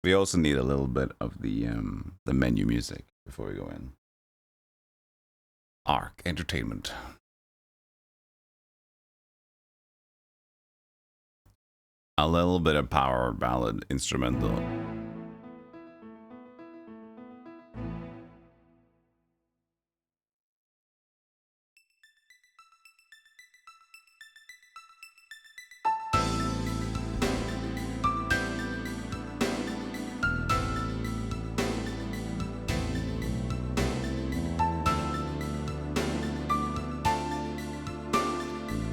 We also need a little bit of the menu music before we go in. Arc Entertainment. A little bit of power ballad instrumental.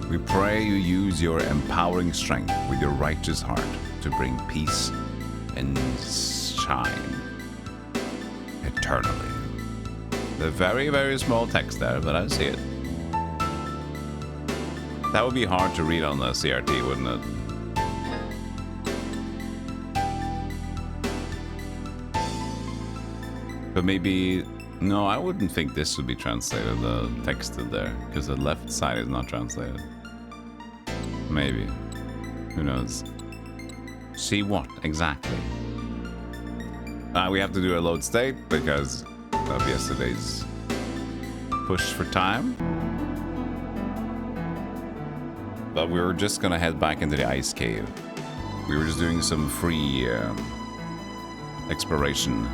We pray you use your empowering strength with your righteous heart to bring peace and shine eternally. The very, very small text there, but I see it. That would be hard to read on the CRT, wouldn't it? But maybe... No, I wouldn't think this would be translated, the text there, because the left side is not translated. Maybe. Who knows? See what exactly? We have to do a load state because of yesterday's push for time. But we were just gonna head back into the ice cave. We were just doing some free exploration.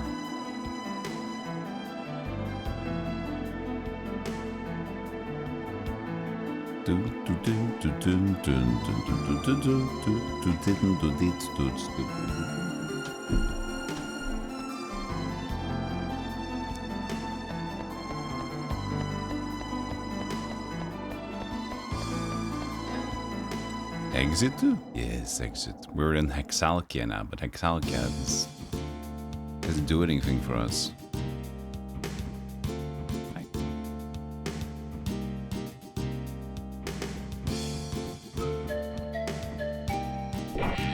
Exit? Yes, exit. We're in Hexalkia now, but Hexalkia doesn't do anything for us.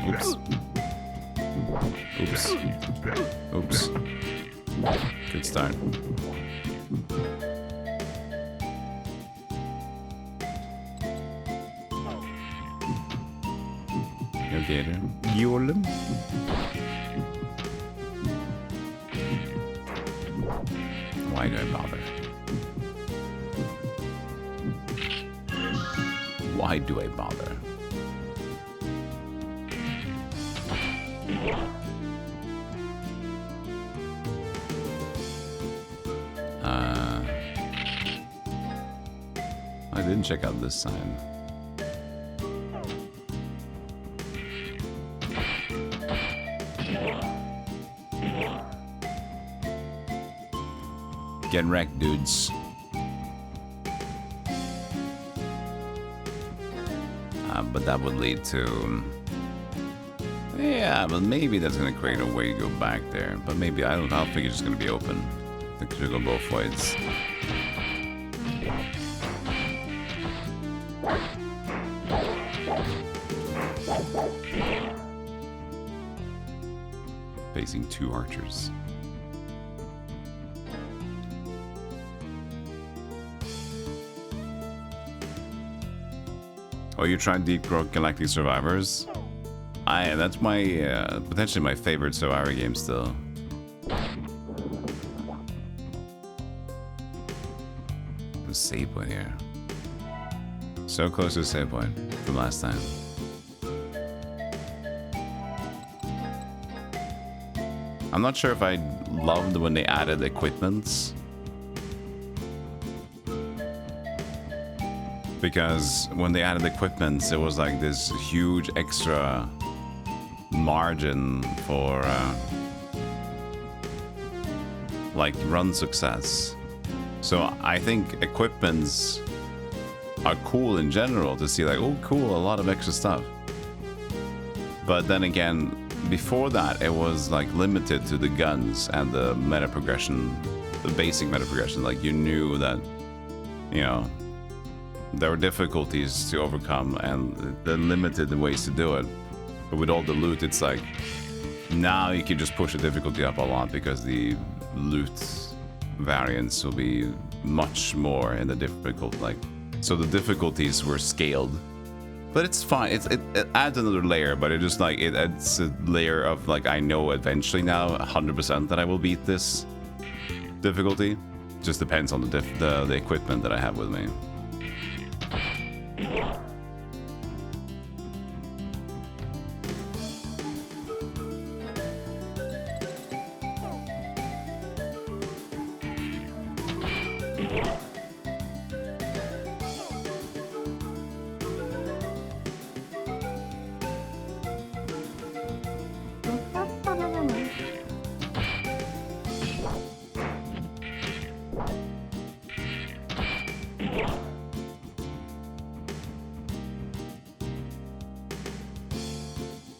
Oops. Oops. Oops. Good start. Okay there. Golem. Why do I bother? Why do I bother? I didn't check out this sign. Get wrecked, dudes. But that would lead to... Yeah, but maybe that's gonna create a way to go back there. But maybe, I don't think it's just gonna be open. I think it could go both ways. Facing two archers. Oh, you tried Deep Galactic Survivors? That's my, potentially my favorite Survivor game still. The save point here. So close to the save point from last time. I'm not sure if I loved when they added equipments. Because when they added equipments, it was like this huge extra margin for like run success. So I think equipments are cool in general to see, like, oh cool, a lot of extra stuff. But then again, before that it was like limited to the guns and the meta progression, the basic meta progression. Like you knew that, you know, there were difficulties to overcome and the limited ways to do it. But with all the loot, it's like now you can just push the difficulty up a lot because the loot variants will be much more in the difficult, like, so the difficulties were scaled But it's fine. It adds another layer, but it just like it adds a layer of like I know eventually now 100% that I will beat this difficulty. Just depends on the equipment that I have with me.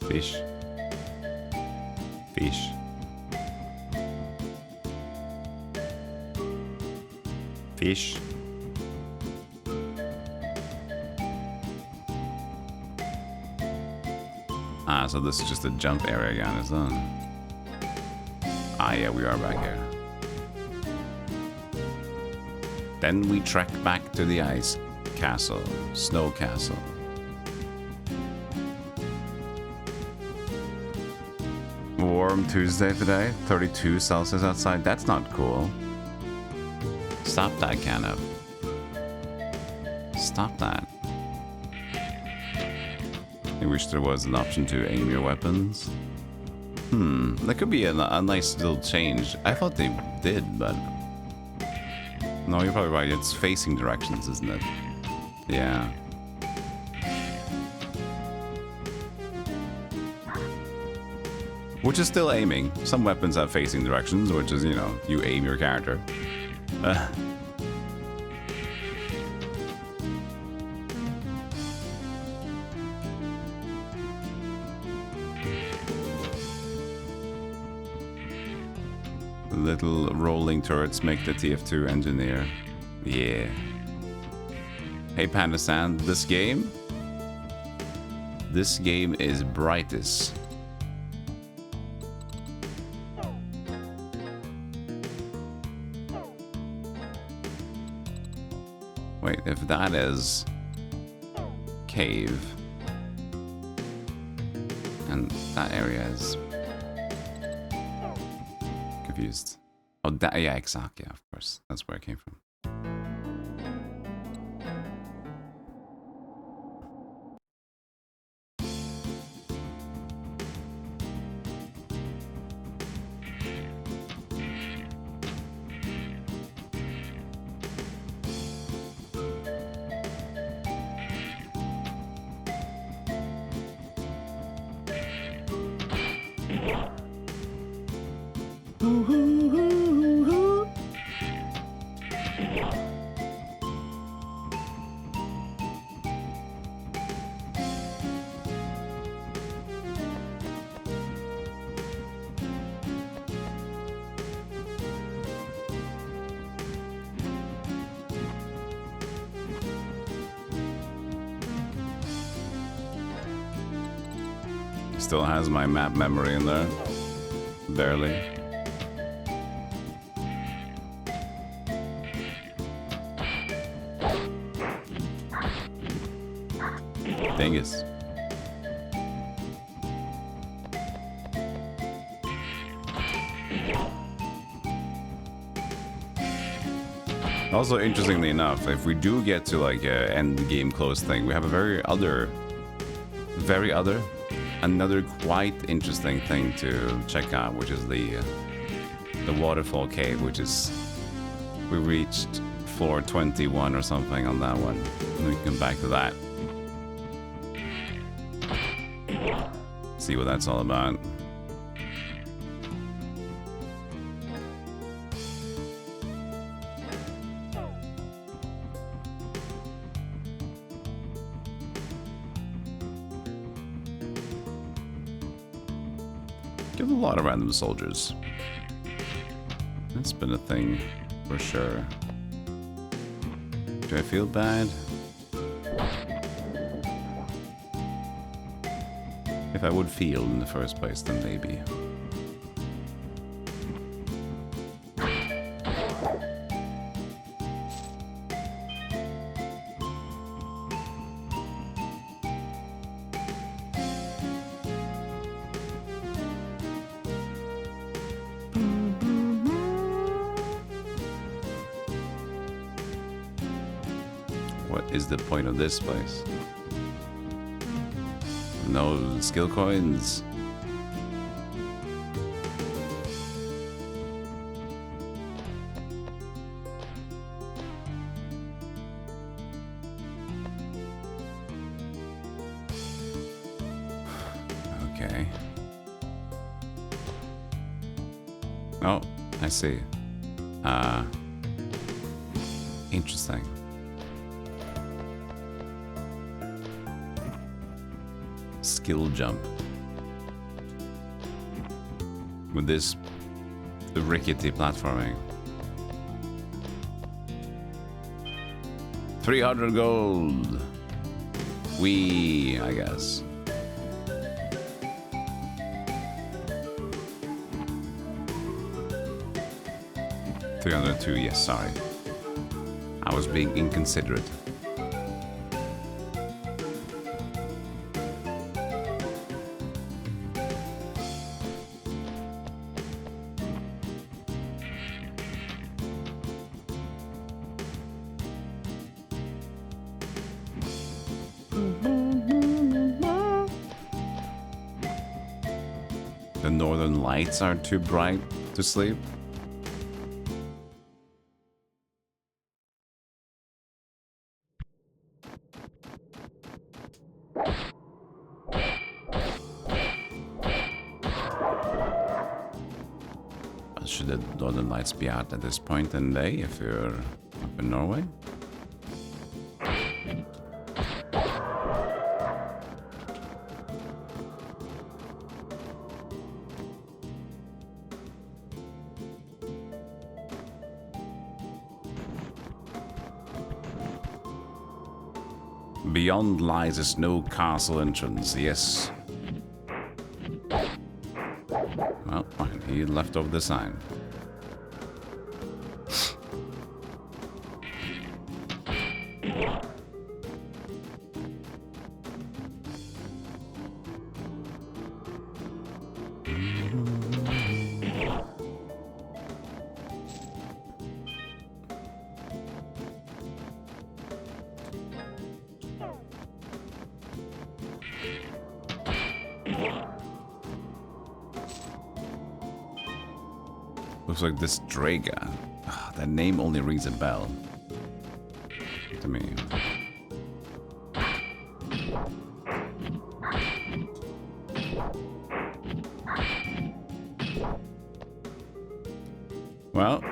Fish. Fish. Fish. Ah, so this is just a jump area again, is that? Ah, yeah, we are back here. Then we trek back to the ice castle, snow castle. Warm Tuesday today, 32 Celsius outside. That's not cool. Stop that, Canop. Stop that. I wish there was an option to aim your weapons. That could be a nice little change. I thought they did, but... No, you're probably right. It's facing directions, isn't it? Yeah. Which is still aiming. Some weapons have facing directions, which is, you know, you aim your character. Little rolling turrets make the TF2 engineer. Yeah. Hey Panda-san, this game is Brightis. Wait, if that is cave and that area is confused. Oh, that, yeah, exactly, yeah, of course. That's where it came from. Still has my map memory in there. Barely. Dingus. Also, interestingly enough, if we do get to like a end game close thing, we have a another quite interesting thing to check out, which is the waterfall cave, which is, we reached floor 21 or something on that one. And we can come back to that. See what that's all about. Give a lot of random soldiers. That's been a thing for sure. Do I feel bad? If I would feel in the first place, then maybe. What is the point of this place? No skill coins. Okay. Oh, I see. Interesting. Skill jump. With this rickety platforming. 300 gold. I guess. $302, yes, sorry. I was being inconsiderate. The northern lights are too bright to sleep. Should the northern lights be out at this point in the day if you're up in Norway? Beyond lies a snow castle entrance, yes. Well, fine, he left over the sign. Looks like this Draga. That name only rings a bell to me. Well,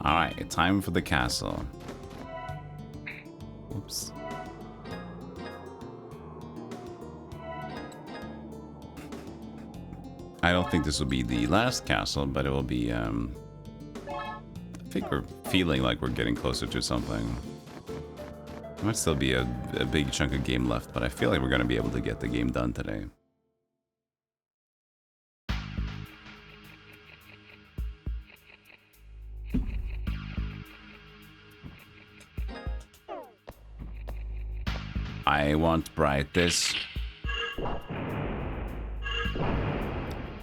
alright, time for the castle. Oops. I don't think this will be the last castle, but it will be, I think we're feeling like we're getting closer to something. There might still be a big chunk of game left, but I feel like we're going to be able to get the game done today. I want Brightis.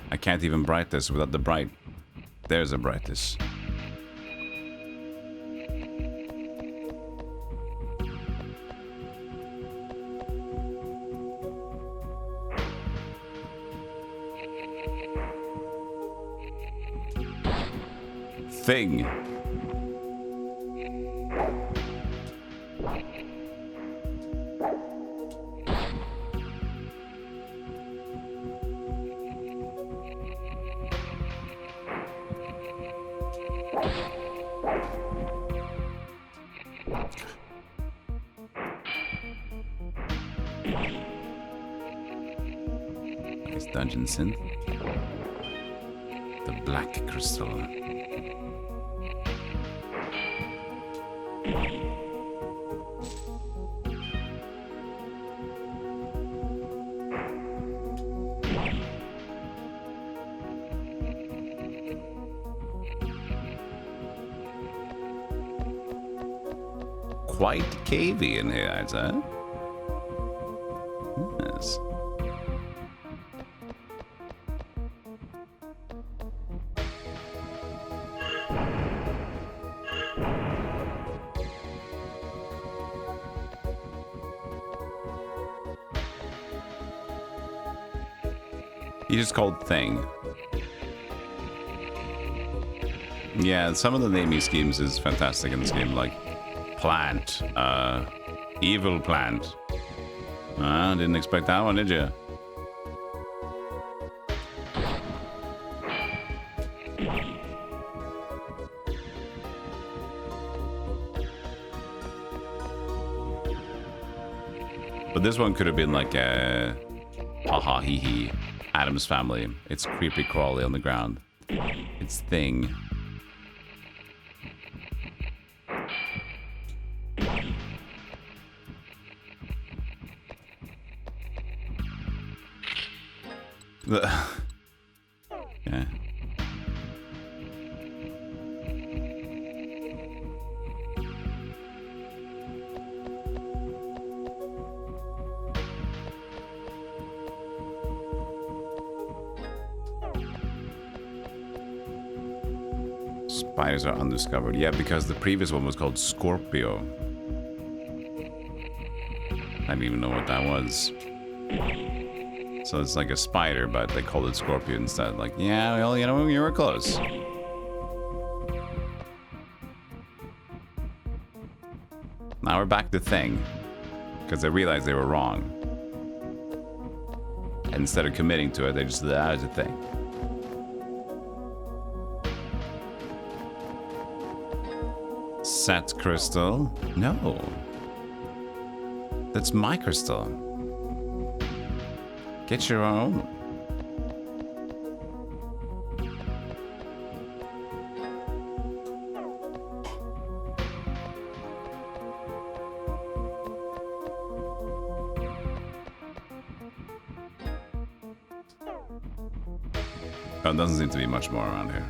I can't even Brightis without the bright. There's a Brightis. Thing. Dungeon synth. The black crystal. quite cavey in here, I'd say. Yes. He's just called Thing. Yeah, some of the naming schemes is fantastic in this game, like Plant, Evil Plant. Didn't expect that one, did you? But this one could have been like a haha hee hee. Adam's Family. It's creepy crawly on the ground. It's Thing. Yeah. Spiders are undiscovered. Yeah, because the previous one was called Scorpio. I didn't even know what that was. So it's like a spider, but they called it Scorpio instead. Like, yeah, well, you know, you were close. Now we're back to Thing. Because they realized they were wrong. And instead of committing to it, they just said, that is a thing. Set crystal? No. That's my crystal. Get your own. Oh, it doesn't seem to be much more around here.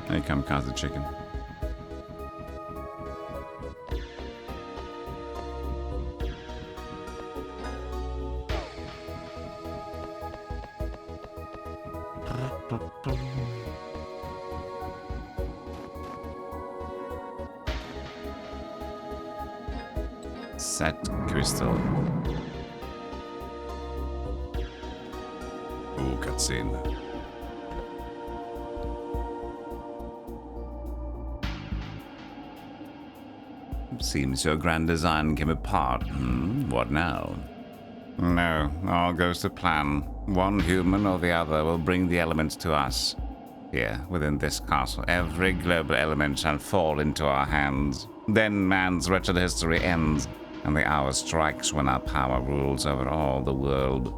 Hey, kamikaze chicken. Set crystal. Ooh, cutscene. Seems your grand design came apart. What now? No, all goes to plan. One human or the other will bring the elements to us. Here, within this castle, every global element shall fall into our hands. Then man's wretched history ends, and the hour strikes when our power rules over all the world.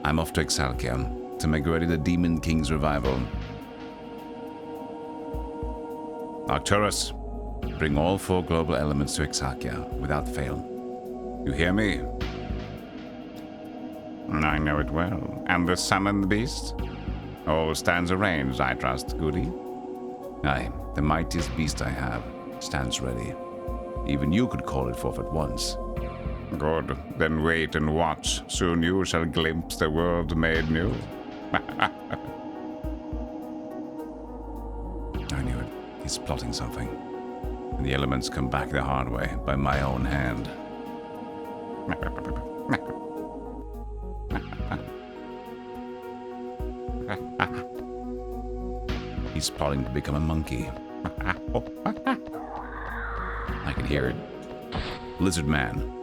I'm off to Exalkia to make ready the Demon King's revival. Arcturus, bring all 4 global elements to Exalkia without fail. You hear me? I know it well. And the summoned beast? All stands arranged, I trust, Goody. Aye, the mightiest beast I have stands ready. Even you could call it forth at once. Good, then wait and watch. Soon you shall glimpse the world made new. I knew it. He's plotting something. And the elements come back the hard way, by my own hand. He's plotting to become a monkey. I can hear it. Lizard man.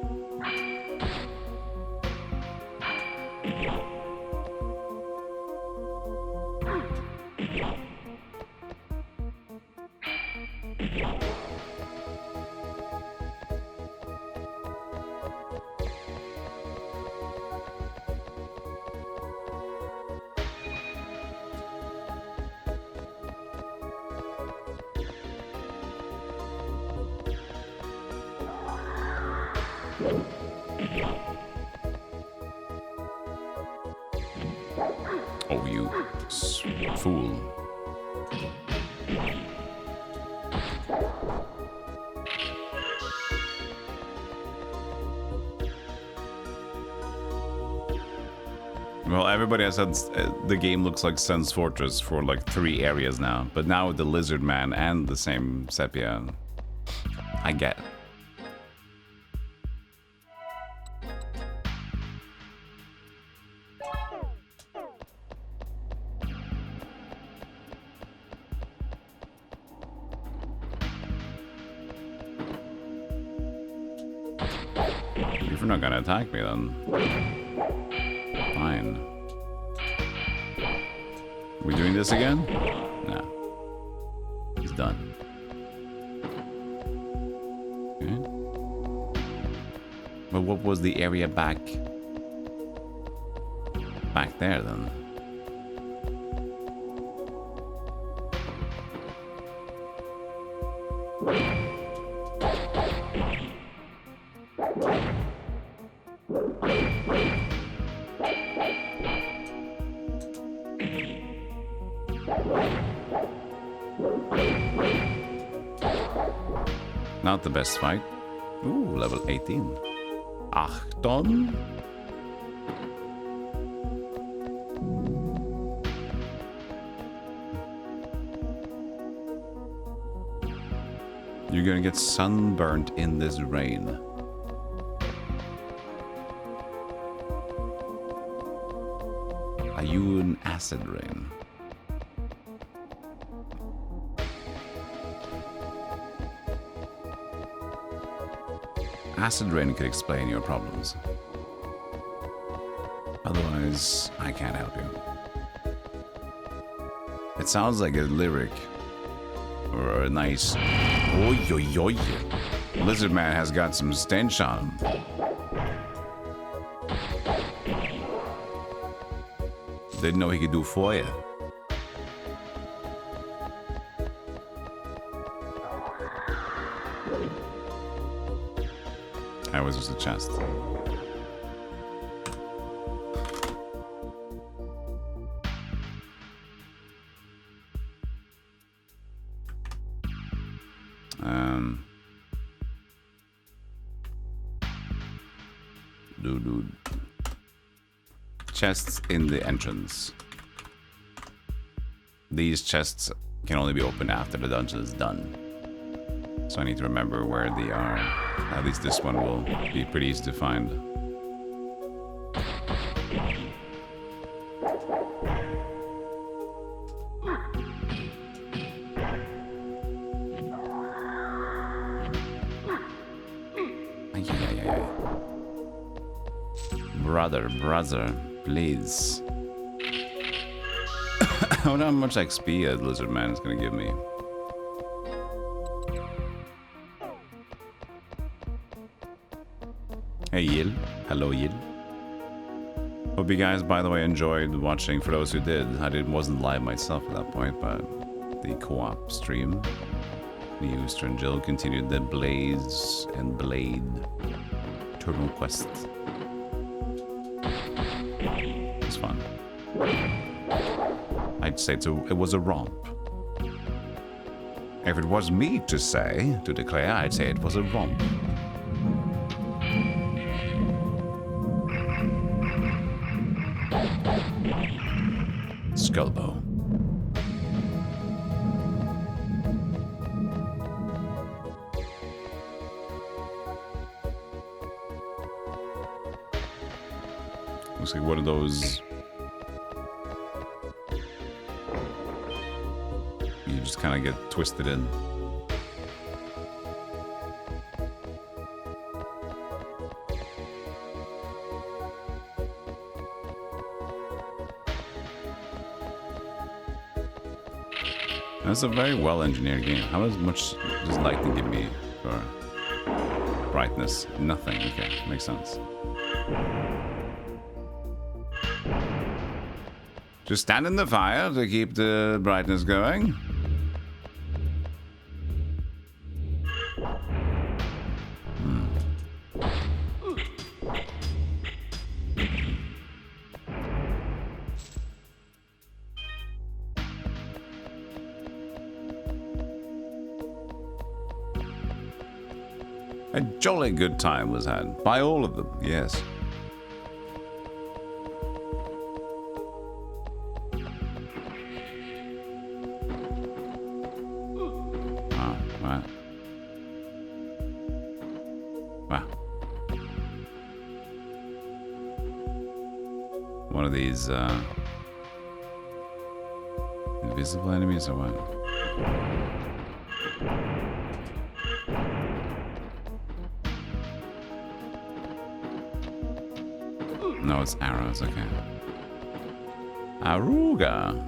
Oh, you. fool. Well, everybody has said the game looks like Sun's Fortress for like 3 areas now, but now with the Lizard Man and the same sepia, I get it. If you're not gonna attack me, then fine. We doing this again? No. He's done. Okay. But what was the area back there then? Not the best fight. Ooh, level 18. Achtung. You're gonna get sunburnt in this rain. Are you an acid rain? Acid rain could explain your problems. Otherwise, I can't help you. It sounds like a lyric or a nice oi oi oi. Lizard Man has got some stench on him. Didn't know he could do fire. That was just a chest. Dude. Chests in the entrance. These chests can only be opened after the dungeon is done. So I need to remember where they are. At least this one will be pretty easy to find. Brother, please. I wonder how much XP a Lizard Man is gonna give me. Hey Yil. Hello Yil. Hope you guys, by the way, enjoyed watching. For those who did, wasn't live myself at that point, but the co-op stream. Me, Ooster, and Jill continued the Blaze and Blade Turtle Quest. It's fun. I'd say it was a romp. If it was me to declare, I'd say it was a romp. Skullbow. Looks like one of those. You just kind of get twisted in. That's a very well-engineered game. How much does lightning give me for brightness? Nothing. Okay, makes sense. Just stand in the fire to keep the brightness going. A jolly good time was had by all of them, yes. Oh, wow. Wow. One of these invisible enemies or what? No, it's arrows, okay. Aruga!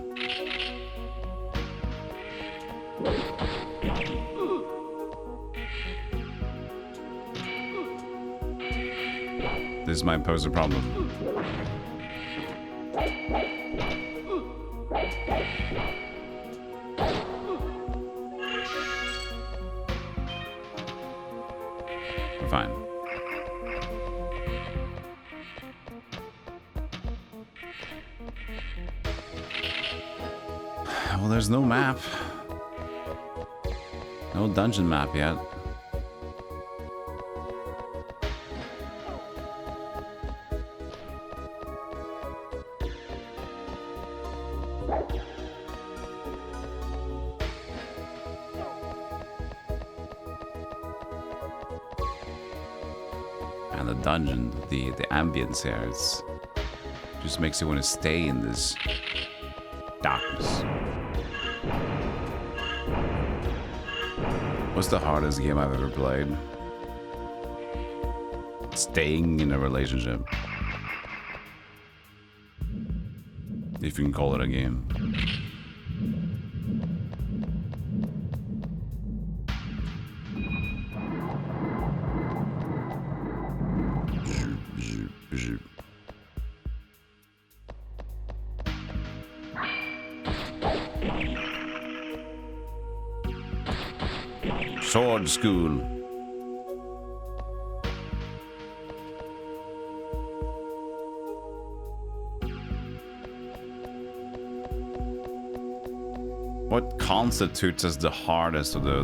This might pose a problem. We're fine. Well, there's no map. No dungeon map yet. And the dungeon, the ambience here, it's just makes you want to stay in this darkness. What's the hardest game I've ever played? Staying in a relationship. If you can call it a game. Sword school. What constitutes as the hardest or the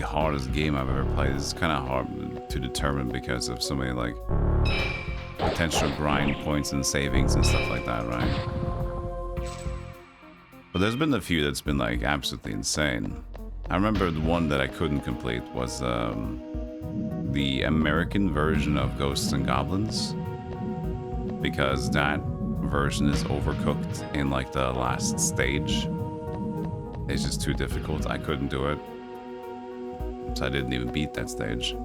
hardest game I've ever played is kind of hard to determine because of so many like potential grind points and savings and stuff like that, right? But there's been a few that's been like absolutely insane. I remember the one that I couldn't complete was the American version of Ghosts and Goblins, because that version is overcooked in like the last stage. It's just too difficult. I couldn't do it, so I didn't even beat that stage.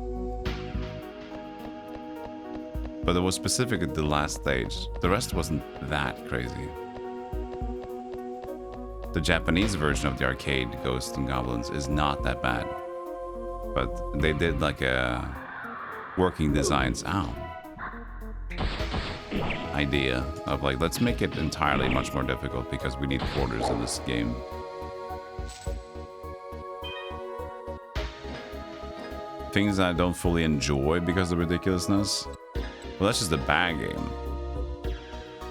But it was specifically the last stage. The rest wasn't that crazy. The Japanese version of the arcade Ghosts and Goblins is not that bad. But they did like a working designs idea of like, let's make it entirely much more difficult because we need quarters in this game. Things that I don't fully enjoy because of ridiculousness. Well, that's just a bad game.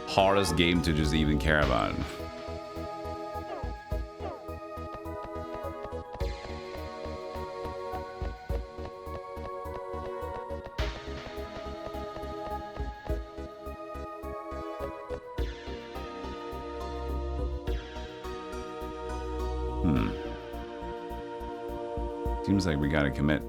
Hardest game to just even care about. Seems like we gotta commit.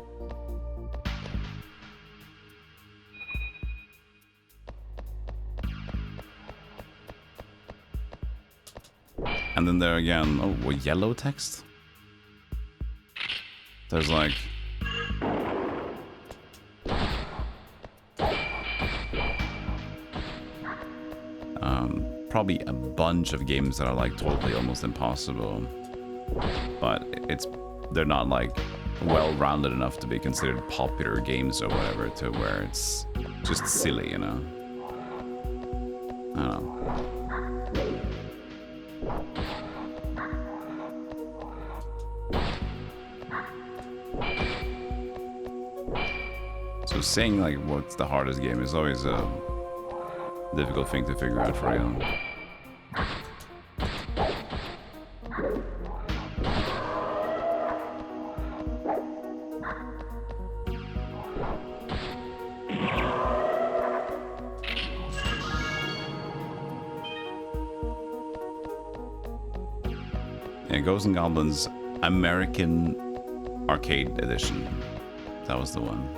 And then there again, oh, what, yellow text? There's like... probably a bunch of games that are like totally almost impossible. But they're not like well-rounded enough to be considered popular games or whatever, to where it's just silly, you know? I don't know. So saying like what's the hardest game is always a difficult thing to figure out for real. Ghosts and Goblins American Arcade Edition. That was the one.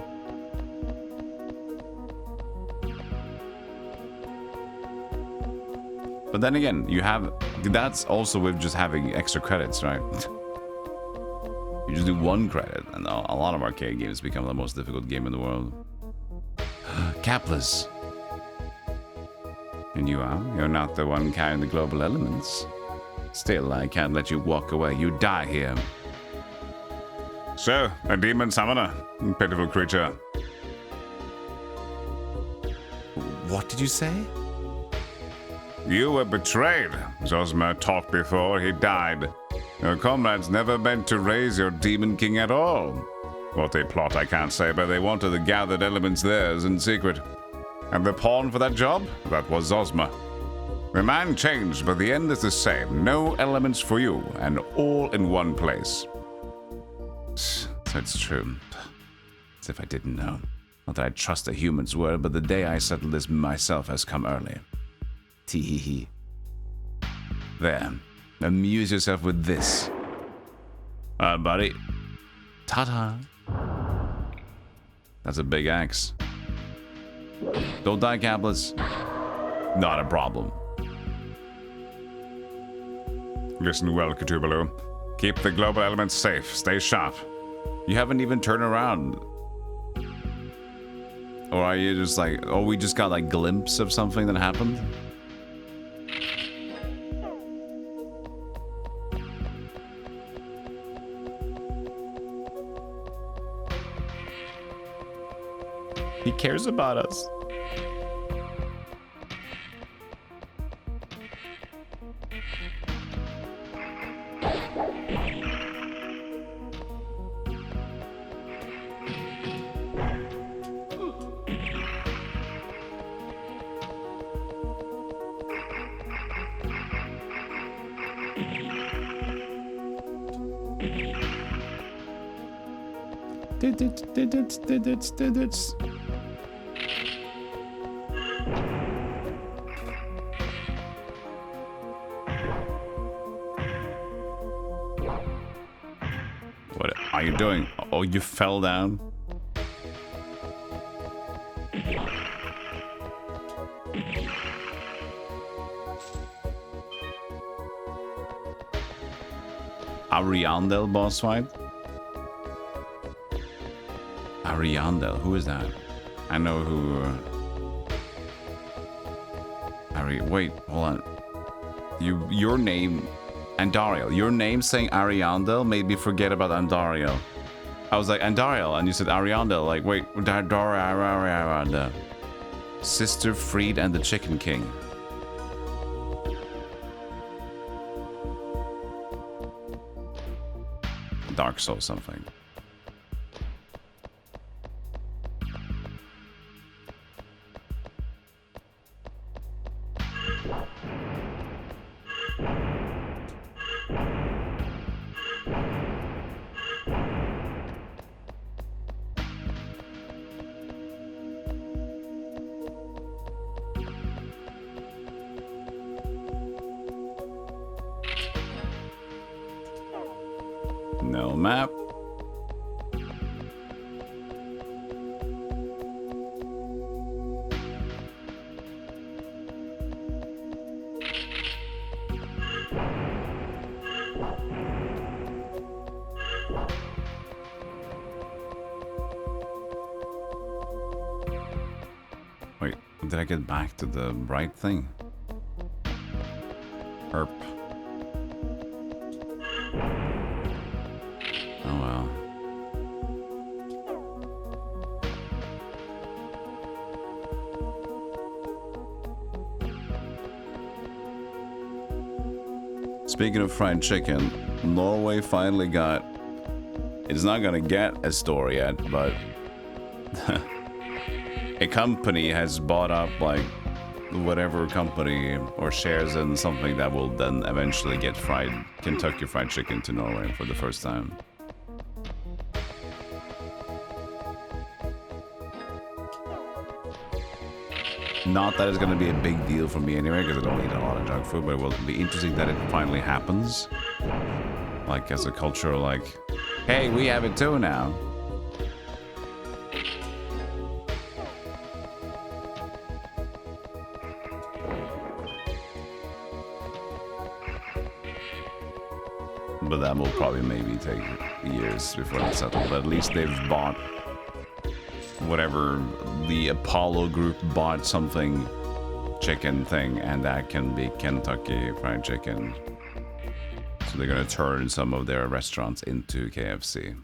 But then again, you have... That's also with just having extra credits, right? You just do 1 credit, and a lot of arcade games become the most difficult game in the world. Capless. And you are? You're not the one carrying the global elements. Still, I can't let you walk away. You die here. So, a demon summoner. Pitiful creature. What did you say? You were betrayed. Zosma talked before he died. Your comrades never meant to raise your demon king at all. What they plot, I can't say, but they wanted the gathered elements theirs in secret. And the pawn for that job? That was Zosma. The man changed, but the end is the same. No elements for you, and all in one place. So it's true. As if I didn't know. Not that I trust a human's word, but the day I settle this myself has come early. Tee-hee-hee. There. Amuse yourself with this. Buddy. Ta-ta. That's a big axe. Don't die, Capless. Not a problem. Listen well, Cthulhu. Keep the global elements safe. Stay sharp. You haven't even turned around. Or are you just like, oh, we just got like a glimpse of something that happened? He cares about us. What are you doing? Oh, you fell down? Ariandel boss fight? Ariandel, who is that? I know who... Wait, hold on. Your name... Andariel. Your name saying Ariandel made me forget about Andariel. I was like, Andariel, and you said Ariandel. Like, wait, Ariandel. Sister Freed and the Chicken King. Dark Souls something. No map. Wait, did I get back to the bright thing? Herp. Oh well. Speaking of fried chicken, Norway finally got... It's not gonna get a store yet, but... a company has bought up, like, whatever company or shares in something that will then eventually get Kentucky Fried Chicken to Norway for the first time. Not that it's going to be a big deal for me anyway, because I don't eat a lot of junk food, but it will be interesting that it finally happens. Like as a culture, like, hey, we have it too now. But that will probably maybe take years before it's settled. But at least they've bought whatever the Apollo group bought something chicken thing, and that can be Kentucky Fried Chicken. So they're gonna turn some of their restaurants into KFC.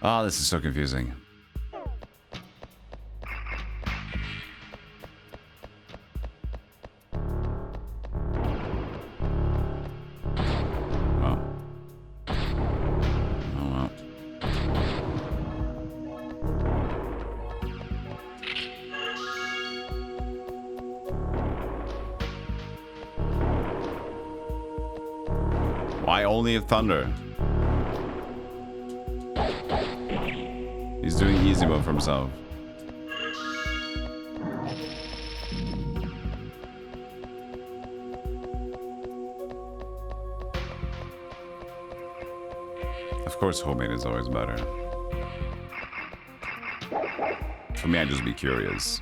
Oh, this is so confusing. Why only Thunder? He's doing easy mode for himself. Of course, homemade is always better. For me, I'd just be curious.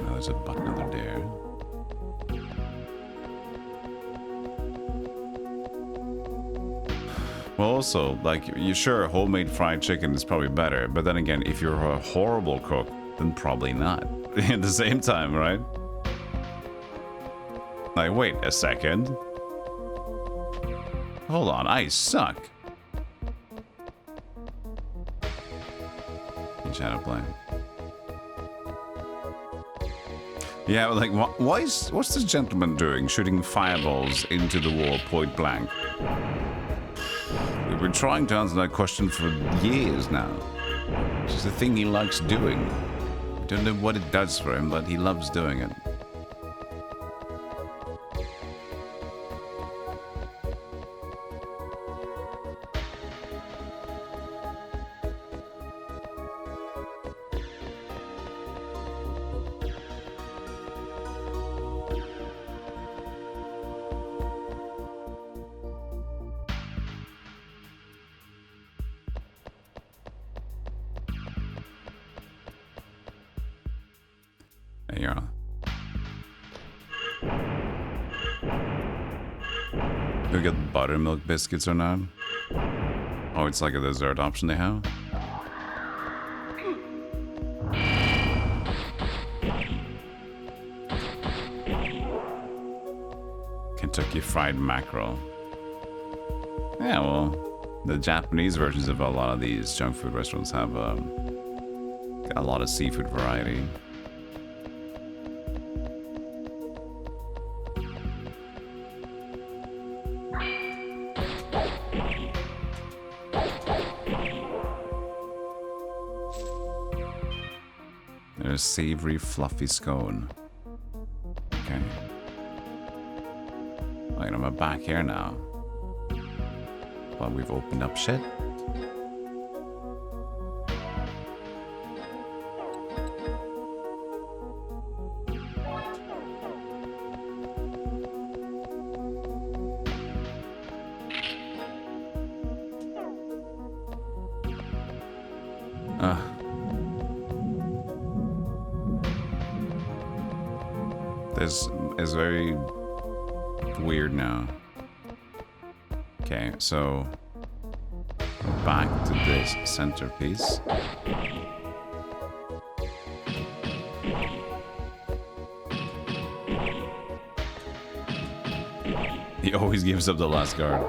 There's a button under there. Well, also, like, you sure homemade fried chicken is probably better, but then again, if you're a horrible cook, then probably not. At the same time, right? Like, wait a second. Hold on, I suck. In Shadow Play. Yeah, like, what's this gentleman doing, shooting fireballs into the wall point blank? We've been trying to answer that question for years now. It's just a thing he likes doing. I don't know what it does for him, but he loves doing it. We get buttermilk biscuits or not? Oh, it's like a dessert option they have? Kentucky Fried Mackerel. Yeah, well, the Japanese versions of a lot of these junk food restaurants have a lot of seafood variety. There's savory fluffy scone. Okay. Wait, I'm back here now. But we've opened up shit. This is very weird now. Okay, so back to this centerpiece. He always gives up the last guard.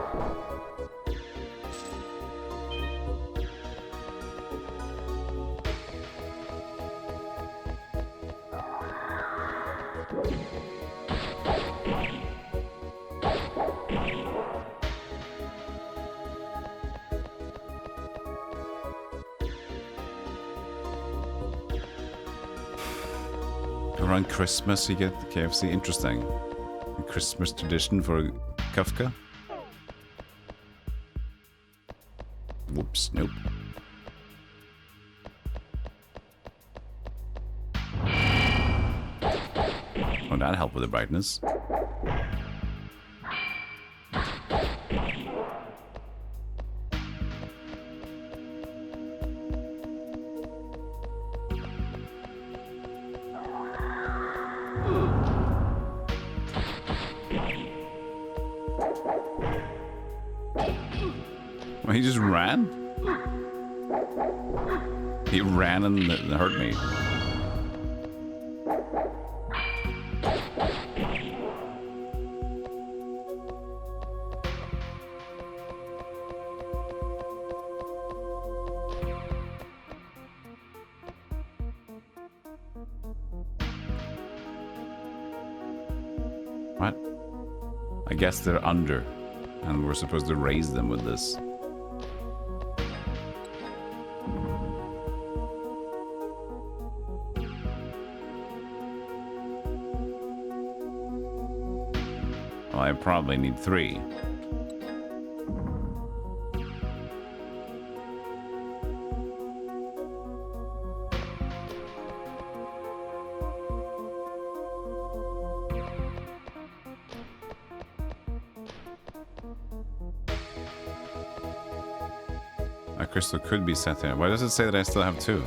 Around Christmas you get the KFC. Interesting. A Christmas tradition for Kafka. Whoops, nope. Oh, that helped with the brightness. Well, he just ran? He ran and hurt me. What? I guess they're under, and we're supposed to raise them with this. Well, I probably need 3. A crystal could be set there. Why does it say that I still have 2?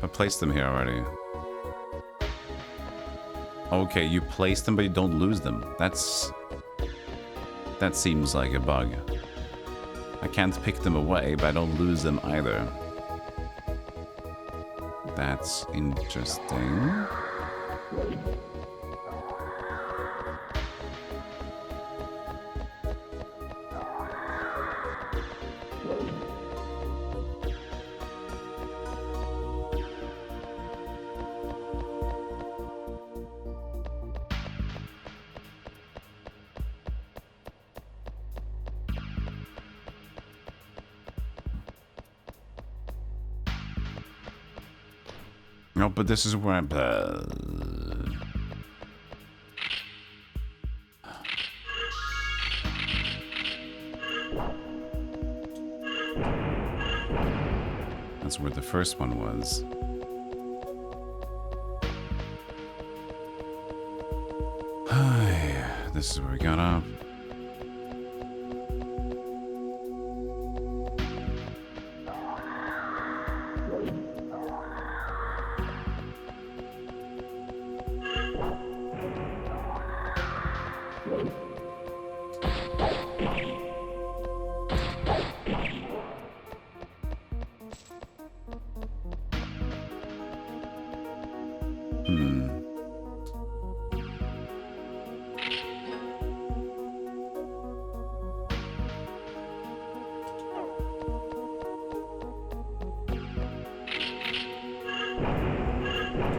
I placed them here already. Okay, you place them, but you don't lose them. That seems like a bug. I can't pick them away, but I don't lose them either. That's interesting. No, but this is where I'm... That's where the first one was. This is where we got up.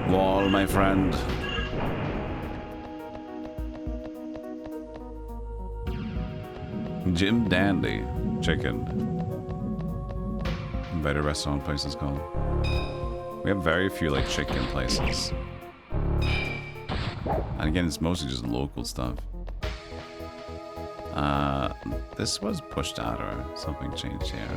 Wall, my friend. Jim Dandy Chicken. Better restaurant place is called. We have very few like chicken places. And again, it's mostly just local stuff. This was pushed out or something changed here.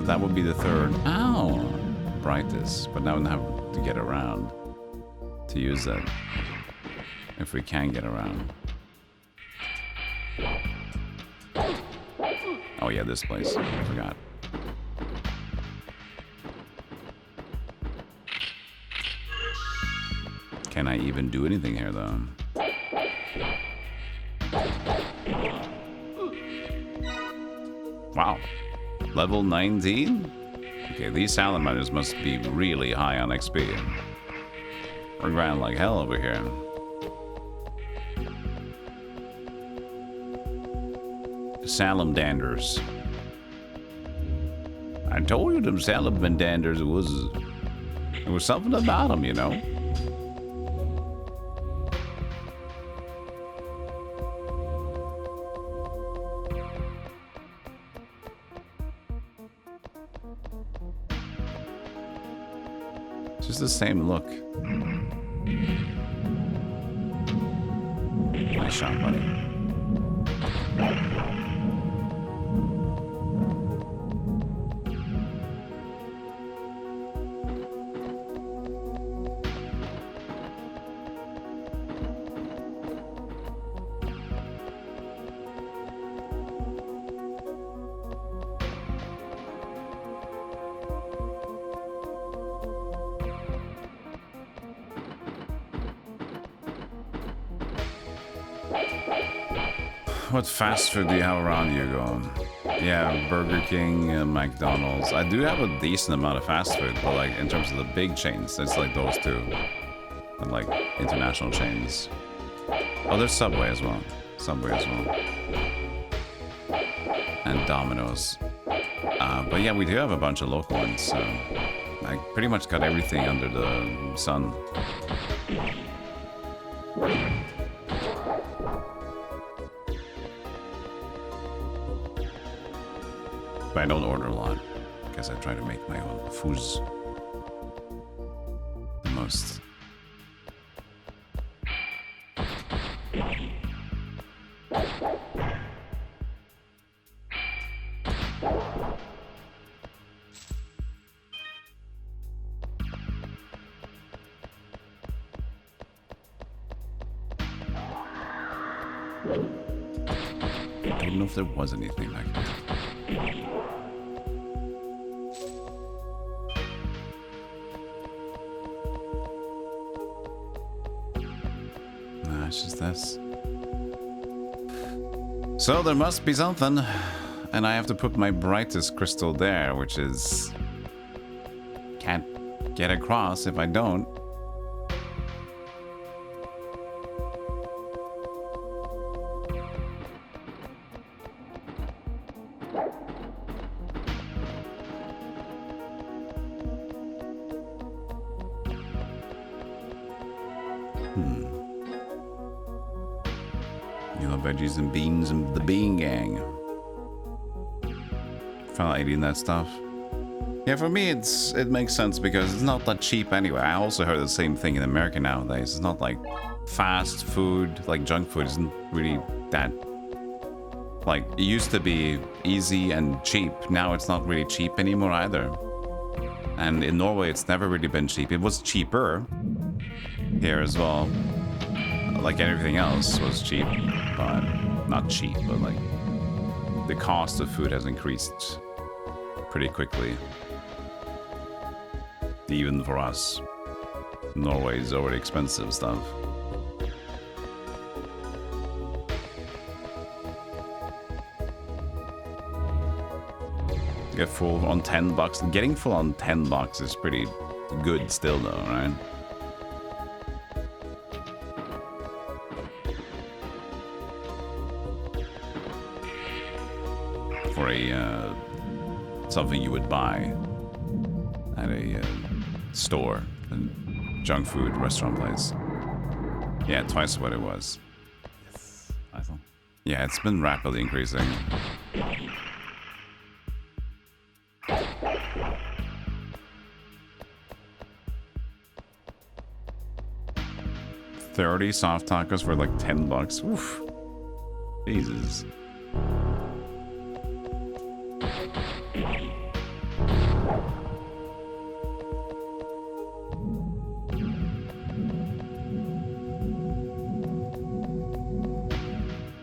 That would be the third. Ow! Brightis. But now we have to get around to use that. If we can get around. Oh yeah, this place. I forgot. Can I even do anything here though? Wow. Level 19? Okay, these salamanders must be really high on XP. We're grinding like hell over here. Salamanders. I told you them salamanders there was something about them, you know. It's just the same look. Nice shot, buddy. What fast food do you have around you going? Yeah, Burger King and McDonald's. I do have a decent amount of fast food, but like in terms of the big chains, it's like those two. And like international chains. Oh, there's Subway as well. Subway as well. And Domino's. But yeah, we do have a bunch of local ones, so I pretty much got everything under the sun. But I don't order a lot because I try to make my own foods the most. I don't know if there was anything back there. It's just this. So there must be something. And I have to put my Brightis crystal there, which is... can't get across if I don't. Veggies and beans and the bean gang. Fella eating that stuff. Yeah, for me it makes sense because it's not that cheap anyway. I also heard the same thing in America nowadays. It's not like fast food, like junk food isn't really that... Like, it used to be easy and cheap. Now it's not really cheap anymore either. And in Norway it's never really been cheap. It was cheaper here as well. Like everything else was cheap, but not cheap, but like the cost of food has increased pretty quickly. Even for us, Norway is already expensive stuff. Get full on $10. Getting full on $10 is pretty good still though, right? For a something you would buy at a store, a junk food restaurant place. Yeah, twice what it was. Yes, I thought. Yeah, it's been rapidly increasing. $30 soft tacos for like $10. Oof. Jesus.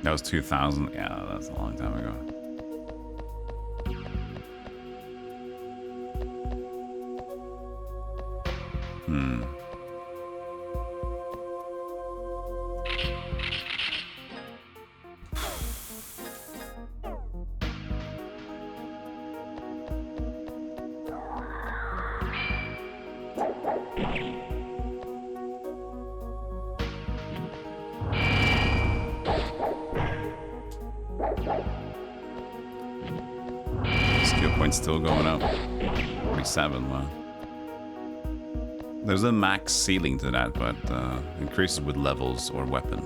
That was 2000. Yeah, that's a long time ago. Still going up. 47, wow. There's a max ceiling to that, but increases with levels or weapon.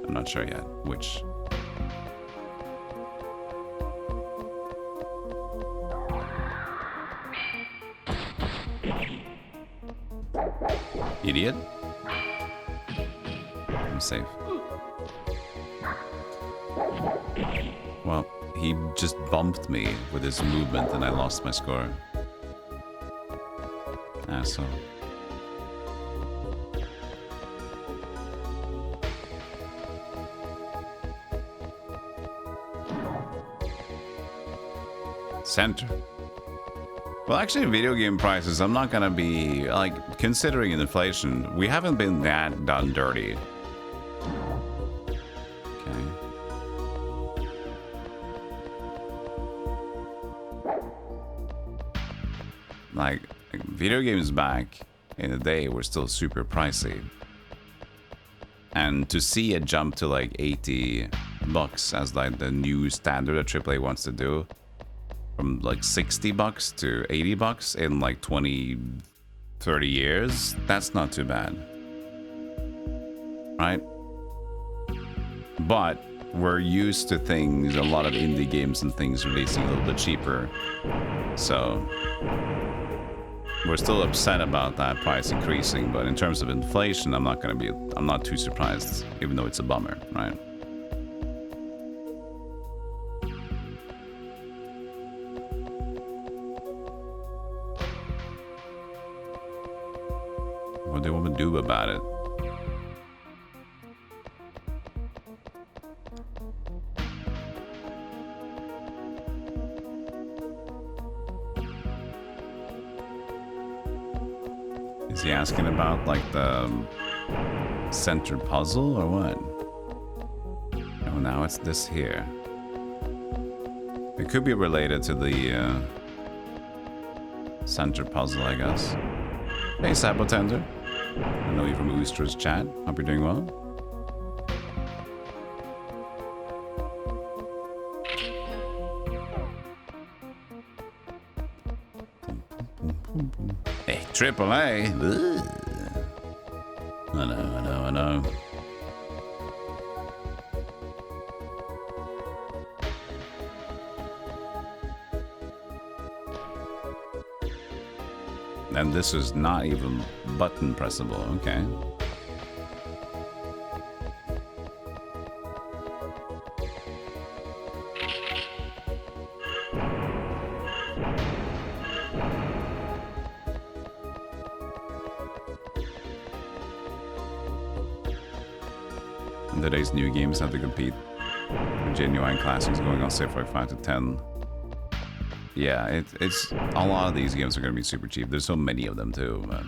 I'm not sure yet which. Idiot. I'm safe. Well, he just bumped me with his movement and I lost my score. Asshole. Center. Well, actually, video game prices, I'm not gonna be, like, considering inflation, we haven't been that done dirty. Okay. Like, video games back in the day were still super pricey. And to see it jump to like $80 as like the new standard that AAA wants to do, from like $60 to $80 in like 20, 30 years, that's not too bad. Right? But we're used to things, a lot of indie games and things releasing a little bit cheaper. So we're still upset about that price increasing, but in terms of inflation, I'm not too surprised, even though it's a bummer, right? What do you want to do about it? Is he asking about like the center puzzle or what? Oh, now it's this here. It could be related to the center puzzle, I guess. Hey, Sabotender. I know you from Ooster's chat. Hope you're doing well. Hey, AAA. Ugh. I know. And this is not even button pressable, okay. And today's new games have to compete with genuine classics going on say for like 5 to 10. Yeah, it's a lot of these games are going to be super cheap. There's so many of them too, but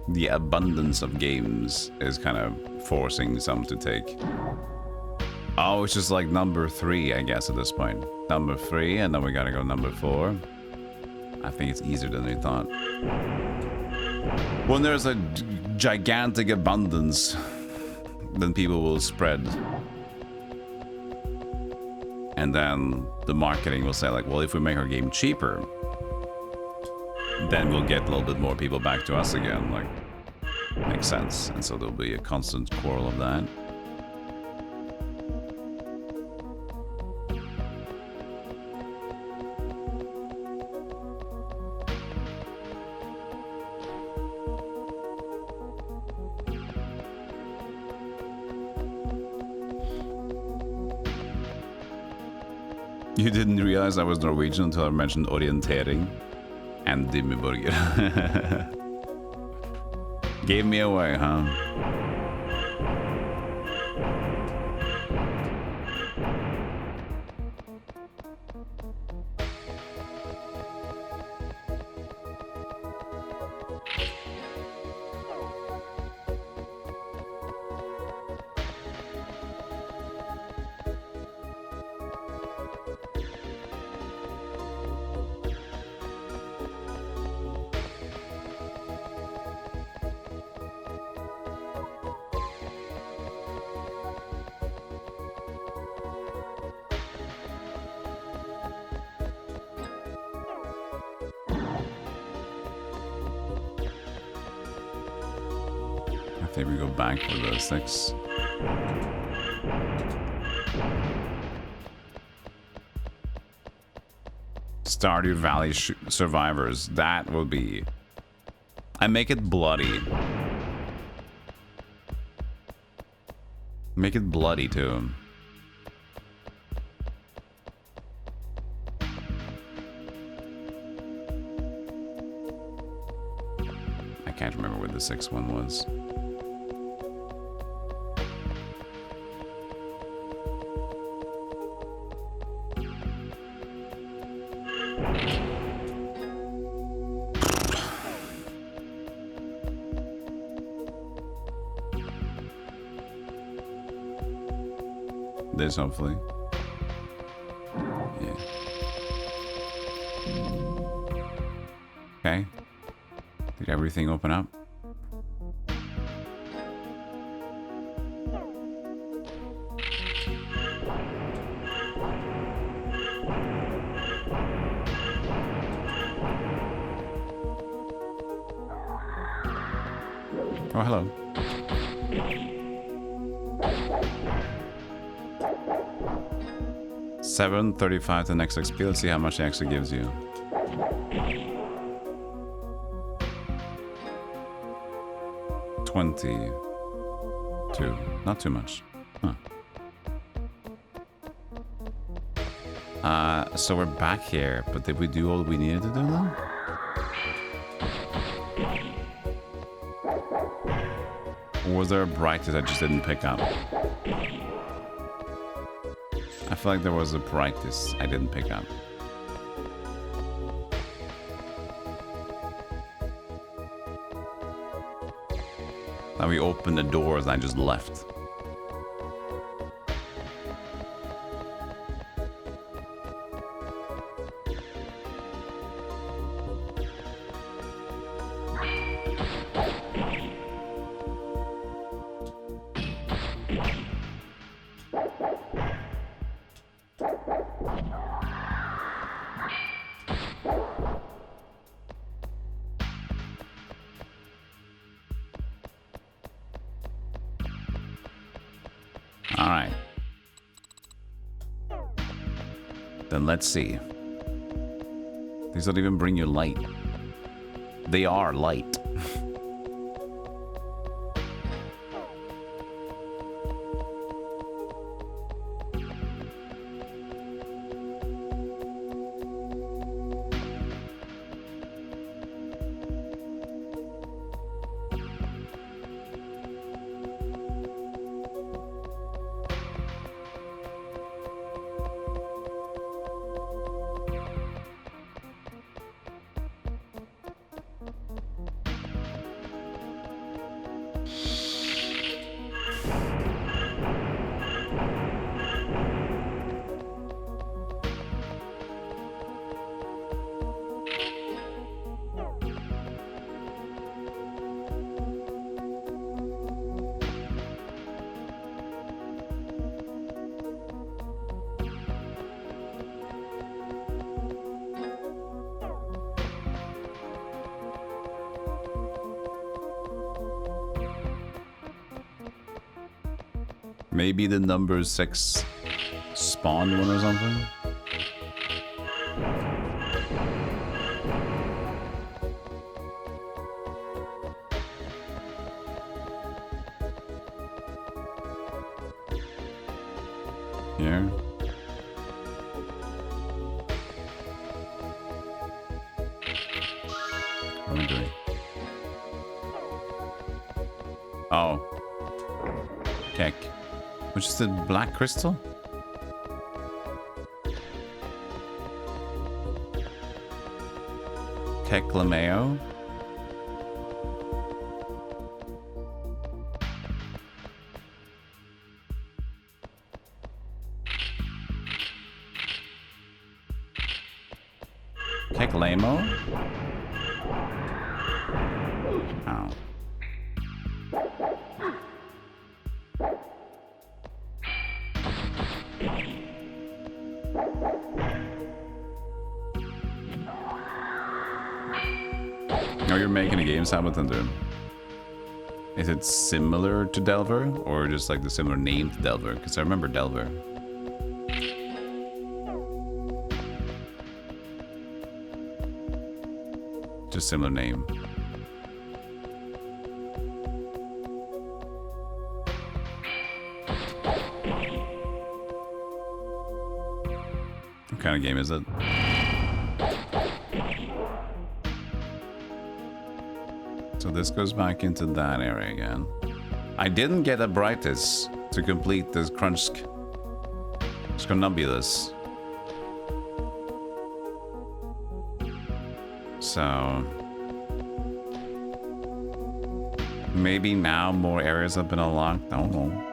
the abundance of games is kind of forcing some to take. Oh, it's just like number 3, I guess, at this point. Number 3, and then we gotta go number 4. I think it's easier than we thought. When there's a gigantic abundance, then people will spread. And then the marketing will say like, well, if we make our game cheaper, then we'll get a little bit more people back to us again. Like, makes sense. And so there'll be a constant quarrel of that. You didn't realize I was Norwegian until I mentioned orientering and Dimmeburger. Gave me away, huh? think we go back for the 6. Stardew Valley survivors. That will be... I make it bloody. Make it bloody too. I can't remember what the 6th one was. This, hopefully. Yeah. Okay. Did everything open up? Oh, hello. $7.35 the next XP. Let's see how much it actually gives you. $22. Not too much. Huh. So we're back here, but did we do all we needed to do then? Or was there a Brightis I just didn't pick up? I feel like there was a Brightis I didn't pick up. Now we opened the doors and I just left. Alright. Then let's see. These don't even bring you light. They are light. Maybe the number 6 spawned one or something? Here. What am I doing? Oh. Keck. Which is the black crystal? Keklameo? Keklamo? Oh. Oh, you're making a game, Sabaton, dude. Is it similar to Delver, or just like the similar name to Delver? Because I remember Delver. Just similar name. What kind of game is it? So this goes back into that area again. I didn't get a Brightis to complete this Scronumbulus. So maybe now more areas have been unlocked. I don't know.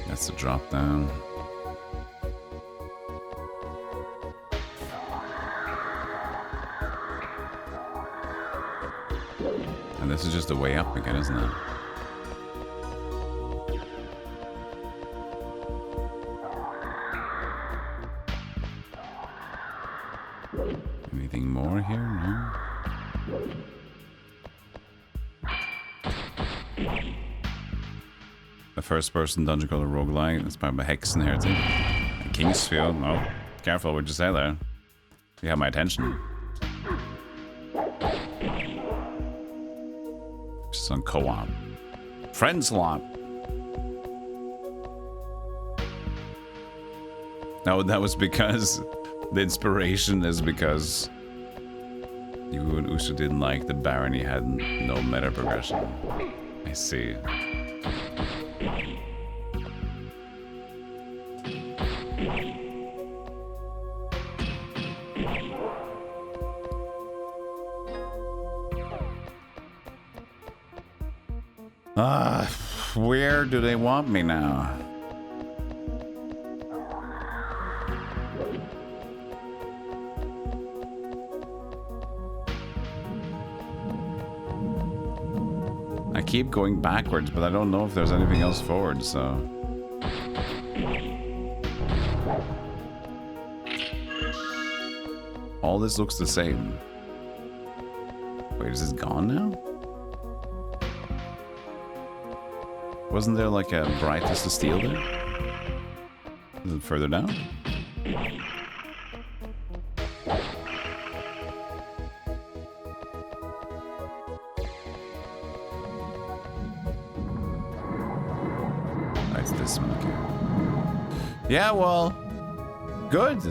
That's a drop down. And this is just a way up again, isn't it? Anything more here? No? The first person dungeon called a roguelike. That's by Hexen Heretic. Kingsfield. No. Careful what you say there. You have my attention. Just on co-op. Friends lot. No, that was because the inspiration is because you and Usu didn't like the Barony had no meta progression. I see. Where do they want me now? I keep going backwards, but I don't know if there's anything else forward, so... All this looks the same. Wait, is this gone now? Wasn't there like a Brightis to steal there? Is it further down? That's this one, okay. Yeah, well, good.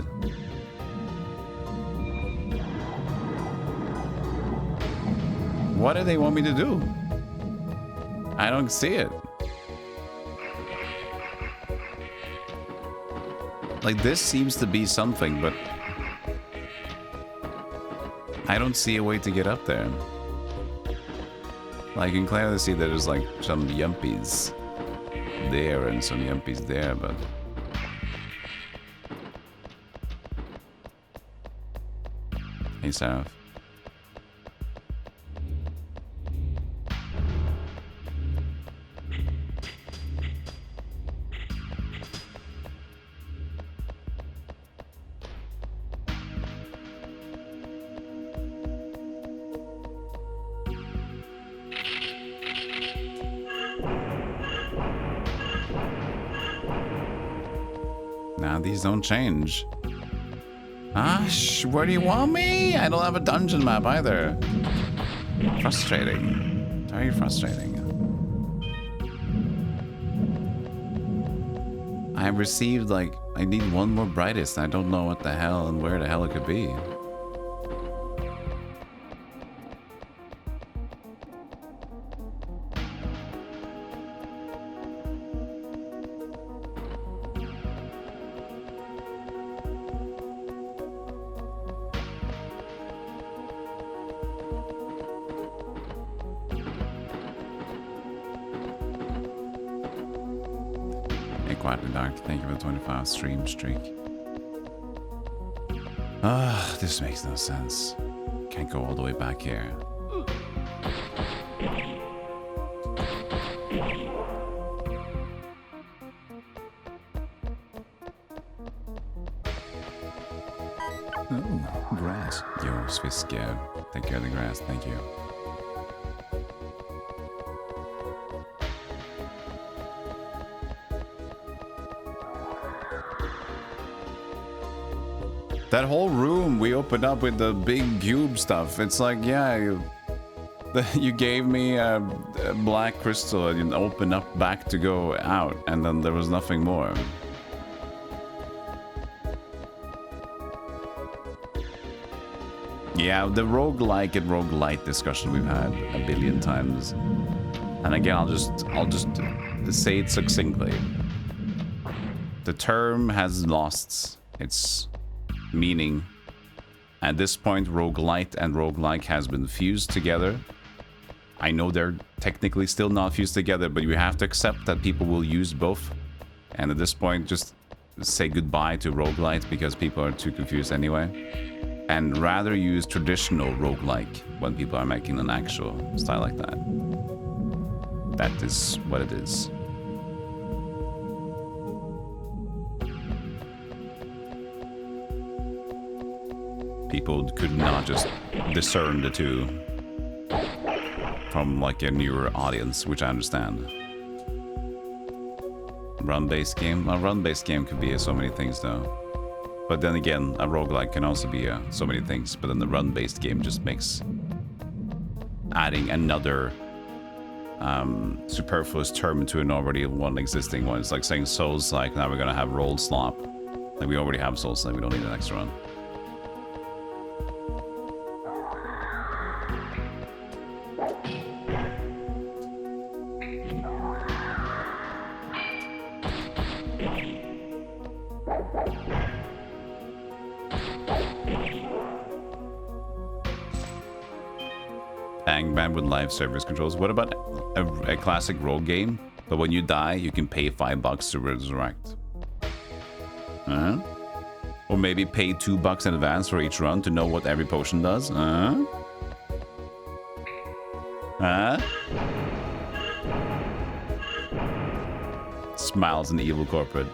What do they want me to do? I don't see it. Like, this seems to be something, but I don't see a way to get up there. Like, you can clearly see that there's like some yumpies there and some yumpies there, but... Hey, Sarah. These don't change. Where do you want me? I don't have a dungeon map either. Frustrating. Very frustrating. I received like, I need one more Brightis and I don't know what the hell and where the hell it could be. Quietly Dark. Thank you for the 25 stream streak. This makes no sense. Can't go all the way back here. Oh, grass. Yo, Swisk, take care of the grass. Thank you. That whole room we opened up with the big cube stuff. It's like, yeah, you gave me a black crystal and you opened up back to go out, and then there was nothing more. Yeah, the roguelike and roguelite discussion we've had a billion times. And again, I'll just say it succinctly. The term has lost its meaning. At this point, roguelite and roguelike has been fused together. I know they're technically still not fused together, but you have to accept that people will use both. And at this point, just say goodbye to roguelite because people are too confused anyway. And rather use traditional roguelike when people are making an actual style like that. That is what it is. People could not just discern the two from like a newer audience, which I understand. Run-based game? A run-based game could be so many things though. But then again, a roguelike can also be so many things, but then the run-based game just makes adding another superfluous term to an already one existing one. It's like saying Souls-like, now we're gonna have rolled slop. Like we already have Souls-like, we don't need an extra one. Bang with live service controls. What about a classic rogue game? But when you die, you can pay $5 to resurrect. Or maybe pay $2 in advance for each run to know what every potion does. Smiles an evil corporate.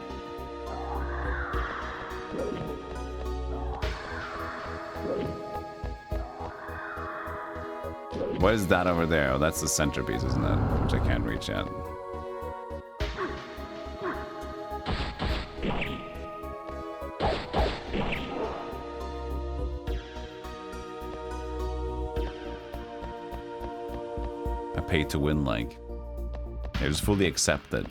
What is that over there? Oh, that's the centerpiece, isn't it? Which I can't reach yet. I pay to win, like. I just fully accept it.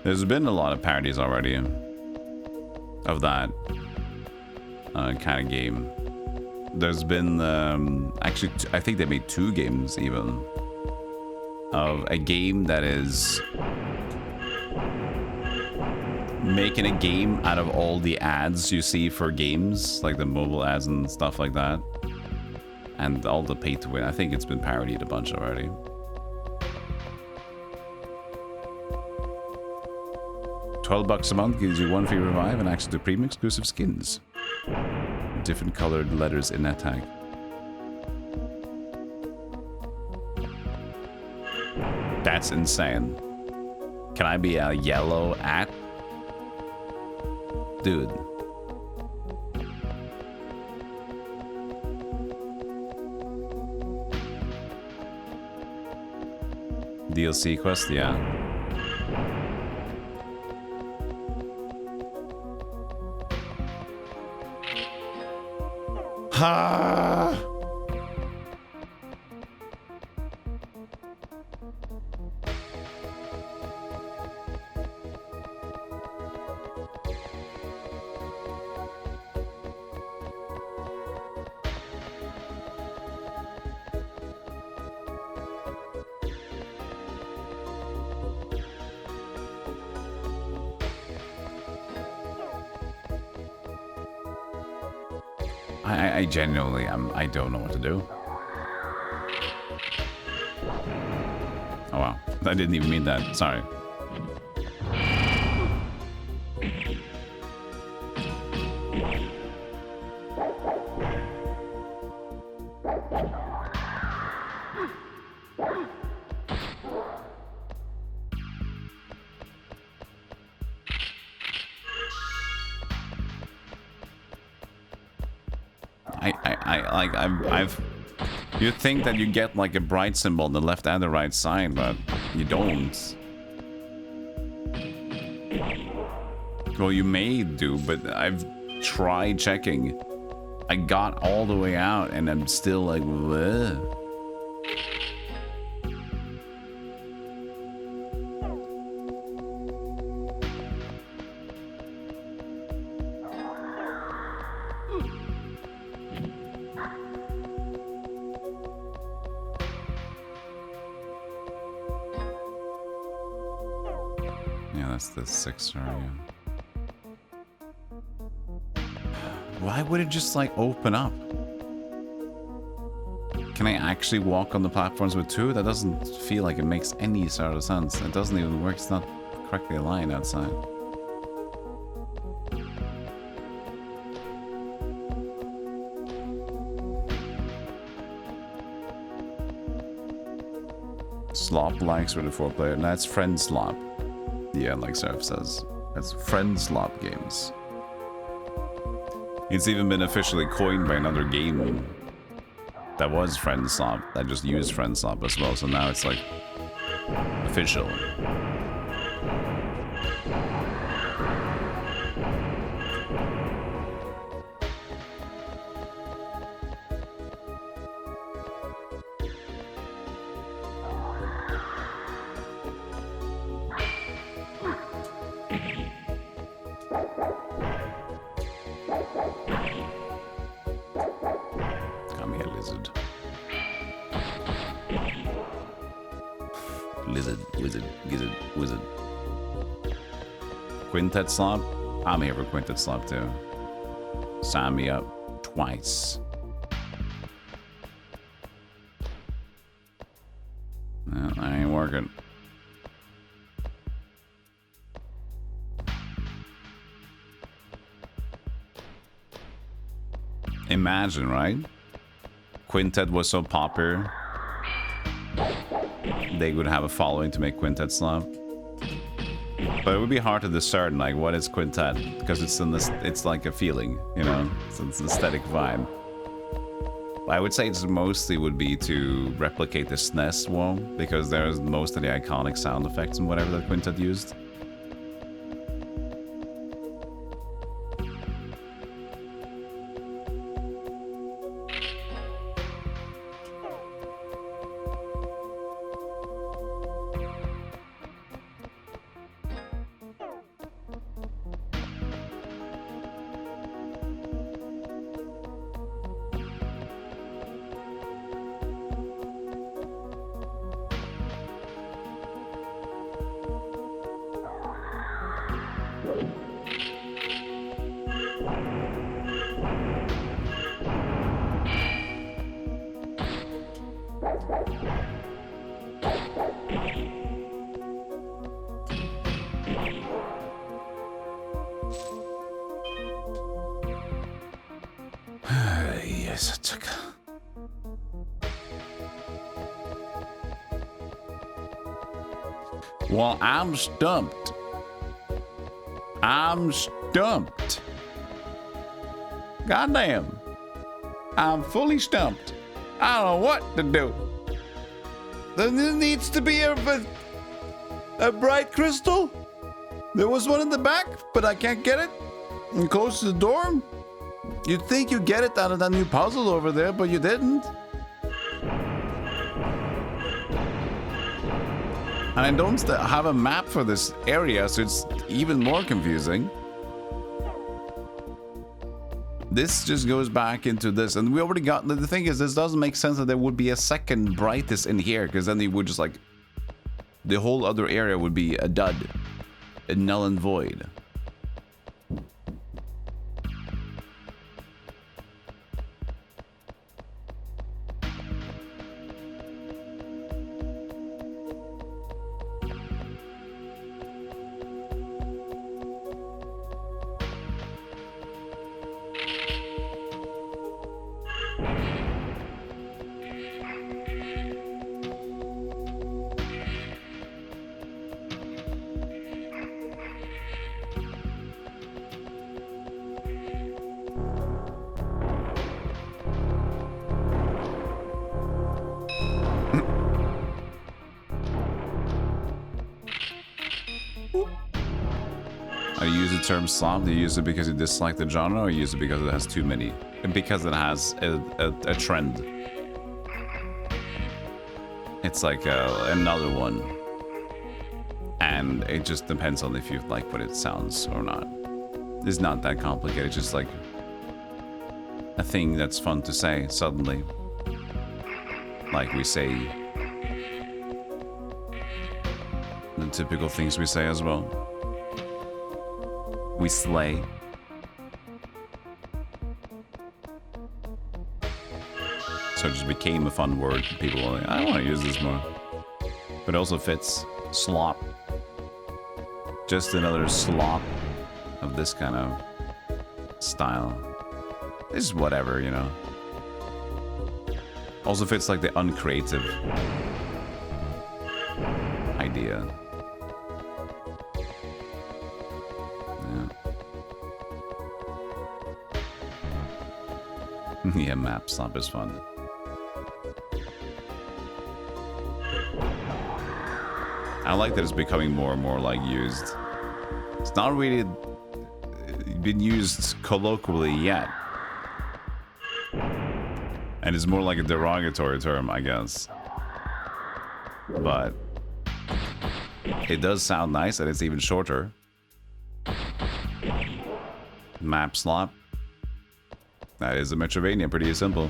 There's been a lot of parodies already of that kind of game. There's been, actually, I think they made 2 games even, of a game that is making a game out of all the ads you see for games, like the mobile ads and stuff like that. And all the pay to win. I think it's been parodied a bunch already. $12 a month gives you 1 free revive and access to premium exclusive skins. Different colored letters in that tag. That's insane. Can I be a yellow at? Dude. DLC quest, yeah. Ha! I genuinely I don't know what to do. Oh wow, I didn't even mean that. Sorry. You'd think that you get like a bright symbol on the left and the right side, but you don't. Well, you may do, but I've tried checking. I got all the way out and I'm still like, bleh. The 6 area. Why would it just like open up? Can I actually walk on the platforms with 2? That doesn't feel like it makes any sort of sense. It doesn't even work. It's not correctly aligned outside. Slop likes for the 4-player. That's friend slop. Yeah, like Surf says. That's friend slop games. It's even been officially coined by another game that was friend slop, that just used friend slop as well, so now it's like official. Wizard. Quintet slop? I'm here for quintet slop too. Sign me up twice. No, I ain't working. Imagine, right? Quintet was so popular. They would have a following to make quintet slop. But it would be hard to discern, like, what is quintet? Because it's like a feeling, you know? It's an aesthetic vibe. I would say it's mostly would be to replicate the SNES wall, because there's most of the iconic sound effects and whatever that quintet used. Well, I'm stumped. I'm stumped. Goddamn. I'm fully stumped. I don't know what to do. There needs to be a bright crystal. There was one in the back, but I can't get it. And close to the door. You'd think you'd get it out of that new puzzle over there, but you didn't. And I don't have a map for this area, so it's even more confusing. This just goes back into this, and we already got... The thing is, this doesn't make sense that there would be a second Brightis in here, because then it would just like... The whole other area would be a dud. A null and void. Are you use the term slop? Do you use it because you dislike the genre, or you use it because it has too many? And because it has a trend. It's like another one. And it just depends on if you like what it sounds or not. It's not that complicated, it's just like a thing that's fun to say suddenly. Like we say the typical things we say as well. We slay. So it just became a fun word. People were like, I want to use this more. But it also fits. Slop. Just another slop of this kind of style. It's whatever, you know. Also fits like the uncreative idea. Yeah. Yeah, map slop is fun. I like that it's becoming more and more like used. It's not really been used colloquially yet. And it's more like a derogatory term, I guess. But it does sound nice, and it's even shorter. Map slop. That is a Metrovania, pretty simple.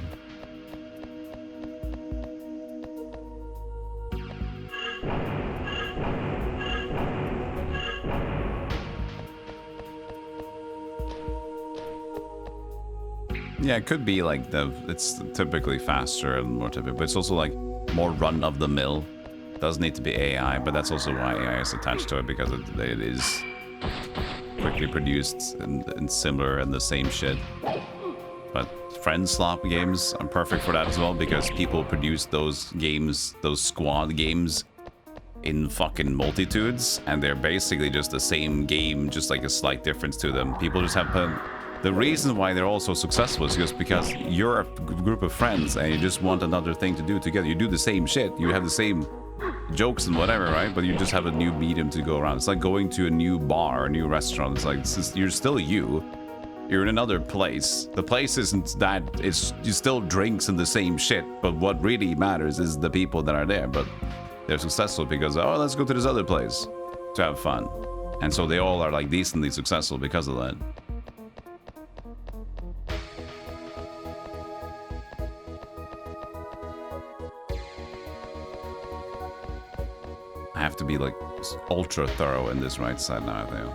Yeah, it could be like it's typically faster and more typical, but it's also like more run of the mill. Does need to be AI, but that's also why AI is attached to it, because it is quickly produced and similar and the same shit. But friend slop games are perfect for that as well, because people produce those games, those squad games, in fucking multitudes, and they're basically just the same game, just like a slight difference to them. People just have the reason why they're all so successful is just because you're a group of friends and you just want another thing to do together. You do the same shit, you have the same jokes and whatever, right? But you just have a new medium to go around. It's like going to a new bar, a new restaurant. It's like, you're still you. You're in another place. The place isn't that, it's you still drinks and the same shit, but what really matters is the people that are there. But they're successful because, oh, let's go to this other place to have fun. And so they all are like decently successful because of that. I have to be like ultra thorough in this right side now, I think.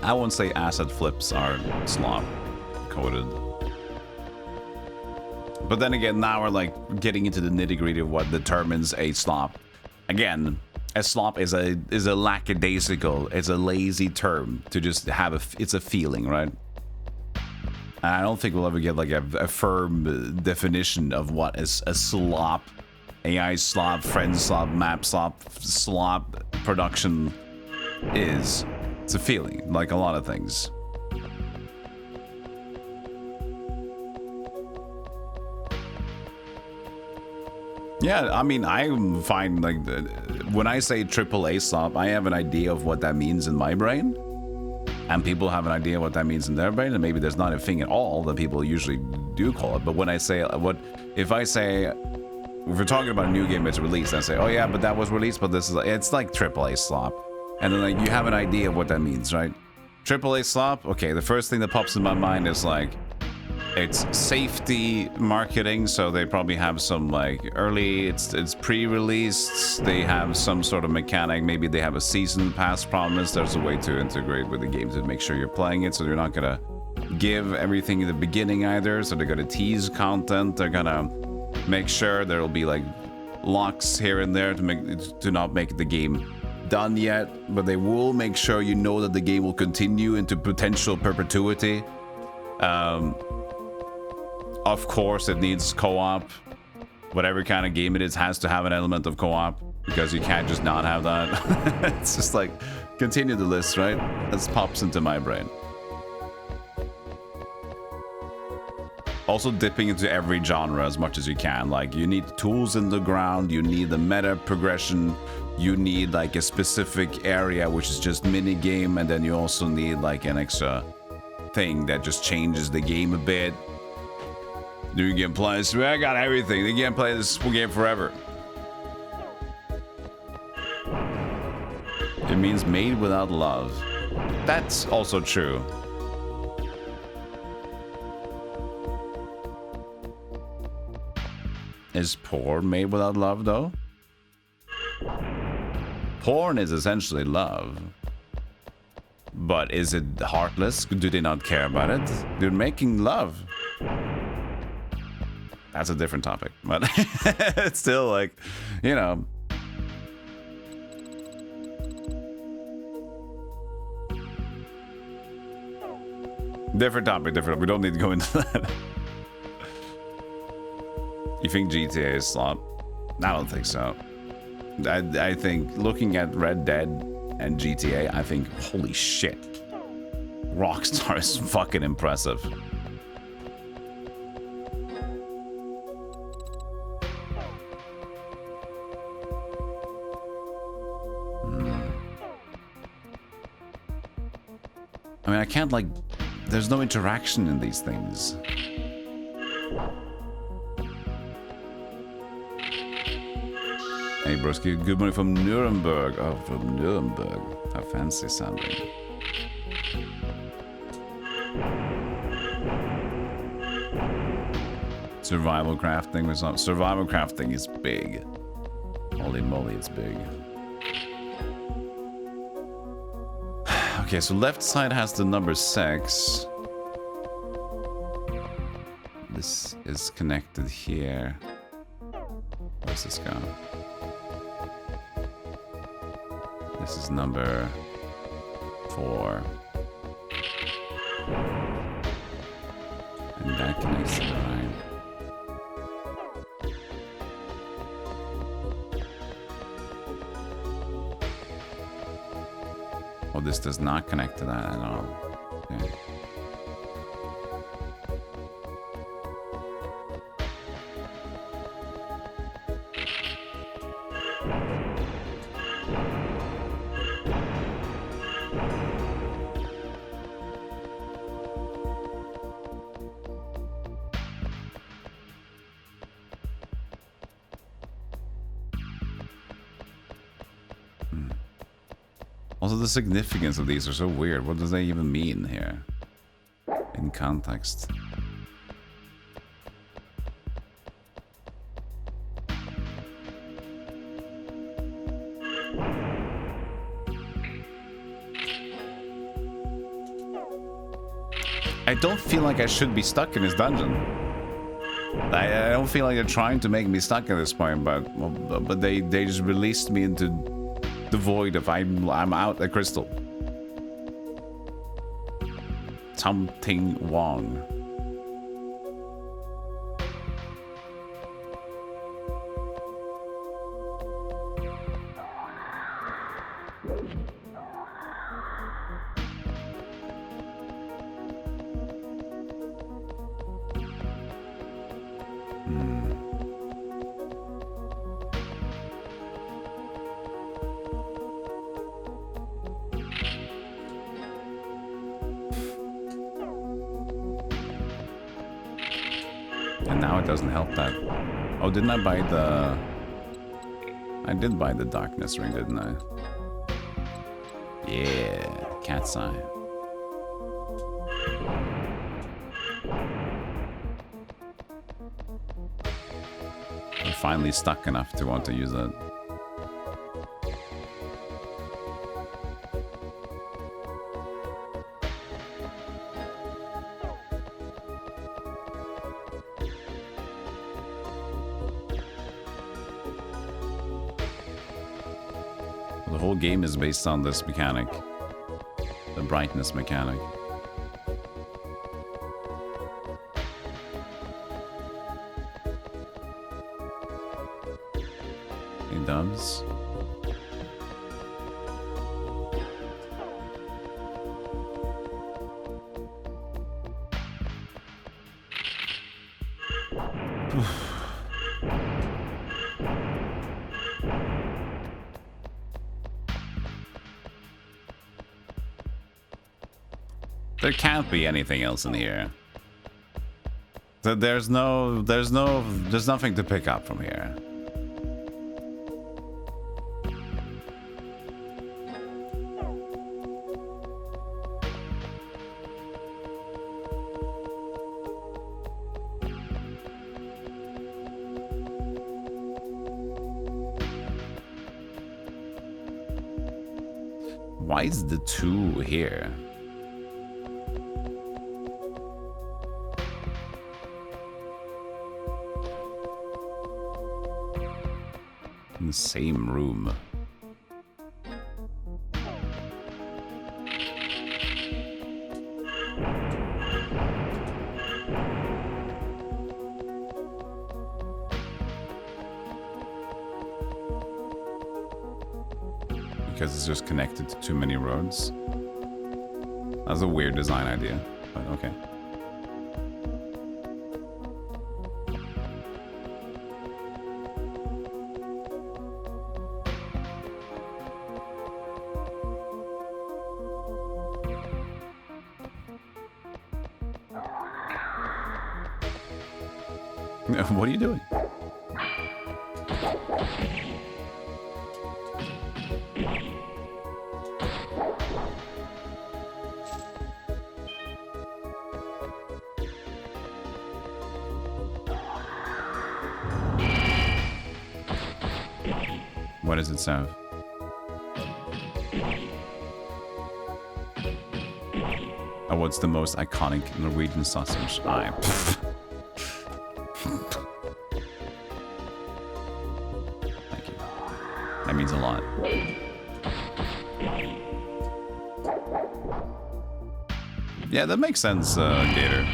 I won't say asset flips are slop coded. But then again, now we're like getting into the nitty-gritty of what determines a slop. Again, a slop is a lackadaisical, it's a lazy term to just have it's a feeling, right? And I don't think we'll ever get like a firm definition of what is a slop, AI slop, friend slop, map slop production is. It's a feeling, like a lot of things. Yeah, I mean, I'm fine. Like, when I say AAA slop, I have an idea of what that means in my brain. And people have an idea what that means in their brain. And maybe there's not a thing at all that people usually do call it. But when I say, if we're talking about a new game that's released, I say, oh yeah, but that was released, but it's like AAA slop. And then like you have an idea of what that means, right? AAA slop, okay, the first thing that pops in my mind is like, it's safety marketing, so they probably have some like it's pre-released, they have some sort of mechanic, maybe they have a season pass promise, there's a way to integrate with the game to make sure you're playing it, so they're not gonna give everything in the beginning either, so they're gonna tease content, they're gonna make sure there'll be like locks here and there to not make the game done yet, but they will make sure you know that the game will continue into potential perpetuity. Of course, it needs co-op, whatever kind of game it is has to have an element of co-op, because you can't just not have that. It's just like, continue the list, right? That pops into my brain. Also dipping into every genre as much as you can. Like, you need tools in the ground, you need the meta progression, you need like a specific area which is just mini game, and then you also need like an extra thing that just changes the game a bit. New gameplay, so I got everything. They can't play this game forever. It means made without love. That's also true. Is porn made without love, though? Porn is essentially love. But is it heartless? Do they not care about it? They're making love. That's a different topic. But it's still like, you know. Different topic, different. We don't need to go into that. You think GTA is slop? I don't think so. I think looking at Red Dead and GTA, I think, holy shit. Rockstar is fucking impressive. I mean, I can't like... There's no interaction in these things. Hey, broski, good morning from Nuremberg. Oh, from Nuremberg. How fancy sounding. Survival crafting was not. Survival crafting is big. Holy moly, it's big. Okay, so left side has the number 6. This is connected here. Where's this go? This is number 4. And that connects to the right. Oh, this does not connect to that at all. Okay. Also, the significance of these are so weird. What does they even mean here? In context. I don't feel like I should be stuck in this dungeon. I don't feel like they're trying to make me stuck at this point, but they just released me into the void of I'm out a crystal. Something Wong. And now it doesn't help that. Oh, didn't I buy the... I did buy the darkness ring, didn't I? Yeah, cat's eye. I'm finally stuck enough to want to use it. The whole game is based on this mechanic. The brightness mechanic. He does. There can't be anything else in here. There's nothing to pick up from here. Why is the 2 here? In the same room. Because it's just connected to too many roads. That's a weird design idea, but okay. What are you doing? What does it serve? Oh, what's the most iconic Norwegian sausage? Thank you. That means a lot. Yeah, that makes sense, Gator.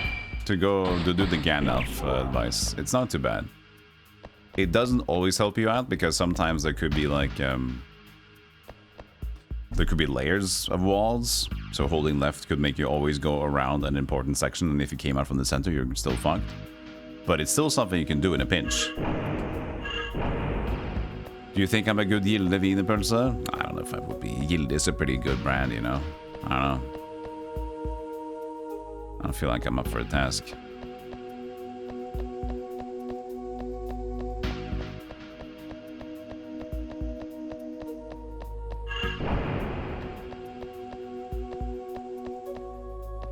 To do the Gandalf advice. It's not too bad. It doesn't always help you out because sometimes there could be like there could be layers of walls. So holding left could make you always go around an important section, and if you came out from the center, you're still fucked. But it's still something you can do in a pinch. Do you think I'm a good Gilde wienerpølse? I don't know if I would be. Gilde is a pretty good brand, you know. I don't know. I don't feel like I'm up for a task.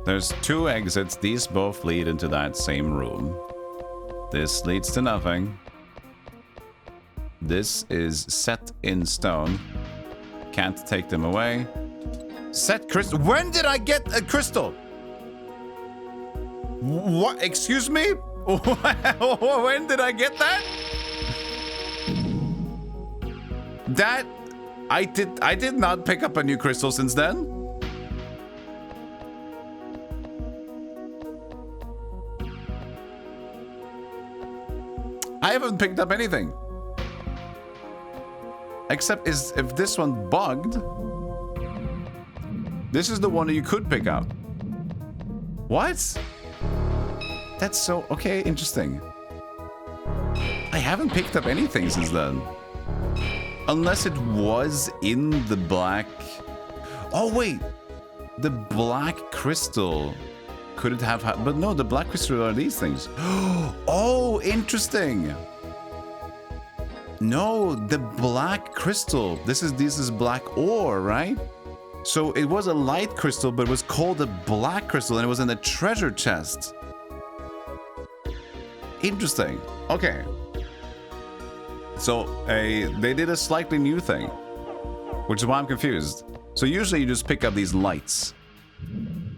There's 2 exits. These both lead into that same room. This leads to nothing. This is set in stone. Can't take them away. Set crystal. When did I get a crystal? What? Excuse me? When did I get that? That I did not pick up a new crystal since then. I haven't picked up anything. Except if this one bugged. This is the one that you could pick up. What? That's so... Okay, interesting. I haven't picked up anything since then. Unless it was in the black... Oh, wait. The black crystal... Could it have... But no, the black crystal are these things. Oh, interesting. No, the black crystal. This is black ore, right? So it was a light crystal, but it was called a black crystal, and it was in the treasure chest. Interesting. Okay. So they did a slightly new thing, which is why I'm confused. So usually you just pick up these lights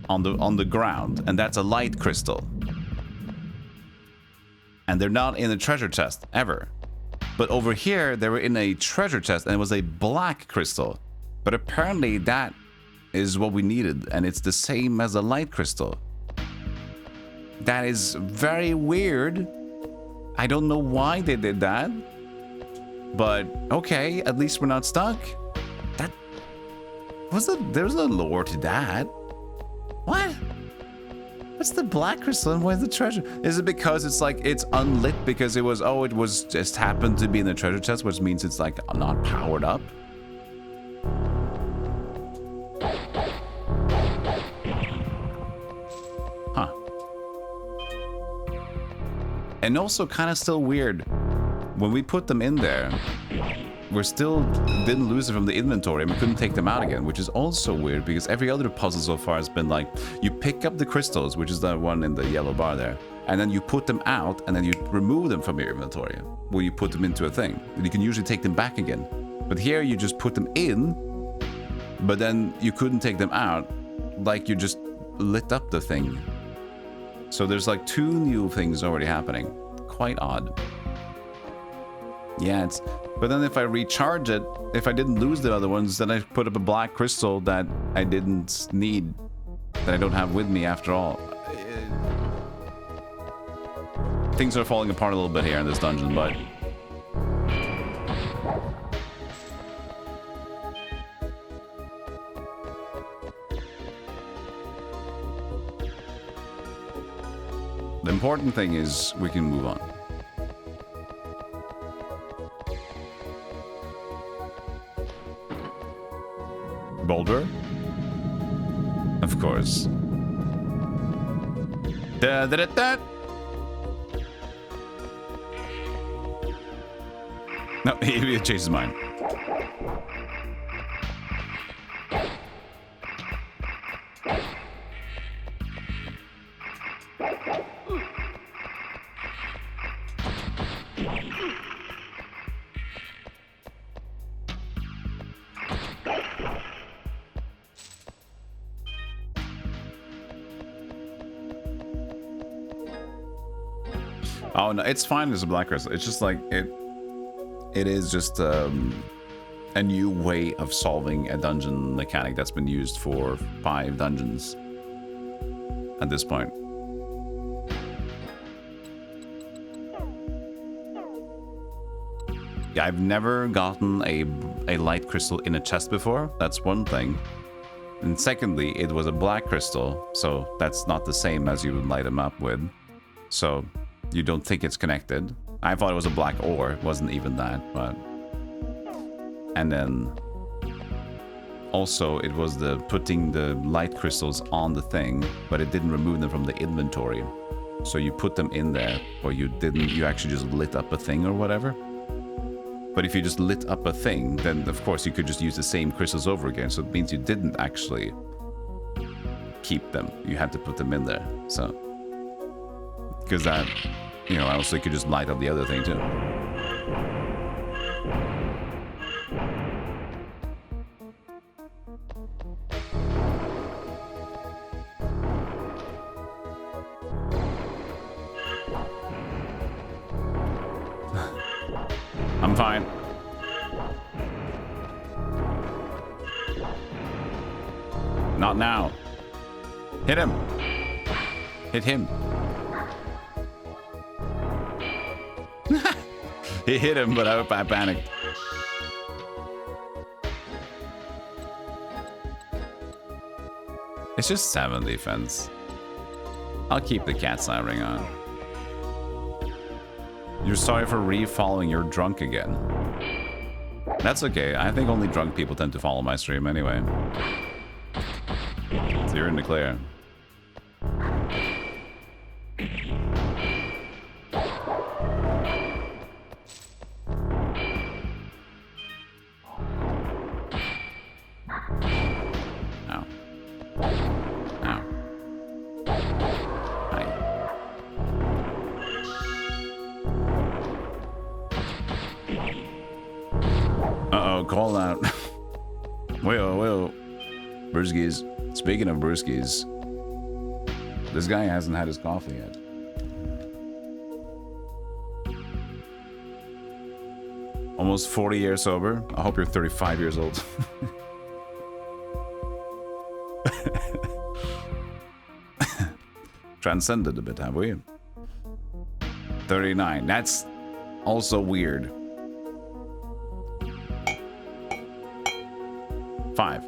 on the ground, and that's a light crystal. And they're not in the treasure chest ever. But over here, they were in a treasure chest, and it was a black crystal. But apparently that is what we needed, and it's the same as a light crystal. That is very weird. I don't know why they did that. But okay, at least we're not stuck. That was there's no lore to that. What? What's the black crystal and where's the treasure? Is it because it's like it's unlit because it was just happened to be in the treasure chest, which means it's like not powered up? Huh. And also kind of still weird. When we put them in there, we still didn't lose it from the inventory and we couldn't take them out again, which is also weird because every other puzzle so far has been like, you pick up the crystals, which is the one in the yellow bar there, and then you put them out and then you remove them from your inventory when you put them into a thing. And you can usually take them back again. But here you just put them in, but then you couldn't take them out, like you just lit up the thing. So there's like 2 new things already happening. Quite odd. Yeah, but then if I recharge it, if I didn't lose the other ones, then I put up a black crystal that I didn't need, that I don't have with me after all. Things are falling apart a little bit here in this dungeon, but... the important thing is we can move on. Boulder? Of course. Da da da da. No, he changed his mind. Oh no, it's fine as a black crystal. It's just like it is just a new way of solving a dungeon mechanic that's been used for 5 dungeons at this point. Yeah, I've never gotten a light crystal in a chest before. That's one thing. And secondly, it was a black crystal, so that's not the same as you would light them up with. So you don't think it's connected. I thought it was a black ore. It wasn't even that, but... And then... also, it was the putting the light crystals on the thing, but it didn't remove them from the inventory. So you put them in there, or you didn't... you actually just lit up a thing or whatever. But if you just lit up a thing, then of course you could just use the same crystals over again. So it means you didn't actually keep them. You had to put them in there, so... because that, you know, also you could just light up the other thing too. I'm fine. Not now. Hit him. Hit him. He hit him, but I panicked. It's just 7 defense. I'll keep the cat's eye ring on. You're sorry for re-following. You're drunk again. That's okay. I think only drunk people tend to follow my stream anyway. So you're in the clear. Call out. Well. Brewskis. Speaking of brewskis, this guy hasn't had his coffee yet. Almost 40 years sober. I hope you're 35 years old. Transcended a bit, have we? 39. That's also weird. 5.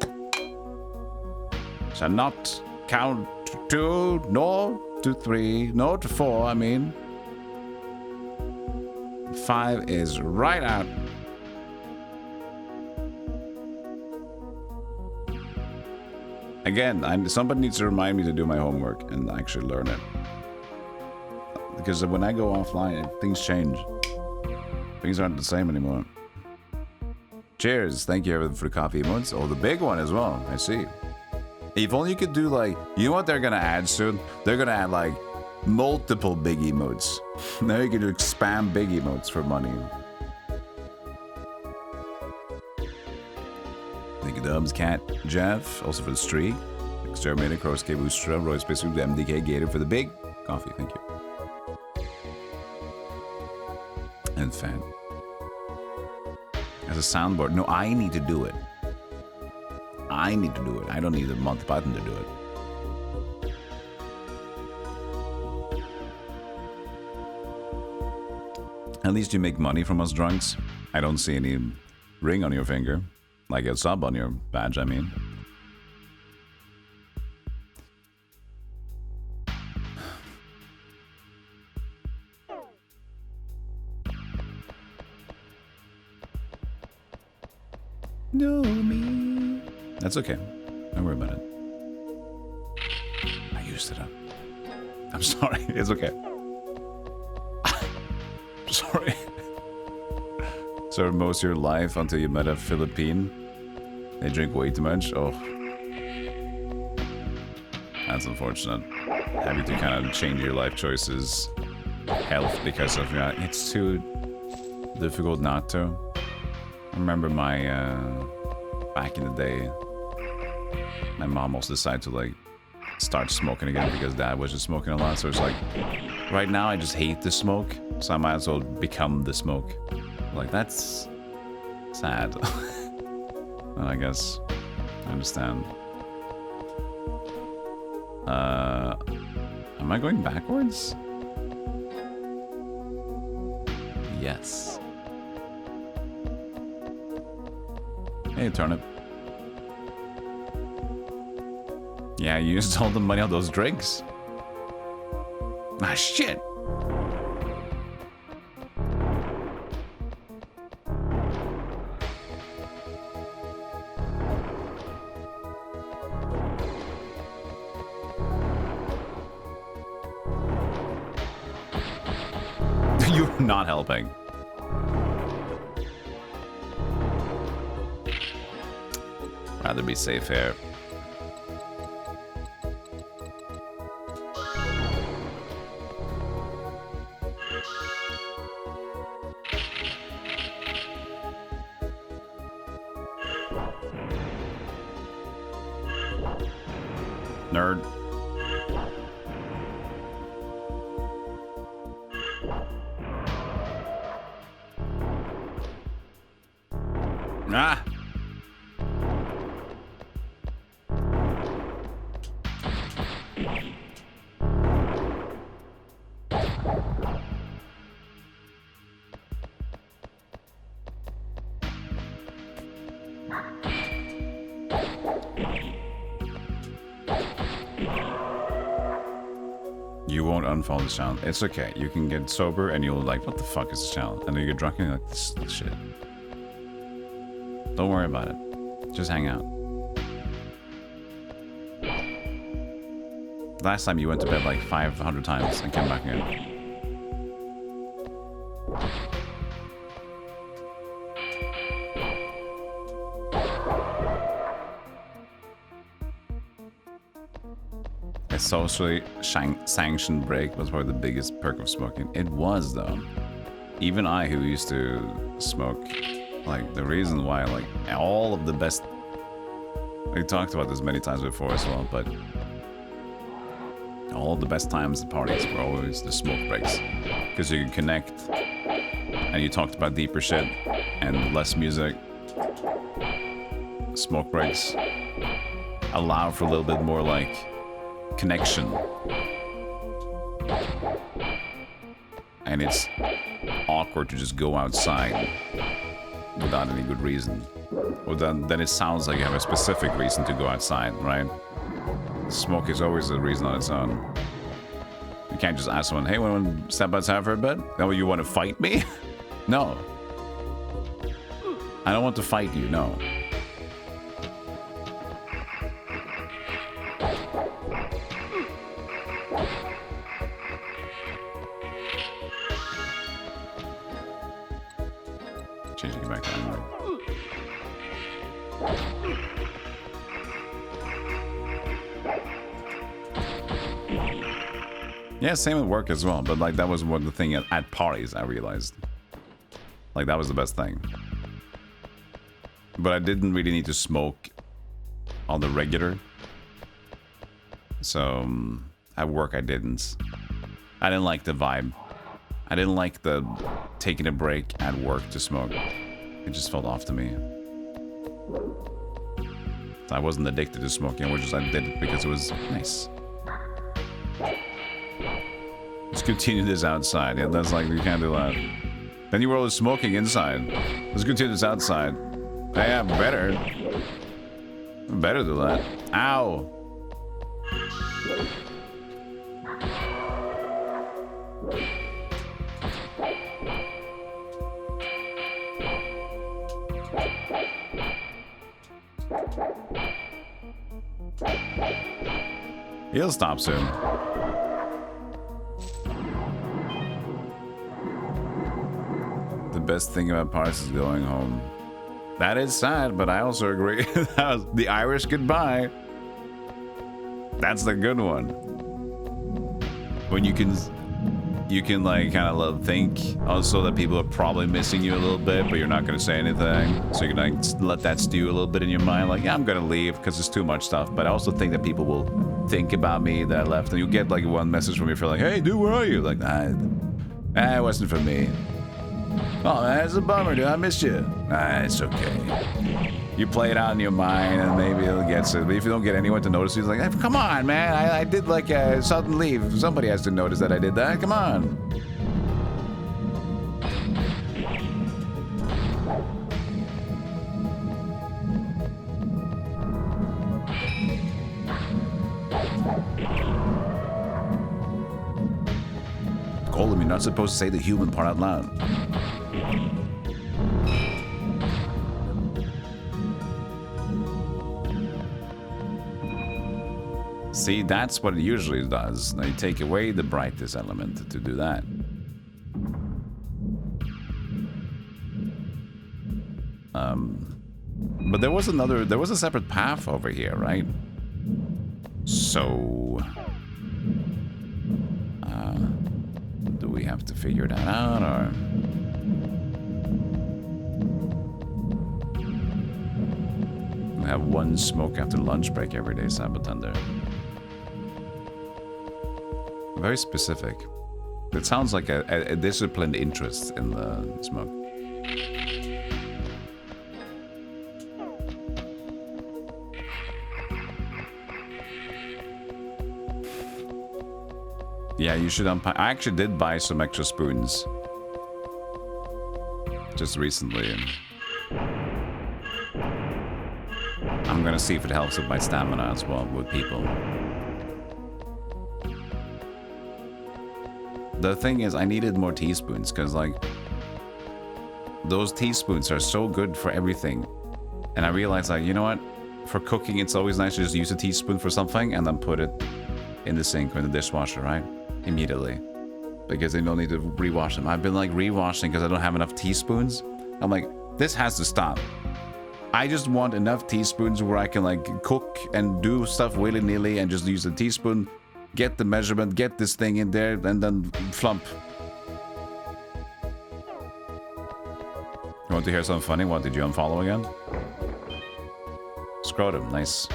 Shall not count to 2, nor to 3, nor to 4, I mean. 5 is right out. Again, somebody needs to remind me to do my homework and actually learn it. Because when I go offline, things change. Things aren't the same anymore. Cheers. Thank you for the coffee emotes. Oh, the big one as well. I see. If only you could do like... You know what they're going to add soon? They're going to add like multiple big emotes. Now you can spam big emotes for money. Thank you, Dubs, Cat, Jeff. Also for the streak. Exterminator, Crosscave, Ustra, Roy Space, MDK, Gator for the big coffee. Thank you. And fan. As a soundboard. No, I need to do it. I need to do it. I don't need a month button to do it. At least you make money from us drunks. I don't see any ring on your finger. Like a sub on your badge, I mean. Know me. That's okay. Don't worry about it. I used it up. I'm sorry. It's okay. Sorry. So most of your life until you met a Philippine. They drink way too much. Oh. That's unfortunate. Having to kind of change your life choices. Health because of that. It's too difficult not to. I remember my, back in the day, my mom also decided to, like, start smoking again because dad was just smoking a lot. So it's like, right now I just hate the smoke, so I might as well become the smoke. Like, that's sad. Well, I guess I understand. Am I going backwards? Yes. Hey, turnip. Yeah, you used all the money on those drinks. Ah, shit. You're not helping. Rather be safe here. Nerd. Ah! You won't unfollow this channel. It's okay. You can get sober and you'll like, what the fuck is this channel? And then you get drunk and you're like, this shit. Don't worry about it. Just hang out. Last time you went to bed like 500 times and came back again. A socially sanctioned break was probably the biggest perk of smoking. It was, though. Even I, who used to smoke, like, the reason why, like, all of the best... We talked about this many times before as well, but... all of the best times at parties were always the smoke breaks. Because you could connect, and you talked about deeper shit, and less music. Smoke breaks allow for a little bit more, like... connection, and it's awkward to just go outside without any good reason. Well, then it sounds like you have a specific reason to go outside, right? Smoke is always a reason on its own. You can't just ask someone, hey, want to step outside for a bit? Oh, you want to fight me? No. I don't want to fight you, no. Changing it back to Android. Yeah, same at work as well, but like that was one of the thing at parties I realized. Like that was the best thing. But I didn't really need to smoke on the regular. So at work I didn't. I didn't like the vibe. I didn't like the taking a break at work to smoke. It just felt off to me. I wasn't addicted to smoking, I did it because it was nice. Let's continue this outside. Yeah, that's like, you can't do that. Then you were always smoking inside. Let's continue this outside. Yeah, better. Better do that. Ow. He'll stop soon. The best thing about parties is going home. That is sad, but I also agree. That was the Irish goodbye. That's the good one. When you can like kind of think also that people are probably missing you a little bit, but you're not gonna say anything. So you can like let that stew a little bit in your mind. Like, yeah, I'm gonna leave because there's too much stuff. But I also think that people will think about me that I left, and you get like one message from your friend like, hey, dude, where are you? Like, it wasn't for me. Oh, that's a bummer, dude. I missed you. It's okay. You play it out in your mind, and maybe it'll get it. But if you don't get anyone to notice, he's like, hey, come on, man. I did like a sudden leave. Somebody has to notice that I did that. Come on. Golem, you're not supposed to say the human part out loud. See, that's what it usually does. Now you take away the Brightis element to do that. But there was a separate path over here, right? So, do we have to figure that out, or? We have one smoke after lunch break every day, Sabatender. Very specific. It sounds like a disciplined interest in the smoke. Yeah, you should unpack. I actually did buy some extra spoons just recently. I'm gonna see if it helps with my stamina as well with people. The thing is, I needed more teaspoons because, like, those teaspoons are so good for everything. And I realized, like, you know what? For cooking, it's always nice to just use a teaspoon for something and then put it in the sink or in the dishwasher, right? Immediately. Because they don't need to rewash them. I've been, like, rewashing because I don't have enough teaspoons. I'm like, this has to stop. I just want enough teaspoons where I can, like, cook and do stuff willy-nilly and just use a teaspoon. Get the measurement, get this thing in there, and then flump. You want to hear something funny? What, did you unfollow again? Scrotum, nice.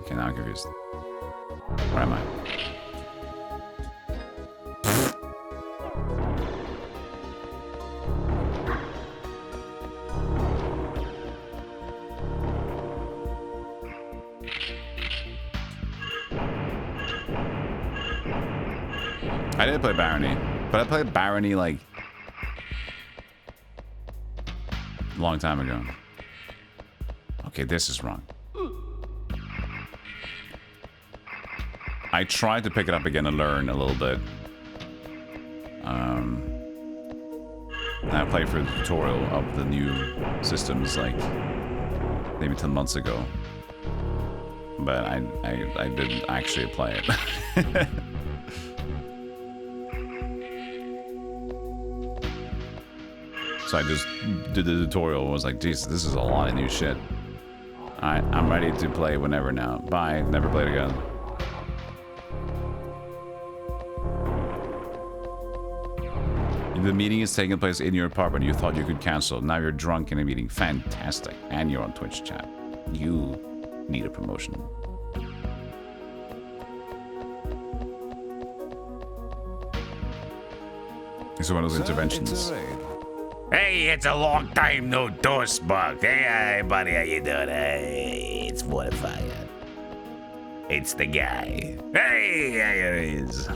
Okay, now I'm confused. Where am I? I did play Barony, but I played Barony like a long time ago. Okay, this is wrong. I tried to pick it up again and learn a little bit. I played for the tutorial of the new systems like maybe 10 months ago. But I didn't actually play it. So I just did the tutorial and was like, Jesus, this is a lot of new shit. Alright, I'm ready to play whenever now. Bye, never played again. The meeting is taking place in your apartment. You thought you could cancel. Now you're drunk in a meeting. Fantastic. And you're on Twitch chat. You need a promotion. It's one of those interventions. Hey, it's a long time no toast, Buck. Hey, buddy, how you doing? Hey, it's Mortifier. It's the guy. Hey, here he is.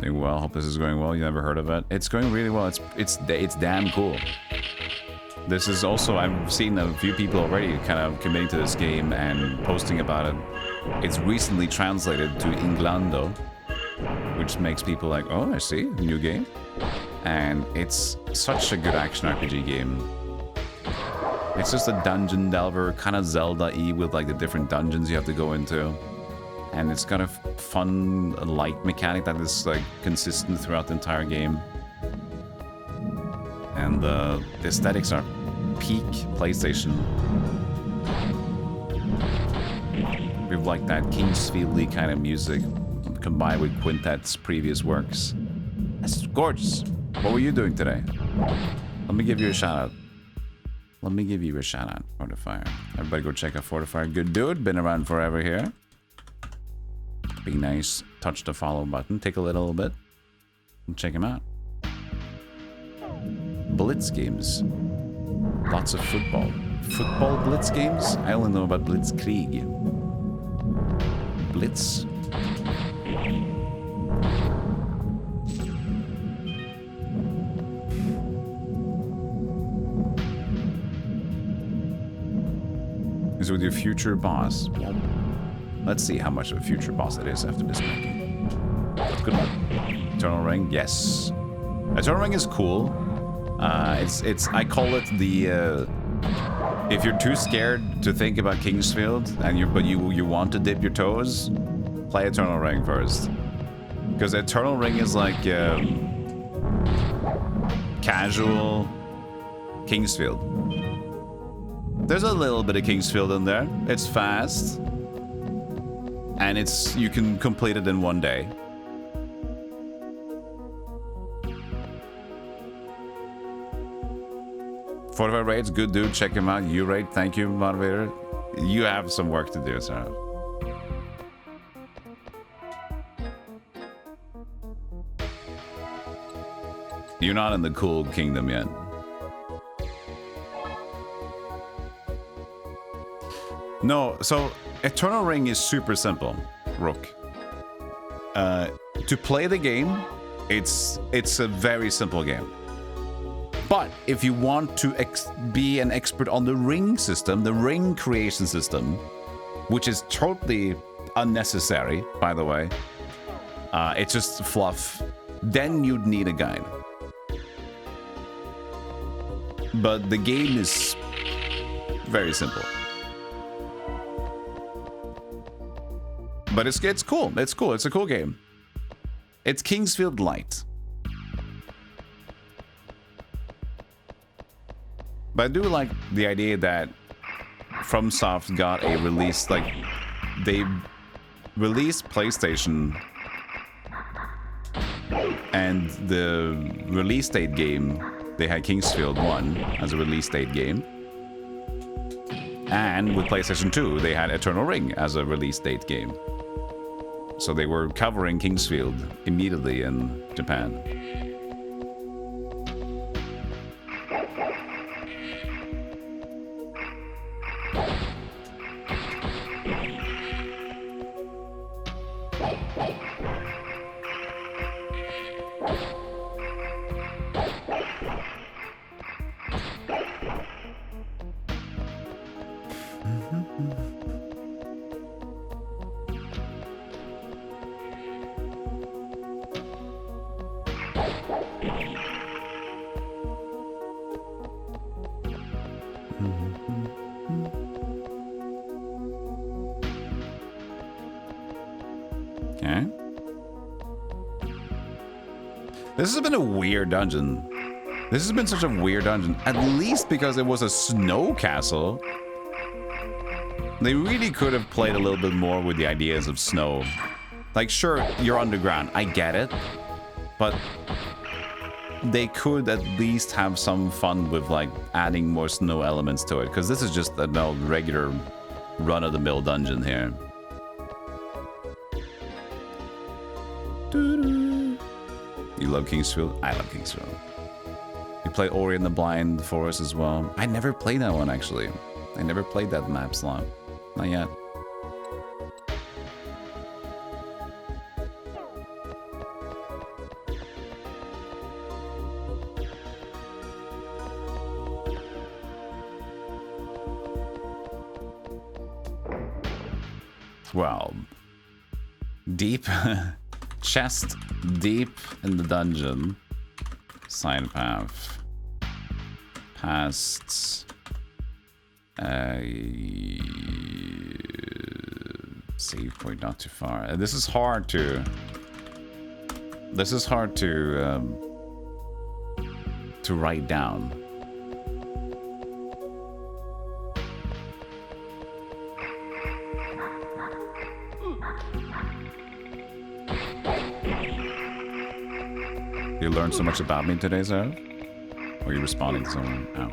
Doing well. Hope this is going well. You never heard of it? It's going really well. It's damn cool. This is also, I've seen a few people already kind of committing to this game and posting about it. It's recently translated to Inglando, which makes people like, oh, I see, new game. And it's such a good action RPG game. It's just a dungeon delver, kind of Zelda-y with like the different dungeons you have to go into. And it's got a fun light mechanic that is like consistent throughout the entire game. And the aesthetics are peak PlayStation. We've like that Kingsfield-y kind of music combined with Quintet's previous works. That's gorgeous. What were you doing today? Let me give you a shout out. Let me give you a shout out, Fortifier. Everybody go check out Fortifier. Good dude, been around forever here. Be nice, touch the follow button, take a little bit, and check him out. Blitz games. Lots of football. Football Blitz games? I only know about Blitzkrieg. Blitz? Is it with your future boss? Well, let's see how much of a future boss it is after this game. Good one. Eternal Ring, yes. Eternal Ring is cool. I call it the if you're too scared to think about Kingsfield and you want to dip your toes, play Eternal Ring first. Because Eternal Ring is like casual Kingsfield. There's a little bit of Kingsfield in there. It's fast. And you can complete it in one day. Fortified Raids, good dude, check him out. You rate, thank you, moderator. You have some work to do, sir. You're not in the cool kingdom yet. No, so Eternal Ring is super simple, Rook. To play the game, it's a very simple game. But if you want to be an expert on the ring system, the ring creation system, which is totally unnecessary, by the way, it's just fluff, then you'd need a guide. But the game is very simple. But it's cool. It's cool. It's a cool game. It's Kingsfield Light. But I do like the idea that FromSoft got a release, like, they released PlayStation and the release date game, they had Kingsfield 1 as a release date game. And with PlayStation 2, they had Eternal Ring as a release date game. So they were covering Kingsfield immediately in Japan. Okay. This has been a weird dungeon. This has been such a weird dungeon. At least because it was a snow castle. They really could have played a little bit more with the ideas of snow. Like, sure, you're underground. I get it. But they could at least have some fun with, like, adding more snow elements to it. Because this is just a regular run-of-the-mill dungeon here. You love Kingsfield? I love Kingsfield. You play Ori and the Blind Forest as well. I never played that one, actually. I never played that map slot. Not yet. Well, deep chest deep in the dungeon. Side path. Past save point not too far. This is hard to write down. You learned so much about me today, Zev? Or are you responding to someone? Oh.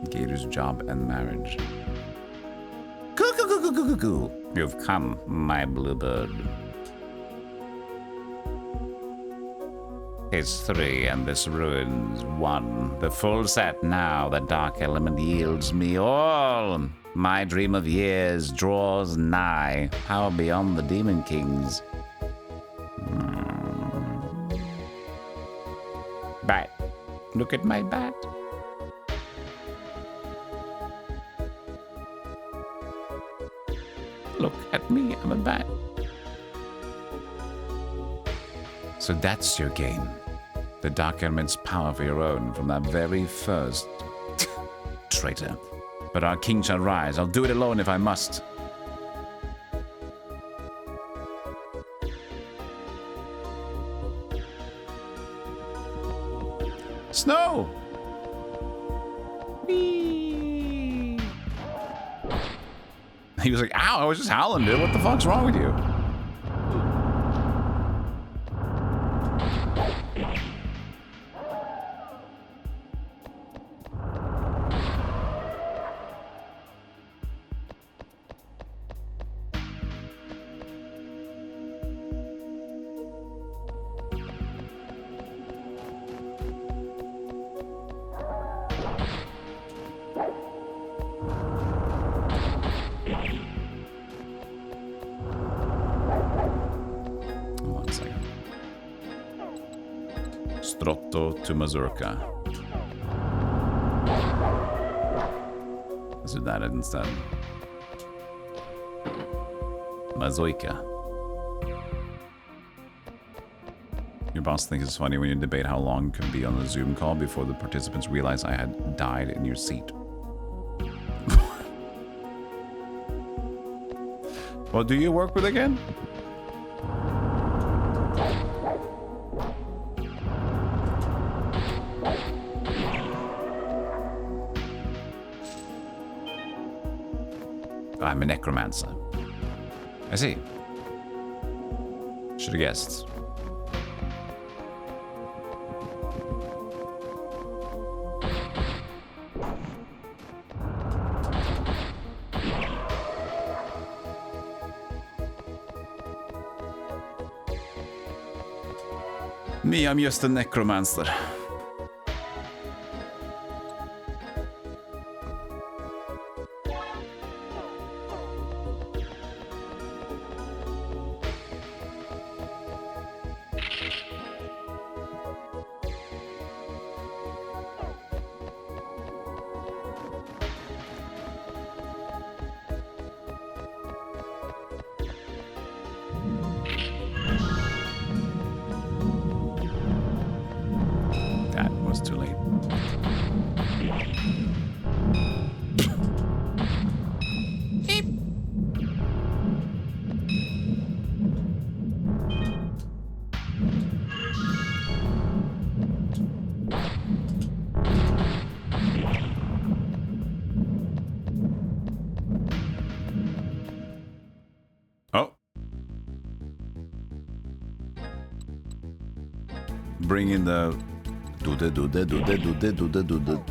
Gator's job and marriage. Cuckoo. You've come, my bluebird. It's 3 and this ruins 1. The full set now, the dark element yields me all. My dream of years draws nigh. Power beyond the demon kings. Bat. Look at my bat. Look at me, I'm a bat. So that's your game. The Dark Element's power for your own from that very first traitor. But our king shall rise. I'll do it alone if I must. Snow! Whee! He was like, ow, I was just howling, dude. What the fuck's wrong with you? To Mazurka. Let's do that instead. Mazoika. Your boss thinks it's funny when you debate how long it can be on a Zoom call before the participants realize I had died in your seat. What do you work with again? I'm a necromancer. I see. Should have guessed. Me, I'm just a necromancer. Too late. Oh. Bring in the do.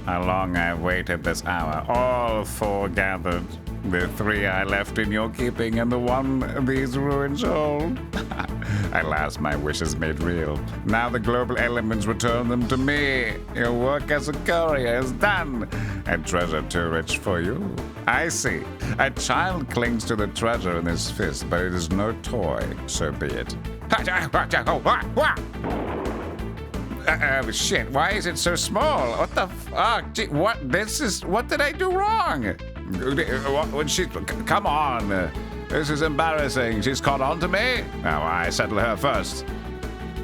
How long I've waited this hour, all four gathered. The three I left in your keeping, and the one these ruins hold. At last my wish is made real. Now the global elements return them to me. Your work as a courier is done. A treasure too rich for you. I see. A child clings to the treasure in his fist, but it is no toy. So be it. Shit, why is it so small? What the fuck? Gee, what did I do wrong? Come on. This is embarrassing. She's caught on to me? Now I settle her first.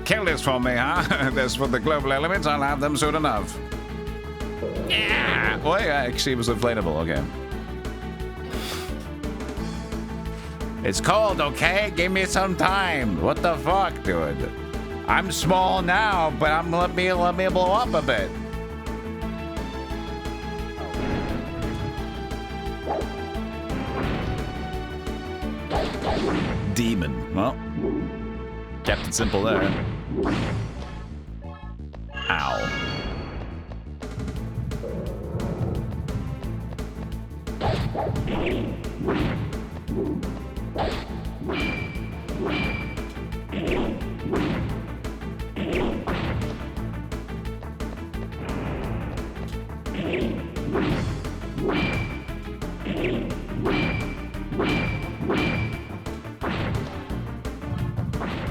Kill this for me, huh? This for the global elements. I'll have them soon enough. Yeah. Oh, yeah, she was inflatable. Okay. It's cold, okay? Give me some time. What the fuck, dude? I'm small now, but let me blow up a bit. Demon. Well, kept it simple there. Ow.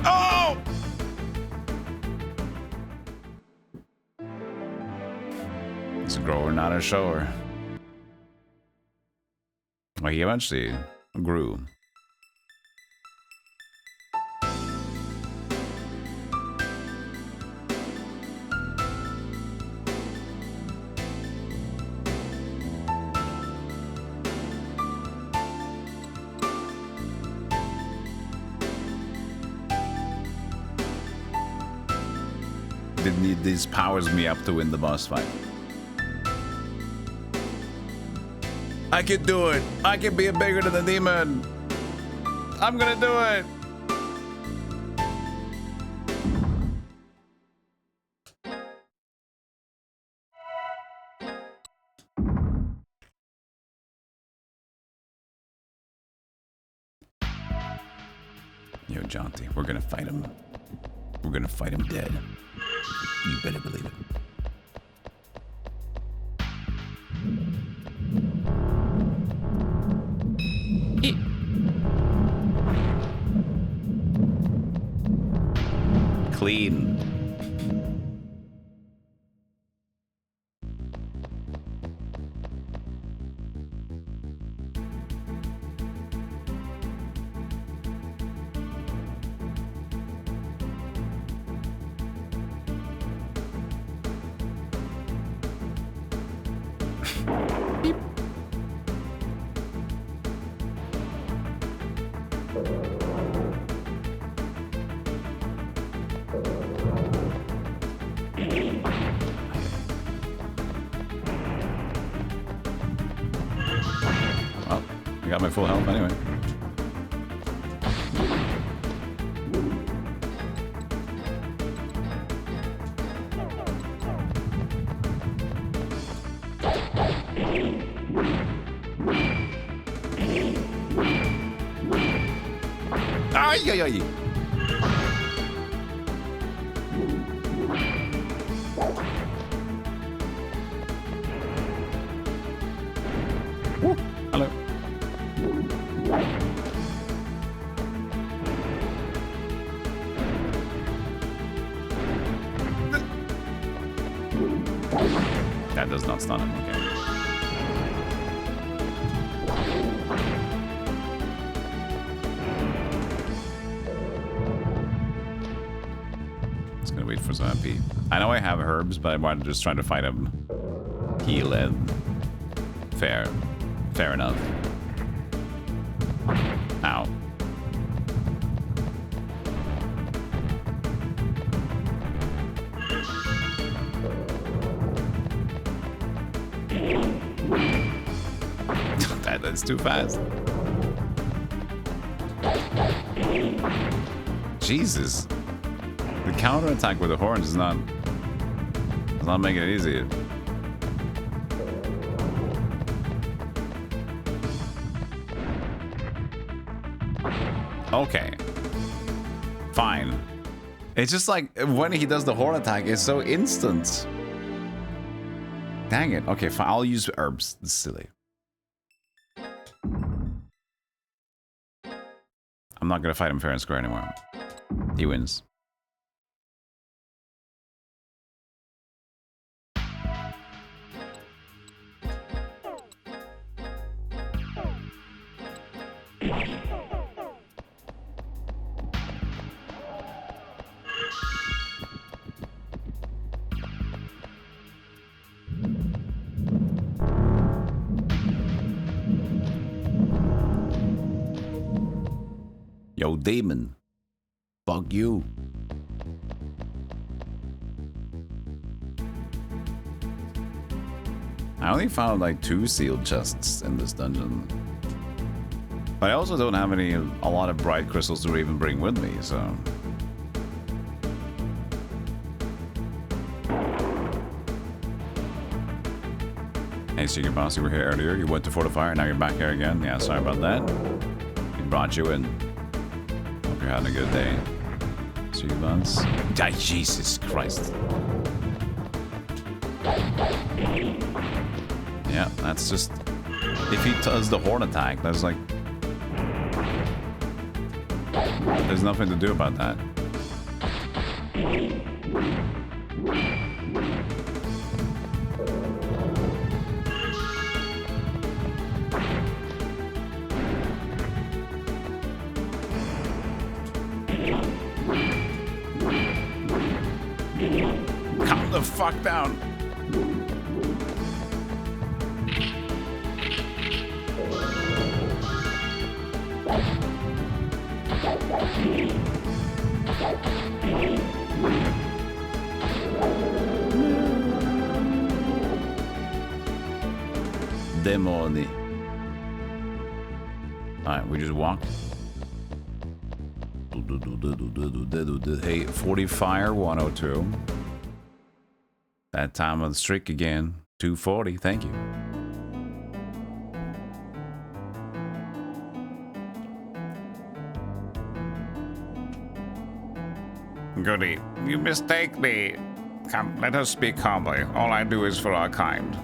Oh! It's a grower, not a shower. Well, he eventually grew. Didn't need these powers me up to win the boss fight. I can do it. I can be bigger than the demon. I'm gonna do it. Yo, Jaunty, we're gonna fight him. We're gonna fight him dead. You better believe it. Clean. I got my full health anyway. Ay, ay, ay. Woo. Hello. That does not stun him, okay. Just gonna wait for some MP. I know I have herbs, but I wanted to just try to fight him. Heal him. Fair. Fair enough. Ow. That's too fast. Jesus. The counterattack with the horns is not making it easy. Okay. Fine. It's just like when he does the horn attack, it's so instant. Dang it. Okay, fine. I'll use herbs. It's silly. I'm not gonna fight him fair and square anymore. He wins. Yo, demon. Fuck you. I only found like 2 sealed chests in this dungeon. But I also don't have a lot of bright crystals to even bring with me, so. Hey, Secret Boss, you were here earlier. You went to Fortifier, now you're back here again. Yeah, sorry about that. We brought you in. Hope you're having a good day. Secret Boss. Ah, Jesus Christ. Yeah, that's just... If he does the horn attack, that's like... There's nothing to do about that. Calm the fuck down. Demoni. Alright, we just walk. Hey, 40 fire, 102. That time of the streak again. 240, thank you. Goody, you mistake me. Come, let us speak calmly. All I do is for our kind.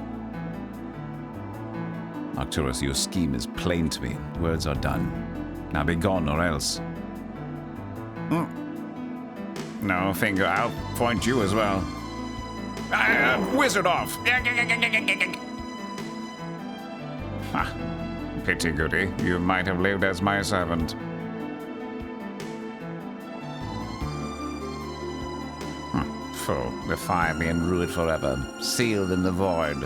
Arcturus, your scheme is plain to me. Words are done. Now be gone or else. No, finger, I'll point you as well. Wizard off! Ah, pity, Goody. You might have lived as my servant. Fool, defy me and rue it forever. Sealed in the void.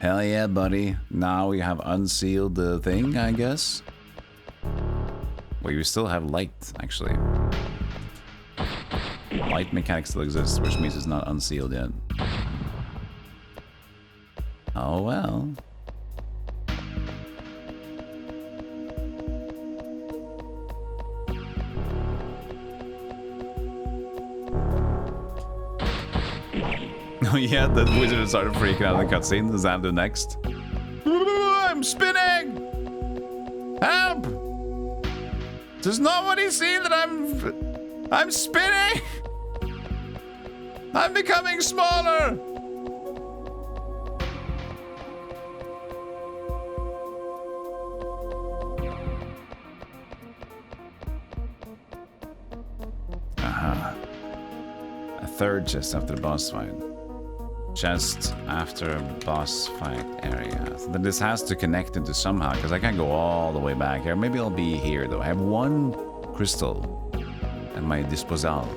Hell yeah, buddy. Now we have unsealed the thing, I guess. Well, you still have light, actually. Light mechanic still exists, which means it's not unsealed yet. Oh well. Oh yeah, the wizard started freaking out in the cutscene. Does that do next? I'm spinning! Help! Does nobody see that I'm spinning? I'm becoming smaller! Aha. A third chest after the boss fight. Just after a boss fight area. So then this has to connect into somehow, because I can't go all the way back here. Maybe I'll be here though. I have one crystal at my disposal.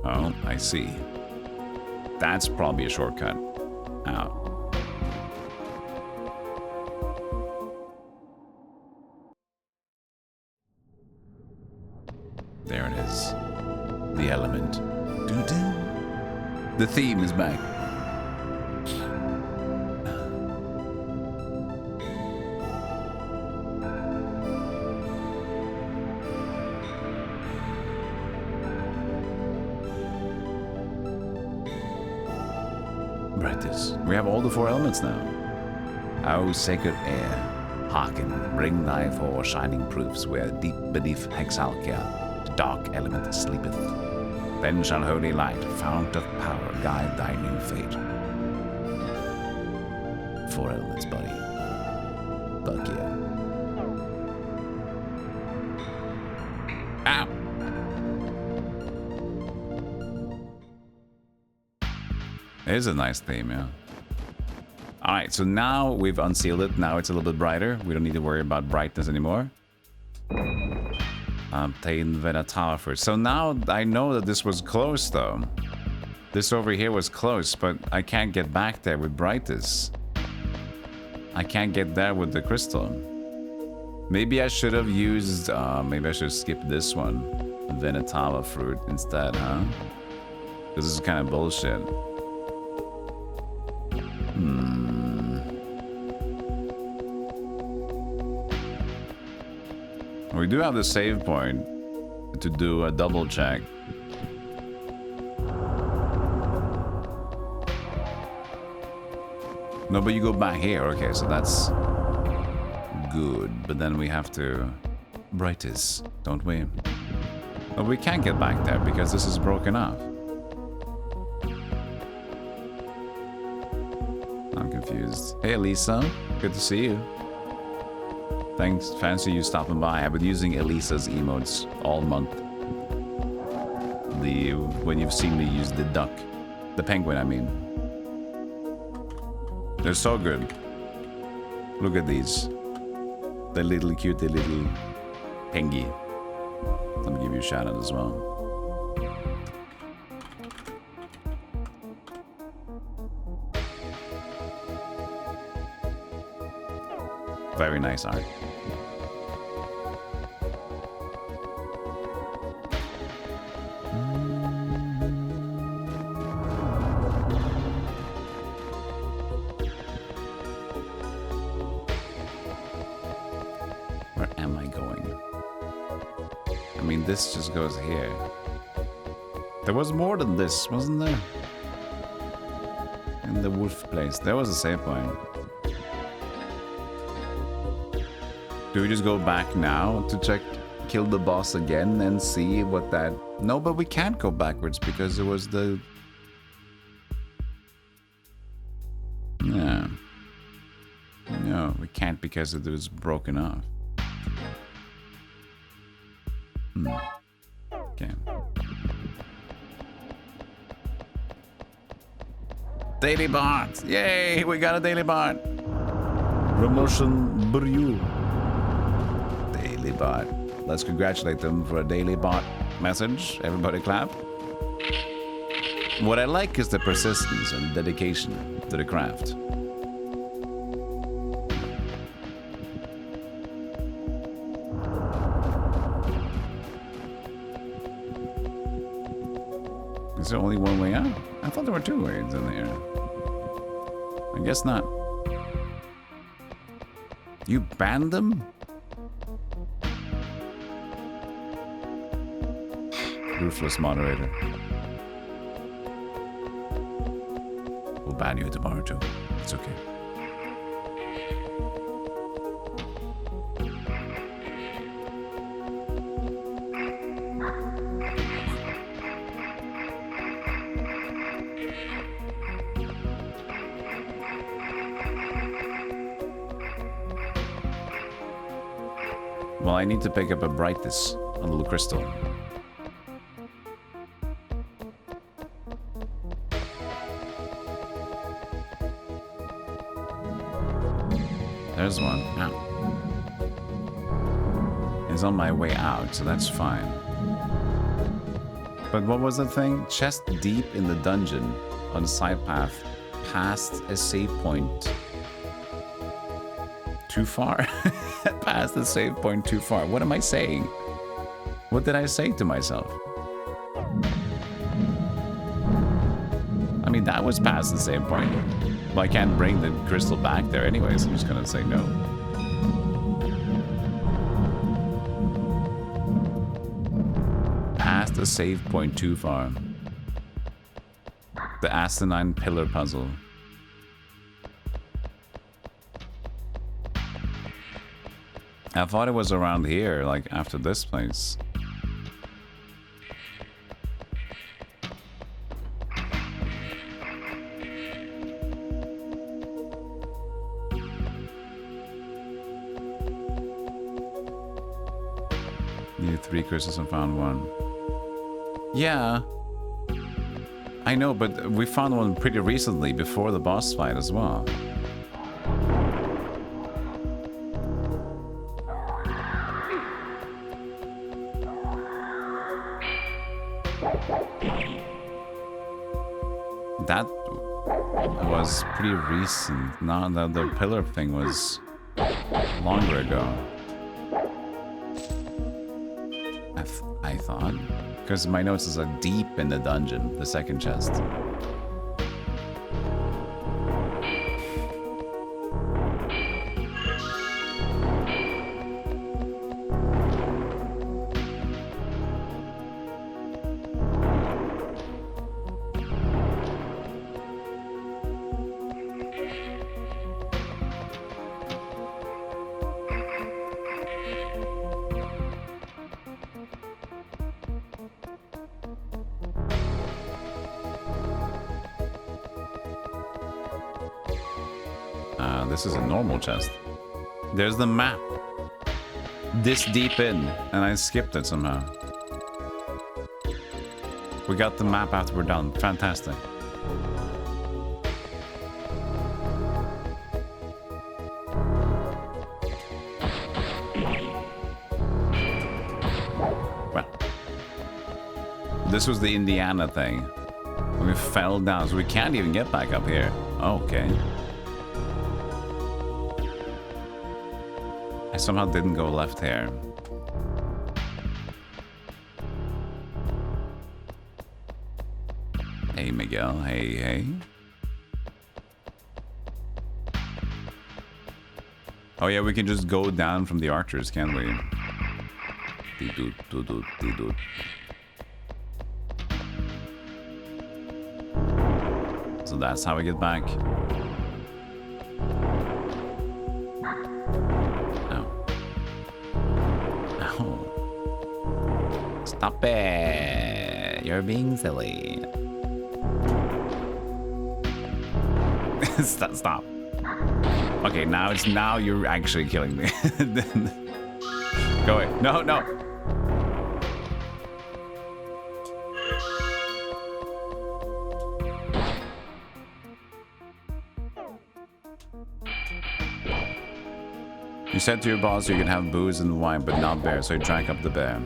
Oh, I see. That's probably a shortcut out. There it is. The element. Doo-doo. The theme is back. Brightis. We have all the 4 elements now. O sacred air, hearken, bring thy 4 shining proofs where deep beneath Hexalkia dark element sleepeth. Then shall holy light, fount of power, guide thy new fate. 4 elements, buddy. Fuck yeah. Ow! It is a nice theme, yeah. Alright, so now we've unsealed it. Now it's a little bit brighter. We don't need to worry about brightness anymore. Obtain Vena Tower first. So now I know that this was close though. This over here was close, but I can't get back there with Brightis. I can't get there with the crystal. Maybe I should have used, maybe I should skip this one. Venetava fruit instead, huh? Because this is kind of bullshit. We do have the save point to do a double check. No, but you go back here. Okay, so that's good. But then we have to Brightis, don't we? No, we can't get back there because this is broken off. I'm confused. Hey, Elisa. Good to see you. Thanks, fancy you stopping by. I've been using Elisa's emotes all month. When you've seen me use the duck. The penguin, I mean. They're so good. Look at these. They're little cute, they're little pengy. Let me give you a shout out as well. Very nice art. Where am I going? I mean, this just goes here. There was more than this, wasn't there? In the wolf place. There was a save point. Do we just go back now to check, kill the boss again and see what that... No, but we can't go backwards because it was the... Yeah. No, we can't because it was broken off. Okay. Daily bot! Yay! We got a daily bot! Promotion Brew. Daily bot. Let's congratulate them for a daily bot message. Everybody clap. What I like is the persistence and dedication to the craft. Is there only one way out? I thought there were two ways in there. I guess not. You banned them? Ruthless moderator. We'll ban you tomorrow too. It's okay. Well, I need to pick up a Brightis, a little crystal. There's one. Ow. It's on my way out, so that's fine. But what was the thing? Chest deep in the dungeon on the side path, past a save point. Too far? Past the save point too far. What am I saying? What did I say to myself? I mean, that was past the save point. Well, I can't bring the crystal back there anyways. I'm just gonna say no. Past the save point too far. The asinine pillar puzzle. I thought it was around here, like after this place. Needed 3 crystals and found 1. Yeah. I know, but we found one pretty recently before the boss fight as well. That was pretty recent. No, the pillar thing was longer ago. I thought. Because my notes is like deep in the dungeon, the second chest. This is a normal chest. There's the map. This deep in, and I skipped it somehow. We got the map after we're done. Fantastic. Well, this was the Indiana thing. We fell down, so we can't even get back up here. Okay. I somehow didn't go left here. Hey, Miguel. Hey, hey. Oh, yeah, we can just go down from the archers, can't we? So that's how we get back. Stop it! You're being silly. Stop. Okay, now you're actually killing me. Go away. No, no. You said to your boss you could have booze and wine, but not beer, so he drank up the beer.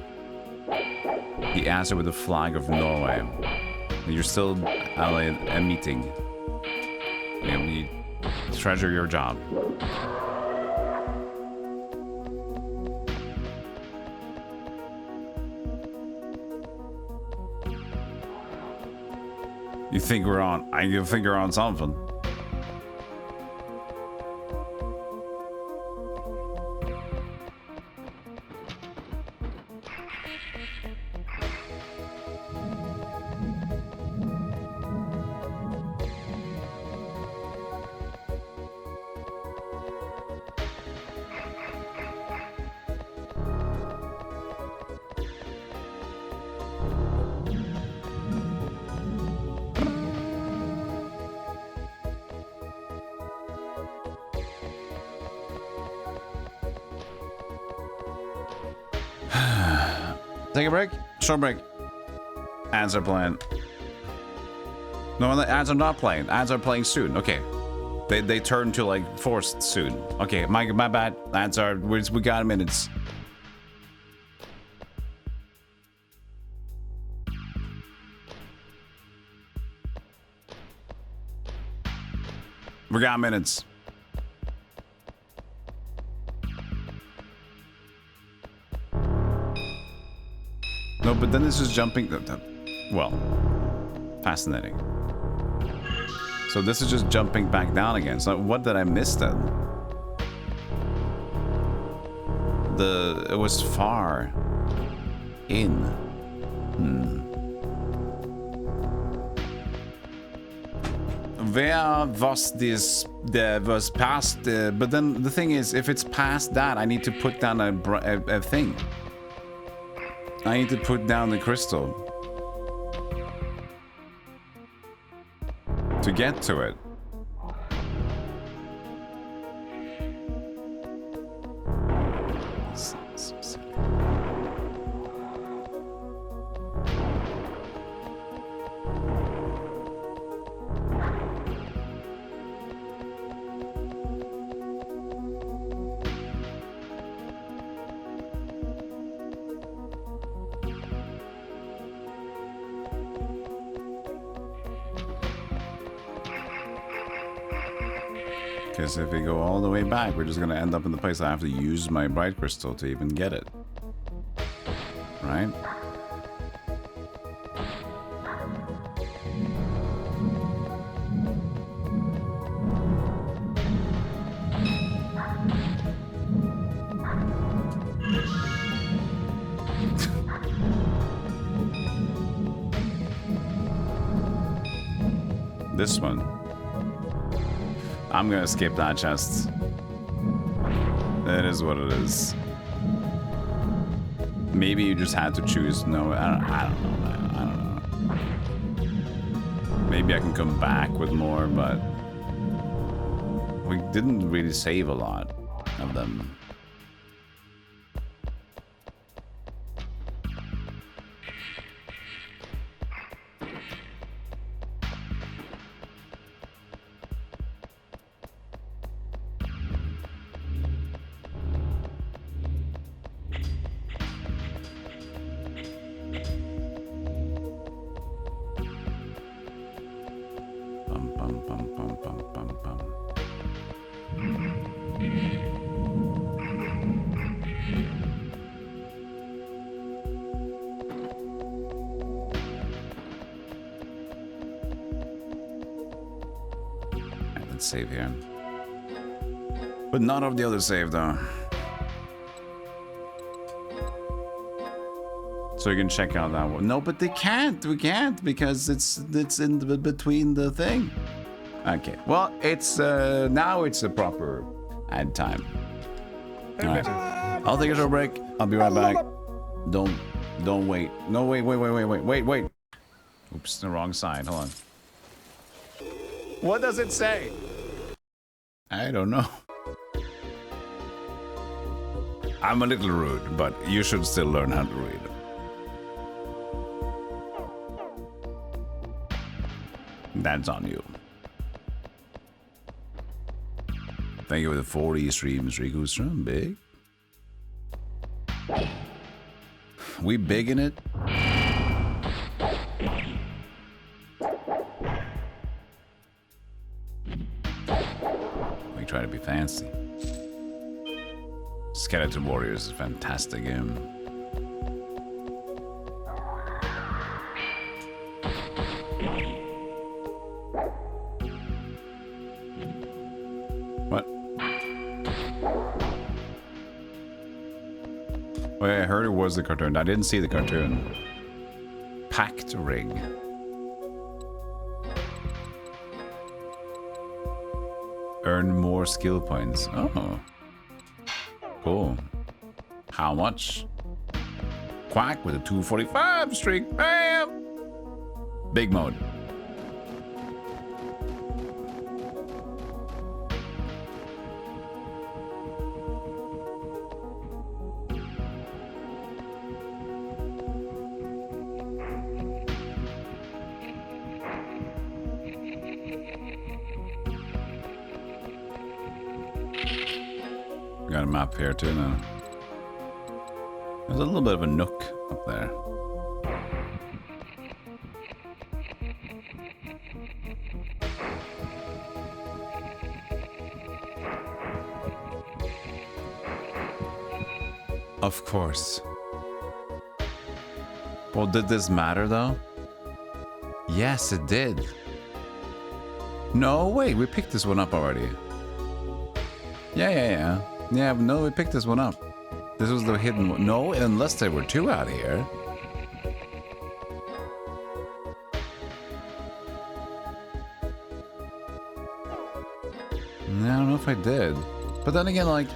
He answered with a flag of Norway. You're still at a meeting. You treasure your job. You think we're on? You think you're on something? Take a break? Short break. Ads are playing. No, the ads are not playing. Ads are playing soon. Okay. They turn to like forced soon. Okay, my bad. Ads are we got minutes. We got minutes. No, but then this is jumping. Well, fascinating. So this is just jumping back down again. So what did I miss then? It was far in. Where was this? There was past. But then the thing is, if it's past that, I need to put down a thing. I need to put down the crystal to get to it. Because if we go all the way back, we're just going to end up in the place I have to use my bright crystal to even get it. Right? This one. I'm gonna skip that chest. It is what it is. Maybe you just had to choose. No, I don't know, man. I don't know. Maybe I can come back with more, but we didn't really save a lot of them. Save here, but none of the others saved though, so you can check out that one. No, but they can't. We can't because it's in the, between the thing. Okay, well, it's now it's a proper ad time. All right, I'll take a short break. I'll be right back. Don't wait. No, wait. Oops, the wrong side. Hold on. What does it say? I don't know. I'm a little rude, but you should still learn how to read. That's on you. Thank you for the 40 streams, Riku. Big. We big in it. Try to be fancy. Skeleton Warriors is a fantastic game. Well, I heard it was the cartoon. I didn't see the cartoon. Packed rig. Earn more skill points. Oh. Cool. How much? Quack with a 245 streak. Bam! Big mode. Got a map here too now. There's a little bit of a nook up there. Of course. Well, did this matter though? Yes, it did. No, wait, we picked this one up already. Yeah. Yeah, no, we picked this one up. This was the hidden one. No, unless there were two out here. I don't know if I did. But then again, like...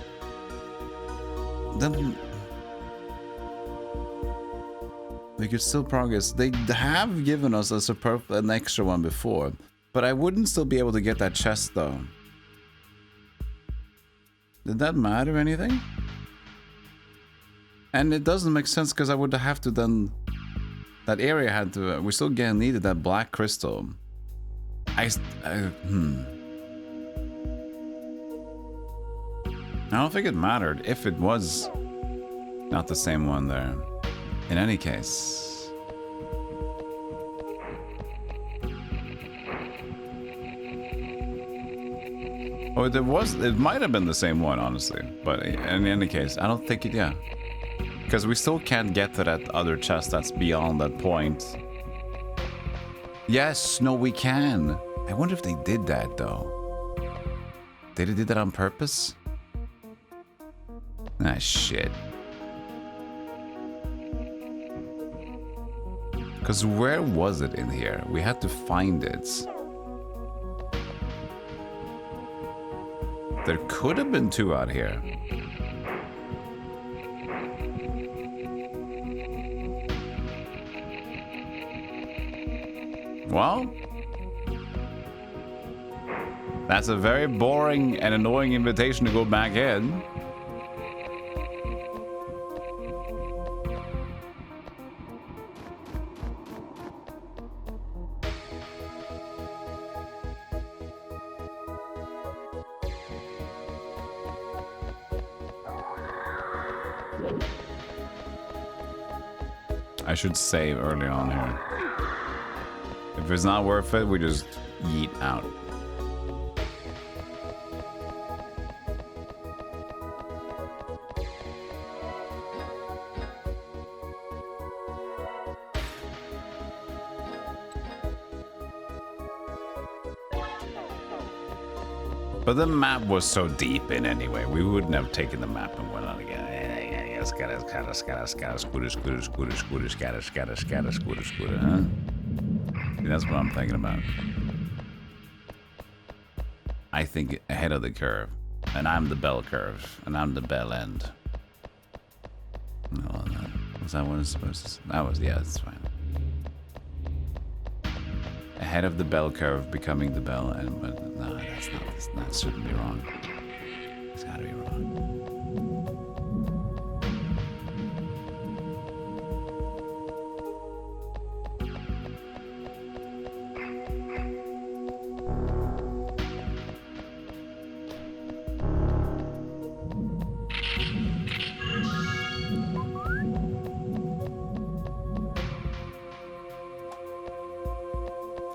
Then... We could still progress. They have given us an extra one before. But I wouldn't still be able to get that chest, though. Did that matter anything? And it doesn't make sense because I would have to then... That area had to... We still needed that black crystal. I don't think it mattered if it was not the same one there. In any case. Oh, it might have been the same one, honestly. But in any case, I don't think it, yeah. Because we still can't get to that other chest that's beyond that point. Yes, no, we can. I wonder if they did that, though. Did they do that on purpose? Ah, shit. Because where was it in here? We had to find it. There could have been two out here. Well, that's a very boring and annoying invitation to go back in. I should save early on here. If it's not worth it, we just yeet out. But the map was so deep in anyway, we wouldn't have taken the map and went on again. Scooter, huh? That's what I'm thinking about. I think ahead of the curve. And I'm the bell curve. And I'm the bell end. No, was that what it's supposed to... That was... Yeah, that's fine. Ahead of the bell curve, becoming the bell end. But no, that's not... That shouldn't be wrong. It's gotta be wrong.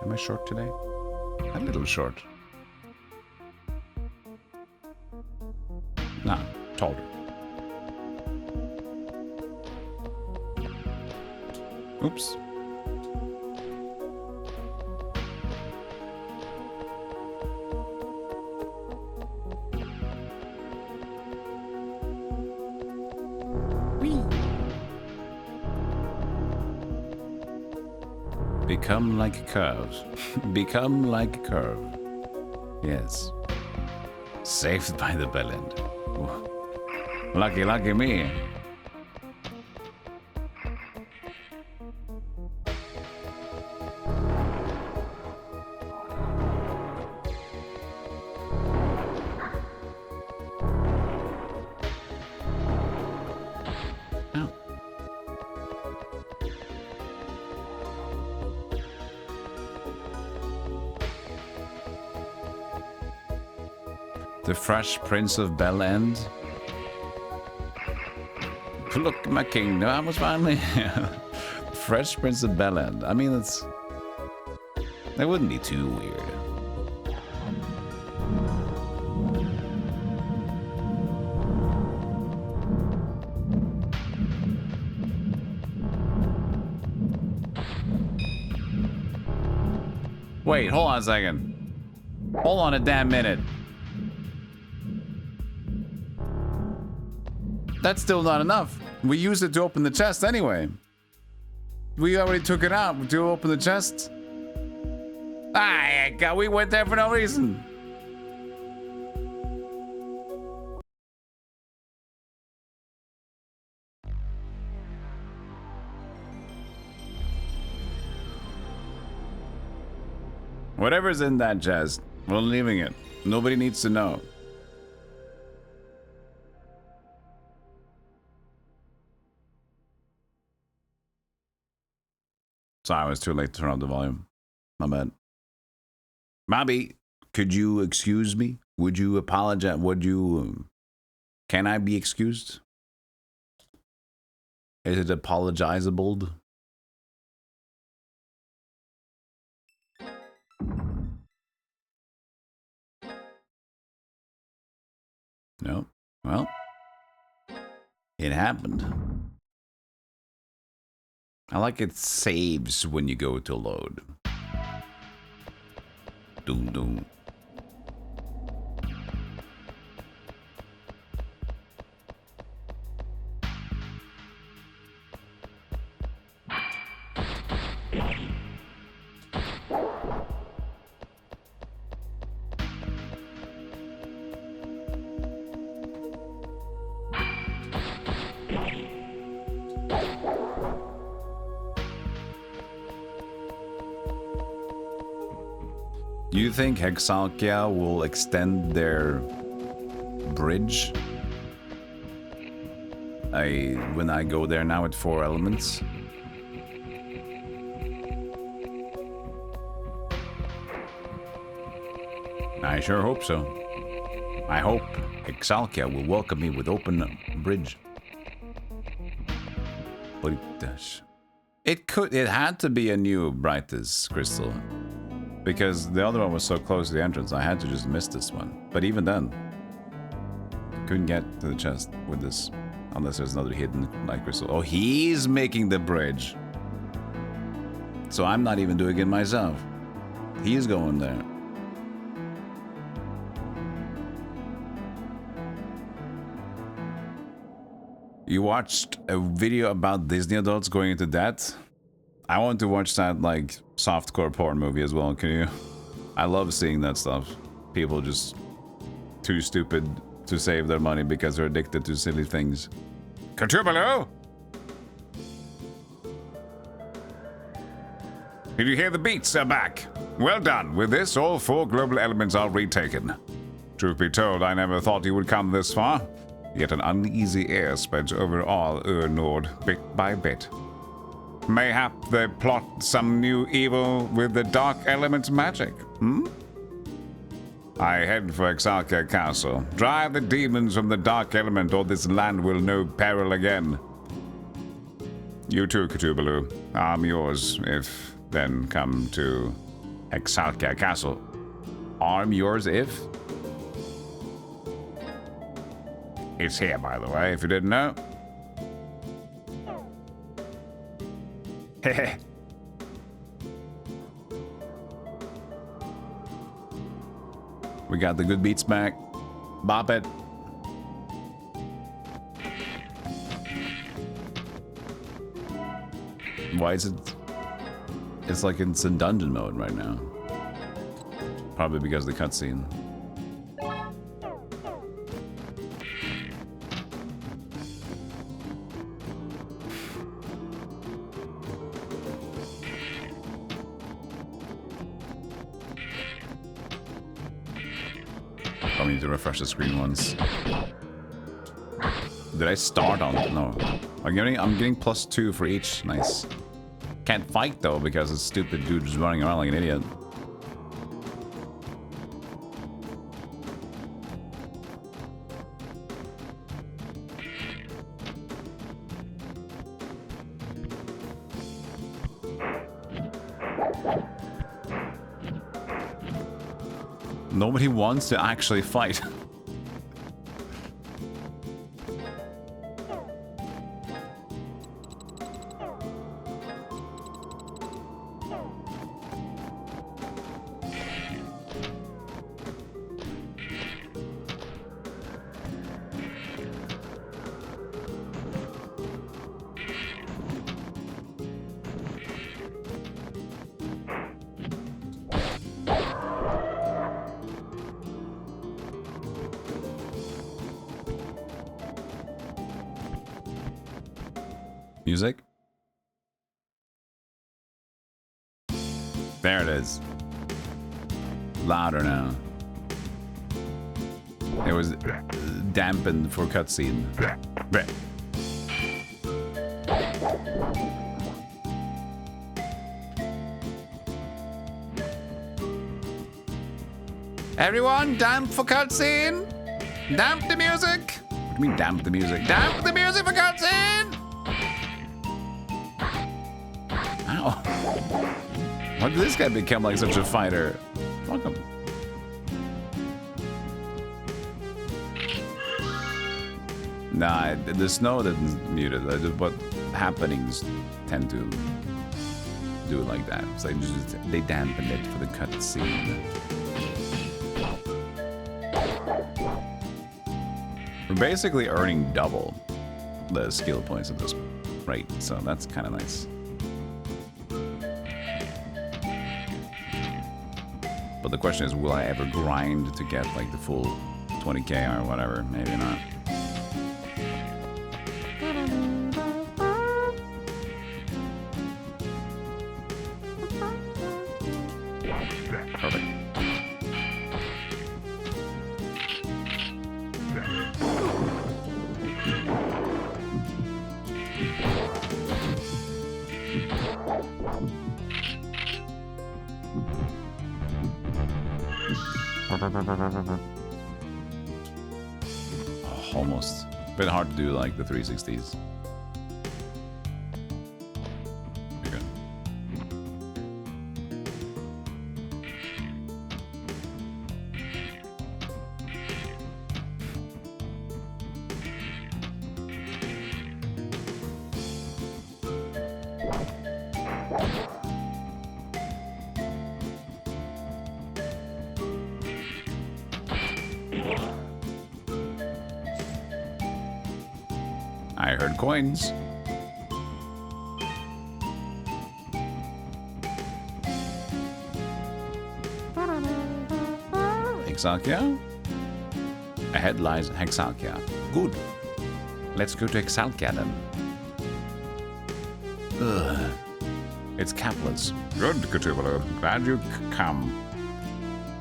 Am I short today? A little short. No, taller. Oops. Whee! Become like a curve. Become like a curve. Yes. Saved by the bell end. Ooh. Lucky, lucky me. The Fresh Prince of Bel End. Look, my kingdom, I was finally... Fresh Prince of Bel End. I mean, it's... That wouldn't be too weird. Wait, hold on a second. Hold on a damn minute. That's still not enough. We used it to open the chest anyway. We already took it out to open the chest. Ah, God, we went there for no reason. Whatever's in that chest, we're leaving it. Nobody needs to know. Sorry, I was too late to turn up the volume. My bad. Bobby, could you excuse me? Would you apologize? Would you... can I be excused? Is it apologizable? No. Well, it happened. I like it saves when you go to load. Doom doom. Do you think Hexalkia will extend their bridge? When I go there now with 4 elements? I sure hope so. I hope Hexalkia will welcome me with open bridge. But it does. It had to be a new Brightis crystal. Because the other one was so close to the entrance, I had to just miss this one. But even then, couldn't get to the chest with this, unless there's another hidden light crystal. Oh, he's making the bridge. So I'm not even doing it myself. He's going there. You watched a video about Disney adults going into debt? I want to watch that, like, softcore porn movie as well, can you? I love seeing that stuff. People just too stupid to save their money because they're addicted to silly things. Cthulhu? Did you hear the beats are back? Well done. With this, all 4 global elements are retaken. Truth be told, I never thought you would come this far. Yet an uneasy air spreads over all Urnord, bit by bit. Mayhap they plot some new evil with the dark element's magic, I head for Exarchia Castle. Drive the demons from the dark element, or this land will know peril again. You too, Cthulhu. I'm yours, if then come to Exarchia Castle. Arm yours if? It's here, by the way, if you didn't know. Heh. We got the good beats back. Bop it. Why is it? It's like it's in dungeon mode right now. Probably because of the cutscene. I need to refresh the screen once. Did I start on it? No. I'm getting +2 for each. Nice. Can't fight though because this stupid dude is running around like an idiot. Nobody wants to actually fight. Music? There it is. Louder now. It was dampened for cutscene. Everyone, damp for cutscene. Damp the music. What do you mean damp the music? Damp the music for cutscene. Ow. Why did this guy become like such a fighter? Fuck him. Nah, the snow didn't mute it. What happenings tend to do it like that. So they dampened it for the cutscene. We're basically earning double the skill points at this rate, so that's kind of nice. But the question is, will I ever grind to get like the full 20k or whatever? Maybe not. Perfect. Oh, almost. A bit hard to do like the 360s. You're good. I heard coins. Exalkia? Ahead lies Hexalkia. Good. Let's go to Exalkia then. Ugh. It's caplets. Good, Cthulhu. Glad you come.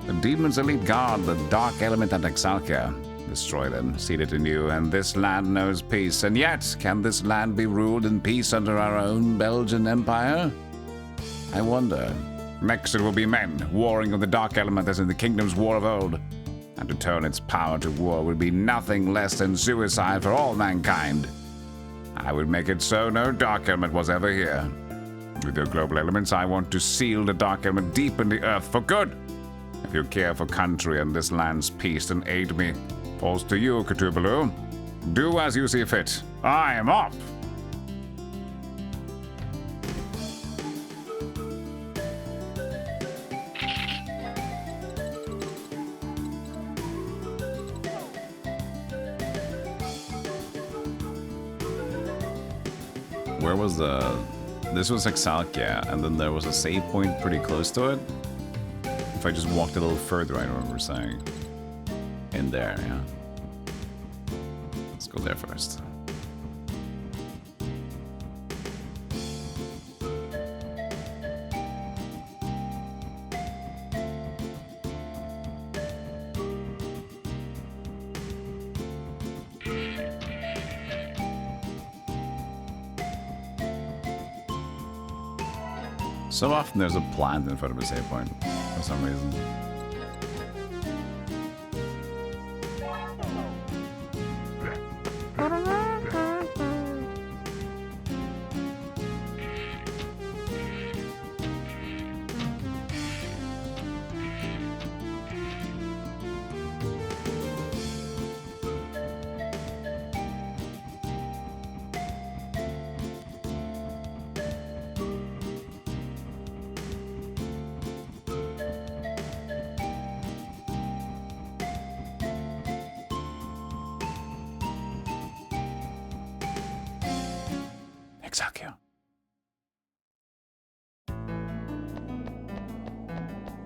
The demon's elite guard, the dark element at Exalkia. Destroy them, seed it in you, and this land knows peace. And yet, can this land be ruled in peace under our own Belgian Empire? I wonder. Next it will be men, warring of the dark element as in the kingdom's war of old. And to turn its power to war would be nothing less than suicide for all mankind. I would make it so no dark element was ever here. With your global elements, I want to seal the dark element deep in the earth for good. If you care for country and this land's peace, then aid me. Falls to you, Cthulhu. Do as you see fit. I am off! Where was the This was Exalkia, and then there was a save point pretty close to it. If I just walked a little further, I remember saying. In there, yeah. Let's go there first. So often there's a plant in front of a save point for some reason.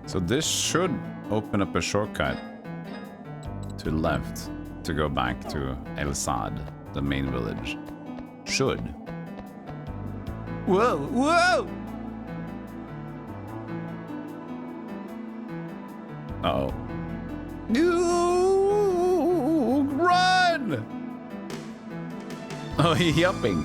So this should open up a shortcut to the left to go back to El Sad, the main village. Should. Whoa, whoa! Uh-oh. No! Run! Oh, he's yupping.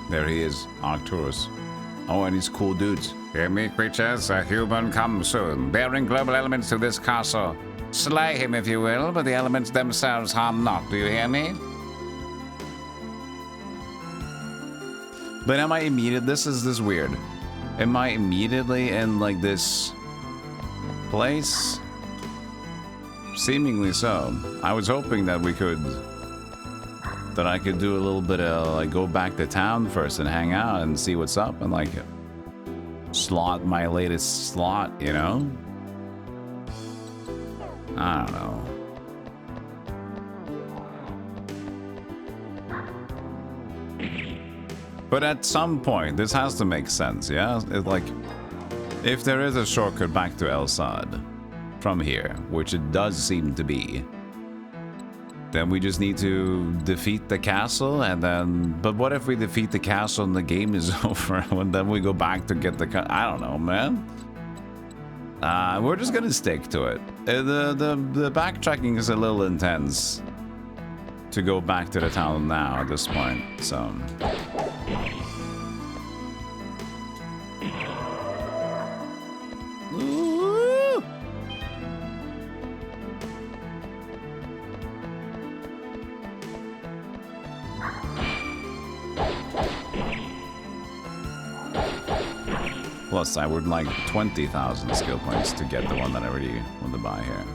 There he is, Arcturus. Oh, and he's cool dudes. Hear me, creatures? A human comes soon, bearing global elements to this castle. Slay him if you will, but the elements themselves harm not. Do you hear me? But am I immediate? This is weird. Am I immediately in like this place? Seemingly so. I was hoping that I could do a little bit of like go back to town first and hang out and see what's up and like slot my latest slot, you know? I don't know. But at some point, this has to make sense, yeah? It's like, if there is a shortcut back to El Sad from here, which it does seem to be, then we just need to defeat the castle and then... But what if we defeat the castle and the game is over and then we go back to get the... I don't know, man. We're just gonna stick to it. The backtracking is a little intense to go back to the town now at this point, so... Ooh. Plus, I would like 20,000 skill points to get the one that I really want to buy here.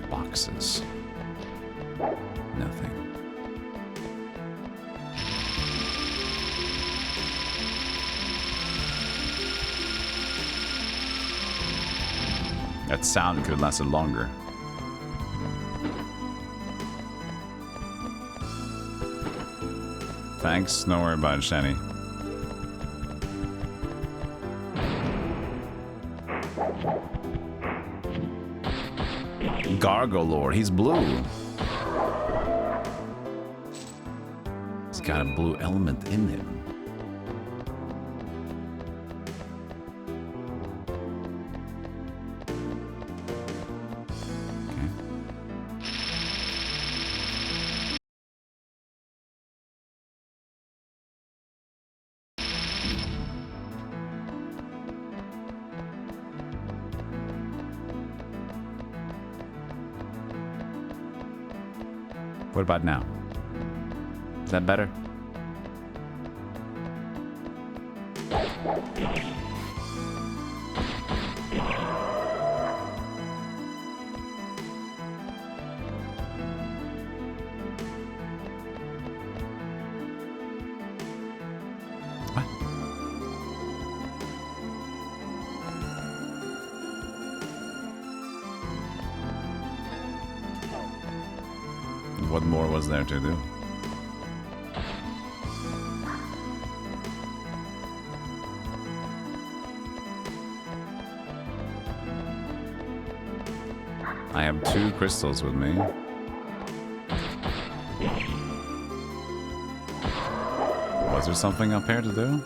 Boxes. Nothing. That sound could have lasted longer. Thanks, don't worry about it, Shani. Gargolore, he's blue. He's got a blue element in him. What about now? Is that better? What more was there to do? I have 2 crystals with me. Was there something up here to do?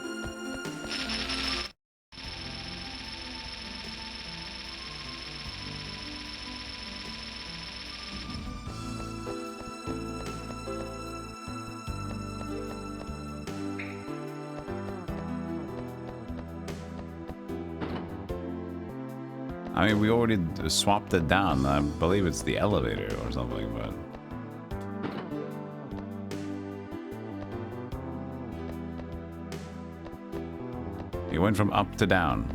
I mean, we already swapped it down. I believe it's the elevator or something, but... It went from up to down.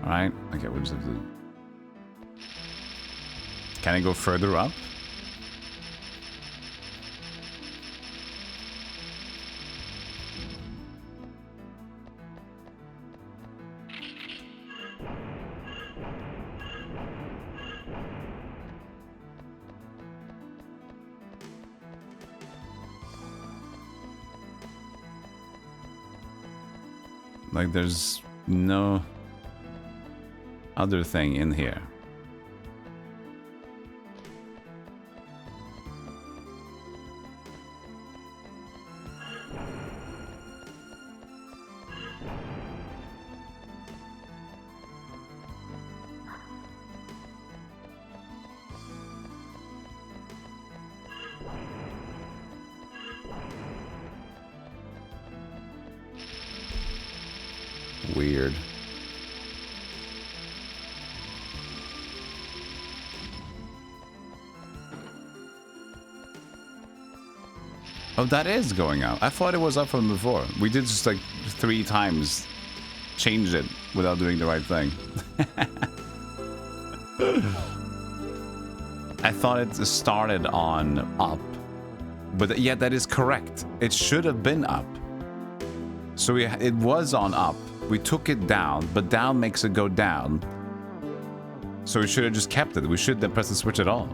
Alright, okay, we'll just have to... Can I go further up? Like, there's no other thing in here. Weird. Oh, that is going out. I thought it was up from before. We did just like 3 times change it without doing the right thing. I thought it started on up. But yeah, that is correct. It should have been up. So it was on up. We took it down, but down makes it go down. So we should have just kept it. We shouldn't have pressed the switch at all.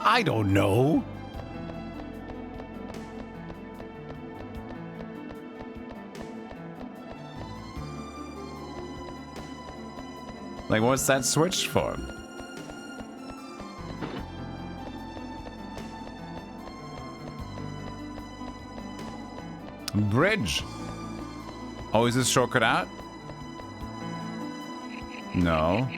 I don't know. Like, what's that switch for? Bridge. Oh, is this shortcut out? No.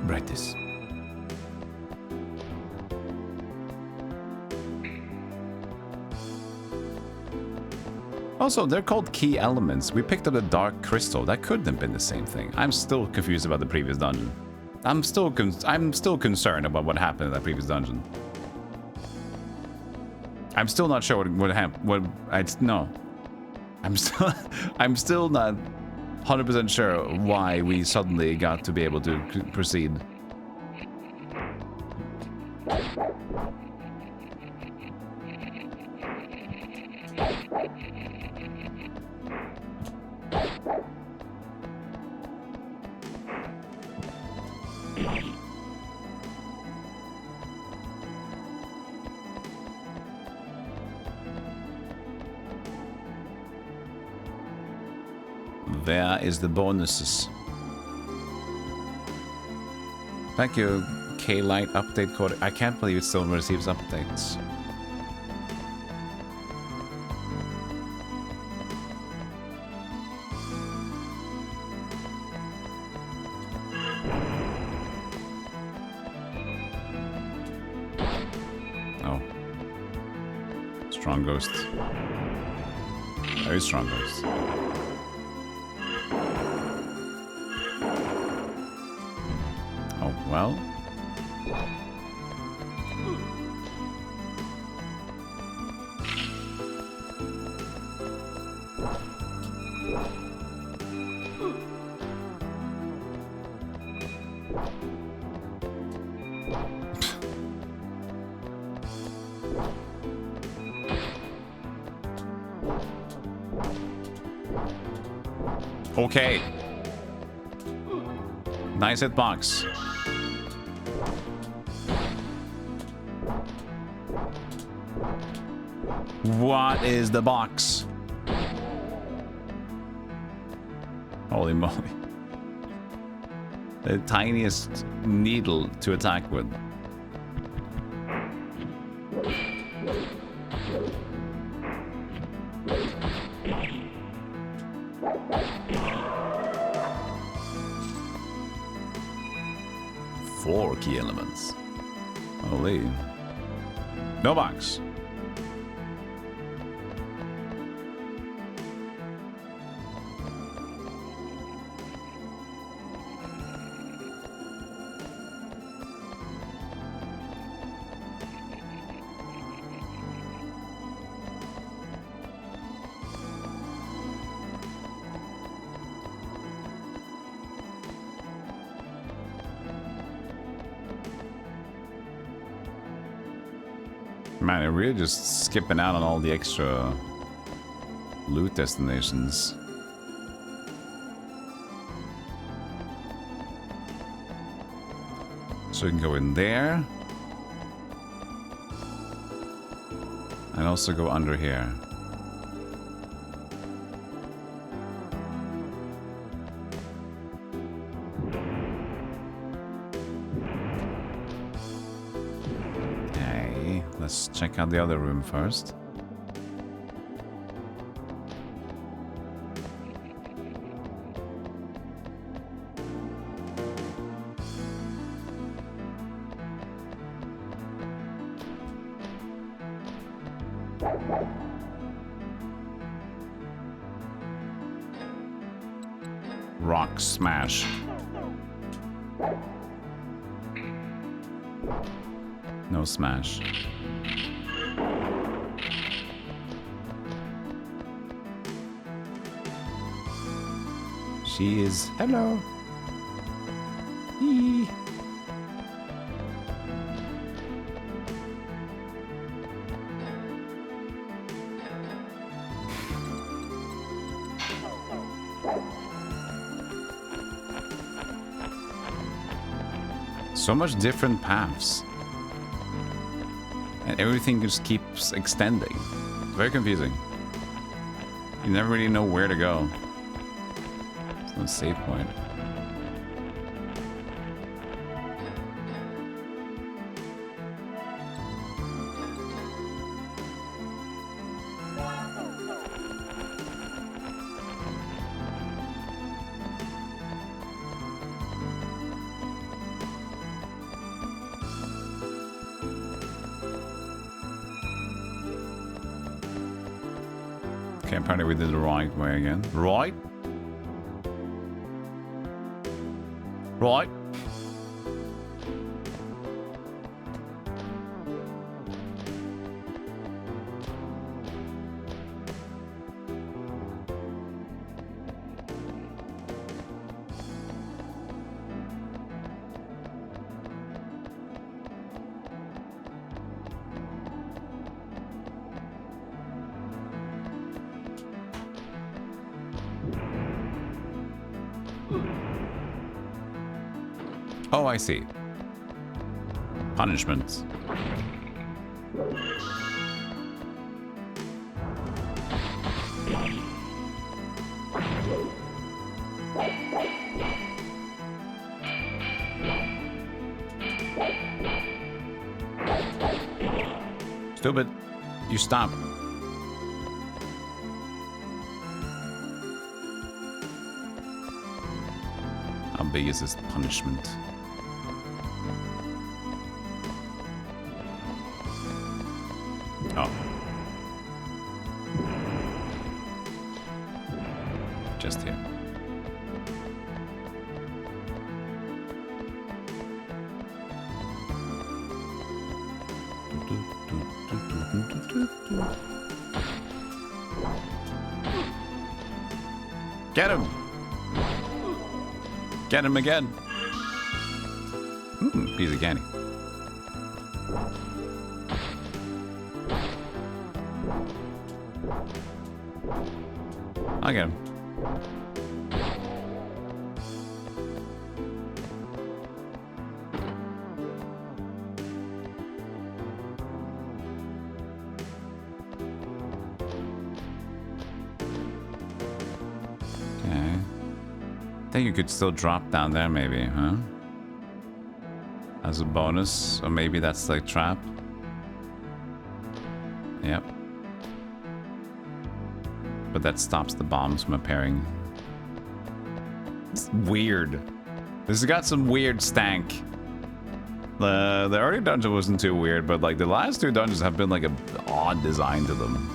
Brightis. Also, they're called key elements. We picked up the dark crystal. That couldn't have been the same thing. I'm still confused about the previous dungeon. I'm still concerned about what happened in that previous dungeon. I'm still not sure what happened. No. I'm still not 100% sure why we suddenly got to be able to proceed. There is the bonuses. Thank you, K-Light update code. I can't believe it still receives updates. Oh. Strong ghost. Very strong ghost. Well, okay. Nice hitbox. What is the box? Holy moly. The tiniest needle to attack with. Four key elements. Holy. No box. Man, I'm really just skipping out on all the extra loot destinations. So we can go in there. And also go under here. Let's check out the other room first. Rock smash. No smash. She is... Hello. Eee. So much different paths. And everything just keeps extending. It's very confusing. You never really know where to go. No save point. Okay, apparently we did the right way again. Right? Right. Oh, I see. Punishment. Stupid. You stop. How big is this punishment? Oh. Just here. Get him! Get him again! Piece of candy. I'll get him. I think you could still drop down there, maybe, huh? As a bonus, or maybe that's the trap. Yep. But that stops the bombs from appearing. It's weird. This has got some weird stank. The early dungeon wasn't too weird, but like the last two dungeons have been like an odd design to them.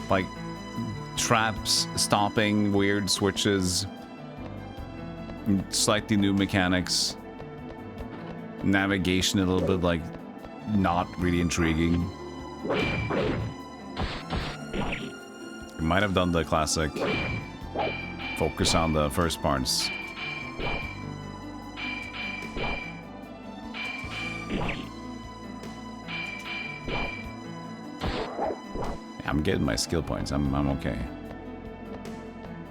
Like traps, stopping, weird switches. Slightly new mechanics. Navigation a little bit like not really intriguing. You might have done the classic focus on the first parts. I'm getting my skill points. I'm okay.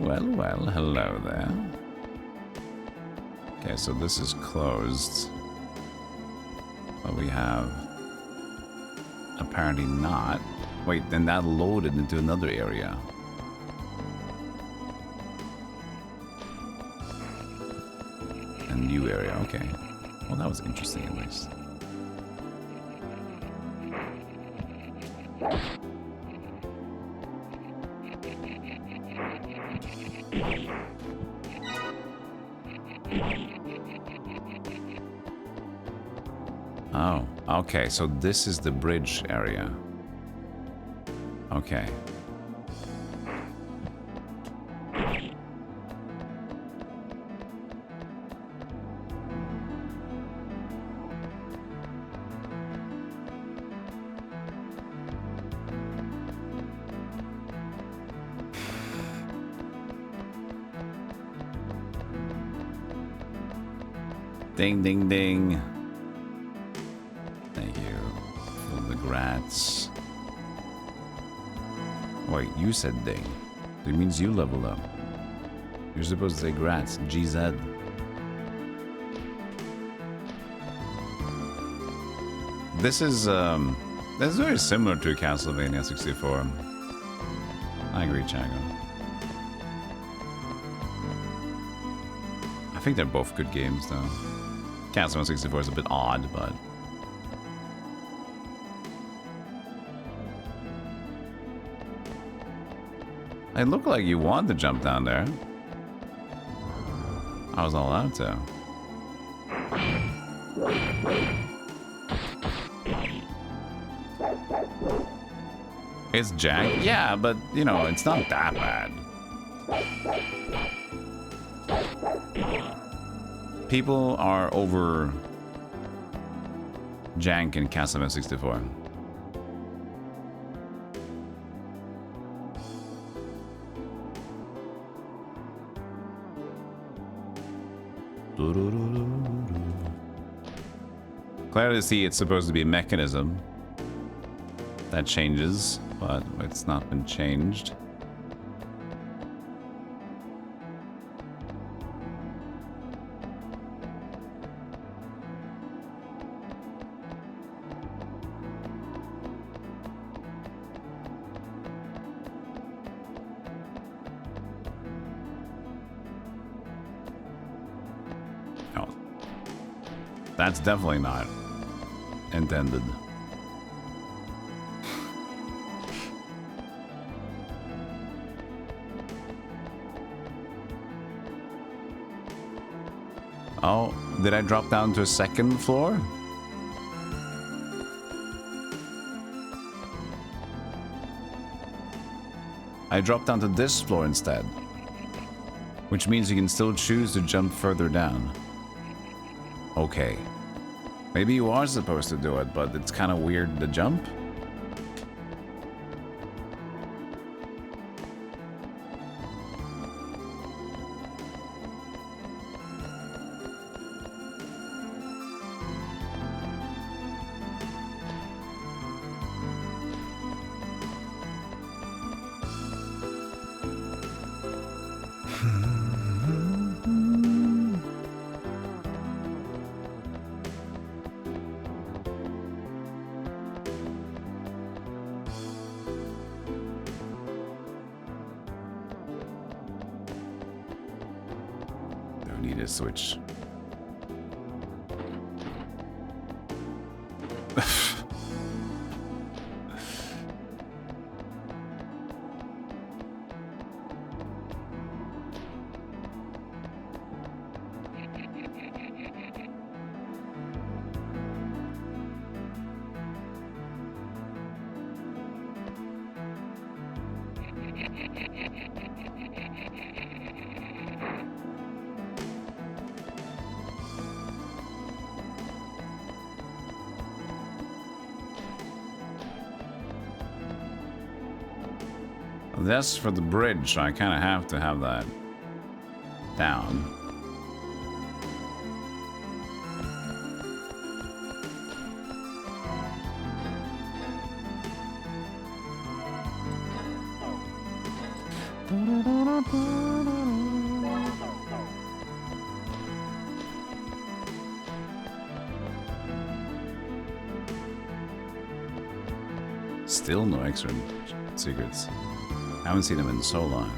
Well, hello there. Okay, so this is closed. But we have... apparently not. Wait, then that loaded into another area. A new area, okay. Well, that was interesting at least. Oh, okay, so this is the bridge area. Okay. Ding, ding, ding. Thank you for the grats. Wait, you said ding. It means you leveled up. You're supposed to say grats. GZ. This is very similar to Castlevania 64. I agree, Chago. I think they're both good games, though. Castlevania 64 is a bit odd, but... It looked like you wanted to jump down there. I was not allowed to. It's jank? Yeah, but, you know, it's not that bad. People are over jank in Castlevania 64. Clearly see it's supposed to be a mechanism that changes, but it's not been changed. That's definitely not intended. Oh, did I drop down to a second floor? I dropped down to this floor instead. Which means you can still choose to jump further down. Okay. Maybe you are supposed to do it, but it's kind of weird to jump. Switch. That's for the bridge, so I kind of have to have that down. Still no extra secrets. I haven't seen him in so long.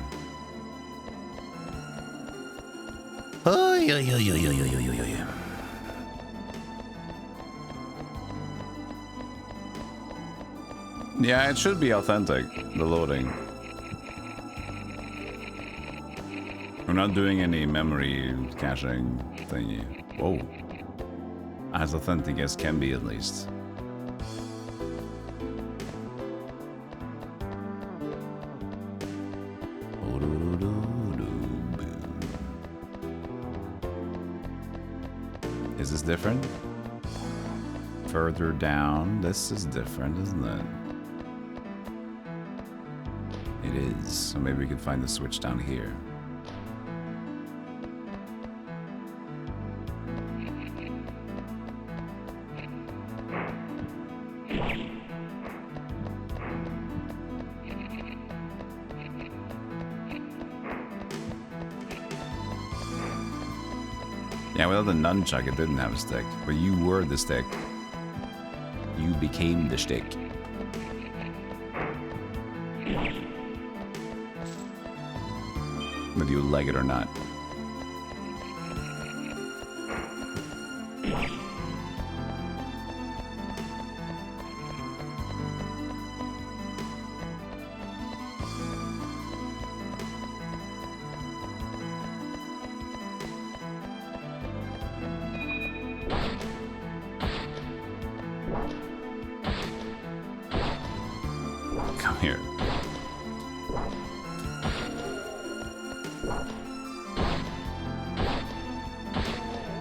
Yeah, it should be authentic, the loading. We're not doing any memory caching thingy. Whoa. As authentic as can be, at least. Is this different? Further down, this is different, isn't it? It is. So maybe we could find the switch down here. Yeah, without the nunchuck, it didn't have a stick. But you were the stick. You became the stick. Whether you like it or not. Come here.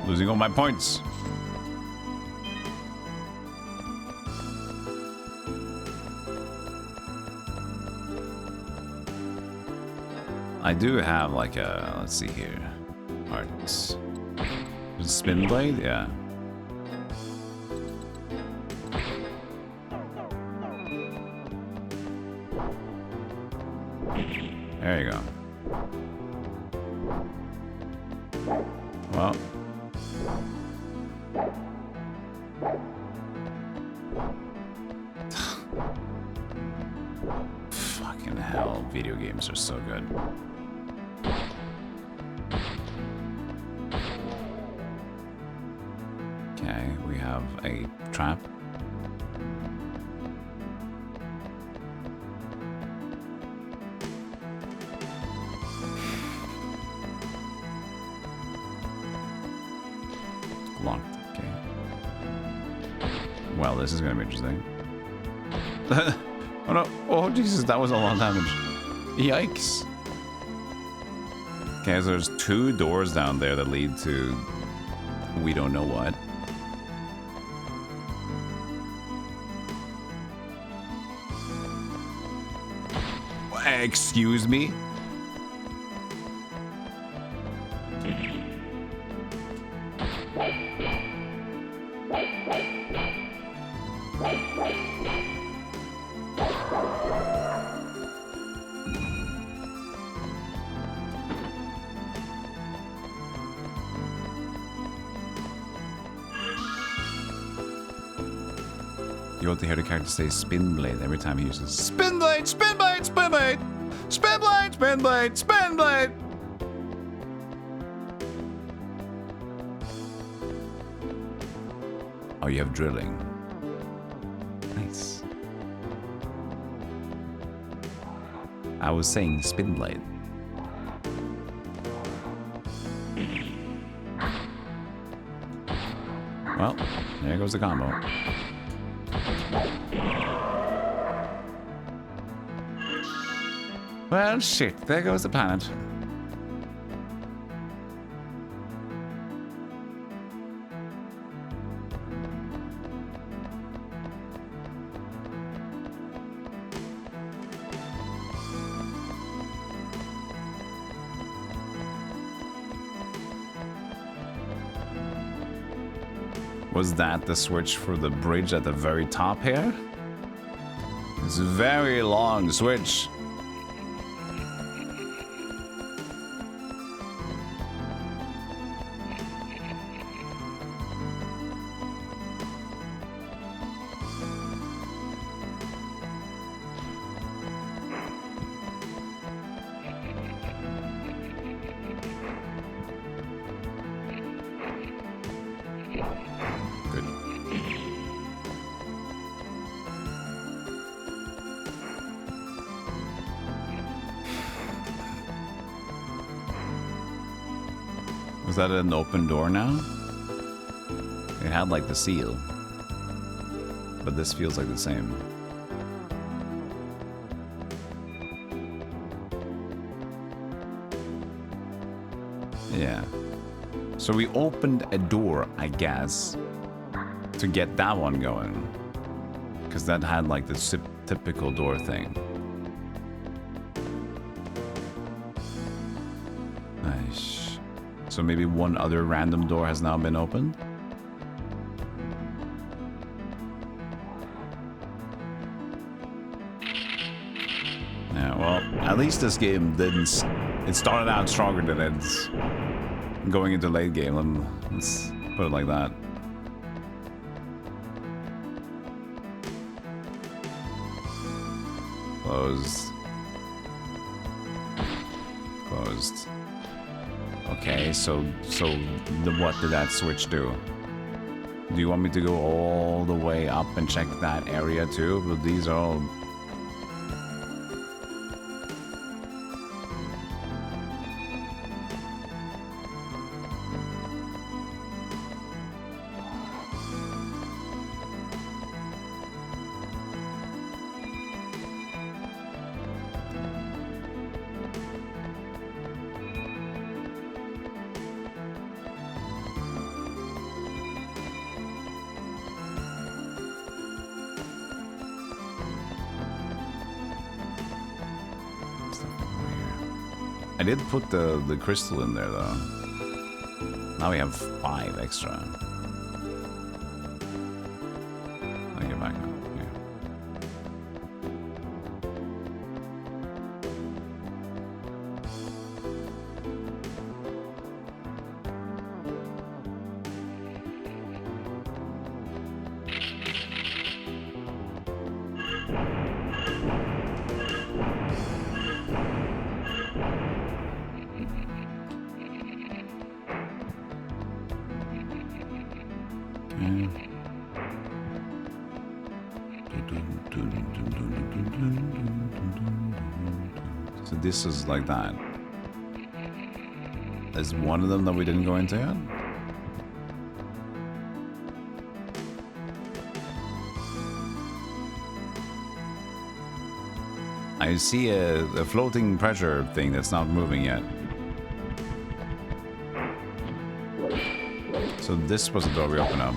Losing all my points. I do have like a, let's see here. Hearts. Spin blade? Yeah. There you go. Well. Fucking hell, video games are so good. Okay. We have a trap. Locked. Okay. Well, this is gonna be interesting. Oh no! Oh Jesus, that was a lot of damage. Yikes! Okay, so there's 2 doors down there that lead to we don't know what. Excuse me? You want to hear the character say spin blade every time he uses spin blade, spin blade, spin blade, spin blade, spin blade, spin blade. Oh, you have drilling. Nice. I was saying spin blade. Well, there goes the combo. Well, shit, there goes the planet. Was that the switch for the bridge at the very top here? It's a very long switch. Was that an open door now? It had like the seal. But this feels like the same. Yeah. So we opened a door, I guess, to get that one going. Because that had like the typical door thing. Nice. So maybe one other random door has now been opened? Yeah, well, at least this game didn't... It started out stronger than it's going into late game. Let's put it like that. Closed. Closed. Okay, so what did that switch do? Do you want me to go all the way up and check that area too? But these are all... I did put the crystal in there though. Now we have 5 extra. I'll get back up here. Okay. So this is like that. There's one of them that we didn't go into yet. I see a floating pressure thing that's not moving yet. So this was the door we opened up.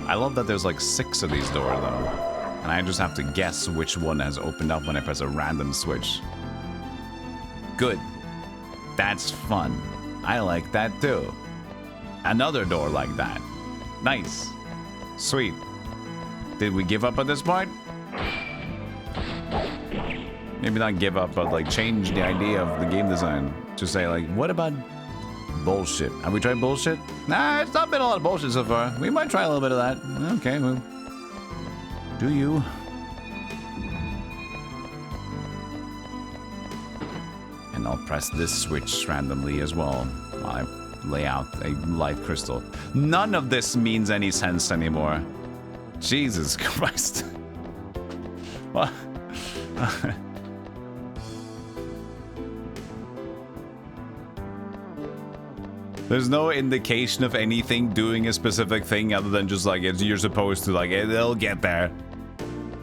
I love that there's like 6 of these doors though. And I just have to guess which one has opened up when I press a random switch. Good. That's fun. I like that too. Another door like that. Nice. Sweet. Did we give up at this point? Maybe not give up, but like change the idea of the game design. To say like, what about bullshit? Have we tried bullshit? Nah, it's not been a lot of bullshit so far. We might try a little bit of that. Okay, well. Do you? And I'll press this switch randomly as well while I lay out a light crystal. None of this means any sense anymore. Jesus Christ. What? There's no indication of anything doing a specific thing other than just like you're supposed to, like it'll get there.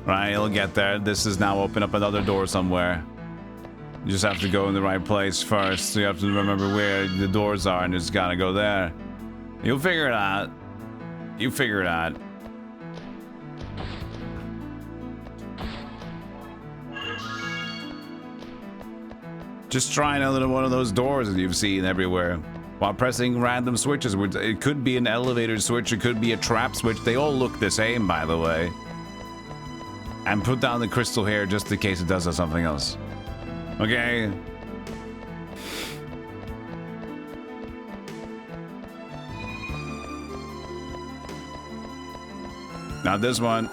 Right, it'll get there. This is now open up another door somewhere. You just have to go in the right place first. So you have to remember where the doors are and just gotta go there. You'll figure it out. You figure it out. Just try another one of those doors that you've seen everywhere. While pressing random switches. It could be an elevator switch, it could be a trap switch. They all look the same, by the way. And put down the crystal here just in case it does something else. Okay? Not this one.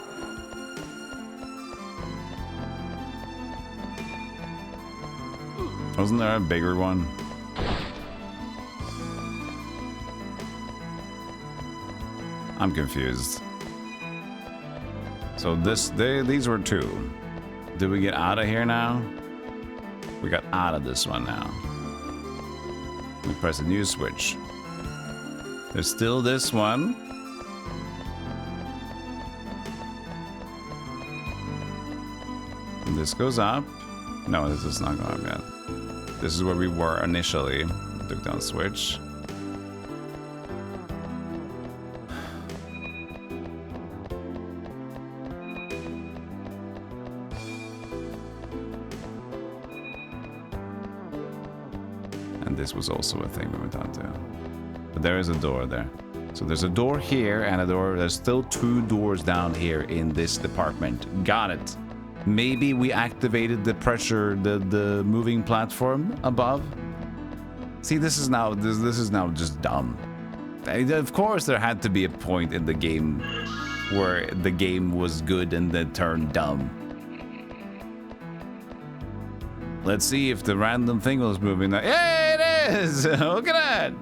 Wasn't there a bigger one? I'm confused. So these were 2. Did we get out of here now? We got out of this one now. We press a new switch. There's still this one. And this goes up. No, this is not going up yet. This is where we were initially. Took down the switch. This was also a thing we went on to. But there is a door there. So there's a door here and a door. There's still 2 doors down here in this department. Got it. Maybe we activated the pressure, the moving platform above. See, this is now just dumb. Of course, there had to be a point in the game where the game was good and then turned dumb. Let's see if the random thing was moving. Yeah, it is! Look at that!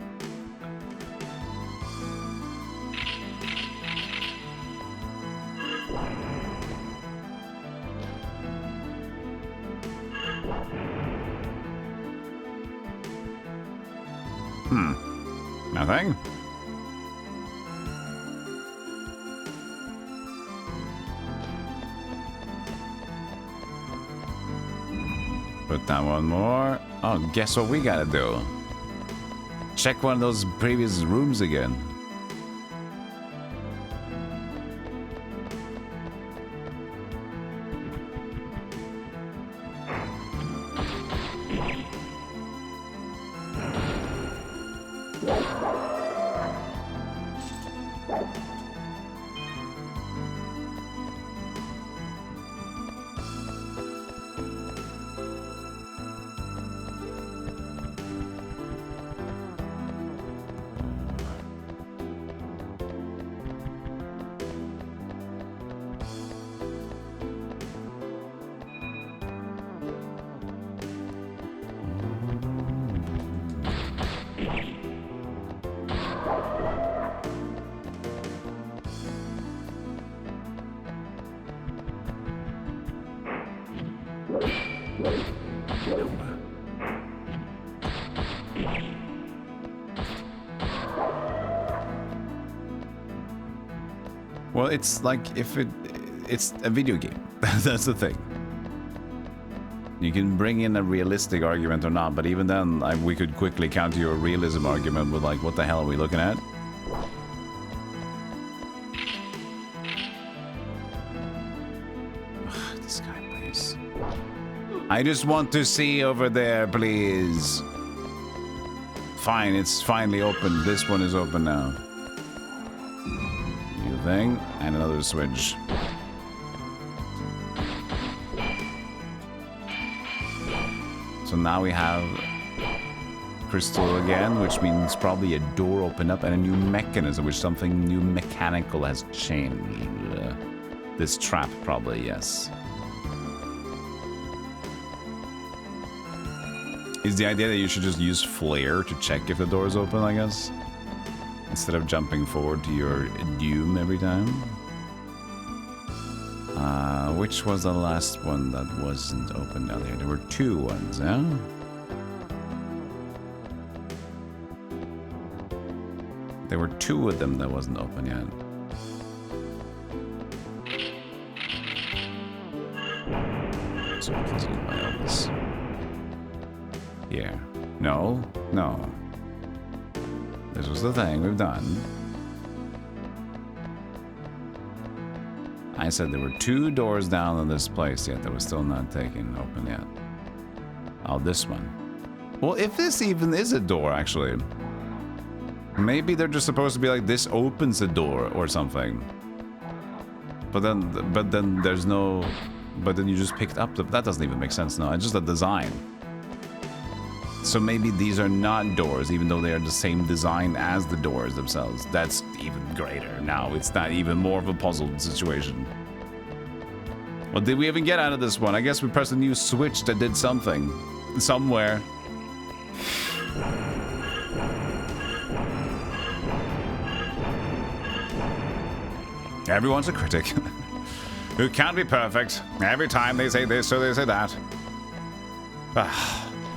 Nothing? Put down one more. Oh, guess what we gotta do? Check one of those previous rooms again. Well, it's like it's a video game. That's the thing. You can bring in a realistic argument or not, but even then, we could quickly counter your realism argument with like, what the hell are we looking at? Ugh, this guy, please. I just want to see over there, please. Fine, it's finally open. This one is open now. New thing, and another switch. So now we have crystal again, which means probably a door opened up and a new mechanism, which something new mechanical has changed. This trap probably, yes. Is the idea that you should just use flare to check if the door is open, I guess? Instead of jumping forward to your doom every time? Which was the last one that wasn't open earlier? There were 2 ones, yeah? There were 2 of them that wasn't open yet. So please use my others. Here. No. No. This was the thing we've done. I said there were 2 doors down in this place yet that was still not taken open yet. Oh, this one. Well, if this even is a door, actually. Maybe they're just supposed to be like, this opens a door or something. But then there's no... But then you just picked up the... That doesn't even make sense, no. It's just a design. So maybe these are not doors, even though they are the same design as the doors themselves. That's even greater. Now it's not even more of a puzzled situation. What did we even get out of this one? I guess we pressed a new switch that did something. Somewhere. Everyone's a critic. Who can't be perfect. Every time they say this or they say that.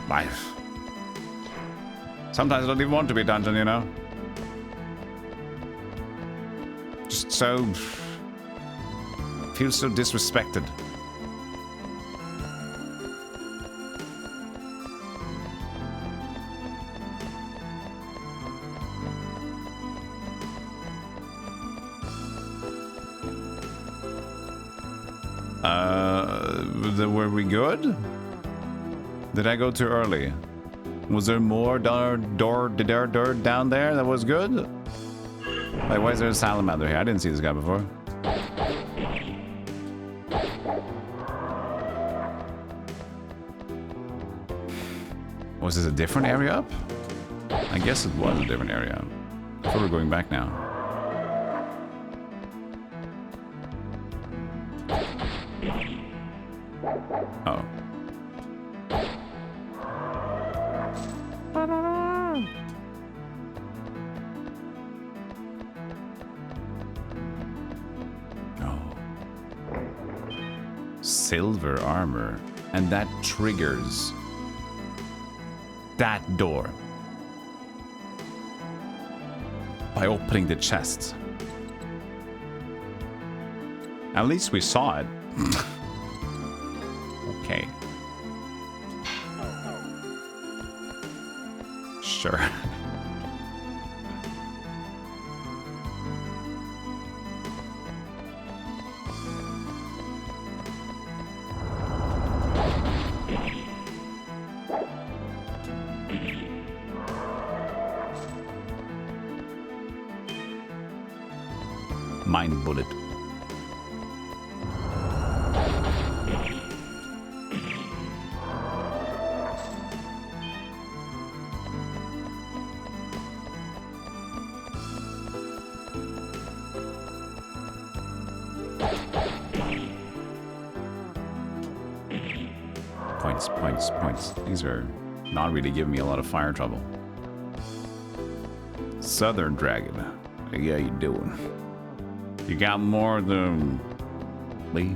Life. Sometimes I don't even want to be dungeon, you know? Just so... Feels so disrespected. Were we good? Did I go too early? Was there more door down there that was good? Like, why is there a salamander here? I didn't see this guy before. Was this a different area up? I guess it was a different area. I thought we're going back now. Oh. Silver armor, and that triggers that door by opening the chest. At least we saw it. Okay. Sure. Mind bullet. Points. These are not really giving me a lot of fire trouble. Southern Dragon. How you doing? You got more than me?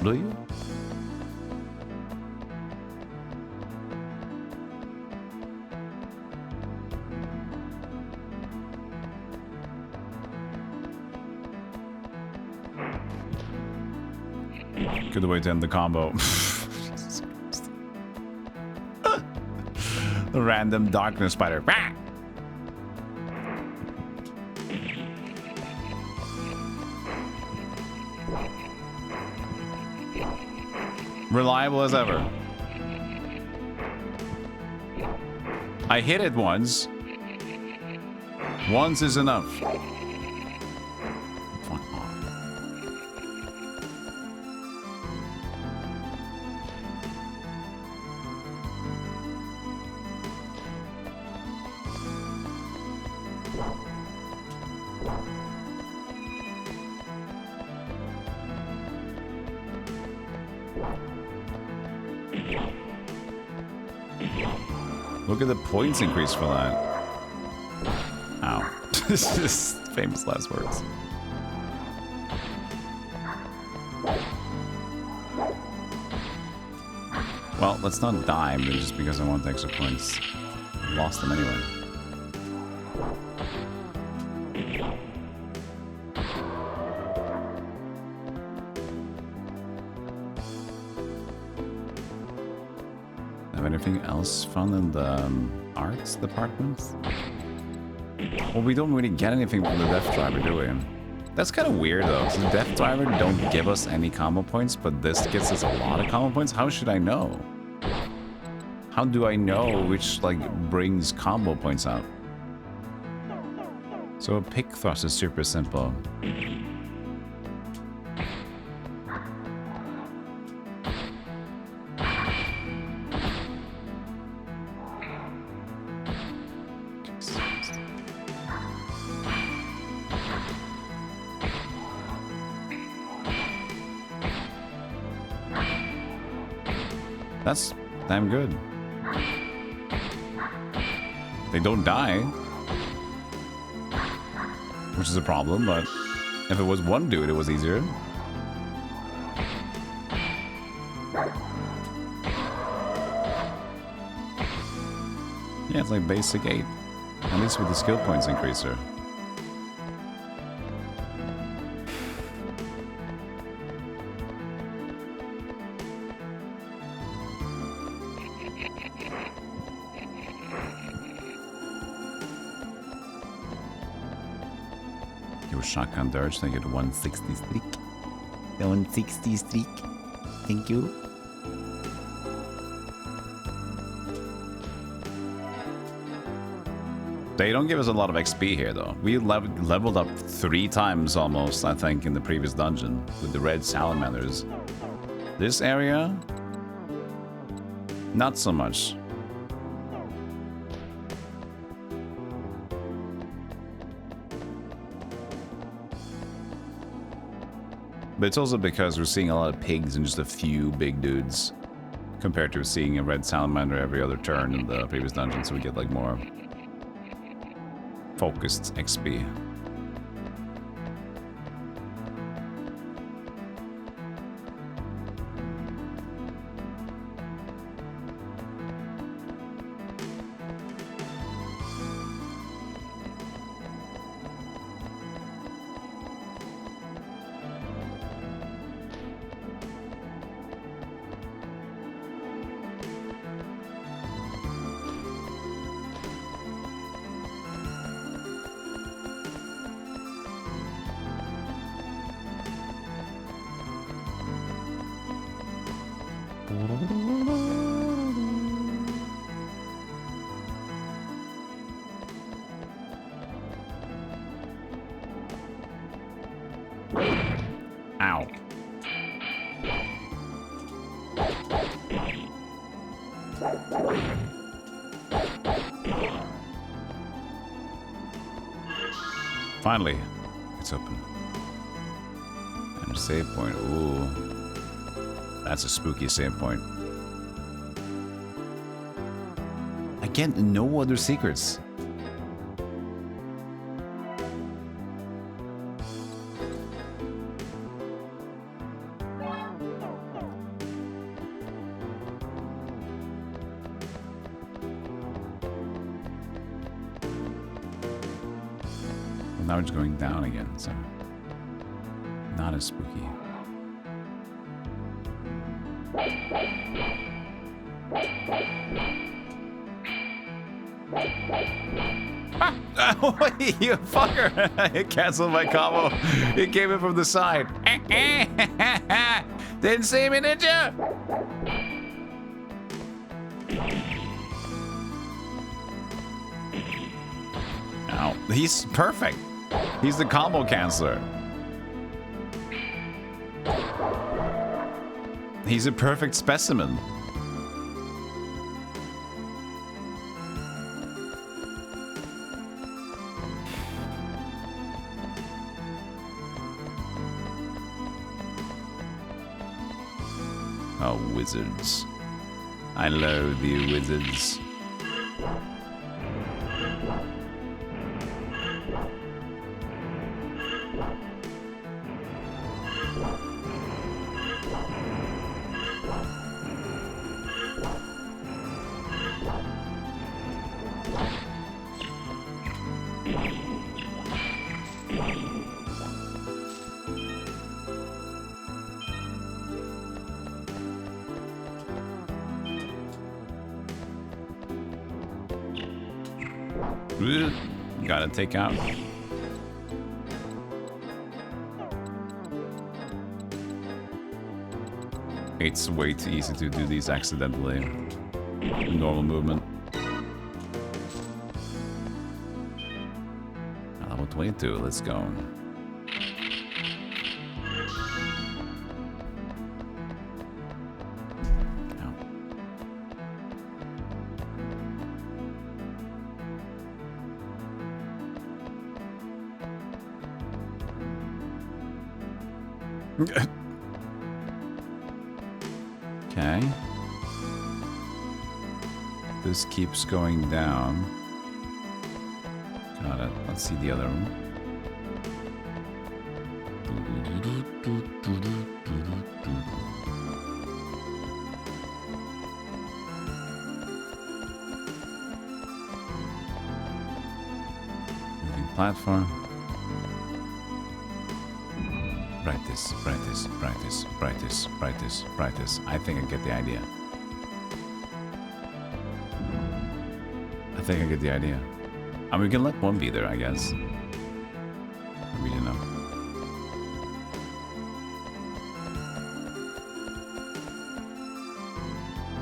Do you? Good way to end the combo. The random darkness spider. Reliable as ever. I hit it once. Once is enough. Fuck off. Look at the points increase for that. Ow. This is famous last words. Well, let's not die, but just because I want the extra points. I lost them anyway. Have anything else fun in the arts department? Well, we don't really get anything from the Death Driver, do we? That's kind of weird, though. So the Death Driver don't give us any combo points, but this gives us a lot of combo points? How should I know? How do I know which, like, brings combo points out? So a pick thrust is super simple. That's damn good. They don't die, which is a problem, but if it was one dude, it was easier. Yeah, it's like basic 8. At least with the skill points increaser. Shotgun Dirge, thank you to 160 streak. The 160 streak. Thank you. They don't give us a lot of XP here, though. We leveled up 3 times almost, I think, in the previous dungeon with the red salamanders. This area, not so much. But it's also because we're seeing a lot of pigs and just a few big dudes compared to seeing a red salamander every other turn in the previous dungeon, so we get like more focused XP. Ow. Finally, it's open. And a save point. Ooh. That's a spooky save point. Again, no other secrets. Now it's going down again, so not as spooky. Oh, you fucker! It canceled my combo. It came in from the side. Didn't see me, did you? Ow. He's perfect. He's the combo canceler. He's a perfect specimen. Oh, wizards. I love you, wizards. Gotta take out. It's way too easy to do these accidentally. Normal movement. Level 22, let's go. Okay. This keeps going down. Got it. Let's see the other one. Moving platform. Brightis, Brightis, Brightis, Brightis, Brightis, Brightis. I think I get the idea. I think I get the idea. I mean, we can let one be there, I guess. We don't know.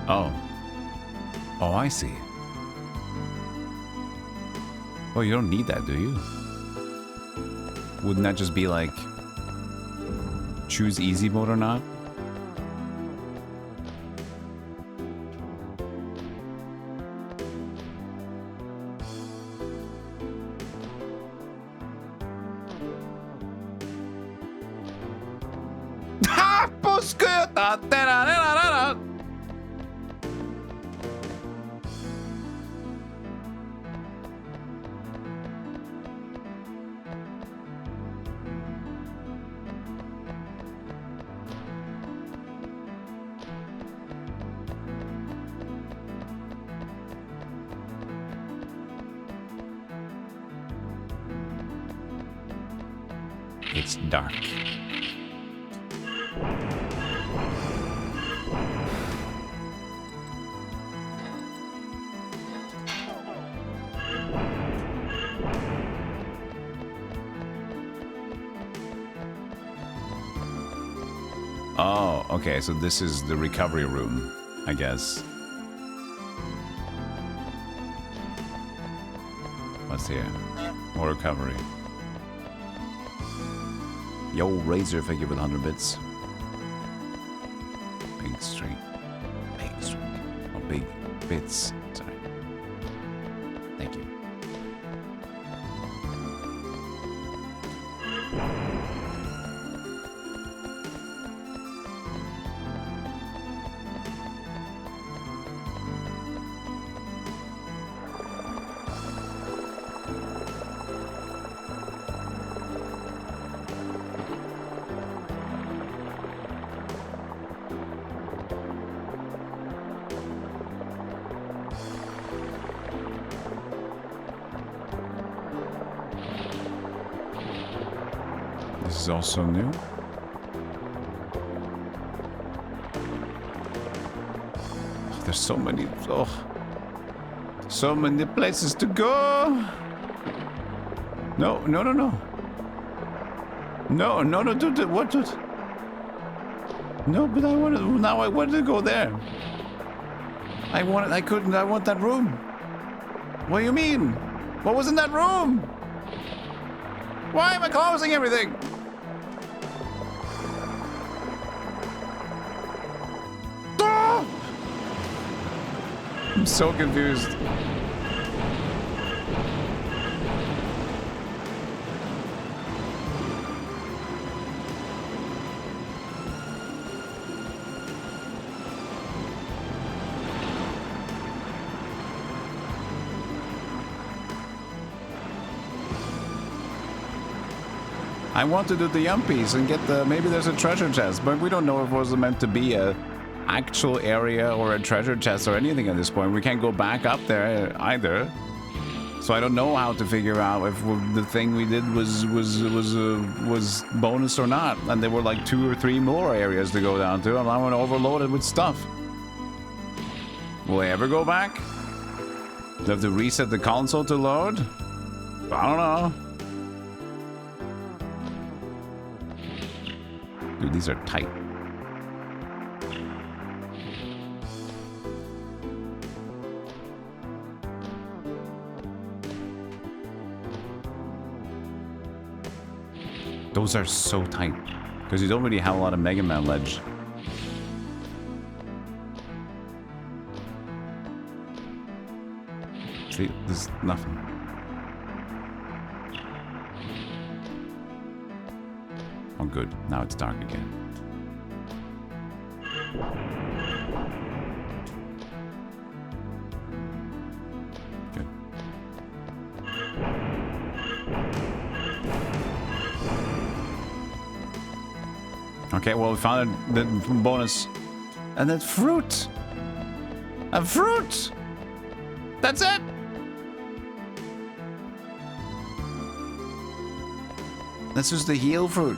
Oh. Oh, I see. Oh, you don't need that, do you? Wouldn't that just be like... choose easy mode or not? Ha! Puskuta! It's dark. Oh, okay, so this is the recovery room, I guess. What's here? More recovery. Yo, Razor, thank you for the 100 bits. Big string. Big string. Oh, big bits. Sorry. Thank you. This is also new. There's so many. Oh, so many places to go. No, no, no, no. No, no, no, dude, what, dude? No, but I wanted, now I wanted to go there. I want that room. What do you mean? What was in that room? Why am I closing everything? Ah! I'm so confused. I want to do the yumpies and get the, maybe there's a treasure chest, but we don't know if it was meant to be a actual area or a treasure chest or anything at this point. We can't go back up there either. So I don't know how to figure out if the thing we did was bonus or not. And there were like 2 or 3 more areas to go down to, and I want to overload it with stuff. Will I ever go back? Do I have to reset the console to load? I don't know. Dude, these are tight. Those are so tight. Because you don't really have a lot of Mega Man ledge. See, there's nothing. Oh, good. Now it's dark again. Good. Okay, well, we found the bonus. And then fruit! A fruit! That's it! That's just the heal fruit.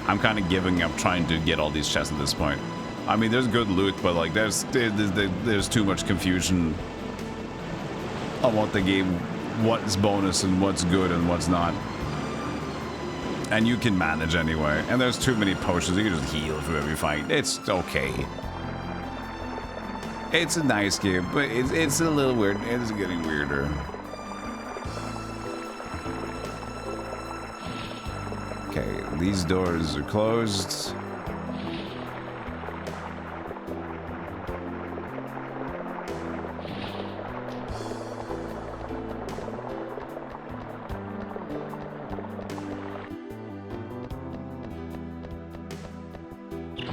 I'm kind of giving up trying to get all these chests at this point. I mean, there's good loot, but like, there's too much confusion on what the game, what's bonus and what's good and what's not. And you can manage anyway. And there's too many potions. You can just heal for every fight. It's okay. It's a nice game, but it's a little weird. It's getting weirder. Okay, these doors are closed.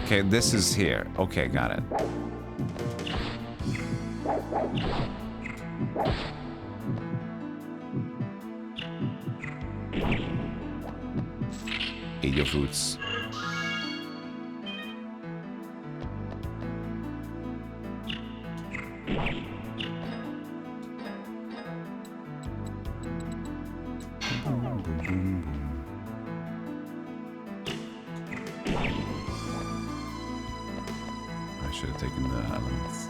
Okay, this is here. Okay, got it. Eat your fruits. I should have taken the elements.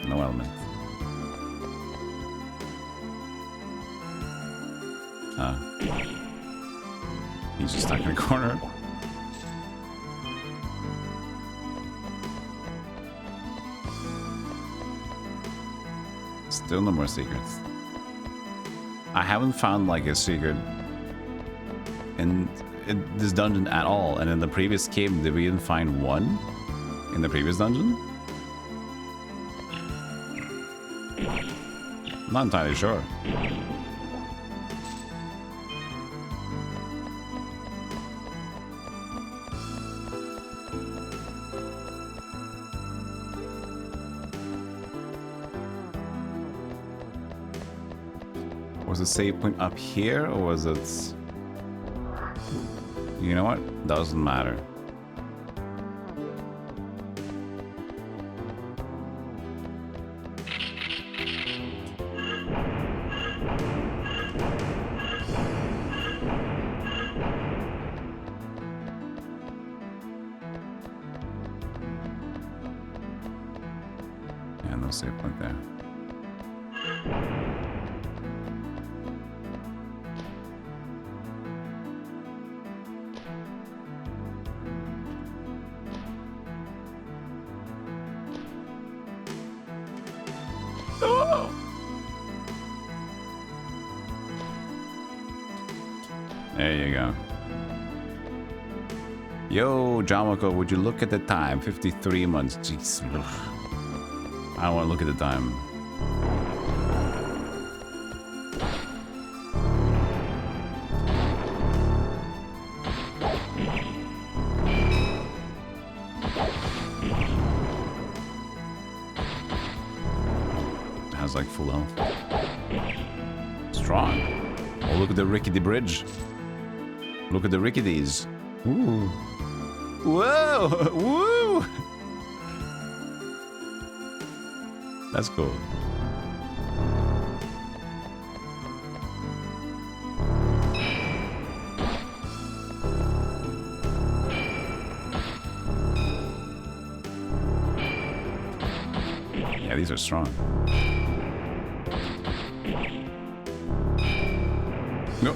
No elements. He's just stuck in a corner. Still no more secrets. I haven't found like a secret in this dungeon at all. And in the previous game, did we even find one in the previous dungeon? Not entirely sure. Was the save point up here, or was it... You know what? Doesn't matter. no save point there. There you go. Yo, Jamako, would you look at the time? 53 months. Jeez. Ugh. I don't want to look at the time. It has like full health. Strong. Oh, look at the rickety bridge. Look at the ricketies. Ooh. Whoa! Woo! That's cool. Yeah, these are strong. No.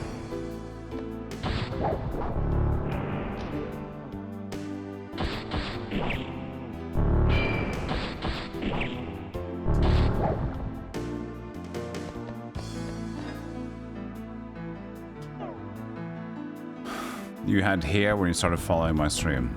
You had hair when you started following my stream.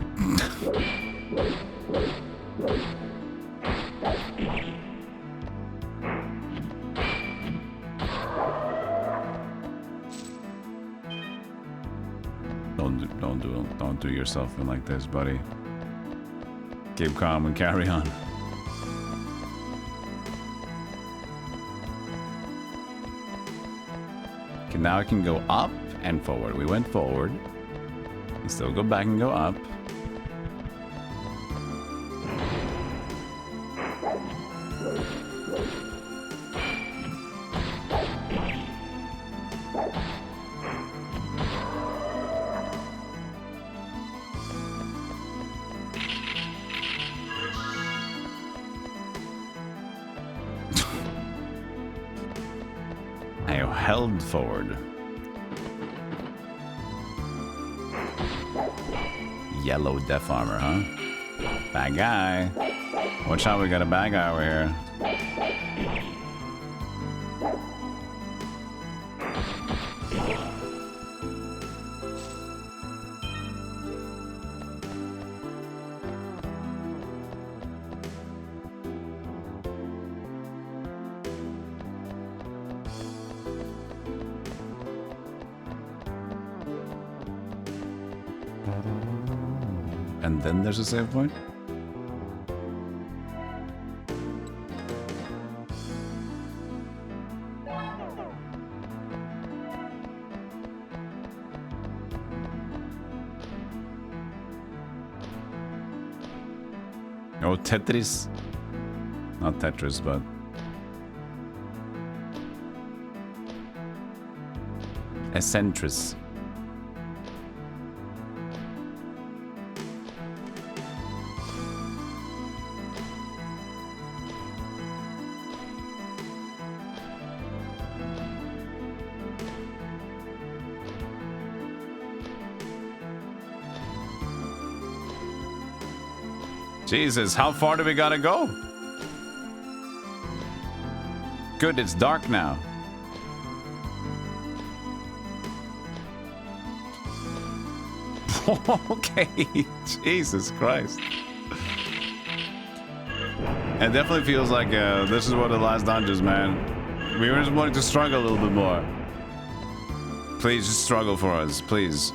Don't do yourself in like this, buddy. Keep calm and carry on. Okay, now I can go up and forward. We went forward. You still go back and go up. I held forward. Yellow death armor, huh? Bad guy. Watch out, we got a bad guy over here. And then there's a save point? Oh, Tetris. Not Tetris, but... Eccentric. Jesus, how far do we gotta go? Good, it's dark now. Okay, Jesus Christ. It definitely feels like this is one of the last dungeons, man. We were just wanting to struggle a little bit more. Please, just struggle for us, please.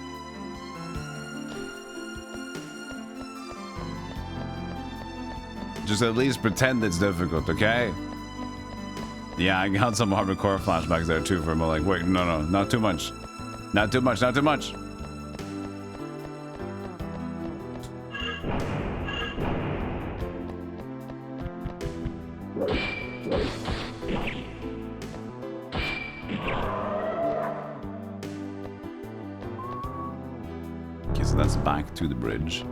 Just at least pretend it's difficult, okay? Yeah, I got some hardcore flashbacks there too for a moment. Like, wait, no, not too much. Not too much, not too much. Okay, so that's back to the bridge.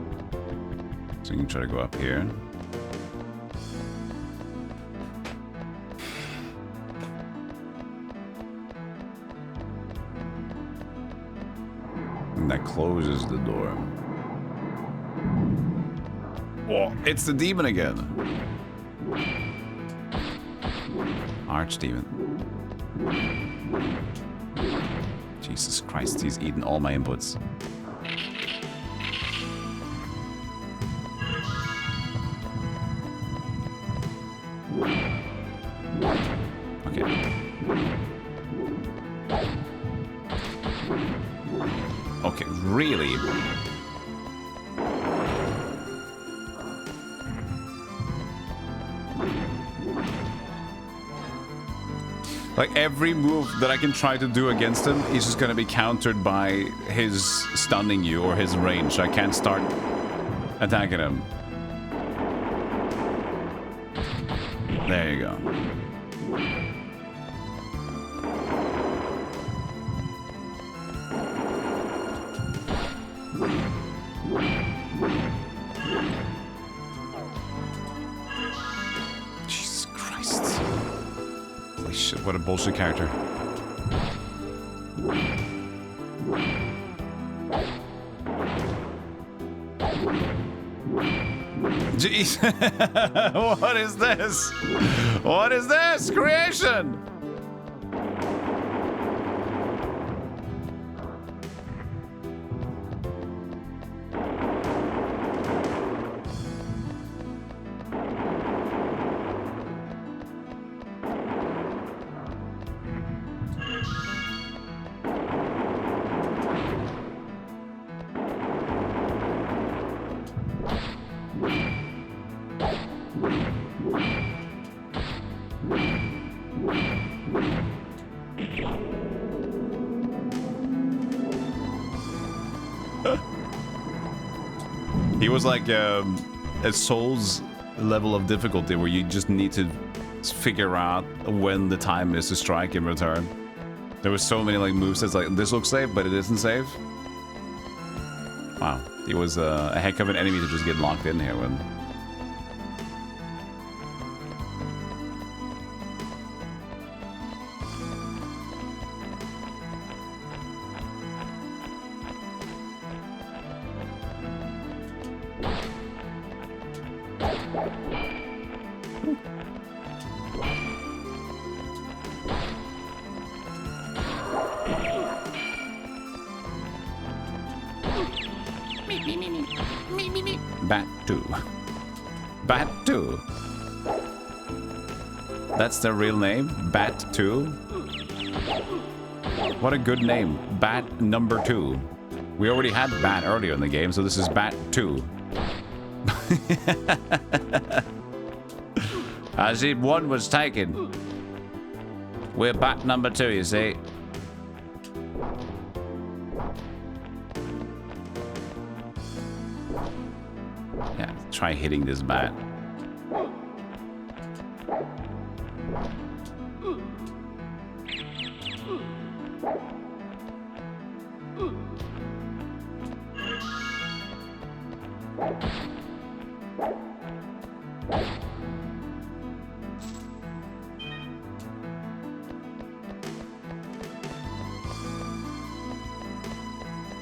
So you can try to go up here. thing that closes the door. Oh, it's the demon again. Archdemon. Jesus Christ, he's eaten all my inputs. Okay. Okay, really? Like, every move that I can try to do against him is just gonna be countered by his stunning you or his range. I can't start attacking him. There you go. Jesus Christ. Holy shit, what a bullshit character. Jeez. What is this? What is this? Creation! He was like a Souls level of difficulty where you just need to figure out when the time is to strike in return. There were so many like moves that's like, this looks safe, but it isn't safe. Wow, he was a heck of an enemy to just get locked in here with. Bat 2. Bat 2. That's their real name? Bat 2? What a good name. Bat number 2. We already had Bat earlier in the game, so this is Bat 2. I see 1 was taken. We're Bat number 2, you see. Yeah, try hitting this bat.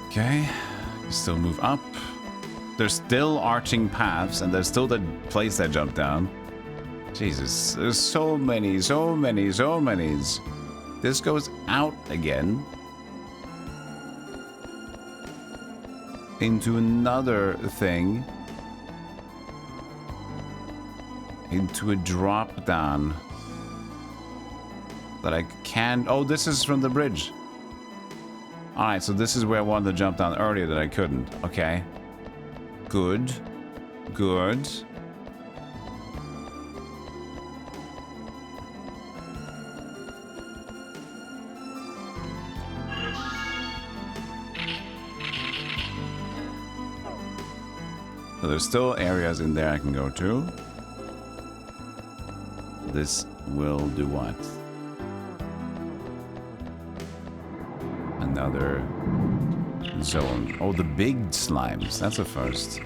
Okay, still move up. There's still arching paths, and there's still the place that jump down. Jesus, there's so many, so many, so many. This goes out again. Into another thing. Into a drop down. That I can't... Oh, this is from the bridge. Alright, so this is where I wanted to jump down earlier that I couldn't. Okay. Good. Good. So there's still areas in there I can go to. This will do what? Another zone. Oh, the big slimes. That's a first.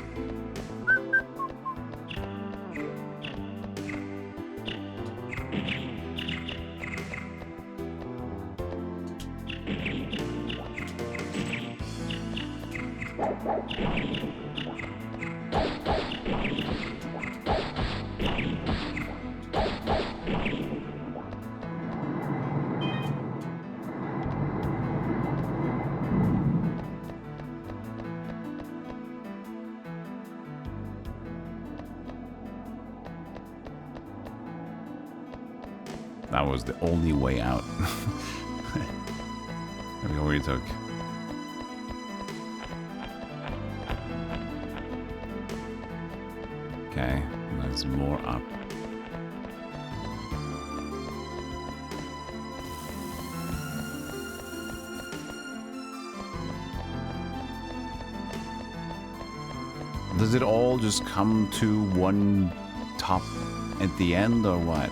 That was the only way out. There we go, where you took. Okay, there's more up. Does it all just come to one top at the end, or what?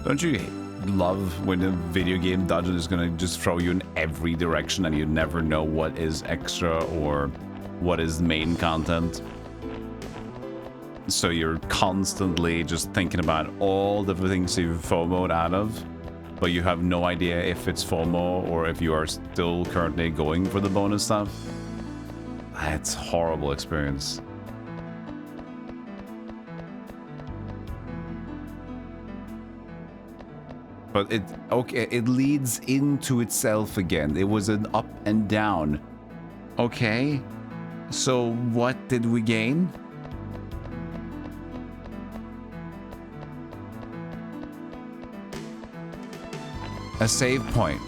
Don't you love when a video game dungeon is gonna just throw you in every direction and you never know what is extra or what is main content? So you're constantly just thinking about all the things you've FOMO'd out of, but you have no idea if it's FOMO or if you are still currently going for the bonus stuff. That's a horrible experience. But it leads into itself again. It was an up and down. Okay, so what did we gain? A save point.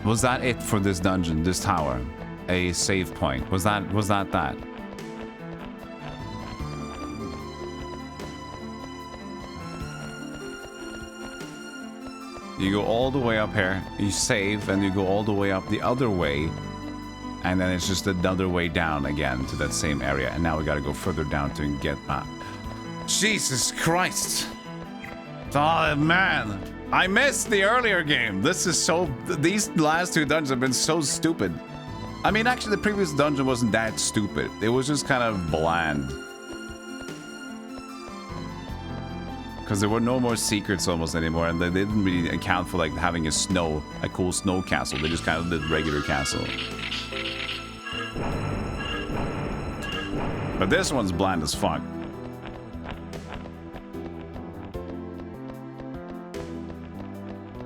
Was that it for this dungeon, this tower? A save point. Was that that? You go all the way up here, you save, and you go all the way up the other way, and then it's just another way down again to that same area, and now we gotta go further down to get that. Jesus Christ! Oh man, I missed the earlier game. This is so... These last two dungeons have been so stupid. I mean, actually, the previous dungeon wasn't that stupid. It was just kind of bland. Because there were no more secrets almost anymore, and they didn't really account for like having a cool snow castle. They just kind of did regular castle. But this one's bland as fuck.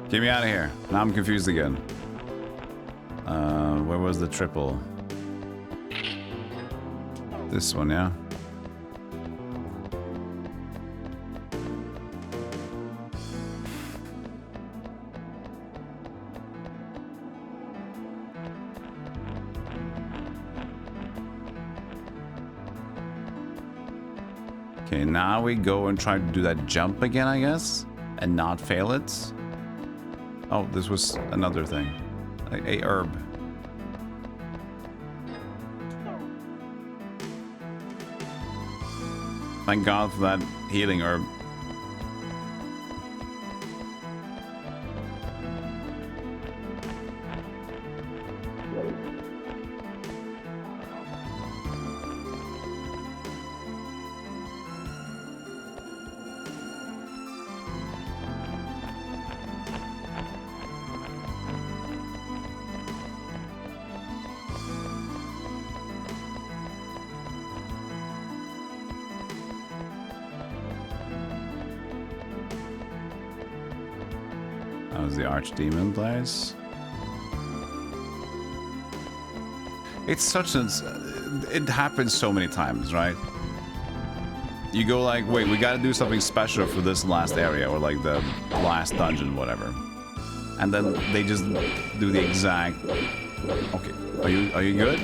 Get me out of here. Now I'm confused again. Where was the triple? This one, yeah. Okay, now we go and try to do that jump again, I guess, and not fail it. Oh, this was another thing. A herb. Thank God for that healing herb. That was the Archdemon place. It's such a... It happens so many times, right? You go like, wait, we gotta do something special for this last area, or like the last dungeon, whatever. And then they just do the exact... Okay, are you good?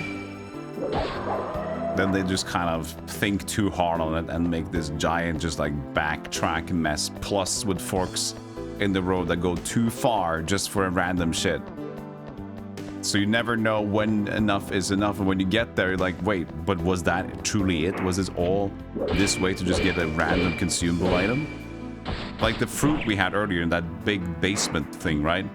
Then they just kind of think too hard on it and make this giant just like backtrack mess, plus with forks in the road that go too far just for a random shit. So you never know when enough is enough, and when you get there, you're like, wait, but was that truly it? Was this all this way to just get a random consumable item? Like the fruit we had earlier in that big basement thing, right?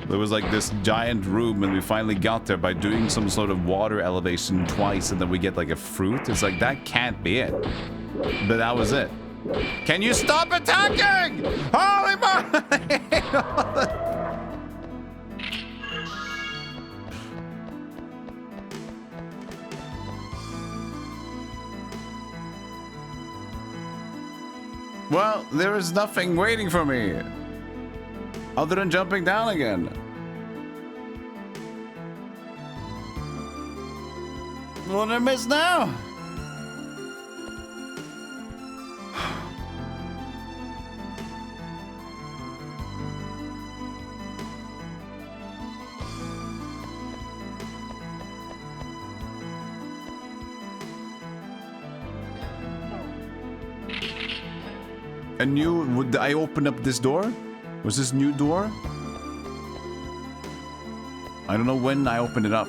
There was like this giant room, and we finally got there by doing some sort of water elevation twice, and then we get like a fruit. It's like, that can't be it. But that was it. Can you stop attacking? Holy moly! Well, there is nothing waiting for me. Other than jumping down again. What did I miss now? A new... Would I open up this door? Was this new door? I don't know when I opened it up.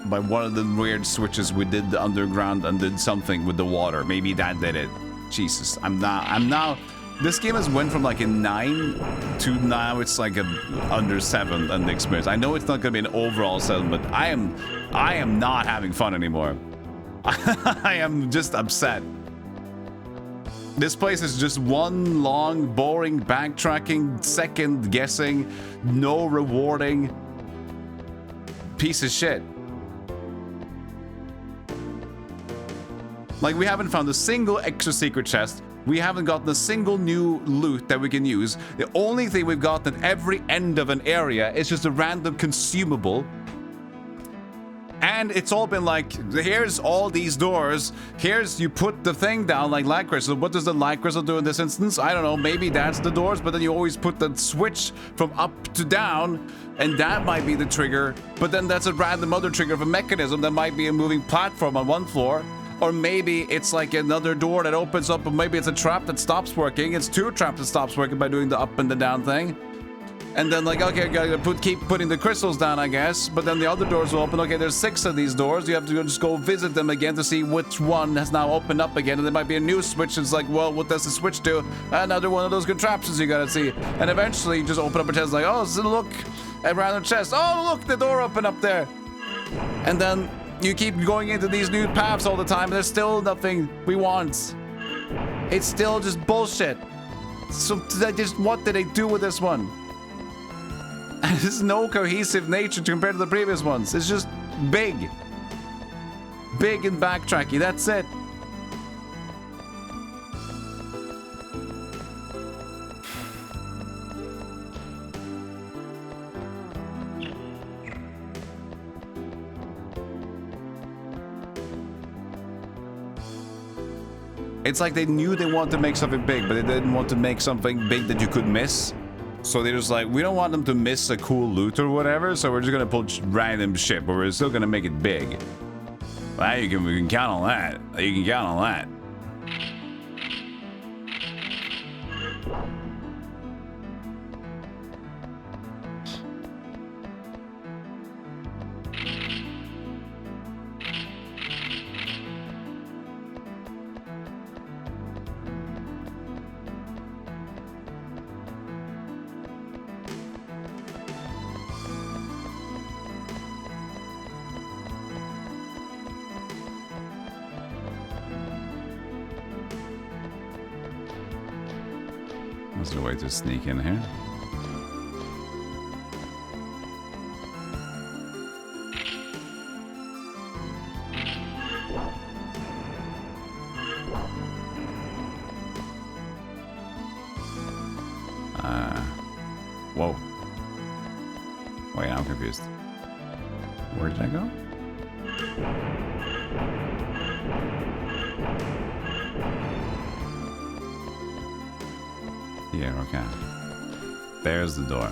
By one of the weird switches we did the underground and did something with the water. Maybe that did it. Jesus, I'm now... This game has went from like a 9 to now it's like a under 7 on the experience. I know it's not gonna be an overall 7, but I am not having fun anymore. I am just upset. This place is just one long, boring, backtracking, second guessing, no rewarding piece of shit. Like, we haven't found a single extra secret chest. We haven't gotten a single new loot that we can use. The only thing we've gotten at every end of an area is just a random consumable. And it's all been like, here's all these doors. Here's, you put the thing down like light crystal. What does the light crystal do in this instance? I don't know. Maybe that's the doors, but then you always put the switch from up to down, and that might be the trigger. But then that's a random other trigger of a mechanism that might be a moving platform on one floor. Or maybe it's like another door that opens up, or maybe it's a trap that stops working. It's two traps that stops working by doing the up and the down thing. And then like, okay, gotta keep putting the crystals down, I guess. But then the other doors will open. Okay, there's 6 of these doors. You have to just go visit them again to see which one has now opened up again. And there might be a new switch. It's like, well, what does the switch do? Another one of those contraptions you gotta see. And eventually you just open up a chest like, oh, so look, a random chest. Oh, look, the door opened up there. And then you keep going into these new paths all the time. And there's still nothing we want. It's still just bullshit. So what did they do with this one? There's no cohesive nature compared to the previous ones. It's just big. Big and backtracky. That's it. It's like they knew they wanted to make something big, but they didn't want to make something big that you could miss. So they're just like, we don't want them to miss a cool loot or whatever, so we're just gonna put random shit, but we're still gonna make it big. Well, we can count on that. You can count on that. There's a way to sneak in here. Whoa. Wait, I'm confused. Where did I go? Here, okay. There's the door.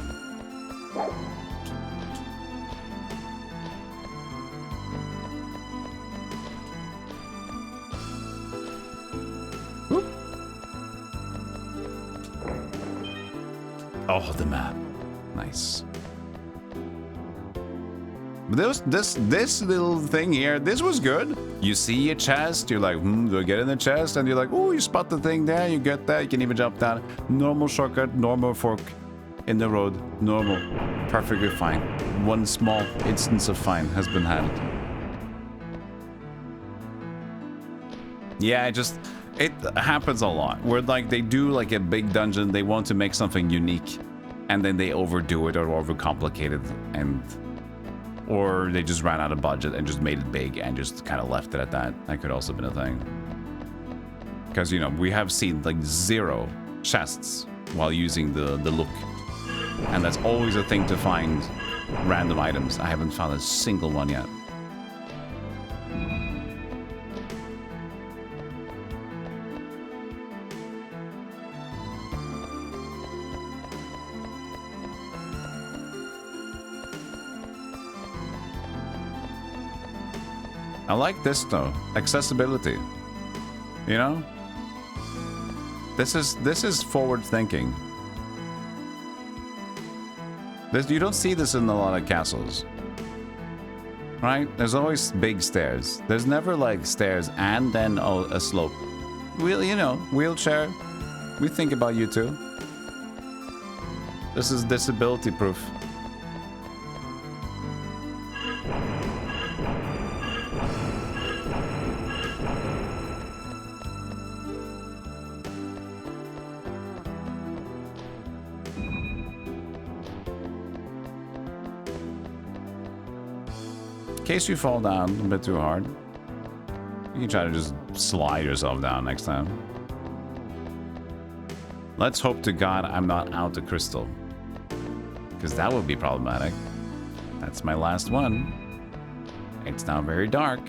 Whoop. Oh, the map. Nice. This little thing here, this was good. You see a chest, you're like, do I get in the chest? And you're like, oh, you spot the thing there, you get that, you can even jump down. Normal shortcut, normal fork in the road, normal, perfectly fine. One small instance of fine has been had. Yeah, it happens a lot where like they do like a big dungeon, they want to make something unique, and then they overdo it or overcomplicate it, or they just ran out of budget and just made it big and just kind of left it at that. That could also have been a thing. Because, you know, we have seen like 0 chests while using the look. And that's always a thing to find random items. I haven't found a single one yet. I like this though, accessibility. You know, this is forward thinking. You don't see this in a lot of castles, right? There's always big stairs. There's never like stairs and then a slope. You know, wheelchair. We think about you too. This is disability proof. In case you fall down a bit too hard, you can try to just slide yourself down next time. Let's hope to God I'm not out of crystal, because that would be problematic. That's my last one. It's now very dark.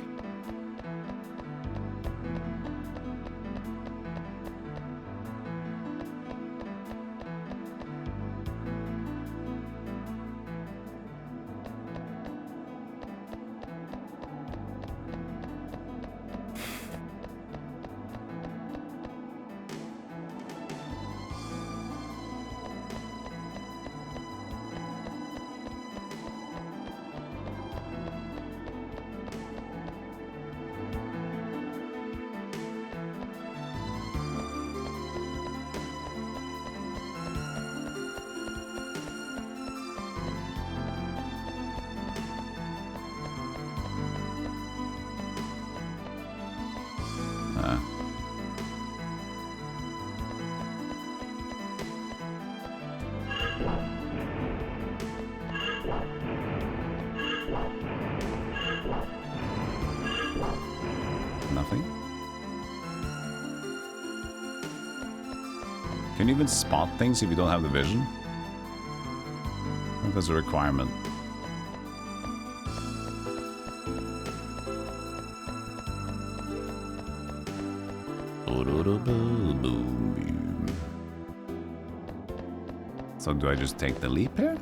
Can you even spot things if you don't have the vision? I think that's a requirement. So do I just take the leap here?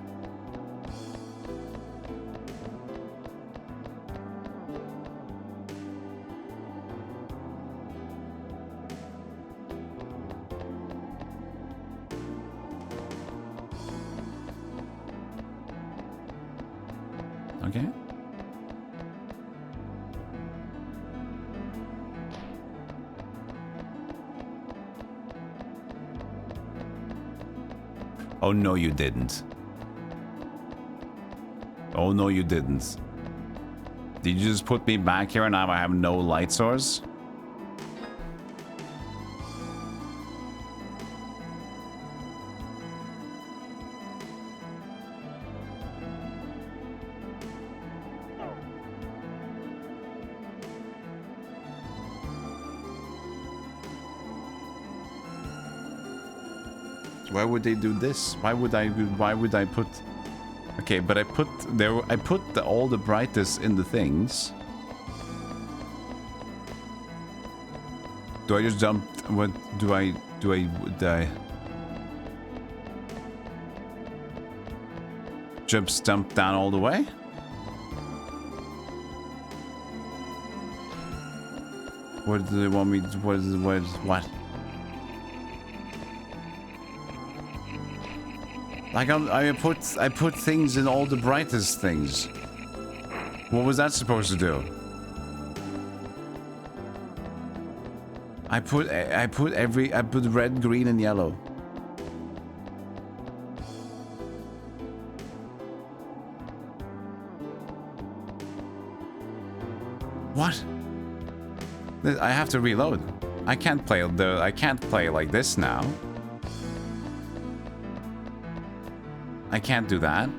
Okay. Oh, no, you didn't. Oh, no, you didn't. Did you just put me back here and now I have no light source? Why would they do this? Why would I put... Okay, but I put all the Brightis in the things. Do I just jump? What do I just jump down all the way? What do they want me to, what? Like I put things in all the brightest things. What was that supposed to do? I put red, green, and yellow. What? I have to reload. I can't play like this now. I can't do that.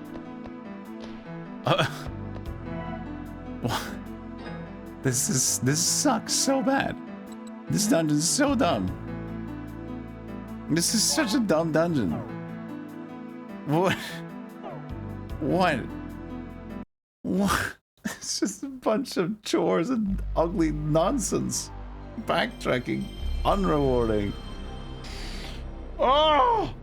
This sucks so bad. This dungeon is so dumb. This is such a dumb dungeon. What? What? What? It's just a bunch of chores and ugly nonsense. Backtracking. Unrewarding. Oh!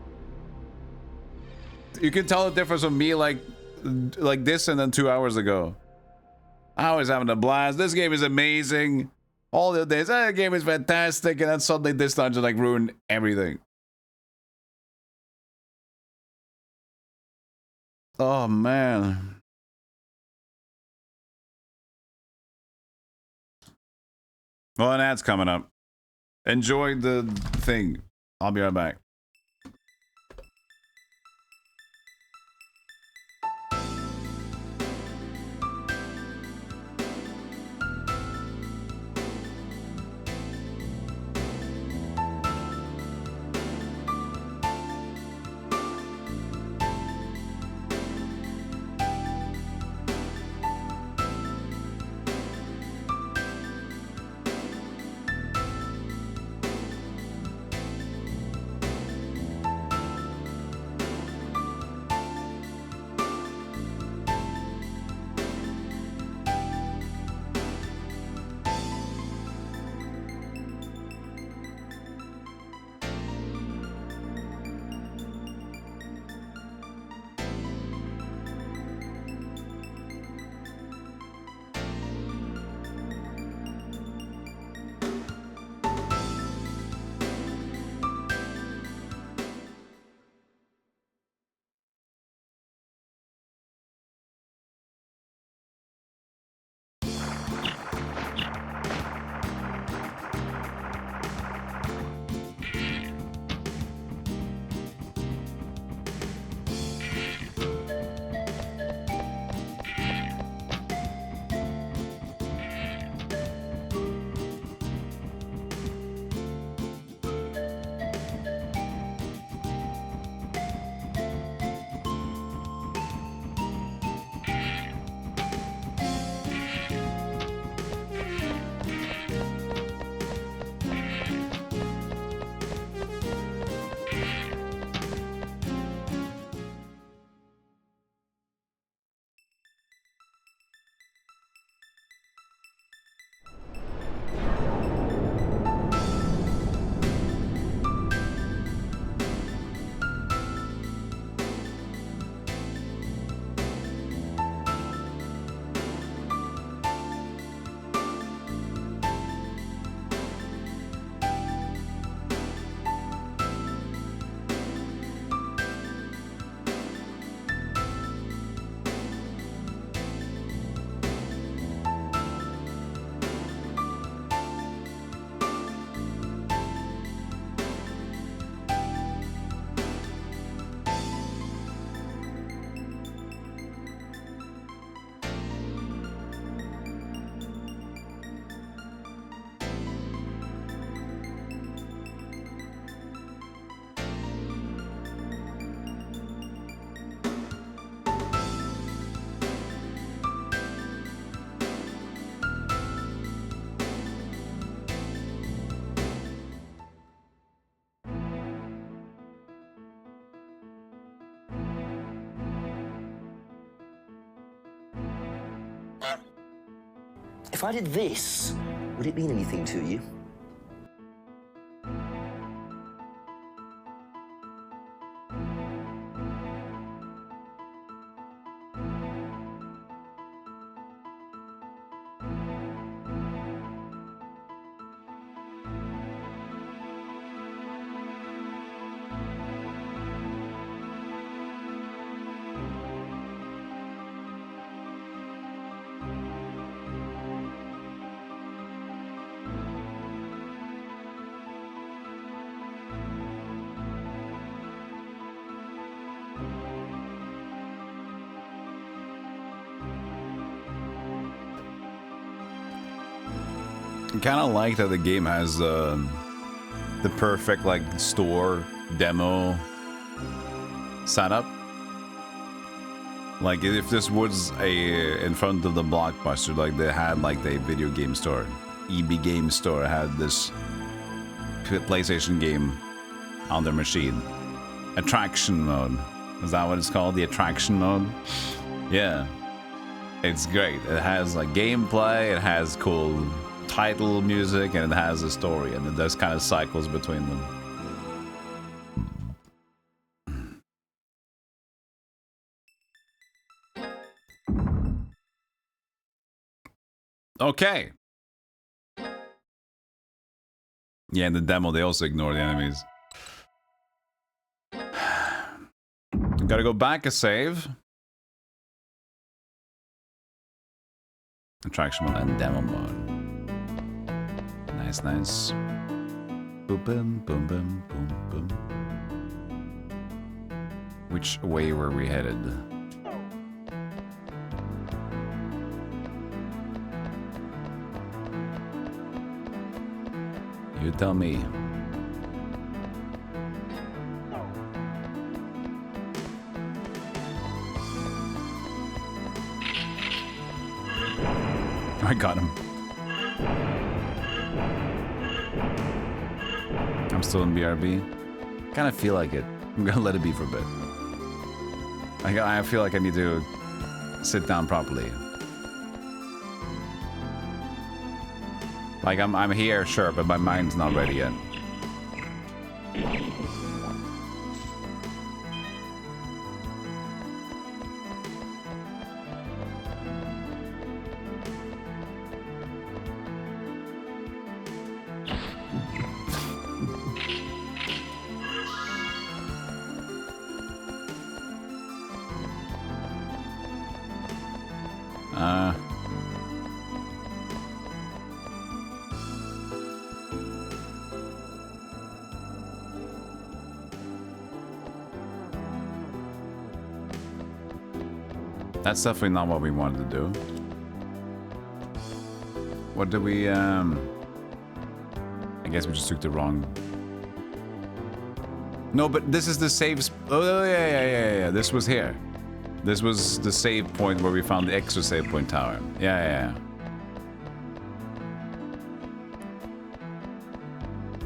You can tell the difference from me like this and then 2 hours ago. I was having a blast. This game is amazing. All the days, the game is fantastic, and then suddenly this dungeon like ruined everything. Oh man. Well, an ad's coming up. Enjoy the thing. I'll be right back. If I did this, would it mean anything to you? I kind of like that the game has the perfect like store demo setup. Like if this was in front of the Blockbuster, like they had like the video game store, EB Game Store had this PlayStation game on their machine. Attraction mode. Is that what it's called? The attraction mode? Yeah. It's great. It has like gameplay, it has cool title music, and it has a story, and there's kind of cycles between them. Okay. Yeah, in the demo they also ignore the enemies. Gotta go back a save. Attraction mode and demo mode. Nice, nice. Boom, boom, boom, boom, boom, boom. Which way were we headed? You tell me. I got him. I'm still in BRB. Kind of feel like it. I'm gonna let it be for a bit. I feel like I need to sit down properly. Like I'm here, sure, but my mind's not ready yet. That's definitely not what we wanted to do. What did we, I guess we just took the wrong... No, but this is the save... Oh, yeah. This was here. This was the save point where we found the extra save point tower. Yeah.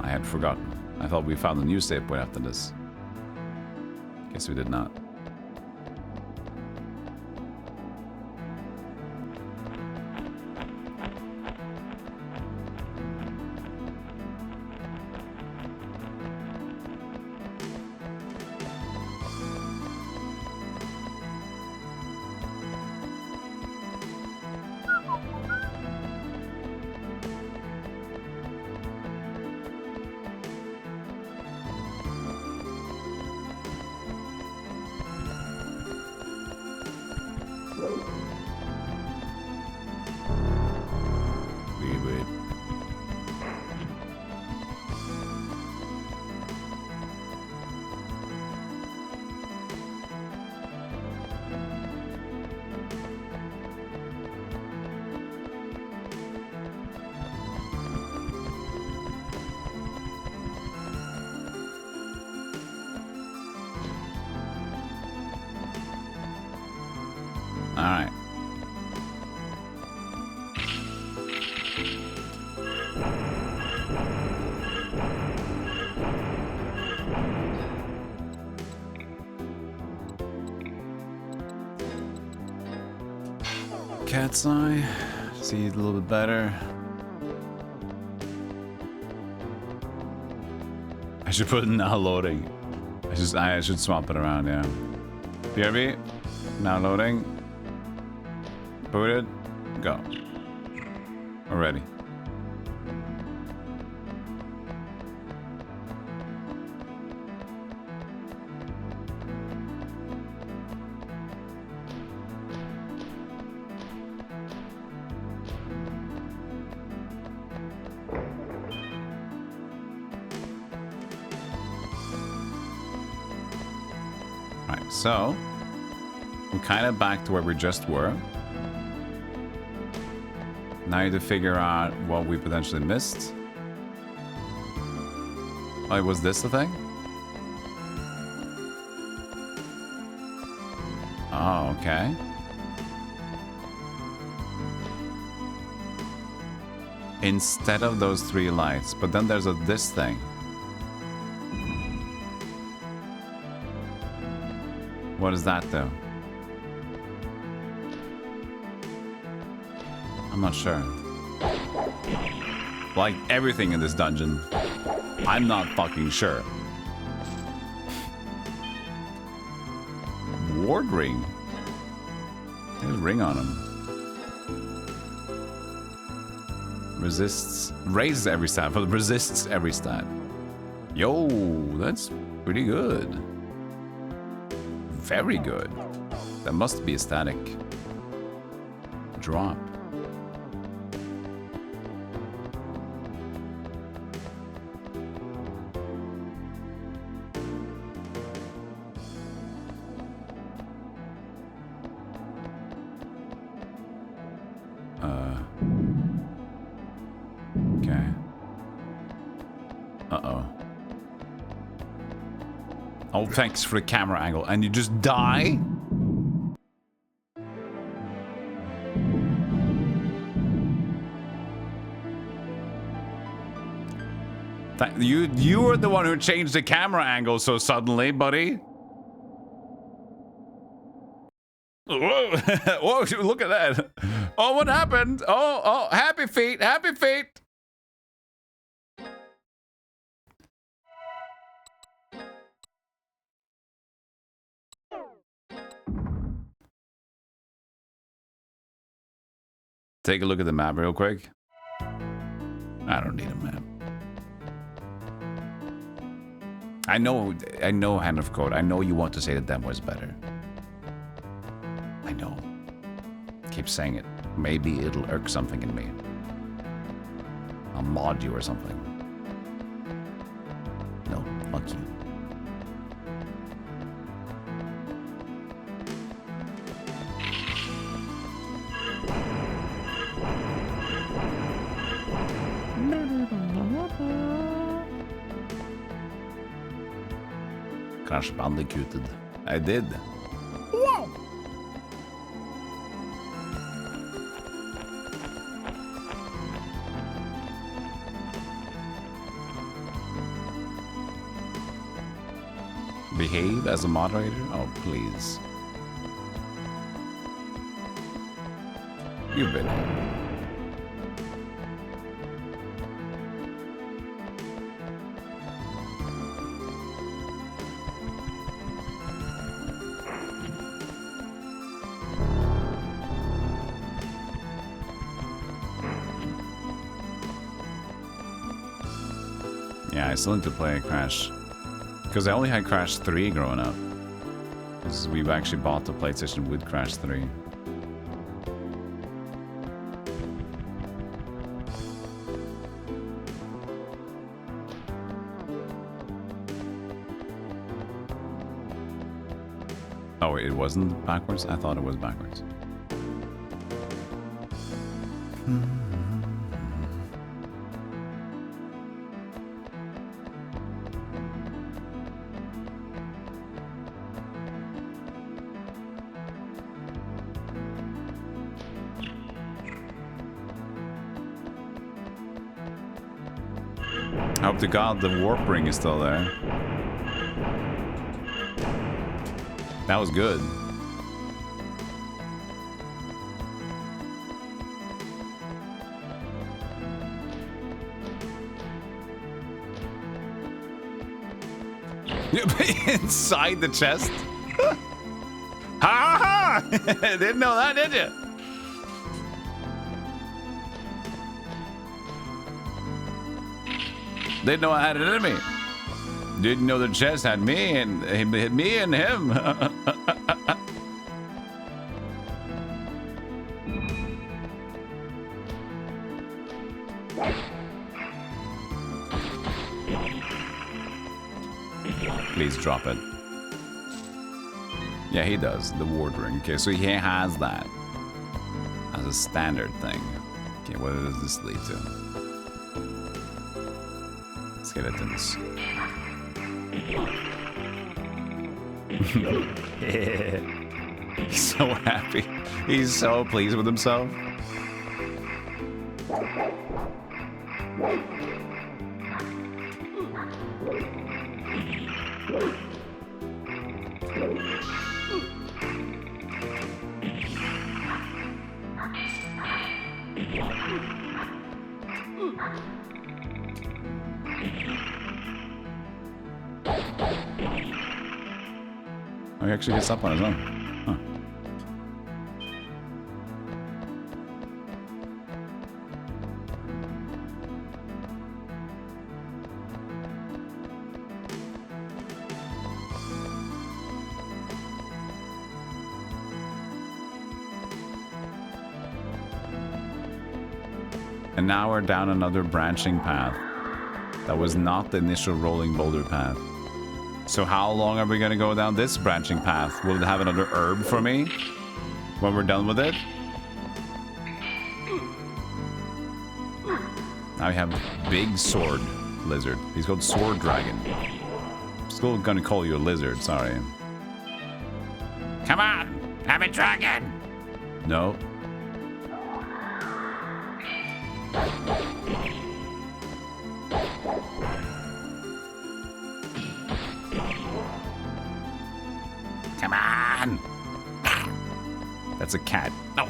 I had forgotten. I thought we found a new save point after this. Guess we did not. Alright. Cat's eye. See a little bit better. I should put it now loading. I should swap it around, yeah. BRB, now loading. Booted, go. We're ready. Right, so we're kind of back to where we just were. Now you have to figure out what we potentially missed. Oh, was this the thing? Oh, okay. Instead of those 3 lights, but then there's this thing. What is that though? I'm not sure. Like everything in this dungeon, I'm not fucking sure. Ward ring. There's a ring on him. Resists, raises every stat, but resists every stat. Yo, that's pretty good. Very good. That must be a static drop. Okay. Uh-oh. Oh, thanks for the camera angle. And you just die? You were the one who changed the camera angle so suddenly, buddy. Whoa, whoa, look at that. Oh, what happened? Oh, happy feet, happy feet. Take a look at the map real quick. I don't need a map. I know Hand of Code. I know you want to say the demo is better. I know. Keep saying it. Maybe it'll irk something in me. I'll mod you or something. No, fuck you. Crash Bandicooted. I did. Wow. Behave as a moderator? Oh, please. You've been on. Yeah, I still need to play Crash. Because I only had Crash 3 growing up. Because we've actually bought the PlayStation with Crash 3. Oh, it wasn't backwards? I thought it was backwards. I hope to God the warp ring is still there. That was good. Inside the chest? Ha ha ha! Didn't know that, did you? Didn't know I had it in me. Didn't know the chest had me and me and him. Please drop it. Yeah, he does. The ward ring. Okay, so he has that as a standard thing. Okay, what does this lead to? Skeletons. He's so happy. He's so pleased with himself. Oh, he actually gets up on his own. Huh. And now we're down another branching path. That was not the initial rolling boulder path. So how long are we gonna go down this branching path? Will it have another herb for me when we're done with it? Now we have big sword lizard. He's called Sword Dragon. Still gonna call you a lizard, sorry. Come on, I'm a dragon. No. Come on. That's a cat. No.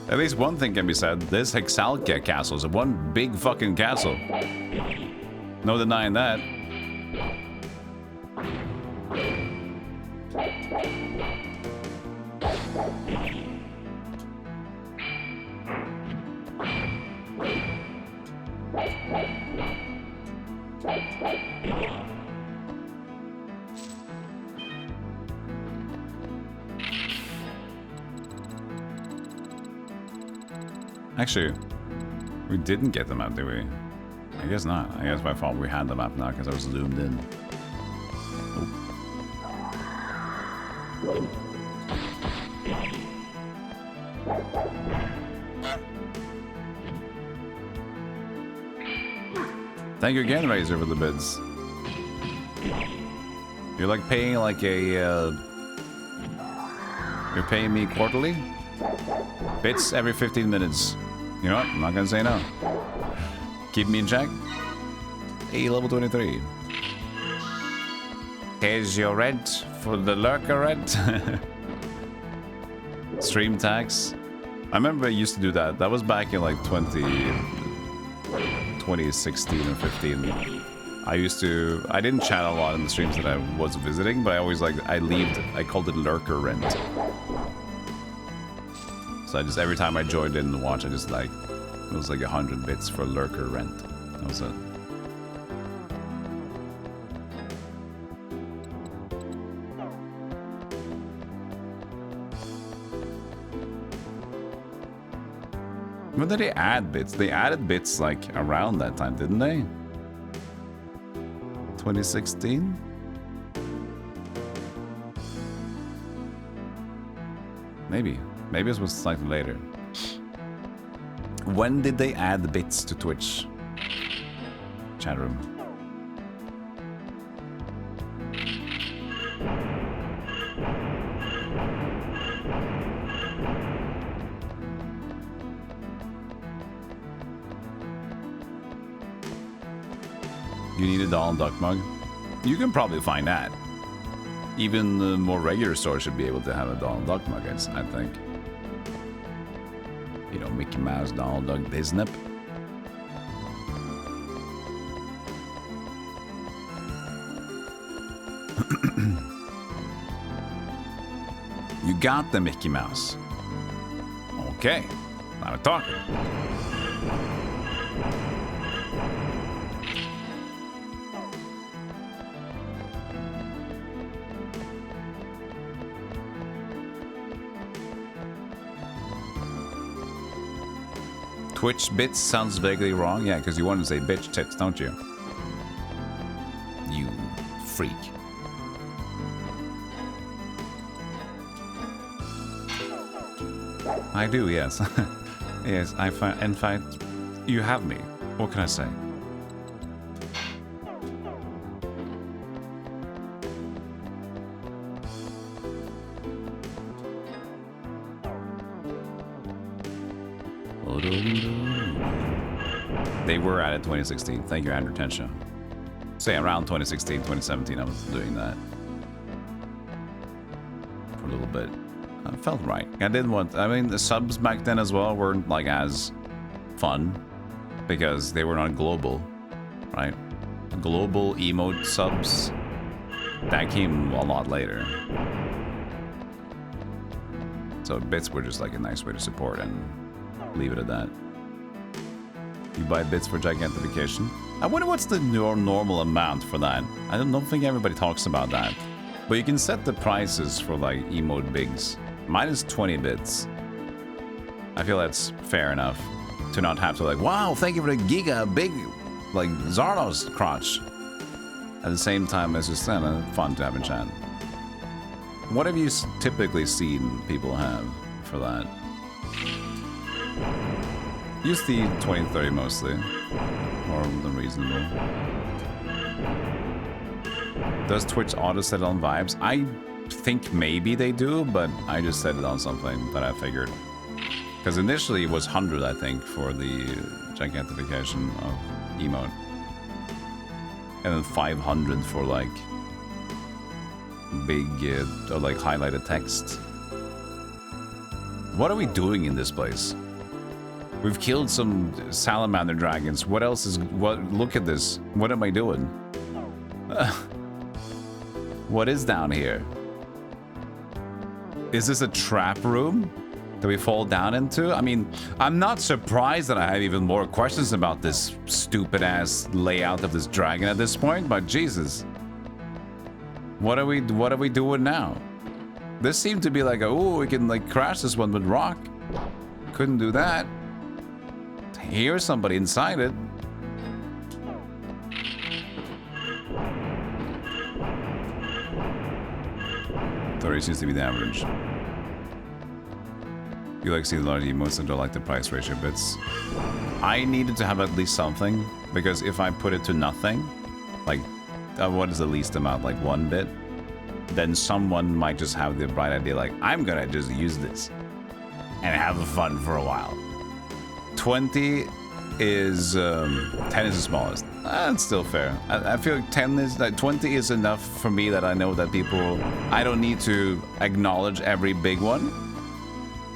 At least one thing can be said. This Hexalkia castle is one big fucking castle. No denying that. Actually, we didn't get the map, did we? I guess not. I guess by default we had the map now because I was zoomed in. Oh. Thank you again, Razor, for the bids. You're like paying like a... You're paying me quarterly? Bits every 15 minutes. You know what? I'm not gonna say no. Keep me in check. Hey, level 23. Here's your rent for the lurker rent. Stream tax. I remember I used to do that. That was back in like 2016 or 15. I didn't chat a lot in the streams that I was visiting, but I always I called it lurker rent. So I just, every time I joined in and watched, I just it was like 100 bits for lurker rent. That was it. When did they add bits? They added bits like around that time, didn't they? 2016? Maybe. Maybe it was slightly later. When did they add the bits to Twitch? Chat room. You need a Donald Duck mug? You can probably find that. Even the more regular stores should be able to have a Donald Duck mug, I think. You know, Mickey Mouse, Donald Duck, Disney. You got the Mickey Mouse. Okay, now we're talking. Twitch bits sounds vaguely wrong. Yeah, because you want to say bitch tits, don't you? You freak. I do, yes. Yes, I find. In fact, you have me. What can I say? They were at it 2016. Thank you, Andrew Tensha. Say around 2016, 2017, I was doing that for a little bit. It felt right. I didn't want. I mean, the subs back then as well weren't like as fun because they were not global, right? Global emote subs that came a lot later. So bits were just like a nice way to support and leave it at that. You buy bits for gigantification. I wonder what's the normal amount for that. I don't think everybody talks about that. But you can set the prices for like emote bigs. Mine is 20 bits. I feel that's fair enough to not have to like, wow, thank you for the giga big, like Zardos crotch. At the same time, it's just fun to have in chat. What have you typically seen people have for that? Use the 20-30 mostly. More than reasonable. Does Twitch auto set it on vibes? I think maybe they do, but I just set it on something that I figured. Because initially it was 100, I think, for the gigantification of emote. And then 500 for like big or like highlighted text. What are we doing in this place? We've killed some salamander dragons. What else is... What? Look at this. What am I doing? What is down here? Is this a trap room that we fall down into? I mean, I'm not surprised that I have even more questions about this stupid-ass layout of this dragon at this point, but Jesus. What are we doing now? This seemed to be like, oh, we can like crash this one with rock. Couldn't do that. Here's somebody inside it. Thirty seems to be the average. You like seeing the large emotes and don't like the price ratio bits. I needed to have at least something, because if I put it to nothing, like what is the least amount, like 1 bit, then someone might just have the bright idea like, I'm gonna just use this and have fun for a while. 20 is 10 is the smallest. That's still fair. I feel like 10 is like 20 is enough for me that I know that people, I don't need to acknowledge every big one.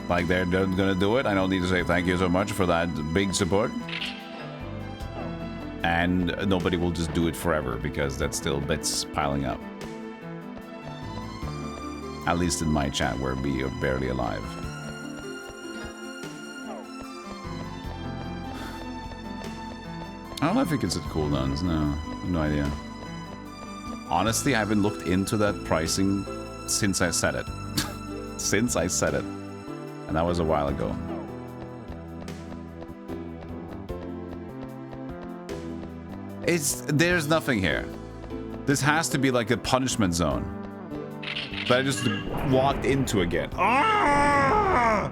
Like they're gonna do it. I don't need to say thank you so much for that big support. And nobody will just do it forever because that's still bits piling up. At least in my chat where we are barely alive. I don't know if it gets at cooldowns. No, no idea. Honestly, I haven't looked into that pricing since I said it. Since I said it. And that was a while ago. There's nothing here. This has to be like a punishment zone that I just walked into again. Ah!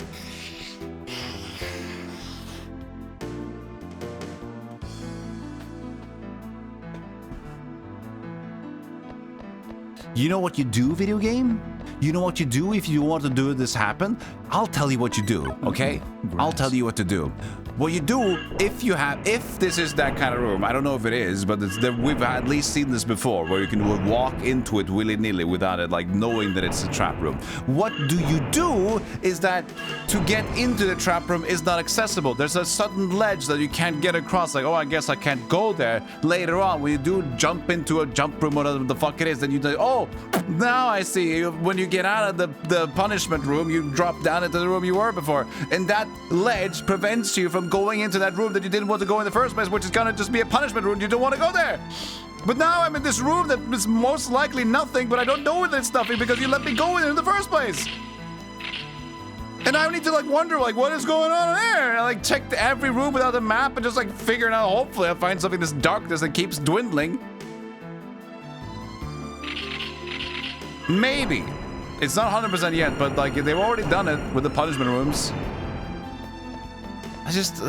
You know what you do, video game? You know what you do if you want to do this happen? I'll tell you what you do, okay? I'll tell you what to do. What you do, if this is that kind of room, I don't know if it is, but we've at least seen this before, where you can walk into it willy-nilly without it, like, knowing that it's a trap room. What do you do is that to get into the trap room is not accessible. There's a sudden ledge that you can't get across, like, oh, I guess I can't go there. Later on, when you do jump into a jump room or whatever the fuck it is, then you say, oh, now I see. When you get out of the punishment room, you drop down into the room you were before. And that ledge prevents you from going into that room that you didn't want to go in the first place, which is gonna just be a punishment room. You don't want to go there. But now I'm in this room that is most likely nothing, but I don't know that it's nothing because you let me go in the first place. And I need to like wonder like what is going on there. And I like checked every room without a map and just like figuring out hopefully I'll find something in this darkness that keeps dwindling. Maybe. It's not 100% yet, but like they've already done it with the punishment rooms. I just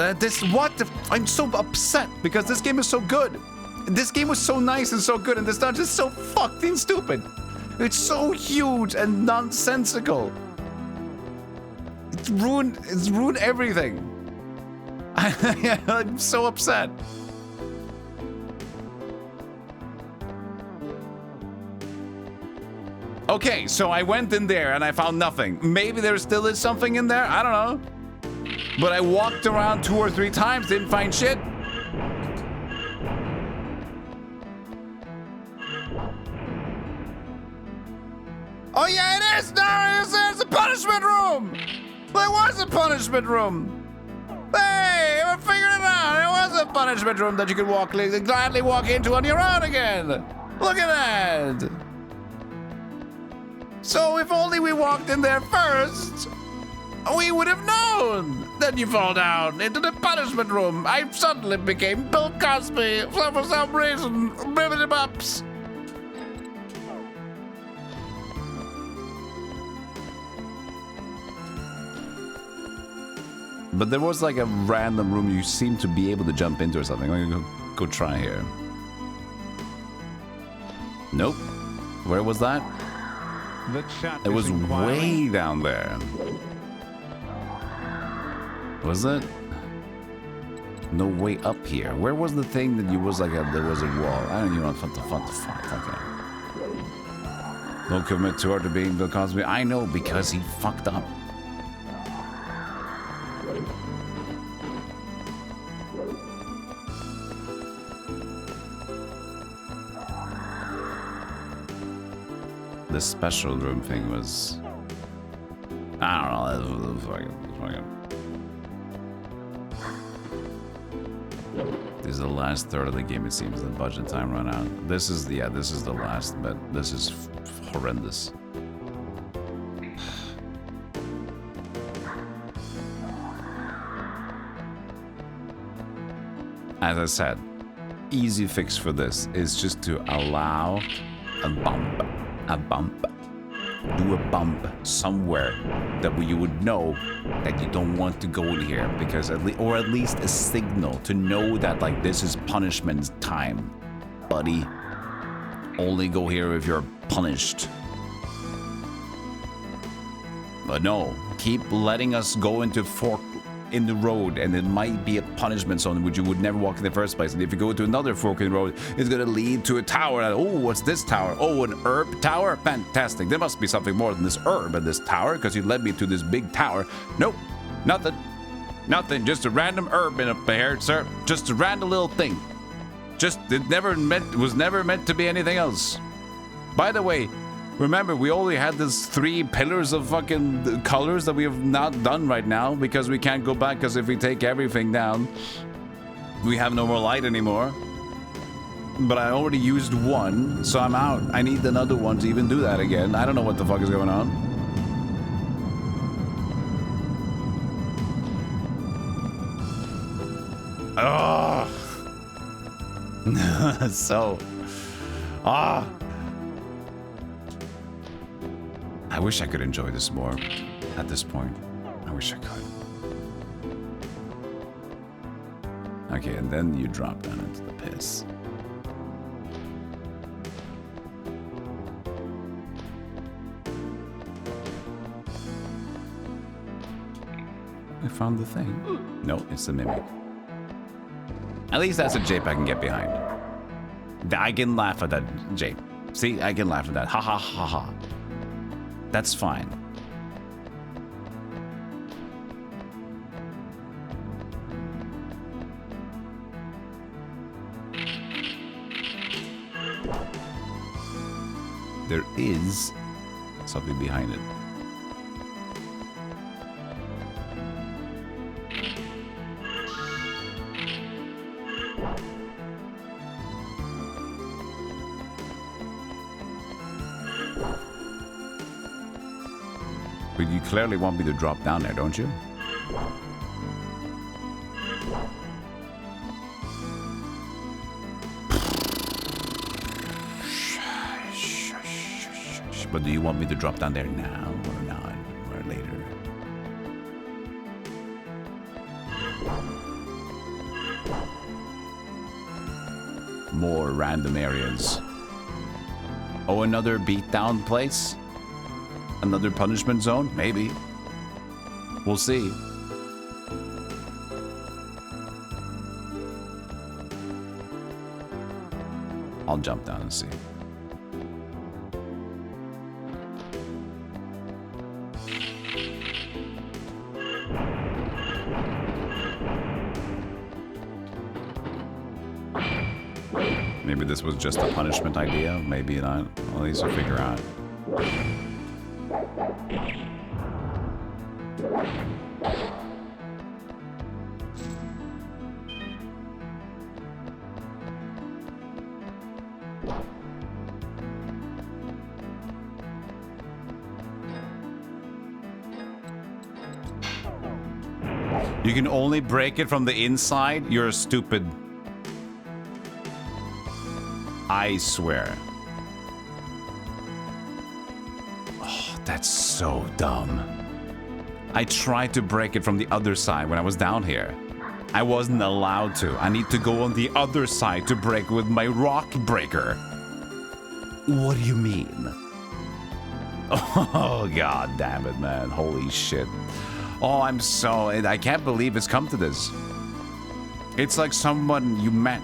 I'm so upset because this game is so good. This game was so nice and so good, and this dungeon is so fucking stupid. It's so huge and nonsensical. It's ruined everything. I'm so upset. Okay, so I went in there and I found nothing. Maybe there still is something in there. I don't know. But I walked around 2 or 3 times, didn't find shit. Oh yeah, it is! No, it's a punishment room! There was a punishment room! Hey, we figured it out! There was a punishment room that you could gladly walk into on your own again! Look at that! So if only we walked in there first, we would have known! Then you fall down into the punishment room. I suddenly became Bill Cosby for some reason. Bibbidi-bops. But there was like a random room you seem to be able to jump into or something. I'm gonna go try here. Nope. Where was that? It was way down there. Was it? No way up here. Where was the thing that you was like there was a wall? I don't even know what the fuck. Okay. Don't commit too hard to being Bill Cosby. I know because he fucked up. The special room thing was... I don't know. This is the last third of the game, it seems. The budget time run out. This is the last, but this is horrendous. As I said, easy fix for this is just to allow a bump, do a bump somewhere that you would know that you don't want to go in here, because at least a signal to know that like this is punishment time, buddy. Only go here if you're punished. But no, keep letting us go into fork in the road, and it might be a punishment zone which you would never walk in the first place. And if you go to another fork in the road, it's gonna lead to a tower. And, oh, what's this tower? Oh, an herb tower? Fantastic. There must be something more than this herb in this tower, because you led me to this big tower. Nope, nothing. Nothing. Just a random herb in up here, sir. Just a random little thing. Just it was never meant to be anything else. By the way, remember, we only had these 3 pillars of fucking colors that we have not done right now, because we can't go back, because if we take everything down, we have no more light anymore. But I already used 1, so I'm out. I need another one to even do that again. I don't know what the fuck is going on. Oh. I wish I could enjoy this more at this point. I wish I could. Okay, and then you drop down into the piss. I found the thing. No, it's the mimic. At least that's a jape I can get behind. I can laugh at that jape. See, I can laugh at that. Ha ha ha ha. That's fine. There is something behind it. But you clearly want me to drop down there, don't you? But do you want me to drop down there now or not? Or later? More random areas. Oh, another beatdown place? Another punishment zone? Maybe. We'll see. I'll jump down and see. Maybe this was just a punishment idea. Maybe not. At least we'll figure out. You can only break it from the inside? You're stupid. I swear. Oh, that's so dumb. I tried to break it from the other side when I was down here. I wasn't allowed to. I need to go on the other side to break with my rock breaker. What do you mean? Oh, god damn it, man. Holy shit. Oh, I can't believe it's come to this. It's like someone you met.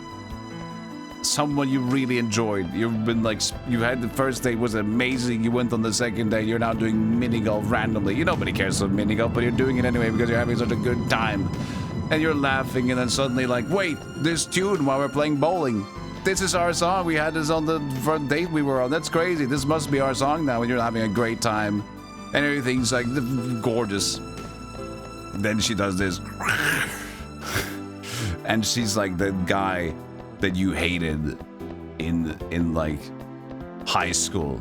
Someone you really enjoyed. You've been like, you had the first day was amazing. You went on the second day. You're now doing mini golf randomly. Nobody cares about mini golf, but you're doing it anyway because you're having such a good time. And you're laughing, and then suddenly like, wait, this tune while we're playing bowling. This is our song. We had this on the front date we were on. That's crazy. This must be our song now, and you're having a great time. And everything's like gorgeous. Then she does this. And she's like the guy that you hated in like high school,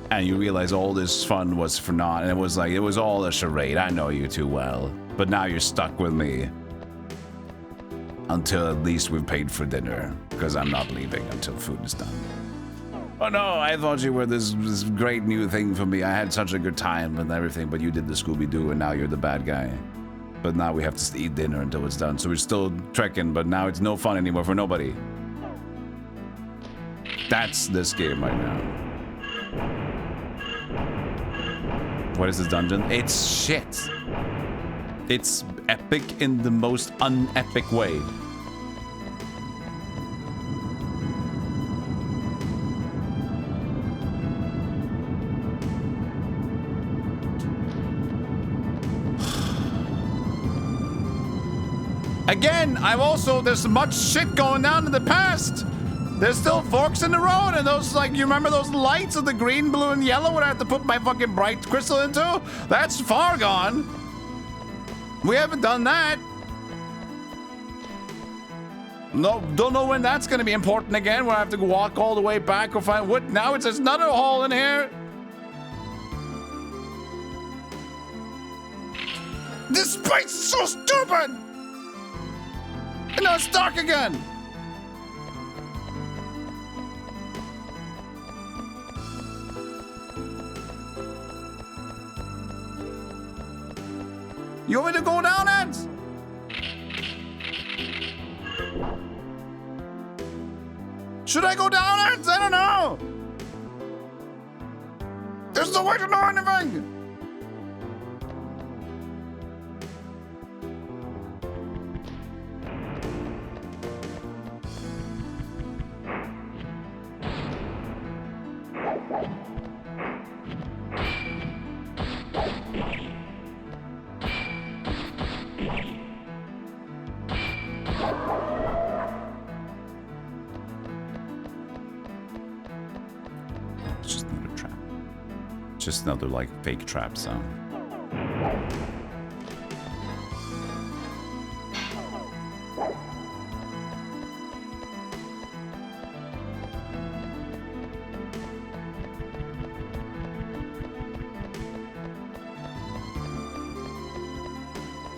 and you realize all this fun was for naught, and it was all a charade. I know you too well, but now you're stuck with me until at least we've paid for dinner, because I'm not leaving until food is done. Oh no, I thought you were this great new thing for me. I had such a good time and everything, but you did the Scooby-Doo and now you're the bad guy. But now we have to eat dinner until it's done. So we're still trekking, but now it's no fun anymore for nobody. That's this game right now. What is this dungeon? It's shit. It's epic in the most unepic way. Again, there's much shit going down in the past. There's still forks in the road, and those, like, you remember those lights of the green, blue, and yellow where I have to put my fucking bright crystal into? That's far gone. We haven't done that. No, don't know when that's gonna be important again, where I have to walk all the way back or find what. Now it's just another hole in here. This place is so stupid. And now it's dark again! You want me to go down it? Should I go down it? I don't know! There's no way to know anything! Just another like fake trap sound.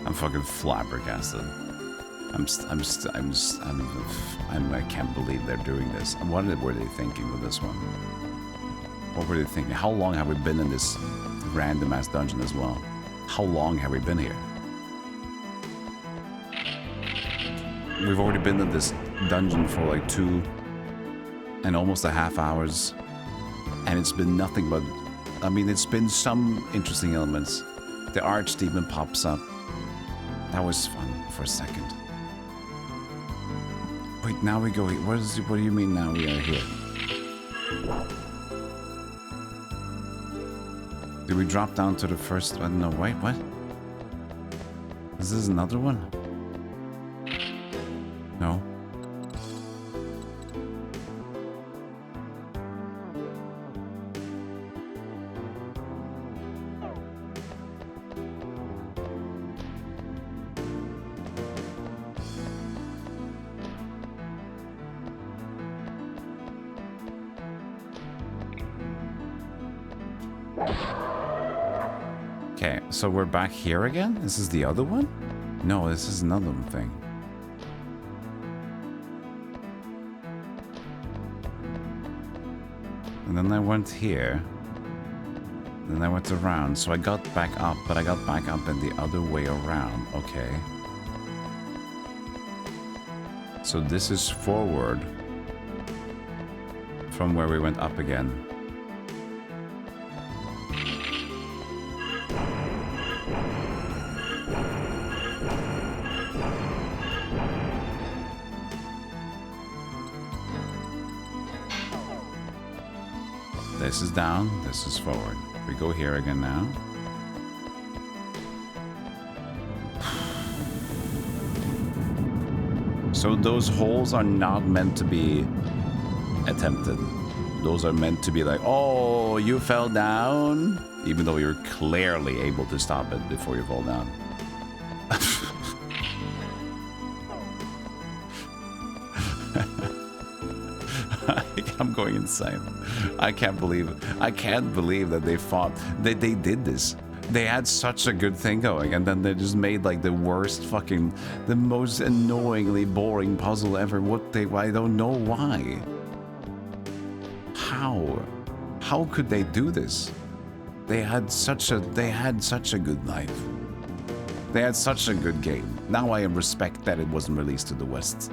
I'm fucking flabbergasted. I can't believe they're doing this. What were they thinking with this one? What were they thinking? How long have we been in this random ass dungeon as well? How long have we been here? We've already been in this dungeon for like 2 and almost a half hours, and it's been nothing but, I mean, it's been some interesting elements. The archdemon pops up. That was fun for a second. Wait, now we go here. What do you mean now we are here? Did we drop down to the first one? No, wait, what? Is this another one? No. Okay, so we're back here again? This is the other one? No, this is another thing. And then I went here. Then I went around, so I got back up, but I got back up in the other way around. Okay. So this is forward from where we went up again. This is down, this is forward. We go here again now. So those holes are not meant to be attempted. Those are meant to be like, oh, you fell down? Even though you're clearly able to stop it before you fall down. I'm going insane. I can't believe that they fought. They did this. They had such a good thing going, and then they just made like the worst fucking, the most annoyingly boring puzzle ever. I don't know why. How could they do this? They had such a good life. They had such a good game. Now I respect that it wasn't released to the West.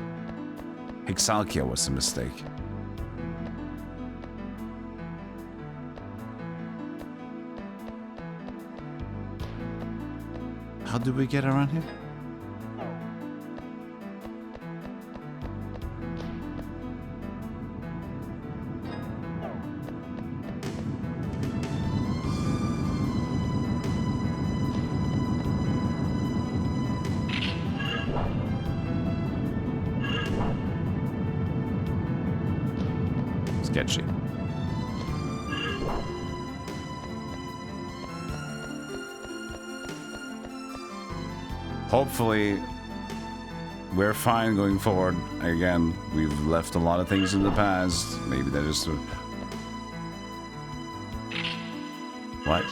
Hexalkia was a mistake. How do we get around here? Sketchy. Hopefully, we're fine going forward. Again, we've left a lot of things in the past. Maybe they're just... What?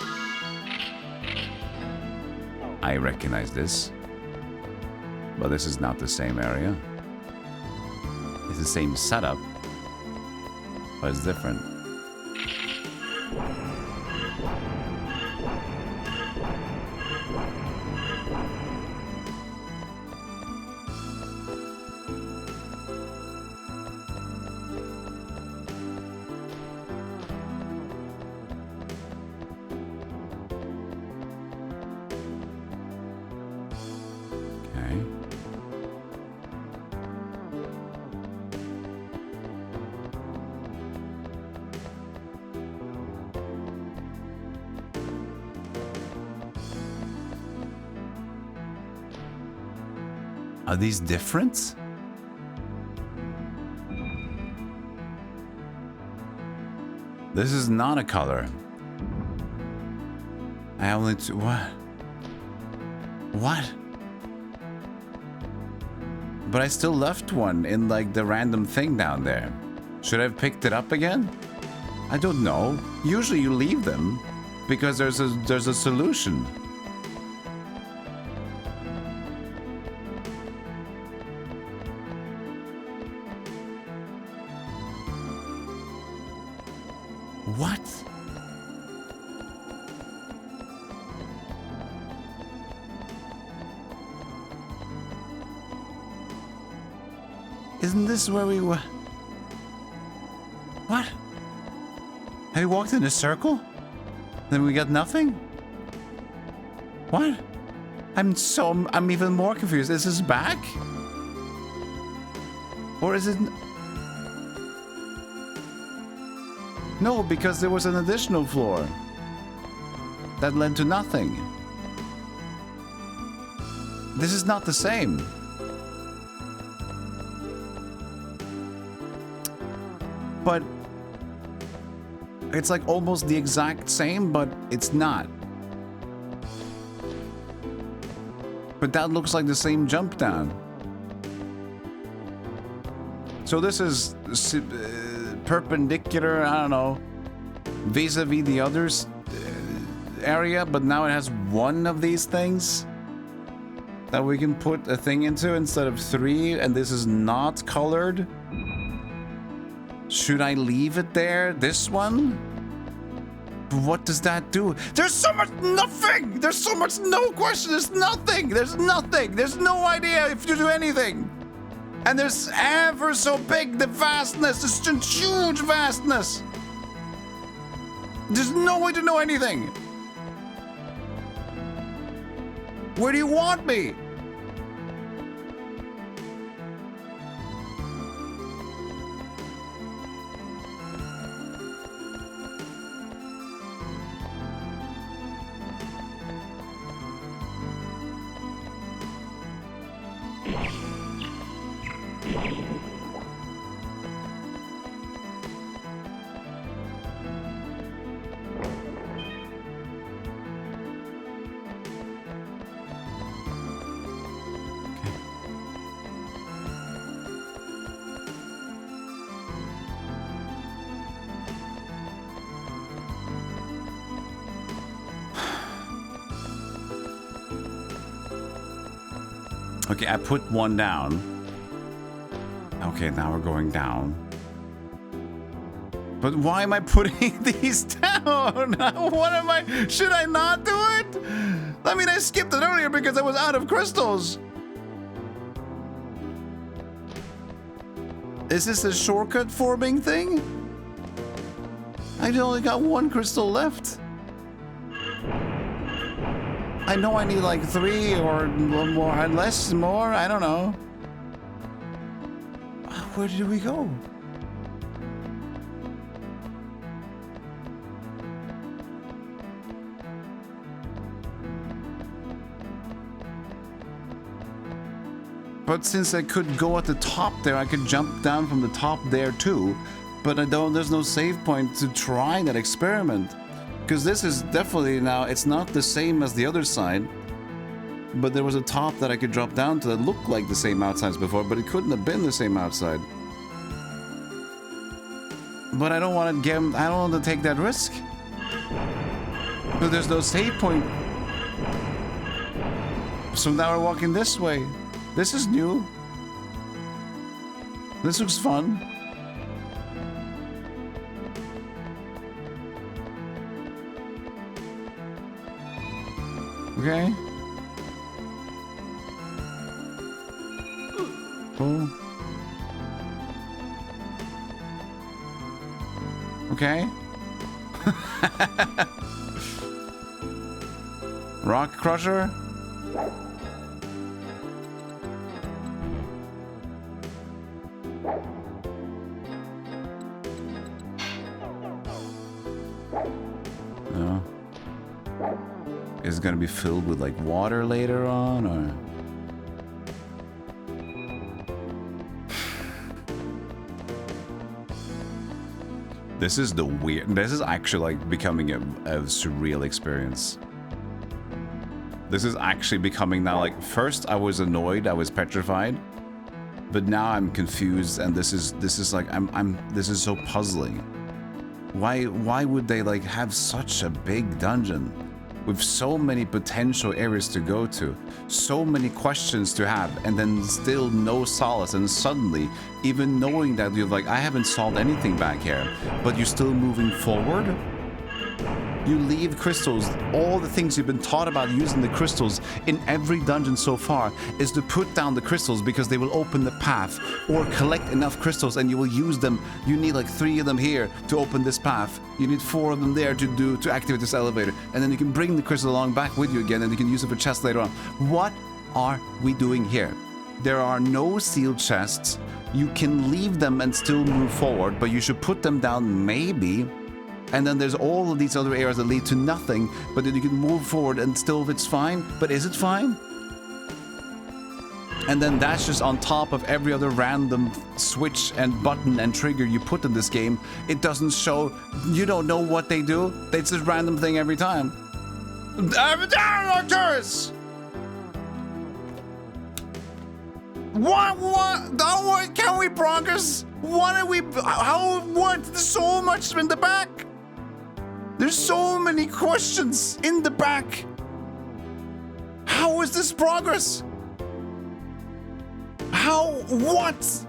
I recognize this. But this is not the same area. It's the same setup, but it's different. Are these different? This is not a color. I only what? What? But I still left one in like the random thing down there. Should I have picked it up again? I don't know. Usually you leave them because there's a solution. What? Isn't this where we were? What? Have you walked in a circle? Then we got nothing? What? I'm even more confused. Is this back? Or is it... No, because there was an additional floor that led to nothing. This is not the same. But it's like almost the exact same, but it's not. But that looks like the same jump down. So this is perpendicular, I don't know, vis-a-vis the others area, but now it has one of these things that we can put a thing into instead of 3, and this is not colored. Should I leave it there? This one? What does that do? There's so much nothing! There's so much no question! There's nothing! There's nothing! There's no idea if you do anything! And there's ever so big the vastness! It's a huge vastness! There's no way to know anything! Where do you want me? Okay, I put one down. Okay, now we're going down. But why am I putting these down? What am I... Should I not do it? I mean, I skipped it earlier because I was out of crystals. Is this a shortcut forming thing? I only got 1 crystal left. I know I need like 3 or more, less, more, I don't know. Where did we go? But since I could go at the top there, I could jump down from the top there too. But I don't, there's no save point to try that experiment. Because this is definitely now, it's not the same as the other side, but there was a top that I could drop down to that looked like the same outside as before, but it couldn't have been the same outside. But I don't want to take that risk. But there's no save point. So now we're walking this way. This is new. This looks fun. Okay. Cool. Okay. Rock Crusher. No. Is it gonna be filled with like water later on, or? This is the weird. This is actually like becoming a surreal experience. This is actually becoming now like, first I was annoyed, I was petrified, but now I'm confused, and this is like this is so puzzling. Why would they like have such a big dungeon with so many potential areas to go to, so many questions to have, and then still no solace, and suddenly, even knowing that you're like, I haven't solved anything back here, but you're still moving forward? You leave crystals. All the things you've been taught about using the crystals in every dungeon so far is to put down the crystals because they will open the path, or collect enough crystals and you will use them. You need like 3 of them here to open this path. You need 4 of them there to activate this elevator, and then you can bring the crystal along back with you again, and you can use it for chests later on. What are we doing here? There are no sealed chests. You can leave them and still move forward, but you should put them down maybe. And then there's all of these other areas that lead to nothing, but then you can move forward and still it's fine. But is it fine? And then that's just on top of every other random switch and button and trigger you put in this game. It doesn't show, you don't know what they do. It's a random thing every time. Arcturus! What? Can we progress? What are we, what? There's so much in the back. There's so many questions in the back. How is this progress? How? What?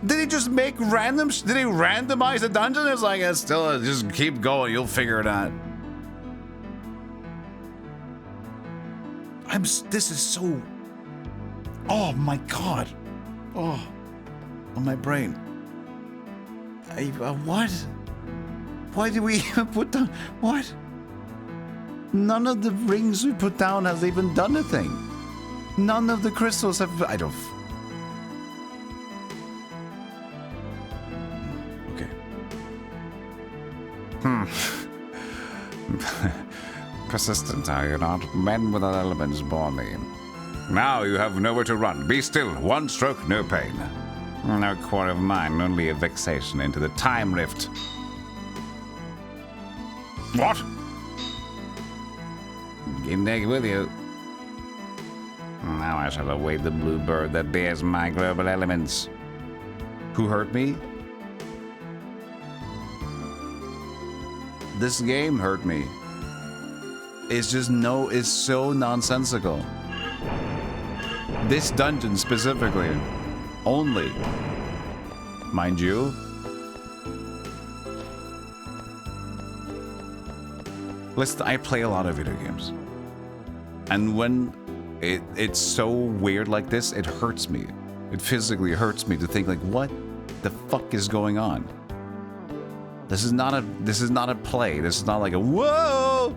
Did he just make random? Did he randomize the dungeon? It's like, still, just keep going. You'll figure it out. This is so. Oh my god. Oh, on my brain. What? Why did we even put down? What? None of the rings we put down has even done a thing. None of the crystals have. I don't. Okay. Persistent, are you not? Men without elements bore me. Now you have nowhere to run. Be still. One stroke, no pain. No quarrel of mine, only a vexation into the time rift. What? Get naked with you. Now I shall await the blue bird that bears my global elements. Who hurt me? This game hurt me. It's just it's so nonsensical. This dungeon specifically. Only. Mind you. Listen, I play a lot of video games. And when it's so weird like this, it hurts me. It physically hurts me to think like, what the fuck is going on? This is not a play. This is not like a whoa!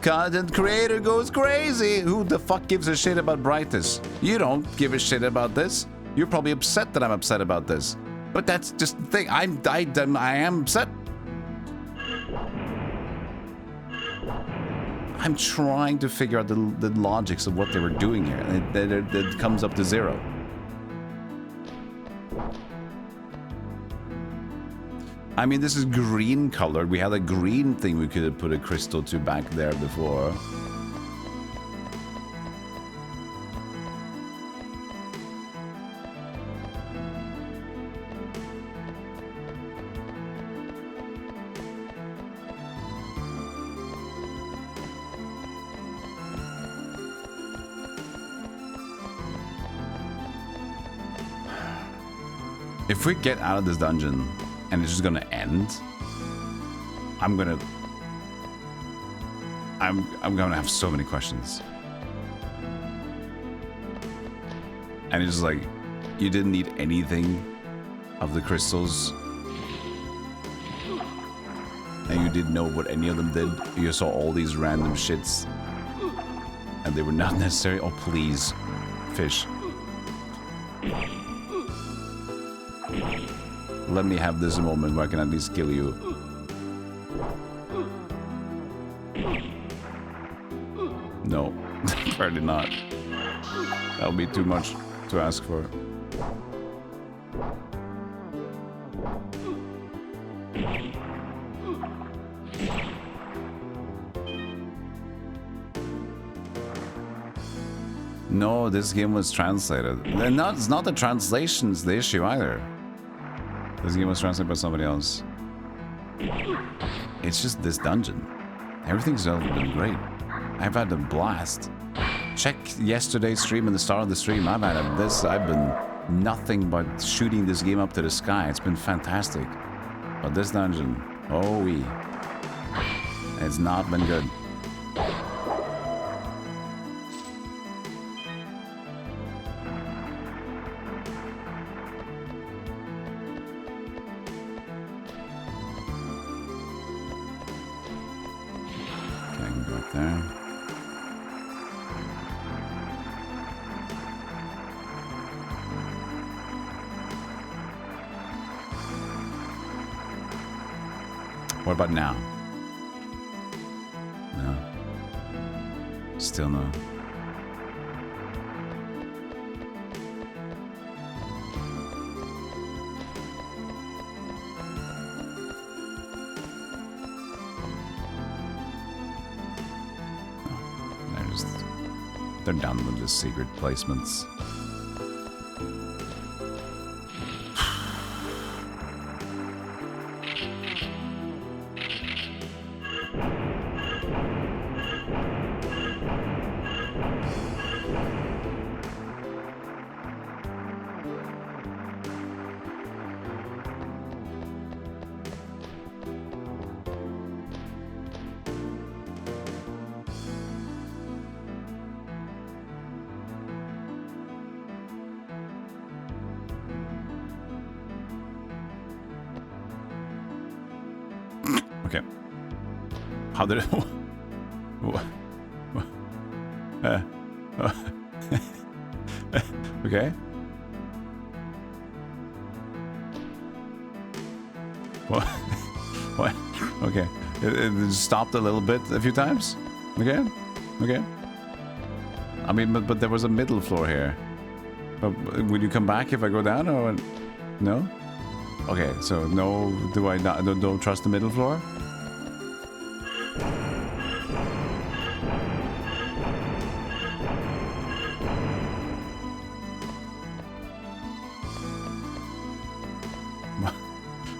Content creator goes crazy. Who the fuck gives a shit about Brightis? You don't give a shit about this. You're probably upset that I'm upset about this. But that's just the thing. I am upset. I'm trying to figure out the logics of what they were doing here, and it comes up to 0. I mean, this is green colored. We had a green thing we could have put a crystal to back there before. If we get out of this dungeon and it's just gonna end, I'm gonna have so many questions. And it's just like, you didn't need anything of the crystals, and you didn't know what any of them did. You saw all these random shits, and they were not necessary. Oh please, fish. Let me have this moment where I can at least kill you. No, apparently not. That would be too much to ask for. No, this game was translated. It's not the translation's the issue either. This game was translated by somebody else. It's just this dungeon. Everything's been great. I've had a blast. Check yesterday's stream and the start of the stream. I've been nothing but shooting this game up to the sky. It's been fantastic. But this dungeon, it's not been good. Okay, I can go up there. What about now? No. Still no. They're done with the secret placements. Okay. How did it... Okay. What? What? Okay. It stopped a little bit a few times? Okay. Okay. I mean, but there was a middle floor here. Will you come back if I go down or... No? Okay, so no, do I not, don't trust the middle floor?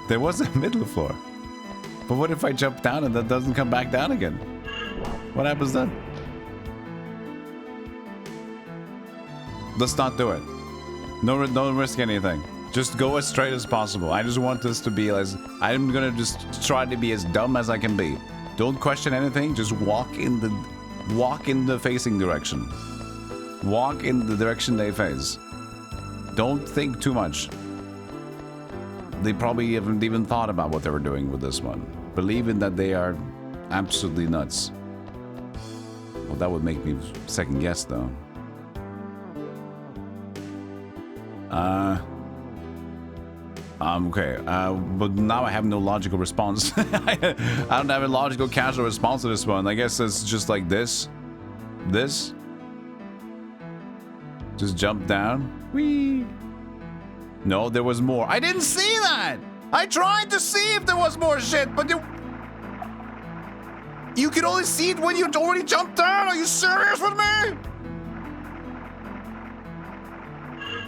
There was a middle floor. But what if I jump down and that doesn't come back down again? What happens then? Let's not do it. No, don't risk anything. Just go as straight as possible. I just want this to be as... I'm gonna just try to be as dumb as I can be. Don't question anything. Just walk in the facing direction. Walk in the direction they face. Don't think too much. They probably haven't even thought about what they were doing with this one. Believe in that they are absolutely nuts. Well, that would make me second guess, though. Okay, but now I have no logical response. I don't have a logical casual response to this one. I guess it's just like this. This. Just jump down. Whee! No, there was more. I didn't see that! I tried to see if there was more shit, but you could only see it when you already jumped down. Are you serious with me?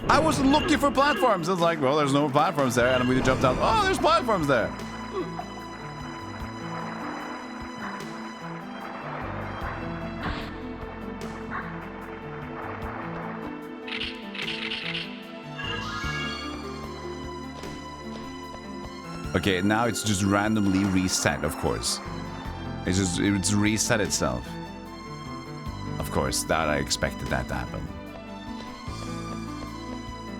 I wasn't looking for platforms. It's like, well, there's no platforms there, and we jumped down. Oh, there's platforms there. Okay, now it's just randomly reset, of course. It's reset itself. Of course, that I expected that to happen.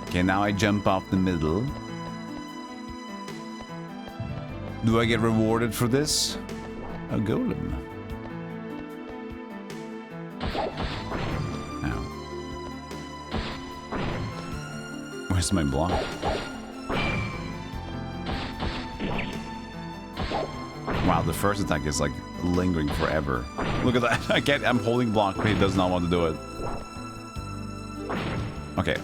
Okay, now I jump off the middle. Do I get rewarded for this? A golem. Now. Where's my block? Wow, the first attack is like lingering forever. Look at that. I'm holding block, but he does not want to do it. Okay.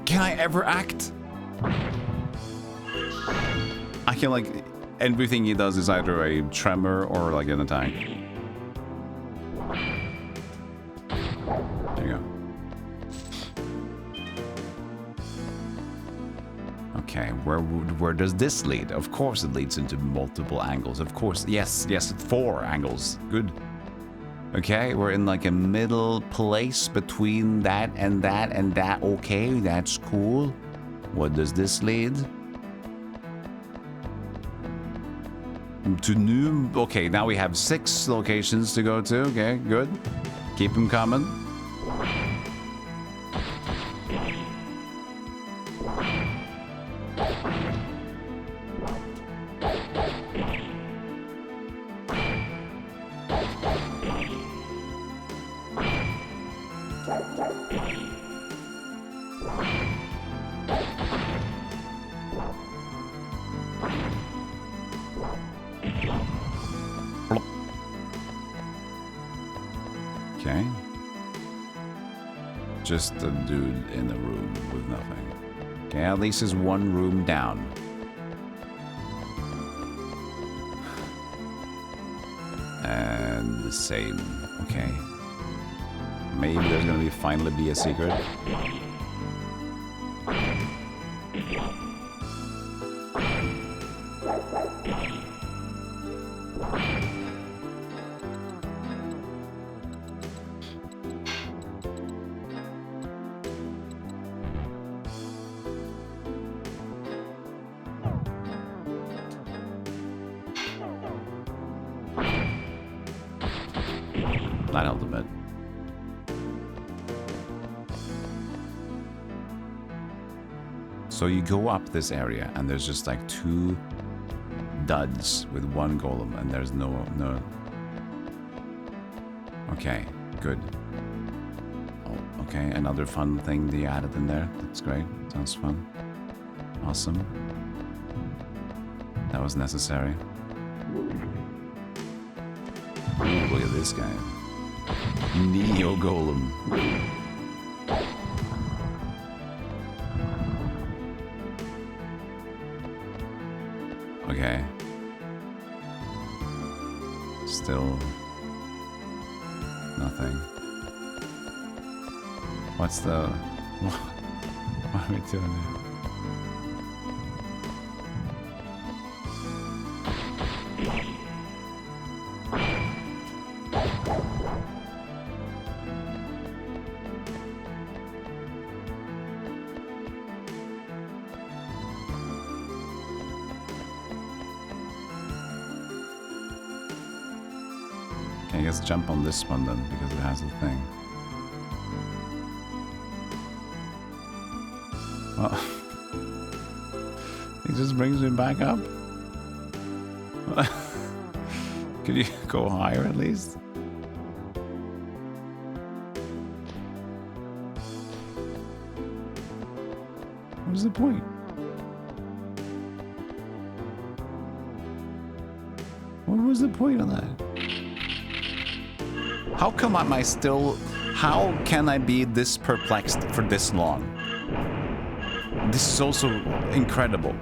Can I ever act? I can like... Everything he does is either a tremor or like an attack. There you go. Okay, where does this lead? Of course it leads into multiple angles. Of course, yes, 4 angles. Good. Okay, we're in like a middle place between that and that and that. Okay, that's cool. What does this lead? To new... Okay, now we have 6 locations to go to. Okay, good. Keep them coming. Okay. Just a dude in a room with nothing. Okay, at least is 1 room down. And the same. Okay. Maybe there's gonna finally be a secret. That helped a bit. So you go up this area and there's just like 2 duds with 1 golem and there's no... Okay, good. Oh, okay, another fun thing that you added in there. That's great. Sounds fun. Awesome. That was necessary. Ooh, look at this guy. Neo Golem. Okay. Still nothing. What's the... What are we doing here? I guess jump on this one then, because it has the thing. Well, it just brings me back up. Could you go higher at least? What's the point? What was the point of that? How come am I still... How can I be this perplexed for this long? This is also incredible.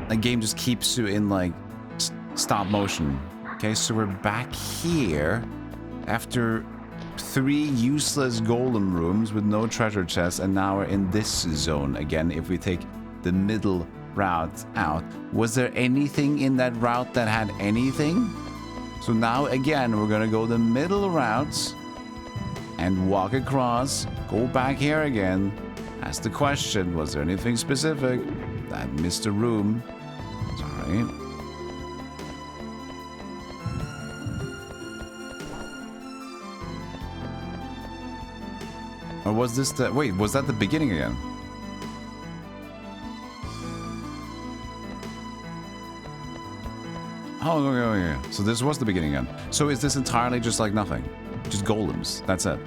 The game just keeps you in, like, stop motion. Okay, so we're back here after 3 useless golem rooms with no treasure chests, and now we're in this zone again if we take the middle route out. Was there anything in that route that had anything? So now again, we're gonna go the middle routes and walk across, go back here again, ask the question, was there anything specific? That missed a room. Sorry. Or was this the... Wait, was that the beginning again? Oh, okay. So this was the beginning again. So is this entirely just like nothing? Just golems. That's it.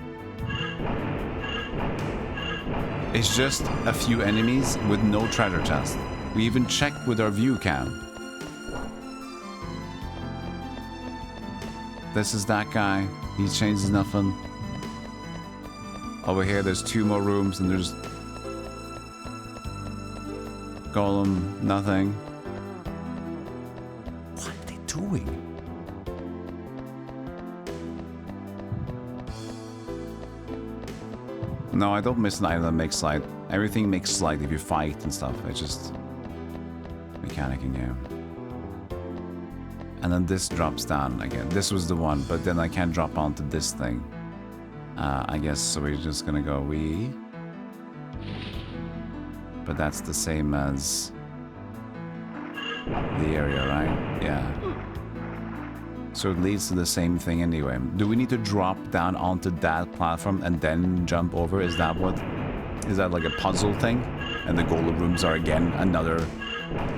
It's just a few enemies with no treasure chest. We even checked with our view cam. This is that guy. He changes nothing. Over here, there's 2 more rooms, and there's... Golem, nothing. What are they doing? No, I don't miss an item that makes light. Everything makes light if you fight and stuff. It's just mechanicing here. And then this drops down again. This was the one, but then I can't drop onto this thing. I guess, so we're just gonna go we. But that's the same as the area, right? Yeah. So it leads to the same thing anyway. Do we need to drop down onto that platform and then jump over? Is that what? Is that like a puzzle thing? And the golem rooms are again another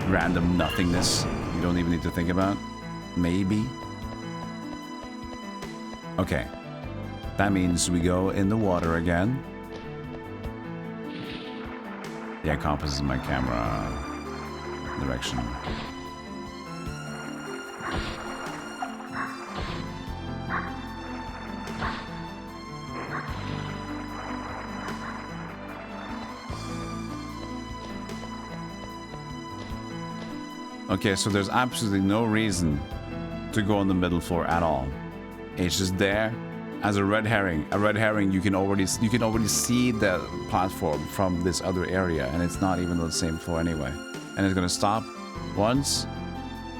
random nothingness you don't even need to think about? Maybe? Okay. That means we go in the water again. Yeah, compass is my camera direction. Okay, so there's absolutely no reason to go on the middle floor at all. It's just there as a red herring. A red herring, you can already see the platform from this other area, and it's not even on the same floor anyway. And it's gonna stop once.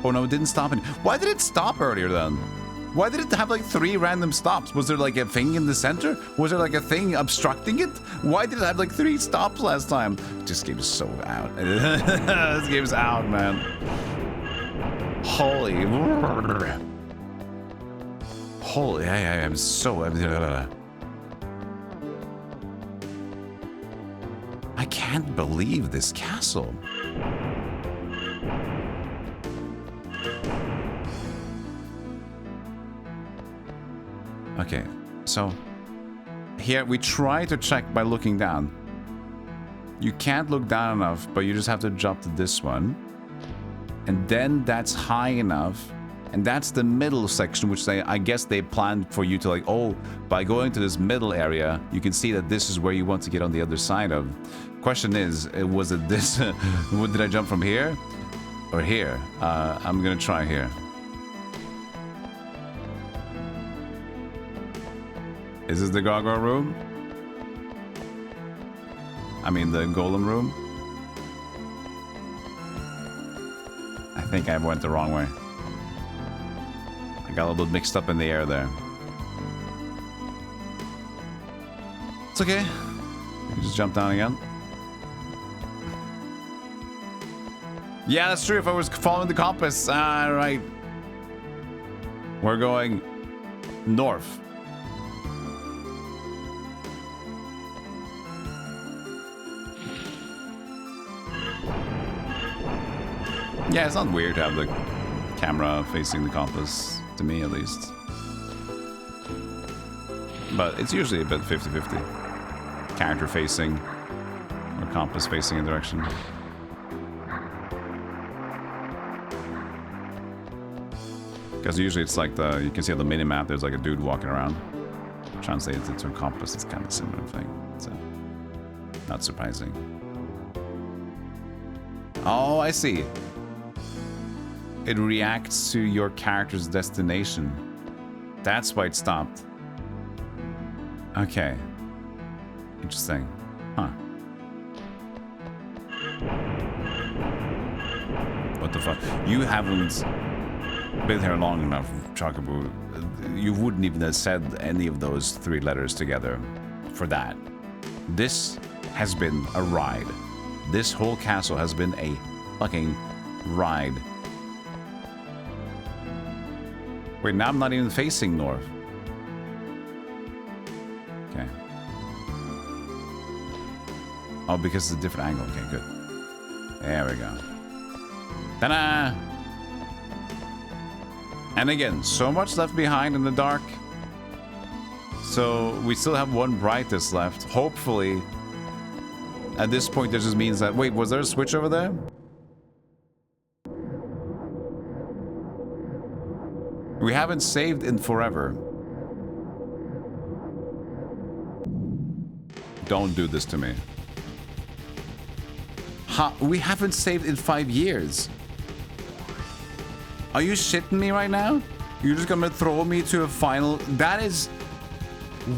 Oh no, it didn't stop. Why did it stop earlier then? Why did it have like 3 random stops? Was there like a thing in the center? Was there like a thing obstructing it? Why did it have like 3 stops last time? This game is so out. This game's out, man. Holy. Holy, I am so. I can't believe this castle. Okay, so here we try to check by looking down. You can't look down enough, but you just have to jump to this one. And then that's high enough. And that's the middle section, which I guess they planned for you to like, oh, by going to this middle area, you can see that this is where you want to get on the other side of. Question is, was it this? Did I jump from here or here? I'm gonna try here. Is this the gargoyle room? I mean the golem room? I think I went the wrong way. I got a little bit mixed up in the air there. It's okay. You can just jump down again. Yeah, that's true. If I was following the compass. Right. We're going north. Yeah, it's not weird to have the camera facing the compass, to me at least. But it's usually a bit 50-50. Character facing or compass facing a direction. Because usually it's like you can see on the mini-map, there's like a dude walking around. Translated into a compass, it's kind of a similar thing. So, not surprising. Oh, I see. It reacts to your character's destination. That's why it stopped. Okay. Interesting. Huh. What the fuck? You haven't been here long enough, Chocobo. You wouldn't even have said any of those 3 letters together for that. This has been a ride. This whole castle has been a fucking ride. Wait, now I'm not even facing north. Okay. Oh, because it's a different angle. Okay, good. There we go. Ta-da! And again, so much left behind in the dark. So we still have 1 Brightis left. Hopefully, at this point, that just means that... Wait, was there a switch over there? We haven't saved in forever. Don't do this to me. We haven't saved in 5 years. Are you shitting me right now? You're just gonna throw me to a final... That is...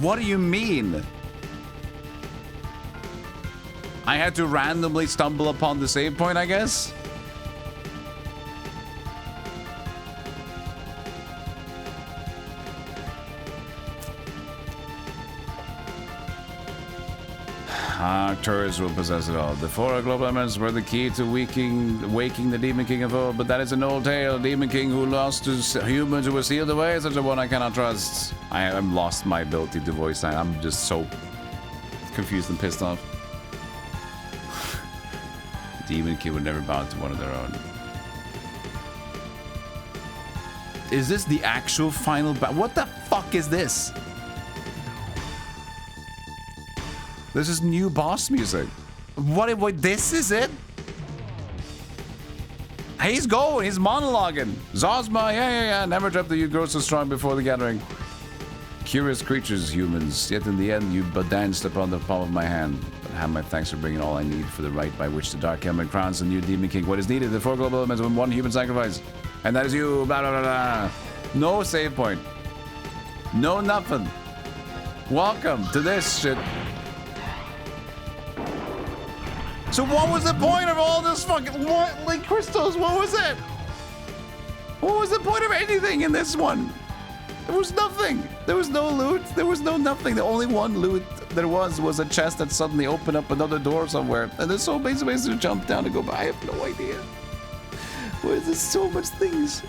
What do you mean? I had to randomly stumble upon the save point, I guess. Arcturus will possess it all. The four global elements were the key to waking the Demon King of old, but that is an old tale. Demon King who lost to humans who were sealed away, such a one I cannot trust. I have lost my ability to voice that. I'm just so confused and pissed off. Demon King would never bow to one of their own. Is this the actual final battle? What the fuck is this? This is new boss music. What, this is it? He's going, he's monologuing. Zosma, yeah. Never dreamt that you'd grow so strong before the gathering. Curious creatures, humans. Yet in the end, you but danced upon the palm of my hand. But have my thanks for bringing all I need for the right by which the Dark Helmet crowns the new Demon King. What is needed? The four global elements and one human sacrifice. And that is you, blah, blah, blah, blah. No save point. No nothing. Welcome to this shit. So what was the point of all this fucking, what, like, crystals, what was it? What was the point of anything in this one? There was nothing. There was no loot. There was no nothing. The only one loot there was a chest that suddenly opened up another door somewhere. And there's so many ways to jump down and go by. I have no idea. Why is there so much things?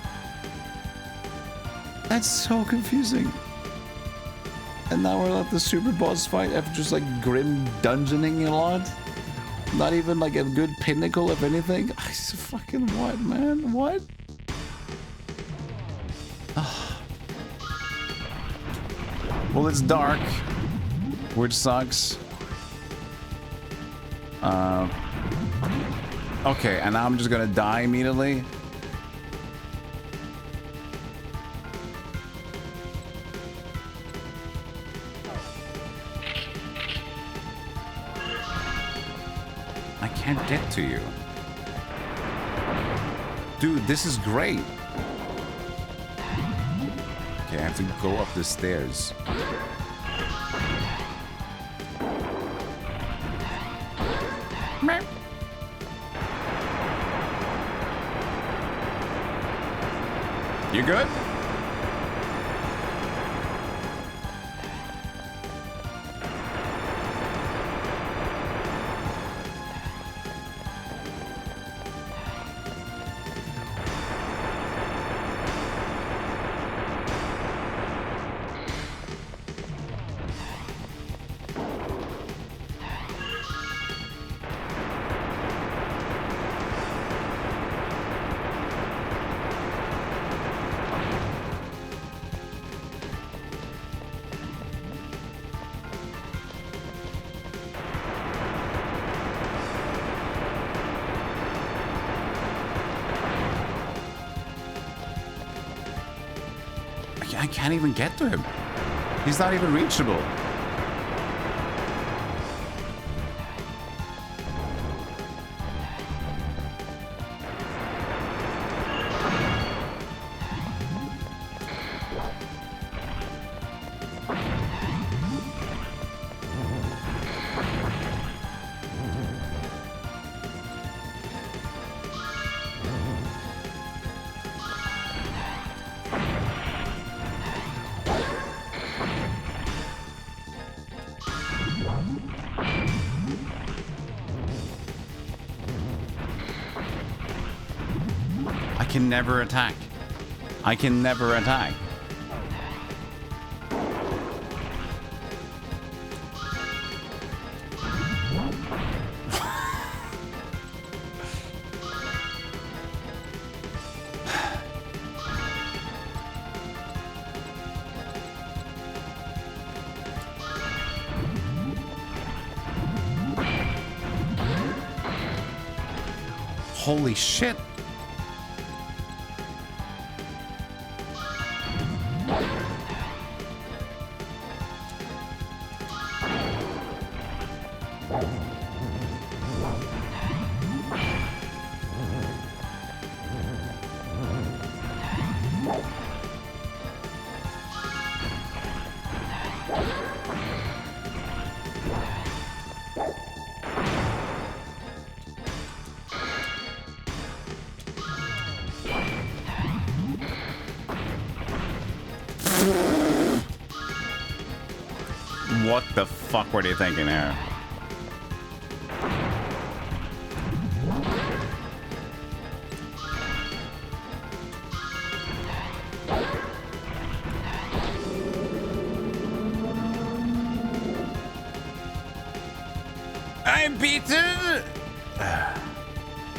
That's so confusing. And now we're at the super boss fight after just like grim dungeoning a lot. Not even like a good pinnacle of anything. Fucking what, man? What? Well, it's dark, which sucks. Okay, and now I'm just gonna die immediately. I can't get to you. Dude, this is great. Okay, I have to go up the stairs. You good? I can't even get to him. He's not even reachable. I can never attack. I can never attack. Holy shit. What the fuck were they thinking here? I'm beaten.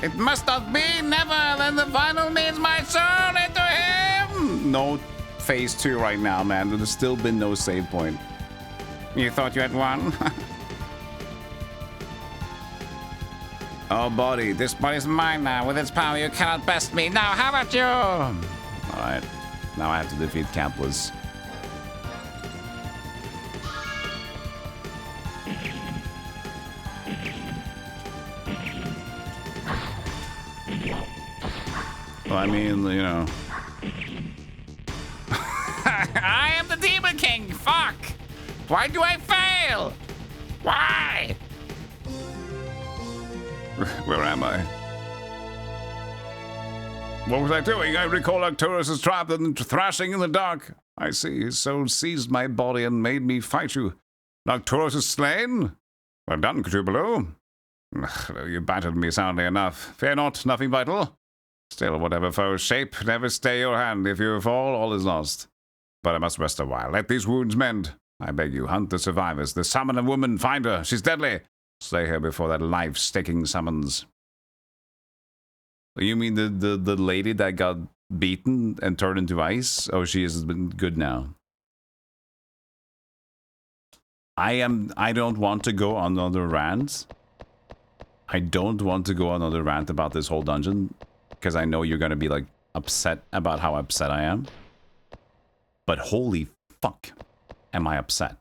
It must not be. Never. Then the final means my soul into him. No phase 2 right now, man. There's still been no save point. You thought you had won? Oh, body. This body's mine now. With its power, you cannot best me. Now, how about you? Alright. Now I have to defeat Capless. Well, I mean, you know. I am the Demon King. Fuck. Why do I fail? Why? Where am I? What was I doing? I recall Arcturus is trapped and thrashing in the dark. I see. His soul seized my body and made me fight you. Arcturus is slain? Well done, Cthulhu. You battered me soundly enough. Fear not, nothing vital. Still, whatever foe's shape, never stay your hand. If you fall, all is lost. But I must rest a while. Let these wounds mend. I beg you, hunt the survivors. The summoner woman, find her. She's deadly. Slay her before that life-staking summons. You mean the lady that got beaten and turned into ice? Oh, she has been good now. I don't want to go on another rant. I don't want to go on another rant about this whole dungeon. Because I know you're going to be, like, upset about how upset I am. But holy fuck, am I upset.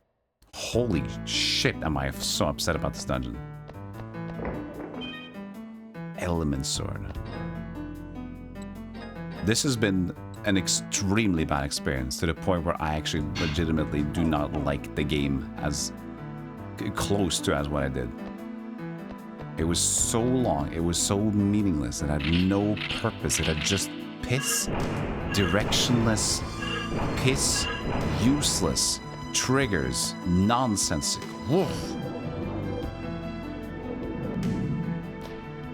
Holy shit, am I so upset about this dungeon. Element Sword. This has been an extremely bad experience, to the point where I actually legitimately do not like the game as close to as what I did. It was so long, it was so meaningless, it had no purpose, it had just piss, directionless, piss, useless, triggers, nonsensical. Woof.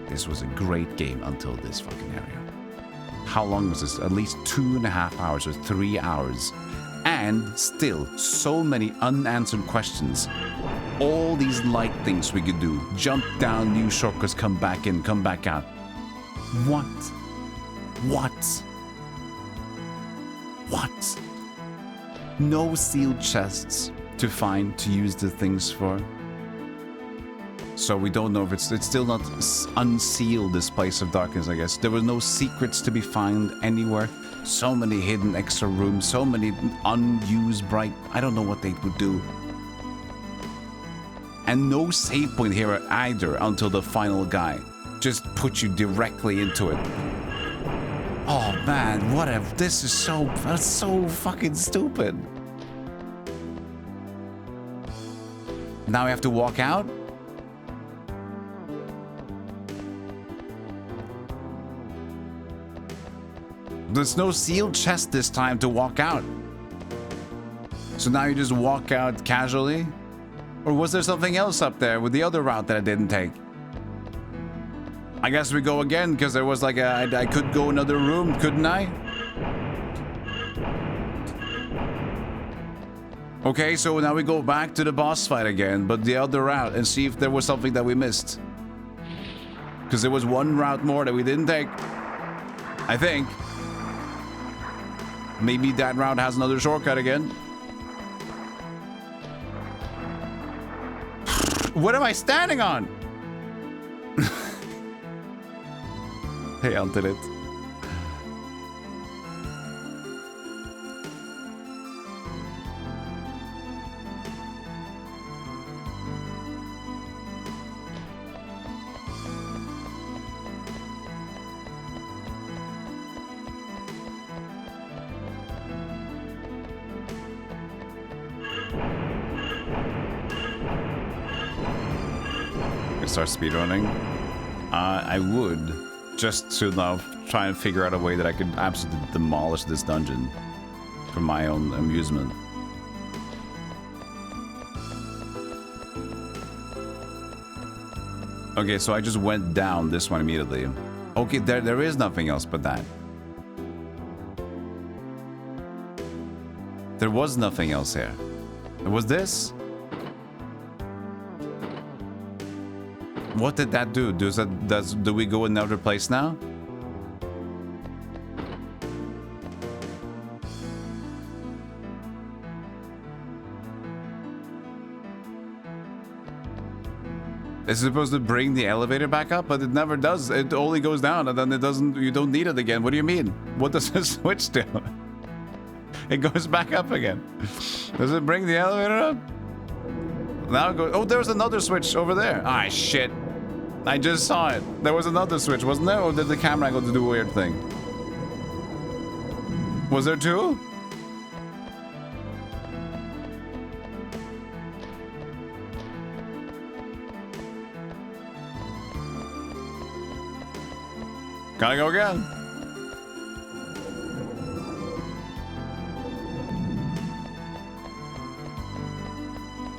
This was a great game until this fucking area. How long was this? At least 2.5 hours or 3 hours. And still, so many unanswered questions. All these light things we could do. Jump down, new shortcuts, come back in, come back out. What? What? What? No sealed chests to find, to use the things for. So we don't know if it's still not unsealed, this place of darkness, I guess. There were no secrets to be found anywhere. So many hidden extra rooms, so many unused bright... I don't know what they would do. And no save point here either until the final guy. Just put you directly into it. Oh man, what if this is that's so fucking stupid. Now we have to walk out? There's no sealed chest this time to walk out. So now you just walk out casually? Or was there something else up there with the other route that I didn't take? I guess we go again, because there was like I could go another room, couldn't I? Okay, so now we go back to the boss fight again, but the other route, and see if there was something that we missed. Because there was one route more that we didn't take. I think. Maybe that route has another shortcut again. What am I standing on? Hey, Antoinette. Start speedrunning. I would, just to now try and figure out a way that I could absolutely demolish this dungeon. for my own amusement. Okay, so I just went down this one immediately. Okay, there is nothing else but that. There was nothing else here. It was this? What did that do? Do we go another place now? It's supposed to bring the elevator back up, but it never does. It only goes down, and then it doesn't. You don't need it again. What do you mean? What does the switch do? It goes back up again. Does it bring the elevator up? Now it goes. Oh, there's another switch over there. Ah, shit. I just saw it. There was another switch, wasn't there? Or did the camera go to do a weird thing? Was there two? Gotta go again.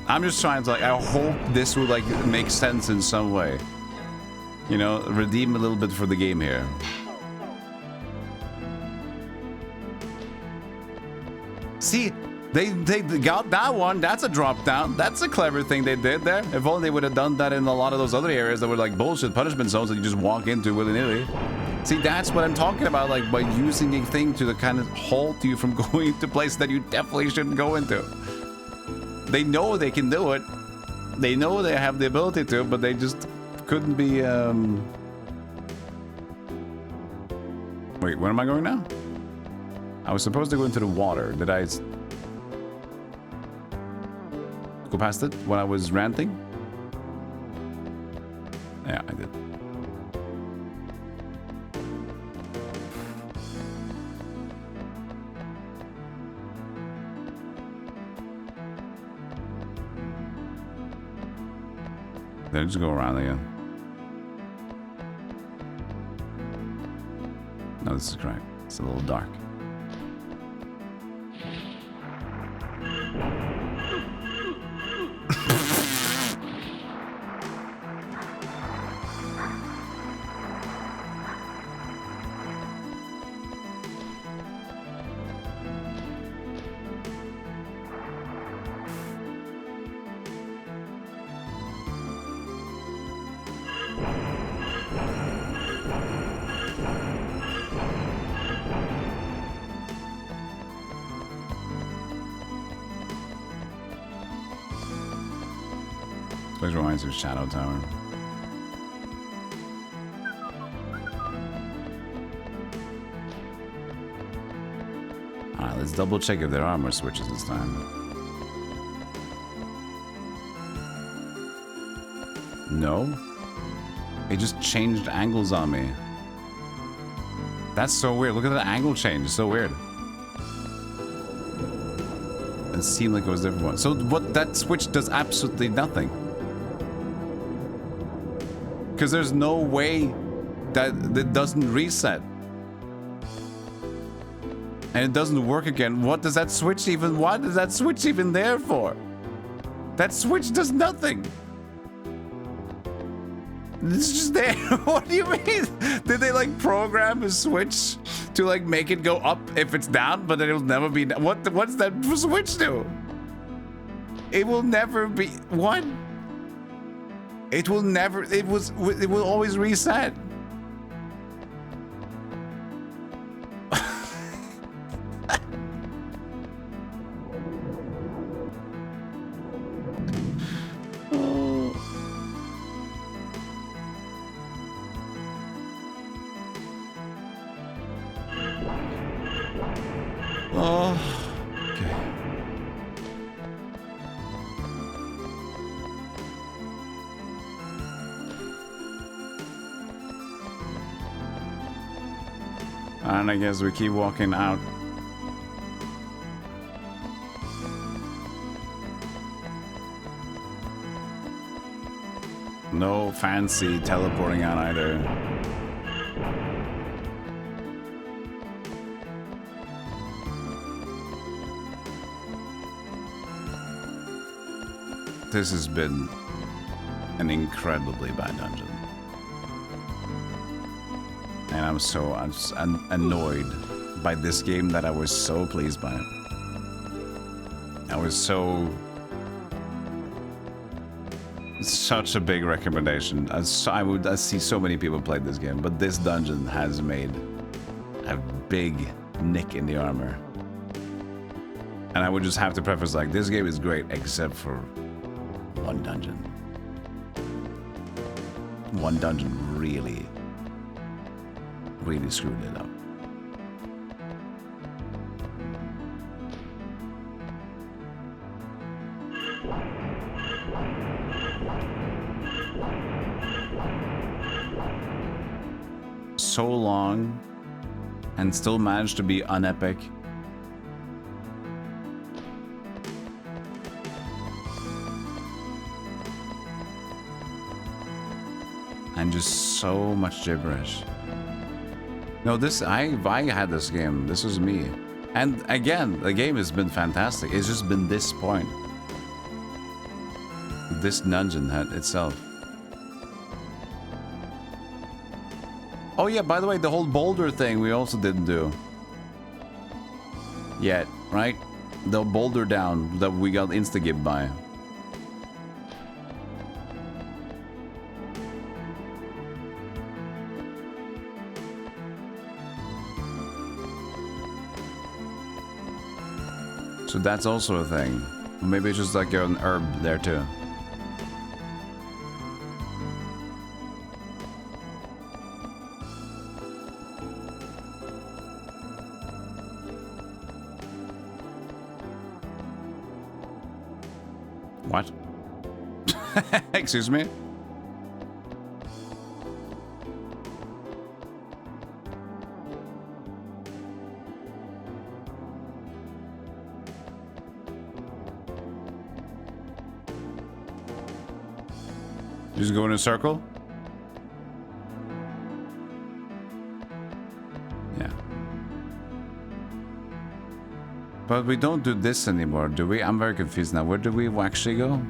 I'm just trying to, like, I hope this will, like, make sense in some way. You know, redeem a little bit for the game here. See, they got that one. That's a drop down. That's a clever thing they did there. If only they would have done that in a lot of those other areas that were like bullshit punishment zones that you just walk into willy-nilly. See, that's what I'm talking about, like, by using a thing to kind of halt you from going into places that you definitely shouldn't go into. They know they can do it. They know they have the ability to, but they just couldn't be, Wait, where am I going now? I was supposed to go into the water. Did I go past it when I was ranting? Yeah, I did. Then just go around again. No, this is correct. It's a little dark. This reminds me of Shadow Tower. Alright, let's double check if there are more switches this time. No? It just changed angles on me. That's so weird. Look at the angle change. It's so weird. It seemed like it was a different one. So what, that switch does absolutely nothing. Because there's no way that it doesn't reset. And it doesn't work again. What does that switch even, what is that switch even there for? That switch does nothing. It's just there. What do you mean? Did they like program a switch to like make it go up if it's down, but then it'll never be down? What's that switch do? It will never be, what? It will never, it will always reset. And I guess we keep walking out. No fancy teleporting out either. this has been an incredibly bad dungeon. And I'm so annoyed by this game that I was so pleased by it. I was so... Such a big recommendation. I see so many people play this game, but this dungeon has made a big nick in the armor. And I would just have to preface like, this game is great except for one dungeon. One dungeon really screwed it up. So long and still managed to be unepic. And just so much gibberish. No, I had this game. This was me. And again, the game has been fantastic. It's just been this point. This dungeon itself. Oh yeah, by the way, the whole boulder thing we also didn't do yet, right? The boulder down that we got insta-gib by. So that's also a thing. Maybe it's just like an herb there too. What? Excuse me? Just go in a circle? Yeah. But we don't do this anymore, do we? I'm very confused now. Where do we actually go?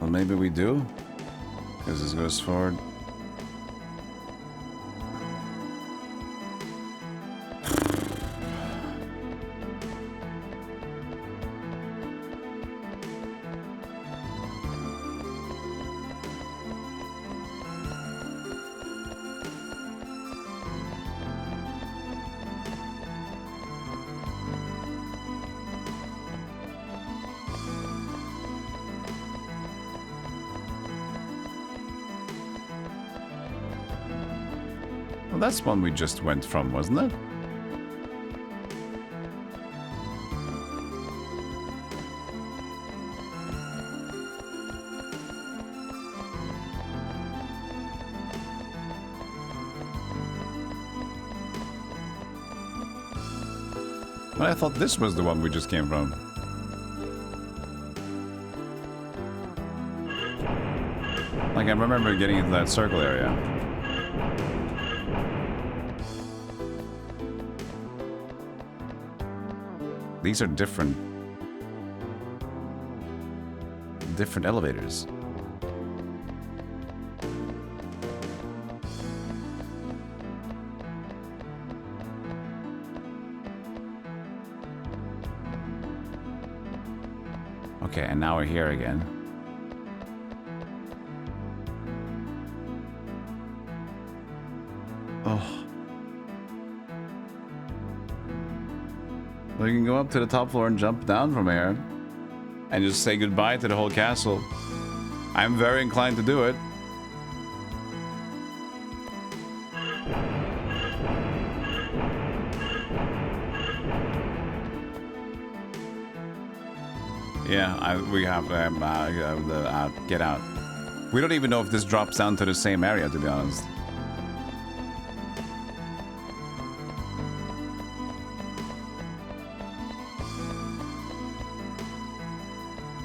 Well, maybe we do. Because this goes forward. Well, that's one we just went from, wasn't it? But I thought this was the one we just came from. Like, I remember getting into that circle area. These are different elevators. Okay, and now we're here again. Oh. Well, you can go up to the top floor and jump down from here. And just say goodbye to the whole castle. I'm very inclined to do it. Yeah, we have to get out. We don't even know if this drops down to the same area, to be honest.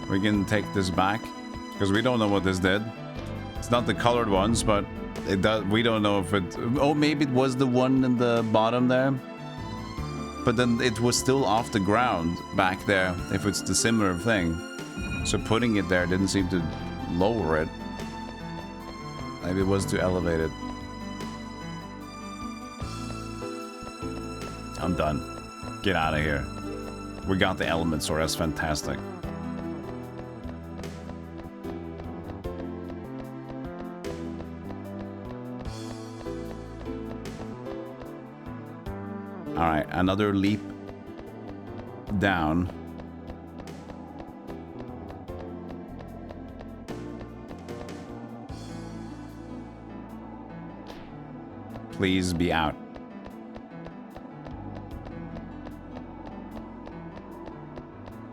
We can take this back, because we don't know what this did. It's not the colored ones, but it does. We don't know if it. Oh, maybe it was the one in the bottom there. But then it was still off the ground back there. If it's the similar thing, so putting it there didn't seem to lower it. Maybe it was too elevated. I'm done. Get out of here. We got the element sword. That's fantastic. Alright, another leap down. Please be out.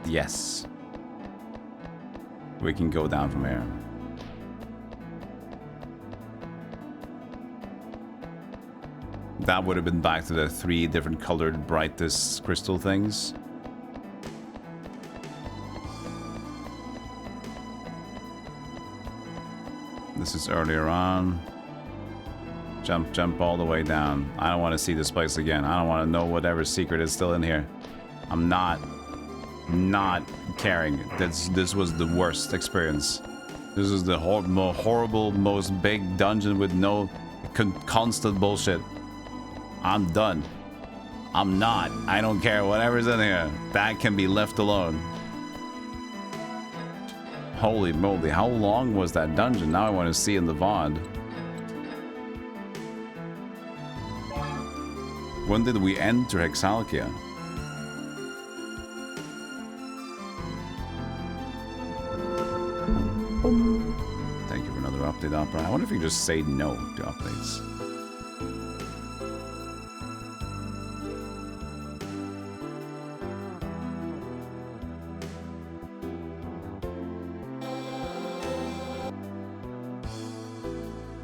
Yes. We can go down from here. That would have been back to the 3 different colored Brightis crystal things. This is earlier on. Jump all the way down. I don't want to see this place again. I don't want to know whatever secret is still in here. I'm not caring. This was the worst experience. This is the horrible, most big dungeon with no constant bullshit. I'm done. I'm not. I don't care whatever's in here. That can be left alone. Holy moly, how long was that dungeon? Now I want to see in the VOD. When did we enter Hexalkia? Thank you for another update, Opera. I wonder if you just say no to updates.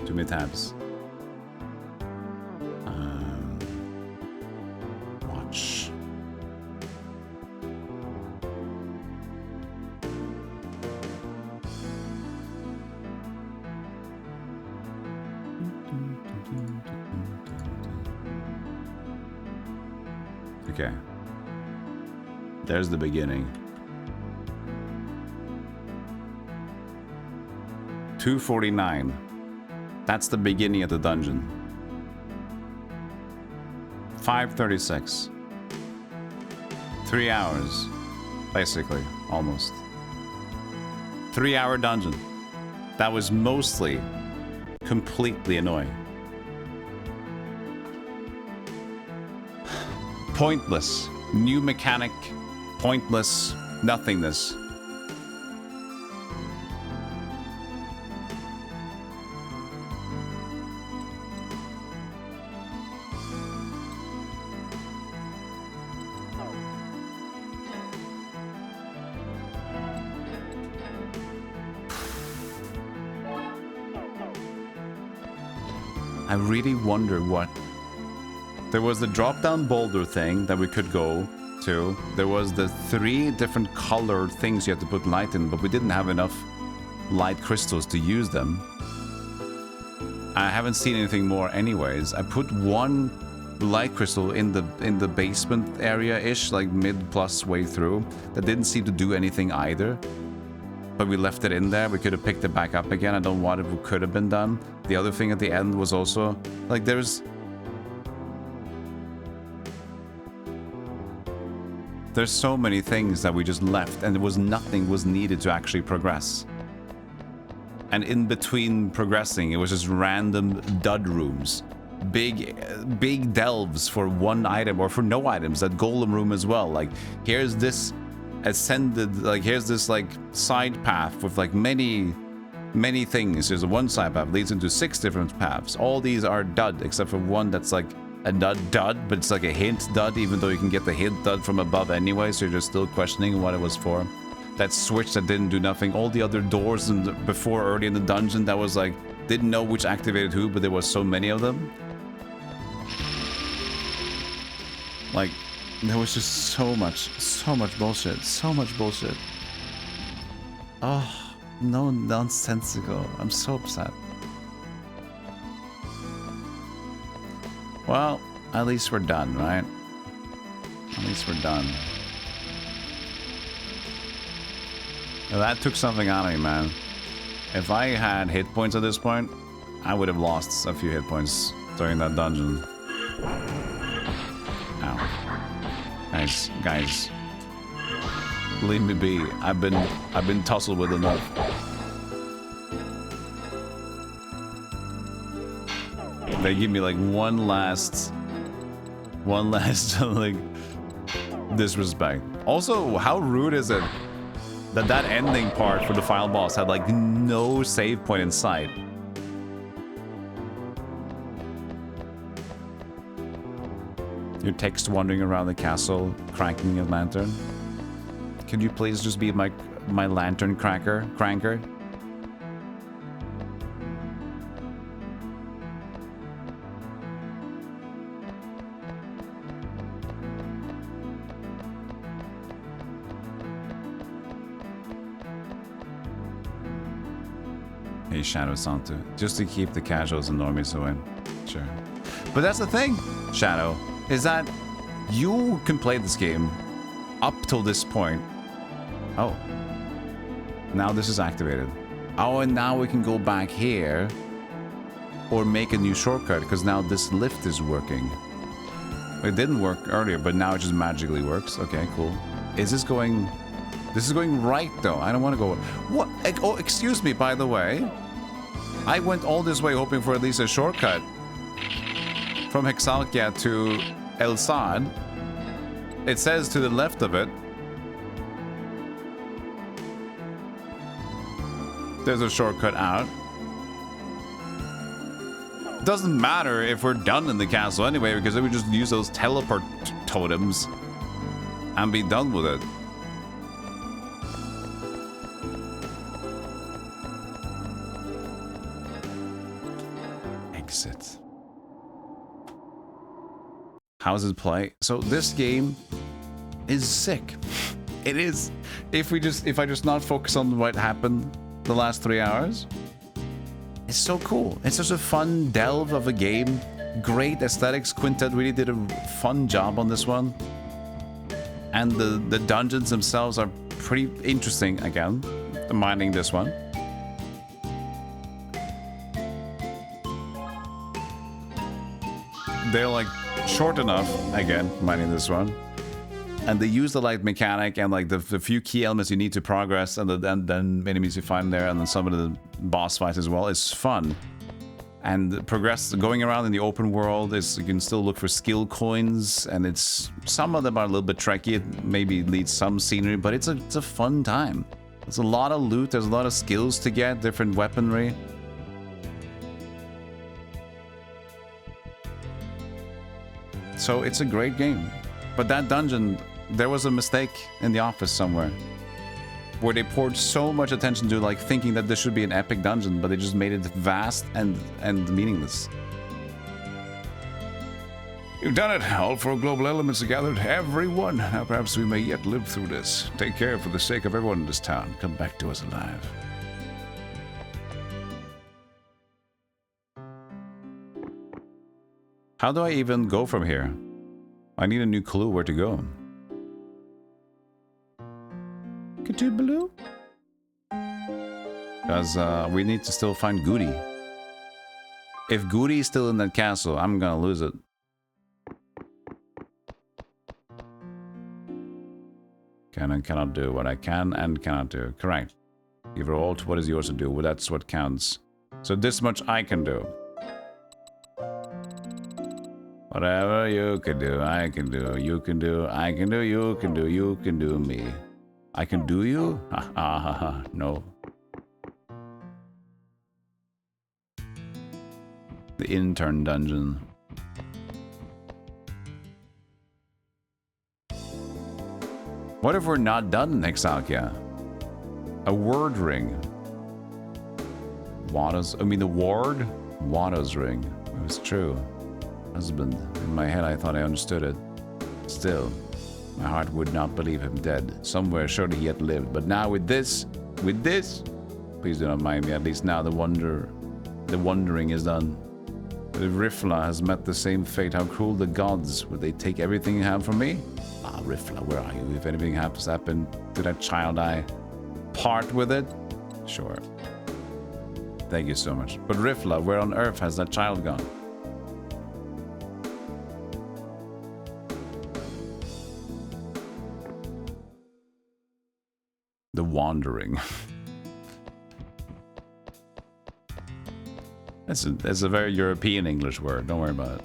Too many tabs. Watch. Okay. There's the beginning. 249. That's the beginning of the dungeon. 5:36. 3 hours. Basically, almost. 3-hour dungeon. That was mostly completely annoying. Pointless. New mechanic. Pointless. Nothingness. I really wonder what... There was the drop-down boulder thing that we could go to. There was the 3 different colored things you had to put light in, but we didn't have enough light crystals to use them. I haven't seen anything more anyways. I put 1 light crystal in the basement area-ish, like mid-plus way through. That didn't seem to do anything either. But we left it in there. We could have picked it back up again. I don't know what it could have been done. The other thing at the end was also... Like, there's so many things that we just left, and there was nothing was needed to actually progress. And in between progressing, it was just random dud rooms. Big delves for 1 item, or for no items. That golem room as well. Like, here's this... ascended, like, here's this like side path with like many things. There's a 1 side path leads into 6 different paths. All these are dud except for one that's like a dud, but it's like a hint dud, even though you can get the hint dud from above anyway, so you're just still questioning what it was for. That switch that didn't do nothing. All the other doors before early in the dungeon that was like, didn't know which activated who, but there was so many of them. Like, there was just so much bullshit. So much bullshit. Oh, No nonsensical. I'm so upset. Well, at least we're done, right? At least we're done. Now that took something out of me, man. If I had hit points at this point, I would have lost a few hit points during that dungeon. Ow. Guys. Leave me be. I've been tussled with enough. They give me like one last like disrespect. Also, how rude is it that that ending part for the final boss had like no save point in sight? Your text wandering around the castle, cranking a lantern. Could you please just be my lantern cranker? Hey, Shadow Santu. Just to keep the casuals and normies away. Sure. But that's the thing, Shadow, is that you can play this game up till this point. Oh. Now this is activated. Oh, and now we can go back here or make a new shortcut because now this lift is working. It didn't work earlier, but now it just magically works. Okay, cool. Is this going... This is going right, though. I don't want to go... What? Oh, excuse me, by the way. I went all this way hoping for at least a shortcut from Hexalkia to El Sad. It says to the left of it. There's a shortcut out. Doesn't matter if we're done in the castle anyway, because we just use those teleport totems and be done with it. Exit. How does it play? So this game is sick. It is. If I just not focus on what happened the last 3 hours, it's so cool. It's such a fun delve of a game. Great aesthetics. Quintet really did a fun job on this one. And the dungeons themselves are pretty interesting again. Mining this one. They're like short enough, again, mining this one. And they use the like mechanic and like the few key elements you need to progress, and then enemies you find there, and then some of the boss fights as well. It's fun. And progress going around in the open world is, you can still look for skill coins, and it's, some of them are a little bit tricky. It maybe needs some scenery, but it's a fun time. There's a lot of loot, there's a lot of skills to get, different weaponry. So it's a great game. But that dungeon, there was a mistake in the office somewhere, where they poured so much attention to like thinking that this should be an epic dungeon, but they just made it vast and meaningless. You've done it. All 4 global elements are gathered. Everyone. Now perhaps we may yet live through this. Take care for the sake of everyone in this town. Come back to us alive. How do I even go from here? I need a new clue where to go. Cthulhu? Because we need to still find Goody. If Goody is still in that castle, I'm gonna lose it. Can and cannot do what I can and cannot do. Correct. Give her all to what is yours to do. Well, that's what counts. So this much I can do. Whatever you can do, I can do. You can do, I can do, you can do, you can do me. I can do you? Ha ha ha ha. No. The intern dungeon. What if we're not done in Hexalkia? A word ring. Watto's, I mean the ward? Watto's ring. It was true. Husband. In my head I thought I understood it. Still, my heart would not believe him dead. Somewhere surely he had lived. But now with this, Please do not mind me. At least now the wandering is done. But if Rifla has met the same fate, how cruel the gods. Would they take everything you have from me? Ah, Rifla, where are you? If anything happens to happen to that child, I part with it? Sure. Thank you so much. But Rifla, where on earth has that child gone? The wandering. That's a very European English word. Don't worry about it.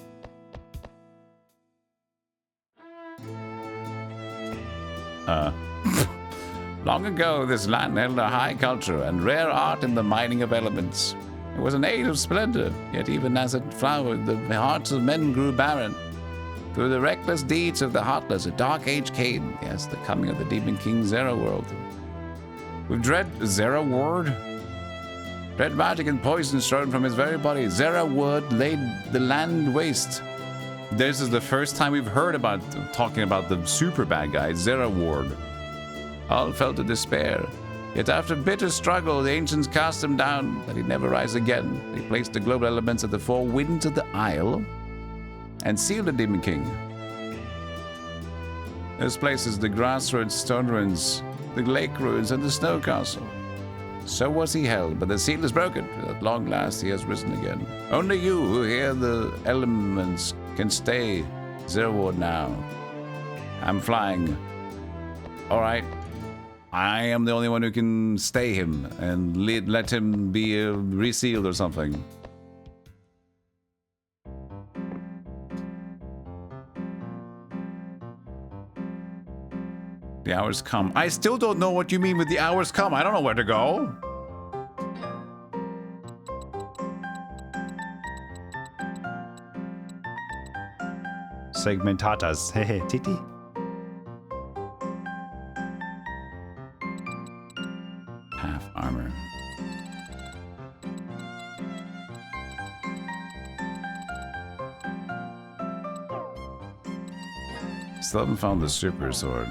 Long ago, this land held a high culture and rare art in the mining of elements. It was an age of splendor, yet even as it flowered, the hearts of men grew barren. Through the reckless deeds of the heartless, a dark age came. Yes, the coming of the Demon King Zera World. With dread Zera Word? Red magic and poison strewn from his very body, Zera Wood laid the land waste. This is the first time we've heard about talking about the super bad guy, Zera Ward. All fell to despair. Yet after bitter struggle, the ancients cast him down, that he'd never rise again. They placed the global elements at the four winds of the isle and sealed the Demon King. Those places, the grass ruins, stone ruins, the lake ruins, and the snow castle. So was he held, but the seal is broken. At long last, he has risen again. Only you who hear the elements can stay Zerwood now. I'm flying. All right. I am the only one who can stay him and let him be resealed or something. The hours come. I still don't know what you mean with the hours come. I don't know where to go. Segmentatas. Hehe, Titi. Half armor. Still haven't found the super sword.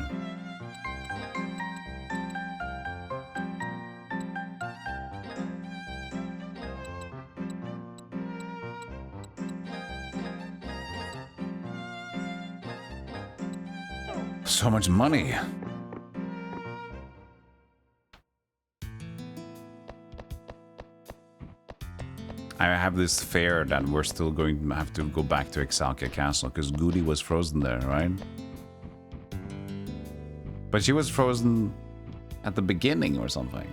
So much money. I have this fear that we're still going to have to go back to Exalkia Castle because Goody was frozen there, right? But she was frozen at the beginning or something.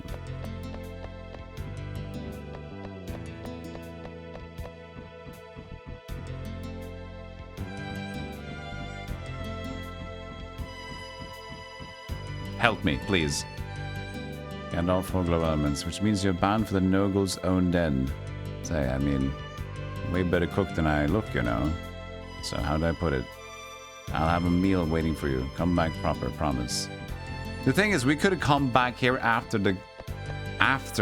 Help me, please. And all four global elements, which means you're bound for the Nogle's own den. Say, I mean, way better cook than I look, you know. So how do I put it? I'll have a meal waiting for you. Come back proper, promise. The thing is, we could have come back here after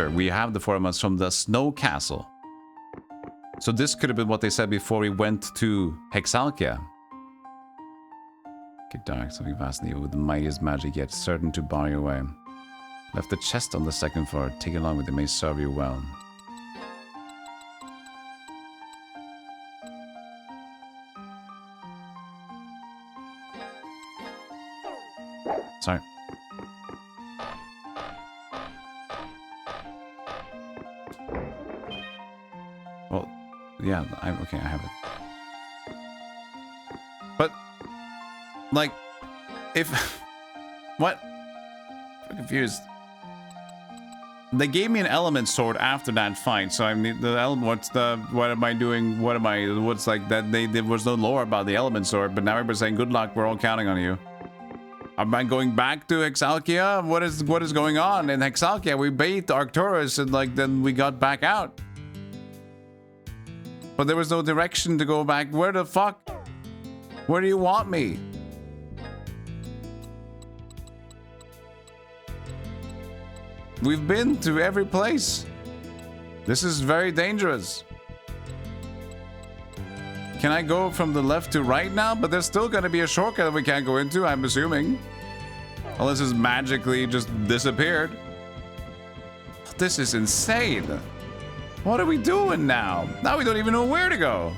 we have the 4 months from the Snow Castle. So this could have been what they said before we went to Hexalkia. Get dark, something vast and evil with the mightiest magic yet certain to bar your way. Left the chest on the second floor. Take it along with it, may serve you well. Sorry. Well, yeah, okay, I have it. But, like, if... What? I'm confused. They gave me an element sword after that fight, so I mean, the element, what am I doing, what's like, that there was no lore about the element sword, but now everybody's saying, good luck, we're all counting on you. Am I going back to Hexalkia? What is going on? In Hexalkia, we beat Arcturus and like then we got back out. But there was no direction to go back. Where the fuck? Where do you want me? We've been to every place. This is very dangerous. Can I go from the left to right now? But there's still going to be a shortcut that we can't go into, I'm assuming. Unless it's magically just disappeared. This is insane. What are we doing now? Now we don't even know where to go.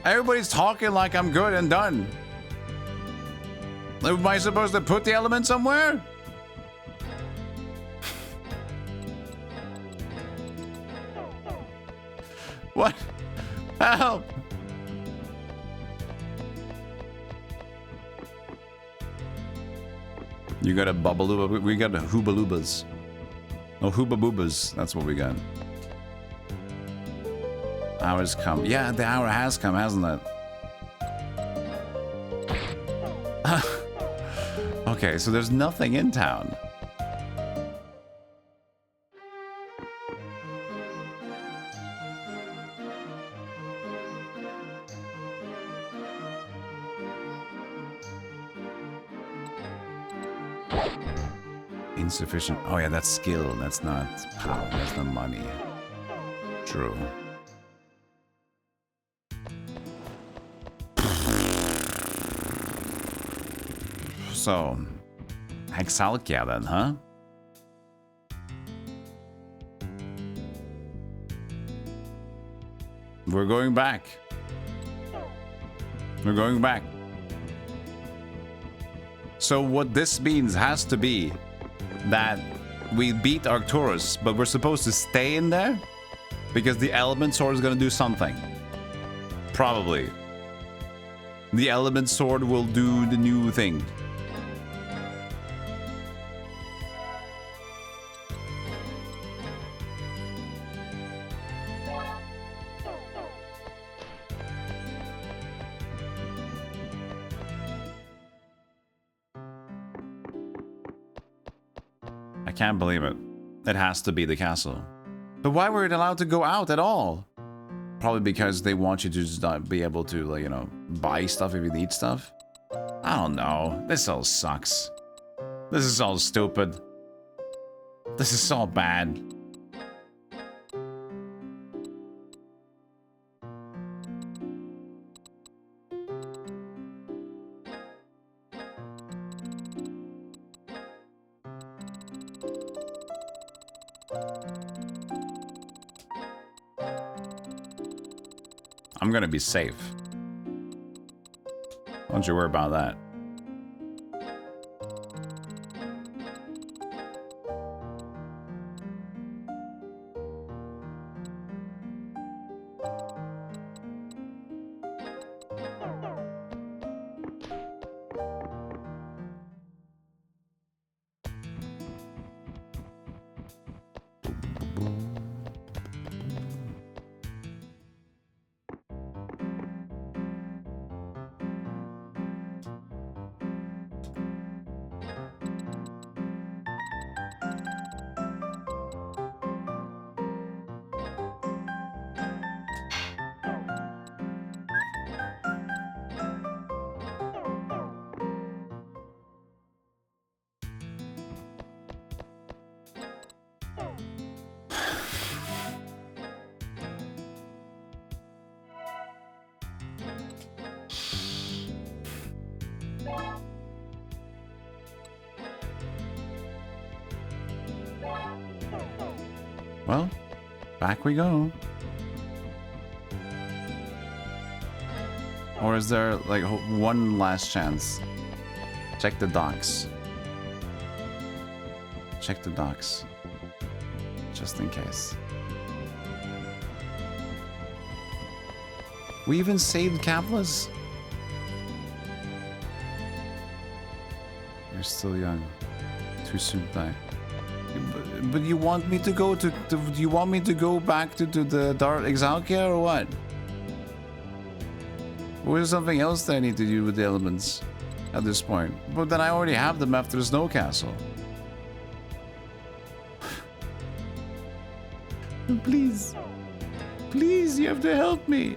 Everybody's talking like I'm good and done. Am I supposed to put the element somewhere? What? Help! You got a bubbalooba. We got a hoobalubas. No, hoobaboobas. That's what we got. Hours come. Yeah, the hour has come, hasn't it? Okay, so there's nothing in town. Insufficient. Oh yeah, that's skill. That's not power. That's not money. True. So, Hexalkia then, huh? We're going back. We're going back. So what this means has to be that we beat Arcturus, but we're supposed to stay in there? Because the element sword is gonna do something. Probably. The element sword will do the new thing. I can't believe it. It has to be the castle. But why were it allowed to go out at all? Probably because they want you to just not be able to, like, you know, buy stuff if you need stuff. I don't know. This all sucks. This is all stupid. This is all bad. I'm gonna be safe. Don't you worry about that. Well, back we go. Or is there, like, one last chance? Check the docks. Check the docks. Just in case. We even saved Kaplas? You're still young. Too soon to die. But you want me to go to you want me to go back to the Dark Exalkia or what? Or is there something else that I need to do with the elements at this point? But then I already have them after the Snow Castle. Please. Please, you have to help me.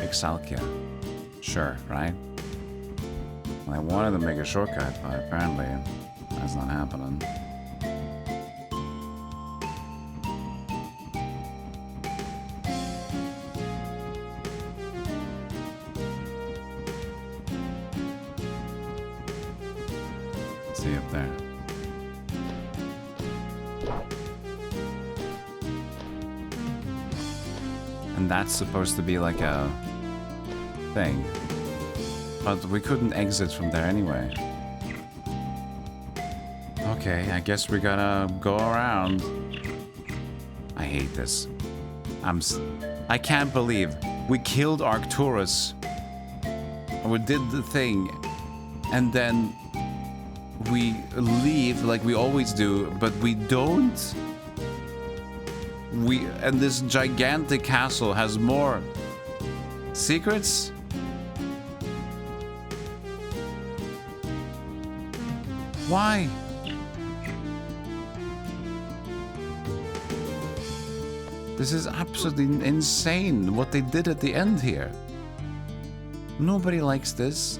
Exalkia. Sure, right? I wanted to make a shortcut, but apparently that's not happening. Let's see up there. And that's supposed to be like a thing. But we couldn't exit from there anyway. Okay, I guess we gotta go around. I hate this. I can't believe we killed Arcturus. We did the thing. And then we leave like we always do, but we don't. And this gigantic castle has more secrets? Why? This is absolutely insane what they did at the end here. Nobody likes this.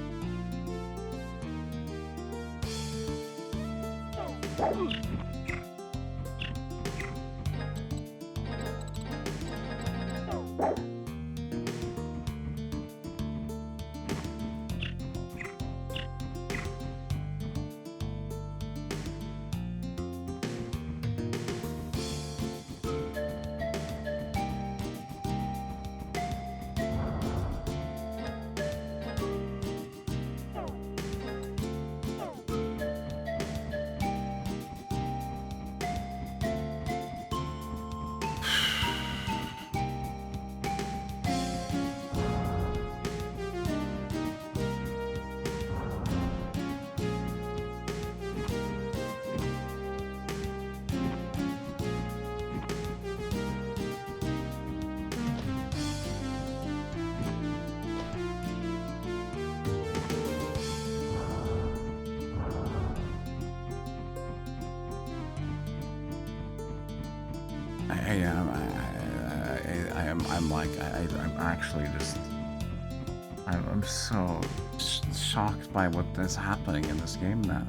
I'm so shocked by what is happening in this game now.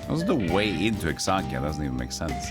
What's the way into Exarchia? Doesn't even make sense.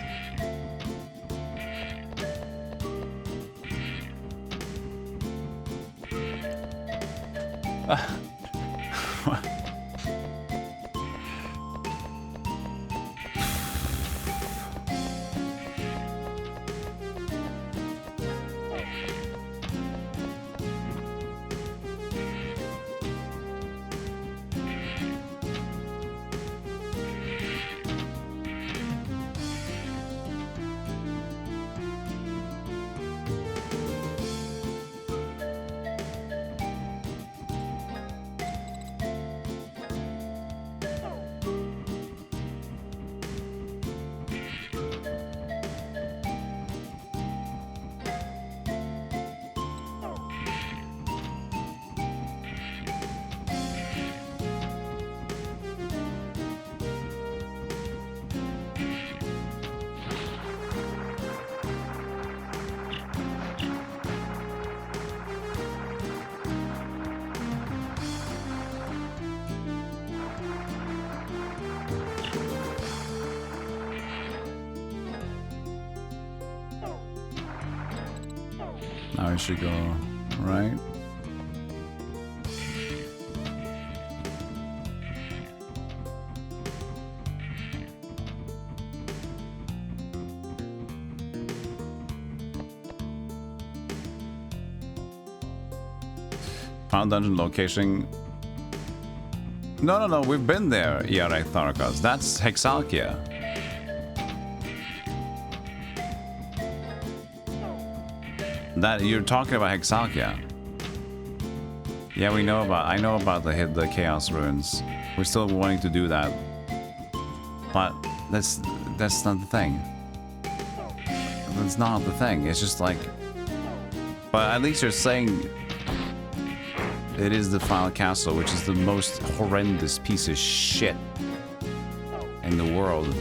Now I should go right. Final dungeon location. No, we've been there, ERA Tharkas. That's Hexalkia. That you're talking about Hexalkia. Yeah, I know about the Chaos Ruins. We're still wanting to do that. But that's not the thing. That's not the thing. It's just like, but at least you're saying it is the final castle, which is the most horrendous piece of shit in the world.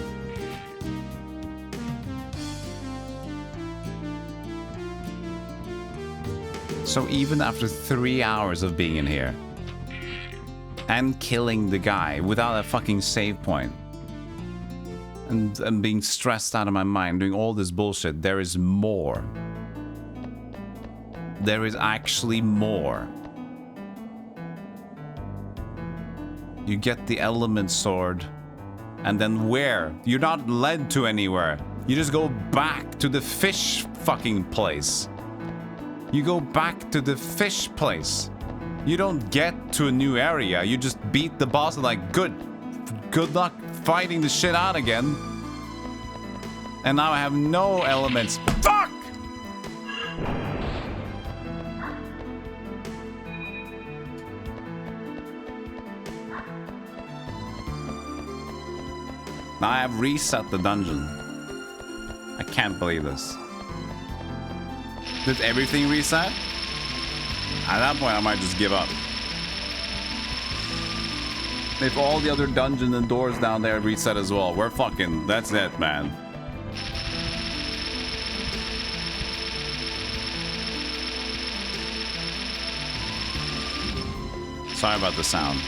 So even after 3 hours of being in here and killing the guy without a fucking save point and being stressed out of my mind doing all this bullshit, there is more. There is actually more. You get the element sword, and then where? You're not led to anywhere. You just go back to the fish fucking place. You go back to the fish place. You don't get to a new area. You just beat the boss and like, good luck fighting the shit out again. And now I have no elements. Fuck! Now I have reset the dungeon. I can't believe this. Did everything reset? At that point, I might just give up. If all the other dungeons and doors down there reset as well, we're fucking... That's it, man. Sorry about the sound.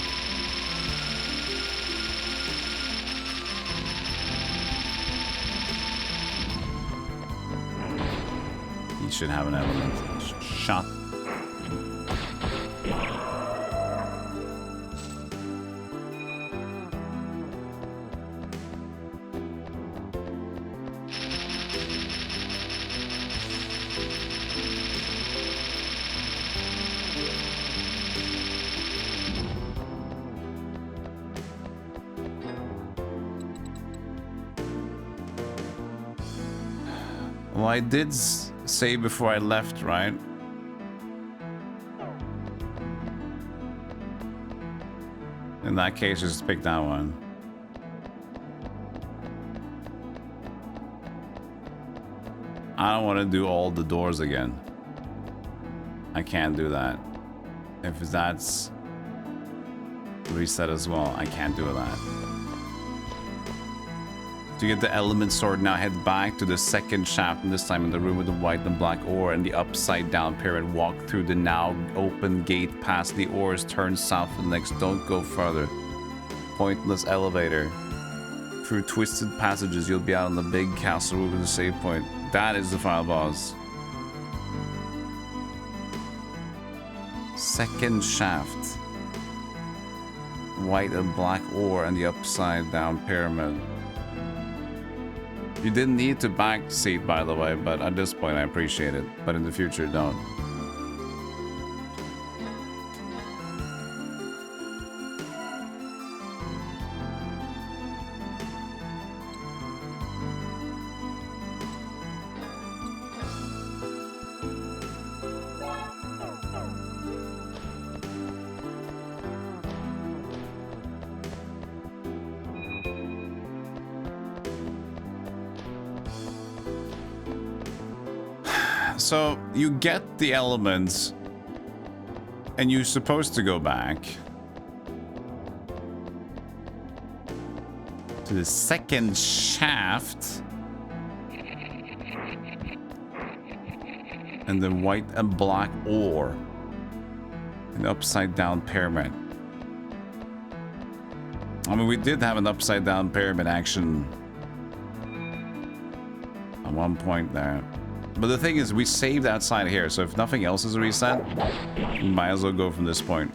Should have an element. Shot. Well, I did say before I left, right? In that case, just pick that one. I don't want to do all the doors again. I can't do that. If that's reset as well, I can't do that. To get the element sword, now head back to the second shaft, and this time in the room with the white and black ore and the upside down pyramid. Walk through the now open gate past the ores, turn south and next, don't go further. Pointless elevator. Through twisted passages, you'll be out on the big castle roof with a save point. That is the final boss. Second shaft. White and black ore and the upside down pyramid. You didn't need to backseat, by the way, but at this point I appreciate it. But in the future, don't. So you get the elements and you're supposed to go back to the second shaft and the white and black ore and upside down pyramid. I mean, we did have an upside down pyramid action at one point there. But the thing is, we saved outside here, so if nothing else is reset, we might as well go from this point.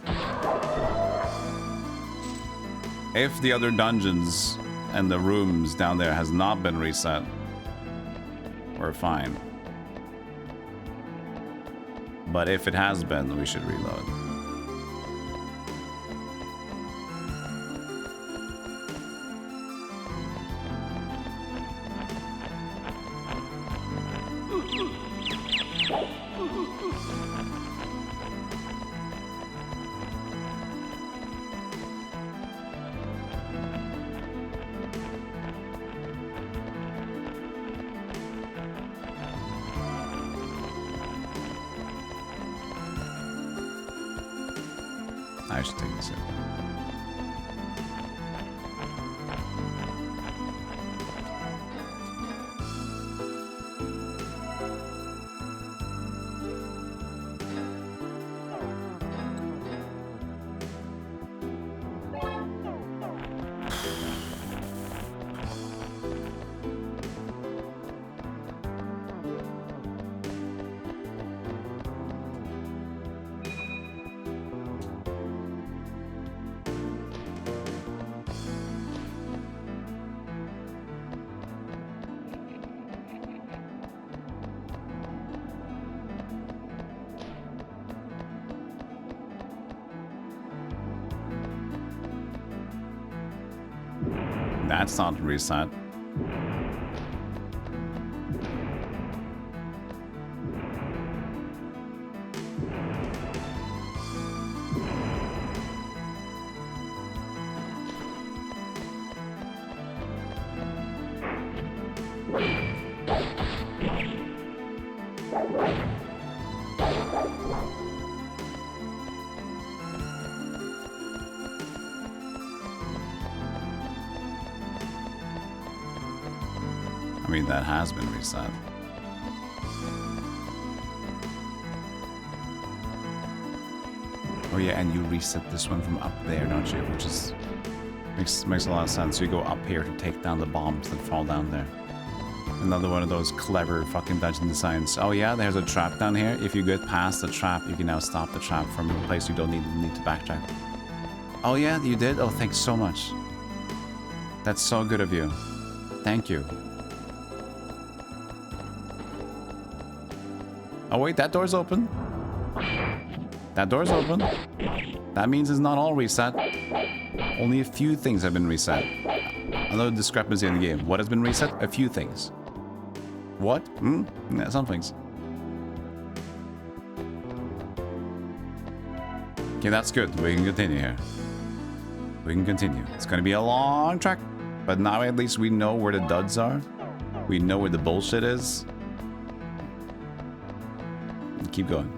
If the other dungeons and the rooms down there has not been reset, we're fine. But if it has been, we should reload. I should take this in. That's not reset. I mean, that has been reset. Oh yeah, and you reset this one from up there, don't you? Which is makes a lot of sense. You go up here to take down the bombs that fall down there. Another one of those clever fucking dungeon designs. Oh yeah, there's a trap down here. If you get past the trap, you can now stop the trap from a place you don't need to backtrack. Oh yeah, you did? Oh, thanks so much. That's so good of you. Thank you. Oh wait, that door's open. That door's open. That means it's not all reset. Only a few things have been reset. Another discrepancy in the game. What has been reset? A few things. What? Yeah, some things. Okay, that's good. We can continue here. We can continue. It's gonna be a long track, but now at least we know where the duds are. We know where the bullshit is. Keep going.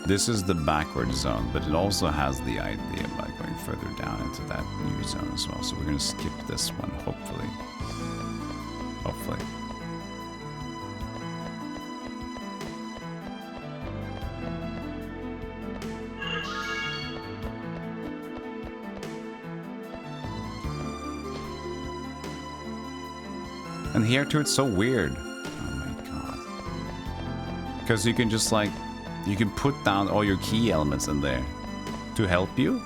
This is the backward zone, but it also has the idea about going further down into that new zone as well. So we're going to skip this one, hopefully. Hopefully. And here too, it's so weird. Oh my god. Because you can just like... You can put down all your key elements in there to help you.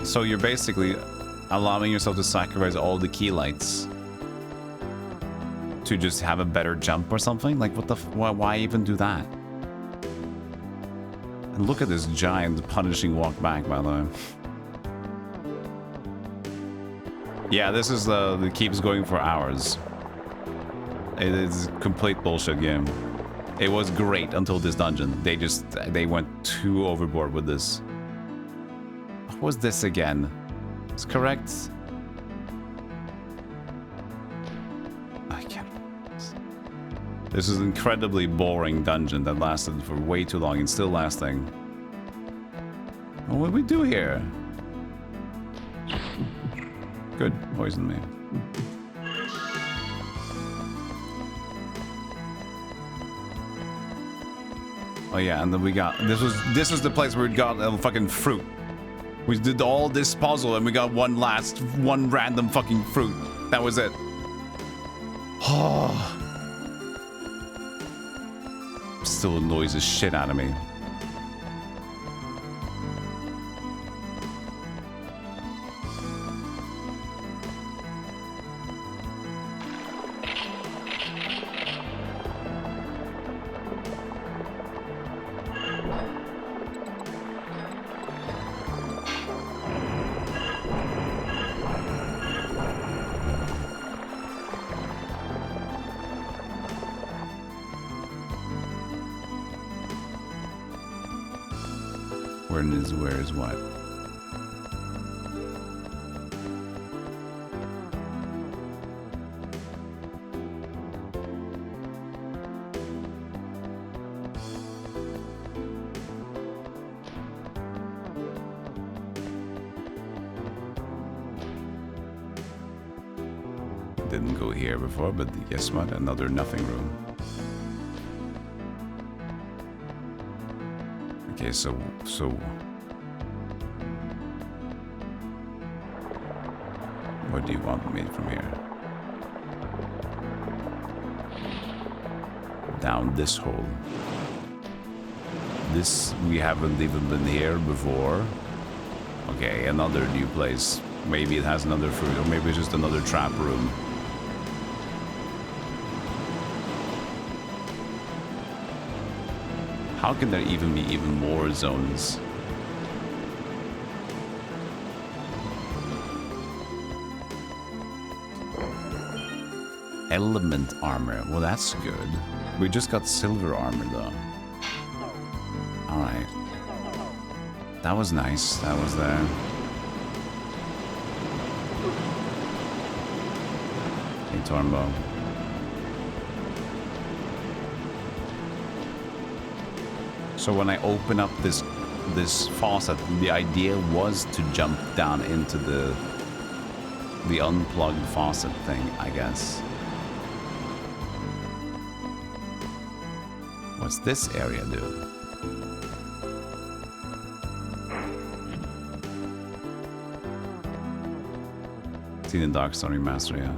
So you're basically allowing yourself to sacrifice all the key lights to just have a better jump or something. Like, what the why even do that? And look at this giant punishing walk back, by the way. Yeah, this is the keeps going for hours. It is a complete bullshit game. It was great until this dungeon. They went too overboard with this. What was this again? It's correct. I can't. This is an incredibly boring dungeon that lasted for way too long and still lasting. What do we do here? Good, poison me. Oh yeah, and then we got this was the place where we got a fucking fruit. We did all this puzzle and we got one random fucking fruit. That was it. Oh. Still annoys the shit out of me. Where is what? Didn't go here before, but guess what? Another nothing room. Okay, so what do you want me from here? Down this hole. This, we haven't even been here before. Okay, another new place. Maybe it has another fruit, or maybe it's just another trap room. How can there even be even more zones? Element armor. Well, that's good. We just got silver armor, though. Alright. That was nice. That was there. Hey, Tornbow. So when I open up this faucet, the idea was to jump down into the unplugged faucet thing, I guess. What's this area do? Seen in Darkstone Remaster, yeah.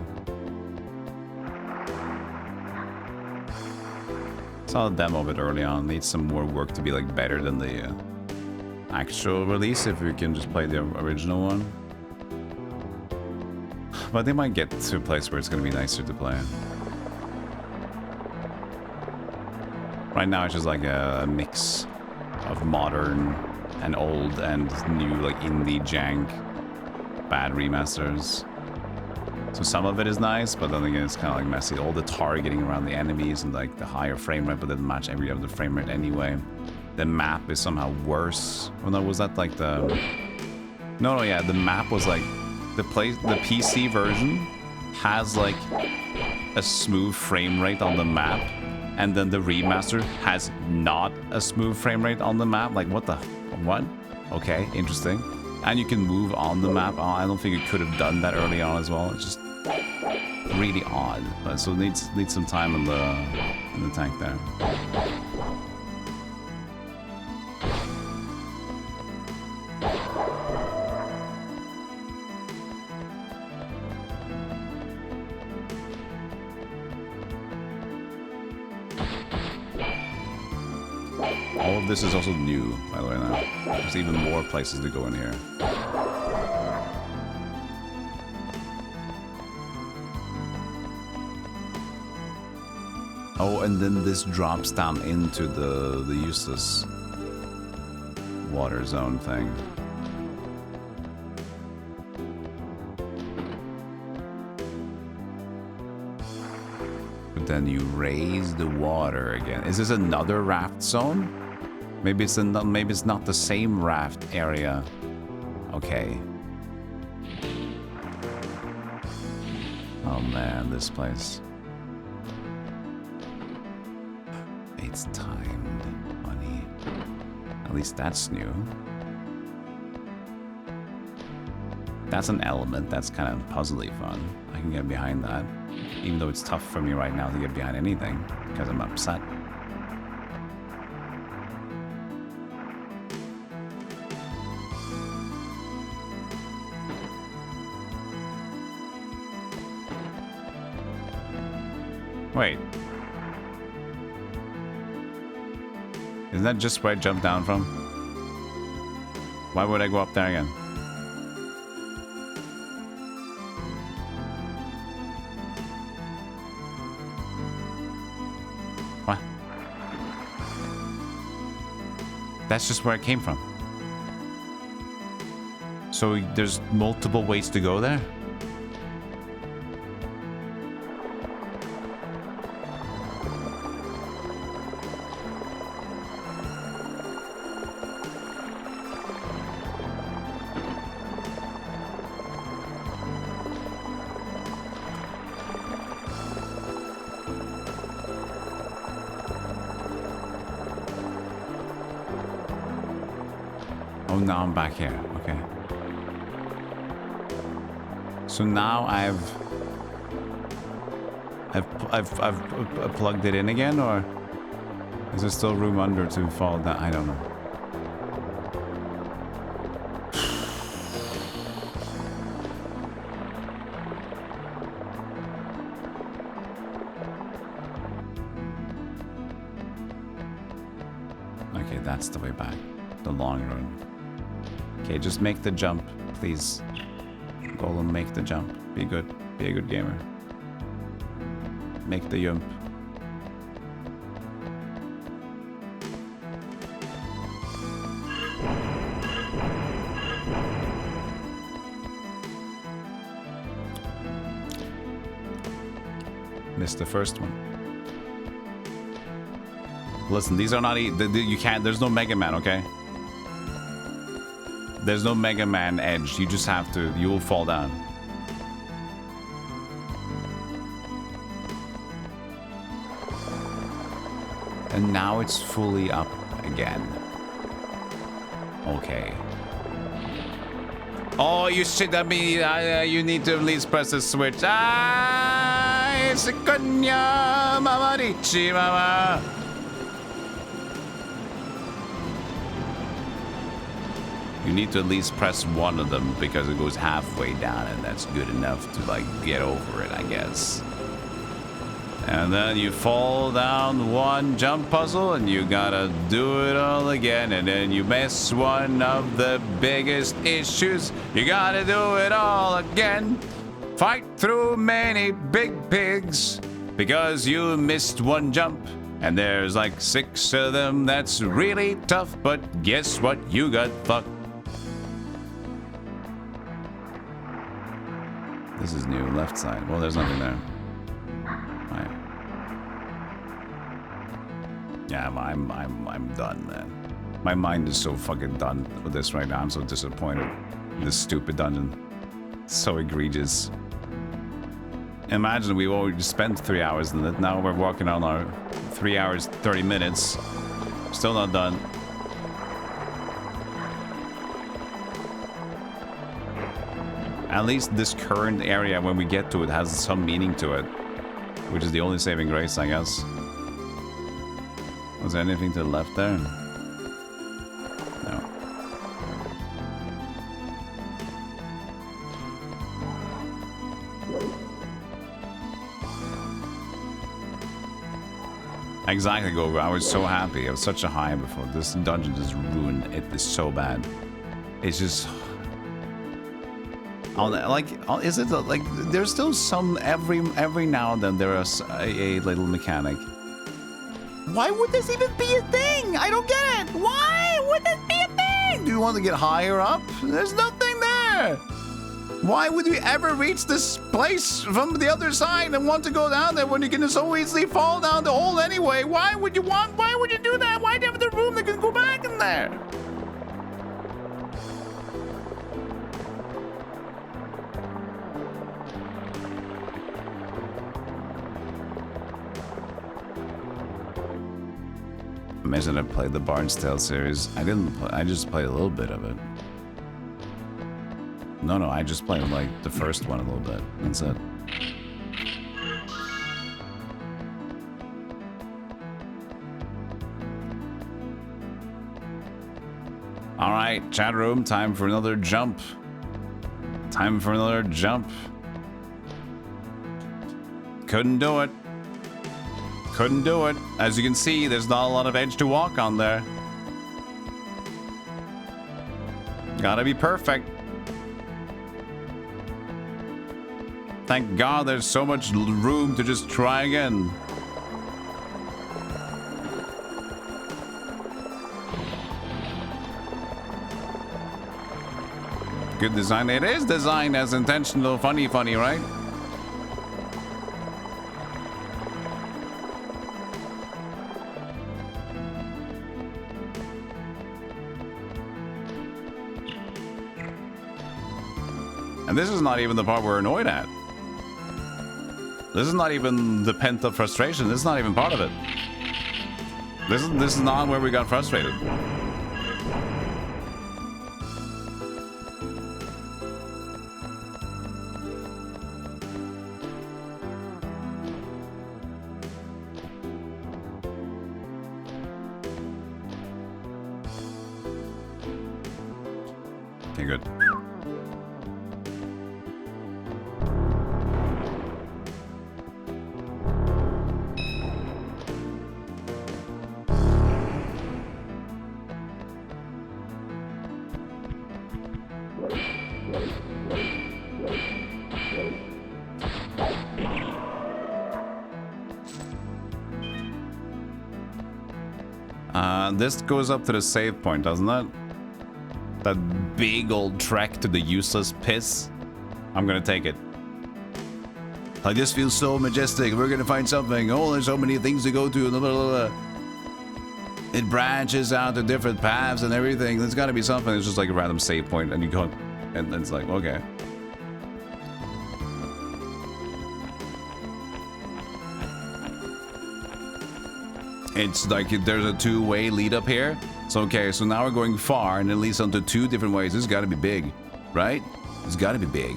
Saw a demo of it early on. Needs some more work to be like better than the actual release if we can just play the original one. But they might get to a place where it's going to be nicer to play. Right now it's just like a mix of modern and old and new, like indie jank bad remasters. So some of it is nice, but then again it's kind of like messy. All the targeting around the enemies and like the higher frame rate, but doesn't match every other frame rate anyway. The map is somehow worse. Oh no, was that like the... No, yeah, the map was like... The PC version has like a smooth frame rate on the map, and then the remaster has not a smooth frame rate on the map. Like what the... What? Okay, interesting. And you can move on the map. Oh, I don't think it could have done that early on as well. It's just really odd. But so it needs some time in the tank there. All of this is also new, by the way, now. There's even more places to go in here. Oh, and then this drops down into the useless water zone thing. But then you raise the water again. Is this another raft zone? Maybe it's not the same raft area. Okay. Oh man, this place. It's timed, honey. At least that's new. That's an element that's kind of puzzly fun. I can get behind that. Even though it's tough for me right now to get behind anything because I'm upset. Wait. Isn't that just where I jumped down from? Why would I go up there again? What? That's just where I came from. So there's multiple ways to go there? now I'm back here. Okay. So now I've plugged it in again, or is there still room under to fall down? I don't know. Okay, that's the way back. The long run. Okay, just make the jump, please. Golem, make the jump. Be good. Be a good gamer. Make the jump. Missed the first one. Listen, these are not... you can't... There's no Mega Man, okay? There's no Mega Man edge. You just have to... You will fall down. And now it's fully up again. Okay. Oh, you shit at me. You need to at least press the switch. Ah, it's a kunya, mamarichi, mama. You need to at least press one of them because it goes halfway down, and that's good enough to like get over it, I guess. And then you fall down one jump puzzle and you gotta do it all again, and then you miss one of the biggest issues. You gotta do it all again. Fight through many big pigs because you missed one jump. And there's like 6 of them. That's really tough, but guess what? You got fucked. This is new, left side. Well, there's nothing there. Right. Yeah, I'm done, man. My mind is so fucking done with this right now. I'm so disappointed. This stupid dungeon. So egregious. Imagine we already spent 3 hours in it. Now we're walking on our 3 hours, 30 minutes. Still not done. At least this current area, when we get to it, has some meaning to it. Which is the only saving grace, I guess. Was there anything to the left there? No. Exactly, Gogo. I was so happy. I was such a high before. This dungeon just ruined. It is so bad. It's just... is it like there's still some every now and then there is a little mechanic. Why would this even be a thing? I don't get it. Why would this be a thing? Do you want to get higher up? There's nothing there. Why would we ever reach this place from the other side and want to go down there when you can so easily fall down the hole anyway? Why would you do that? Why do you have the room that can go back in there? Imagine I played the Barnes Tale series. I didn't. I just played a little bit of it. No, I just played like the first one a little bit. That's it. All right, chat room. Time for another jump. Time for another jump. Couldn't do it. Couldn't do it. As you can see, there's not a lot of edge to walk on there. Gotta be perfect. Thank God there's so much room to just try again. Good design. It is designed as intentional, funny, right? And this is not even the part we're annoyed at. This is not even the pent-up frustration. This is not even part of it. This is not where we got frustrated. good. This goes up to the save point, doesn't it? That big old trek to the useless piss. I'm gonna take it. Like, this feels so majestic. We're gonna find something. Oh, there's so many things to go to. Blah, blah, blah. It branches out to different paths and everything. There's gotta be something. It's just like a random save point, and you go, and it's like, okay. It's like there's a two-way lead up here. So, okay, so now we're going far, and it leads onto two different ways. This has got to be big, right? It's got to be big.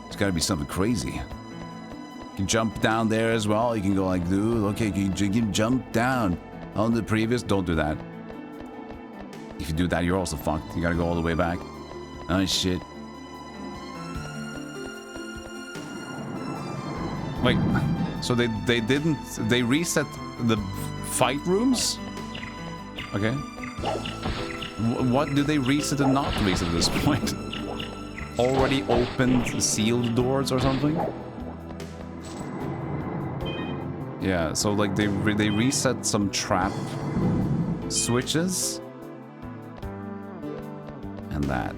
It's got to be something crazy. You can jump down there as well. You can go like, dude, okay, you can jump down on the previous. Don't do that. If you do that, you're also fucked. You got to go all the way back. Oh, shit. Wait, so they reset the fight rooms? Okay. What do they reset and not reset at this point? Already opened sealed doors or something? Yeah, so like they reset some trap switches and that.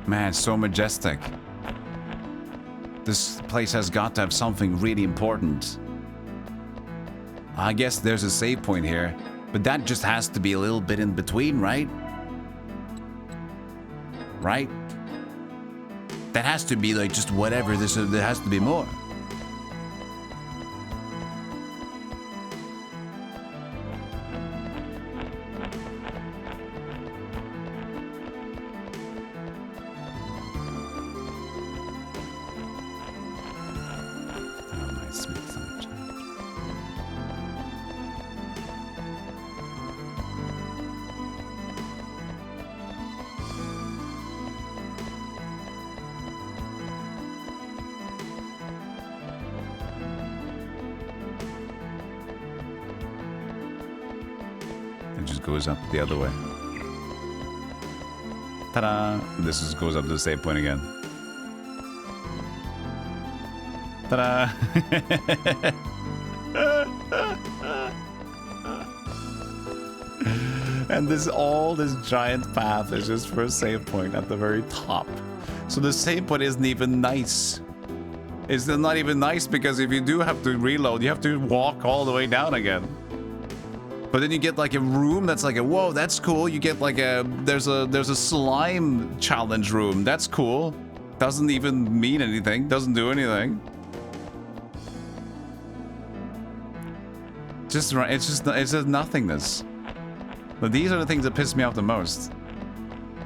Man, it's so majestic. This place has got to have something really important. I guess there's a save point here, but that just has to be a little bit in between, right? Right? That has to be like just whatever. There has to be more. Goes up the other way. Ta-da! This goes up to the save point again. Ta-da! And this giant path is just for a save point at the very top. So the save point isn't even nice. It's not even nice because if you do have to reload, you have to walk all the way down again. But then you get like a room that's like a, whoa, that's cool. You get like there's a slime challenge room. That's cool. Doesn't even mean anything. Doesn't do anything. It's just nothingness. But these are the things that piss me off the most.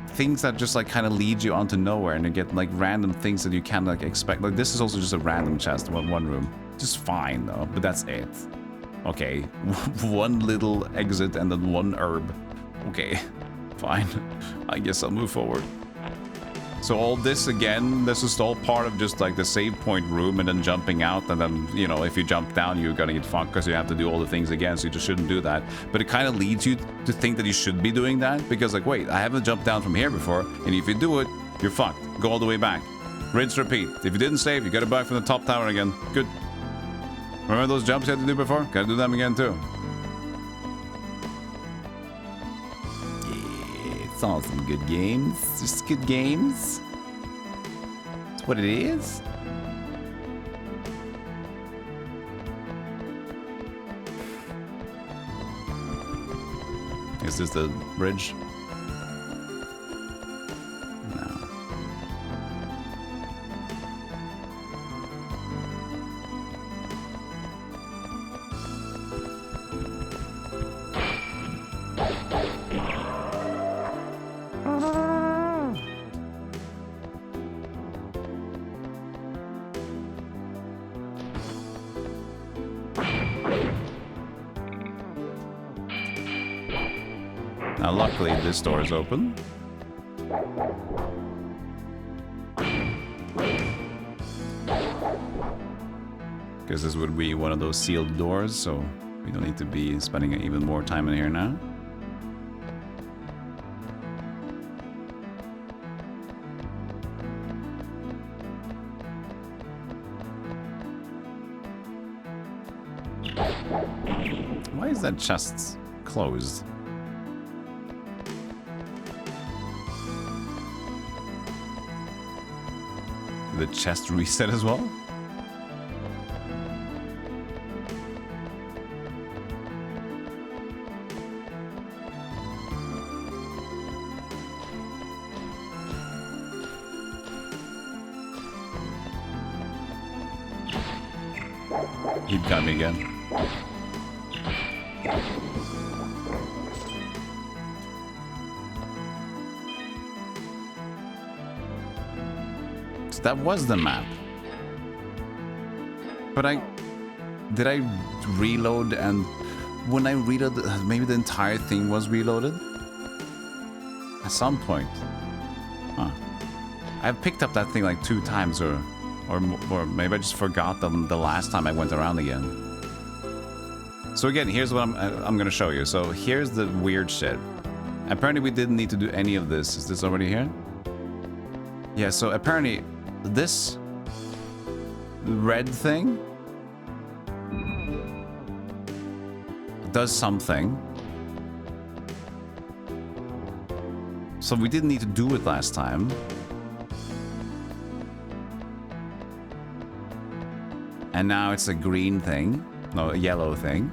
Things that just like kind of lead you onto nowhere, and you get like random things that you can't like expect. Like this is also just a random chest, one room. Just fine though, but that's it. Okay, one little exit and then one herb. Okay, fine. I guess I'll move forward. So all this again, this is all part of just like the save point room and then jumping out, and then, you know, if you jump down, you're gonna get fucked because you have to do all the things again, so you just shouldn't do that. But it kind of leads you to think that you should be doing that, because like, wait, I haven't jumped down from here before, and if you do it, you're fucked. Go all the way back. Rinse, repeat. If you didn't save, you gotta back from the top tower again. Good. Remember those jumps you had to do before? Gotta do them again too. Yeah, it's all some good games. Just good games. That's what it is. Is this the bridge? Now, luckily, this door is open. Because this would be one of those sealed doors, so we don't need to be spending even more time in here now. Why is that chest closed? Did the chest reset as well? He'd got me again. So that was the map. But did I reload, and when I reload, maybe the entire thing was reloaded? At some point. Huh. I've picked up that thing like 2 times or maybe I just forgot them the last time I went around again. So again, here's what I'm gonna show you. So here's the weird shit. Apparently we didn't need to do any of this. Is this already here? Yeah, so apparently this red thing does something. So we didn't need to do it last time. And now it's a green thing. No, a yellow thing.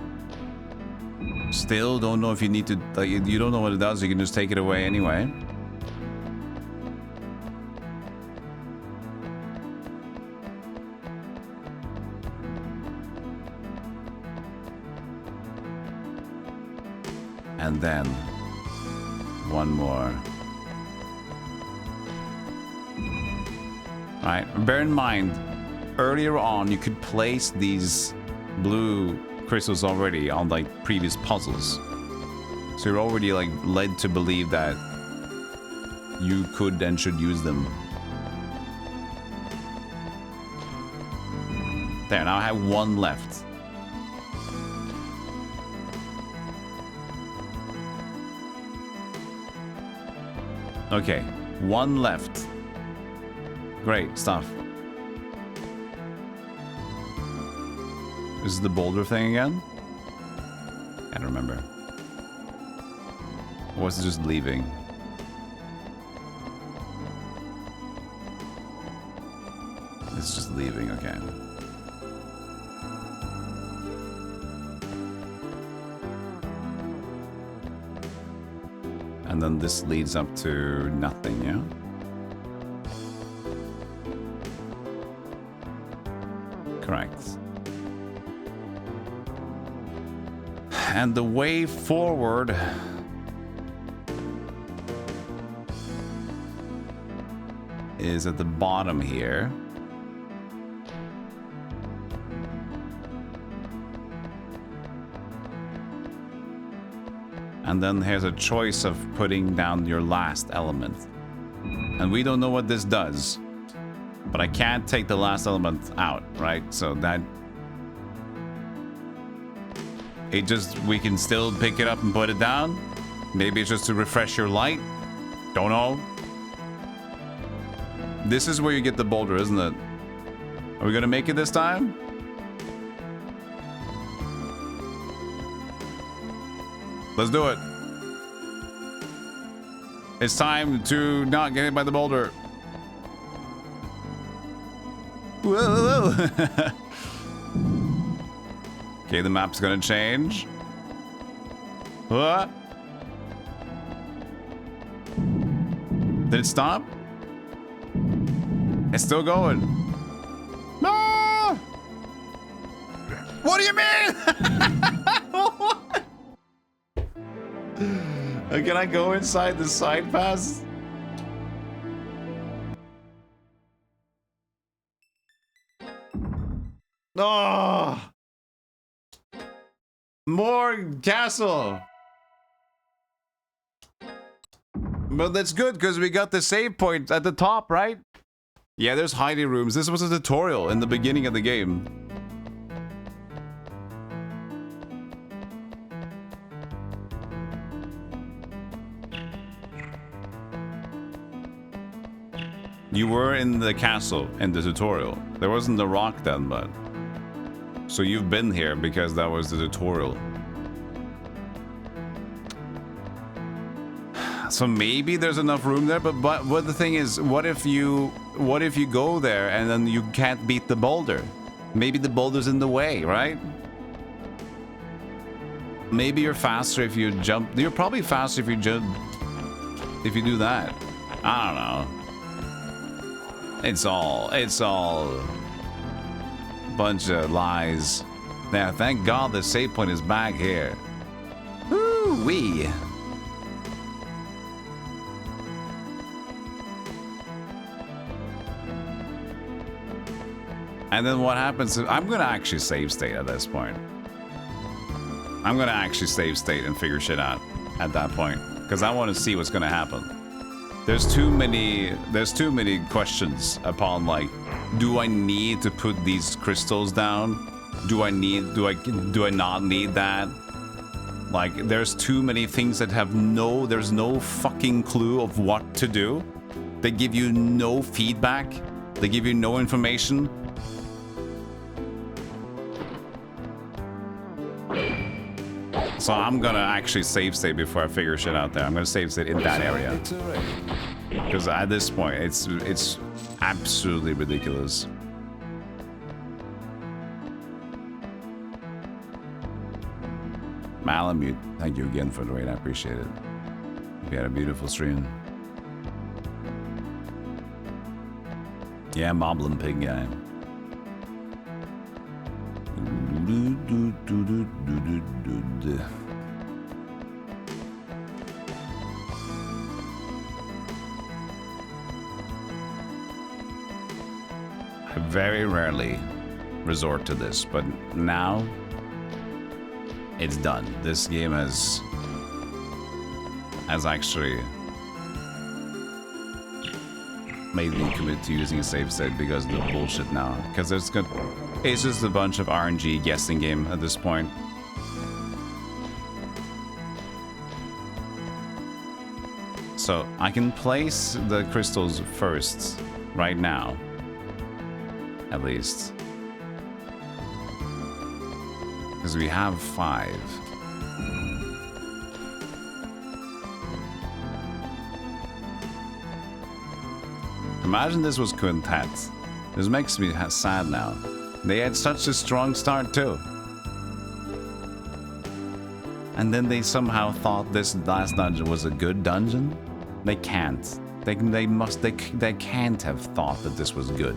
Still don't know if you need to... Like, you don't know what it does, you can just take it away anyway. And then... one more. Alright, bear in mind... Earlier on, you could place these blue crystals already on like previous puzzles. So you're already like led to believe that you could and should use them. There, now I have 1 left. Okay, 1 left. Great stuff. Is this the boulder thing again? Can't remember. Or was it just leaving? It's just leaving, okay. And then this leads up to nothing, yeah? Correct. And the way forward is at the bottom here. And then here's a choice of putting down your last element. And we don't know what this does. But I can't take the last element out, right? So that... it just, we can still pick it up and put it down. Maybe it's just to refresh your light. Don't know. This is where you get the boulder, isn't it? Are we gonna make it this time? Let's do it. It's time to not get hit by the boulder. Whoa, whoa, whoa. Okay, the map's gonna change. What? Did it stop? It's still going. No! What do you mean? What? Can I go inside the side pass? No! More castle. But that's good, because we got the save point at the top, right? Yeah, there's hiding rooms. This was a tutorial in the beginning of the game. You were in the castle in the tutorial. There wasn't the rock then, but... So you've been here because that was the tutorial. So maybe there's enough room there, but the thing is, what if you go there and then you can't beat the boulder? Maybe the boulder's in the way, right? Maybe you're faster if you jump. You're probably faster if you jump. If you do that. I don't know. It's all bunch of lies. Now, thank God the save point is back here. Woo-wee. And then what happens is, I'm gonna actually save state at this point. I'm gonna actually save state and figure shit out at that point, because I want to see what's gonna happen. There's too many questions upon, like, do I need to put these crystals down? Do I not need that? Like, there's too many things that there's no fucking clue of what to do. They give you no feedback. They give you no information. So I'm gonna actually save state before I figure shit out there. I'm gonna save state in that area. Because at this point, it's absolutely ridiculous. Malamute, thank you again for the raid. I appreciate it. You had a beautiful stream. Yeah, Moblin Pig guy. I very rarely resort to this, but now it's done. This game has actually made me commit to using a save state because of the bullshit now. Because it's just a bunch of RNG guessing game at this point. So I can place the crystals first right now, at least, because we have 5. Imagine this was Quintet. This makes me sad now. They had such a strong start too. And then they somehow thought this last dungeon was a good dungeon? They can't. They can't have thought that this was good.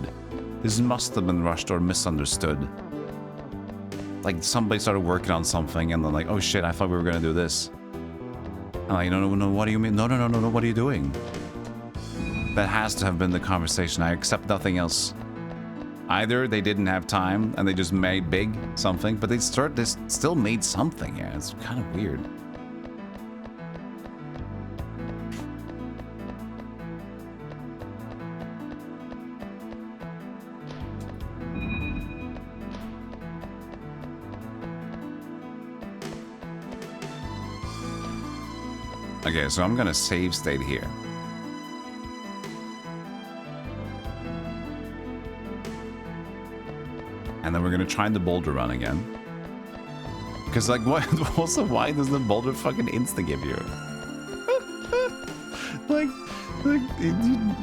This must have been rushed or misunderstood. Like, somebody started working on something and then like, oh shit, I thought we were gonna do this. I'm like, no, what do you mean? No, what are you doing? That has to have been the conversation. I accept nothing else. Either they didn't have time and they just made big something, but they still made something. Yeah, it's kind of weird. Okay, so I'm gonna save state here. And then we're gonna try the boulder run again. Because, like, what? Also, why does the boulder fucking insta give you? like,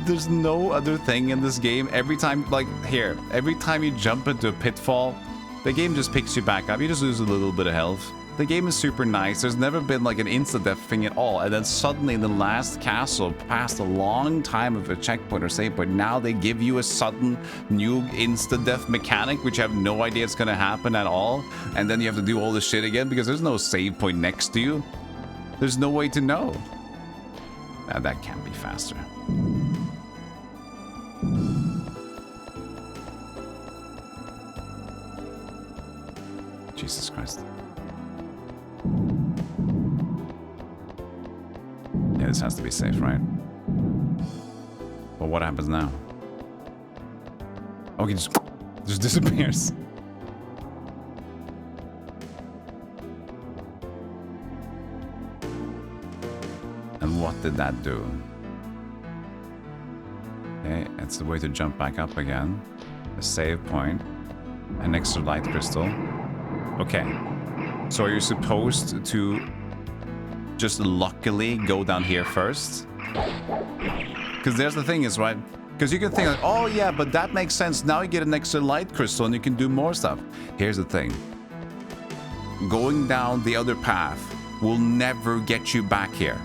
there's no other thing in this game. Every time, like, here, every time you jump into a pitfall, the game just picks you back up. You just lose a little bit of health. The game is super nice. There's never been like an insta-death thing at all. And then suddenly in the last castle, past a long time of a checkpoint or save point, now they give you a sudden new insta-death mechanic, which you have no idea it's gonna happen at all. And then you have to do all this shit again because there's no save point next to you. There's no way to know. Now that can't be faster. Jesus Christ. Yeah, this has to be safe, right? But what happens now? Oh, he just disappears. And what did that do? Okay, it's the way to jump back up again. A save point. An extra light crystal. Okay. So are you supposed to just luckily go down here first? Because there's the thing is, right? Because you can think like, oh yeah, but that makes sense. Now you get an extra light crystal and you can do more stuff. Here's the thing. Going down the other path will never get you back here.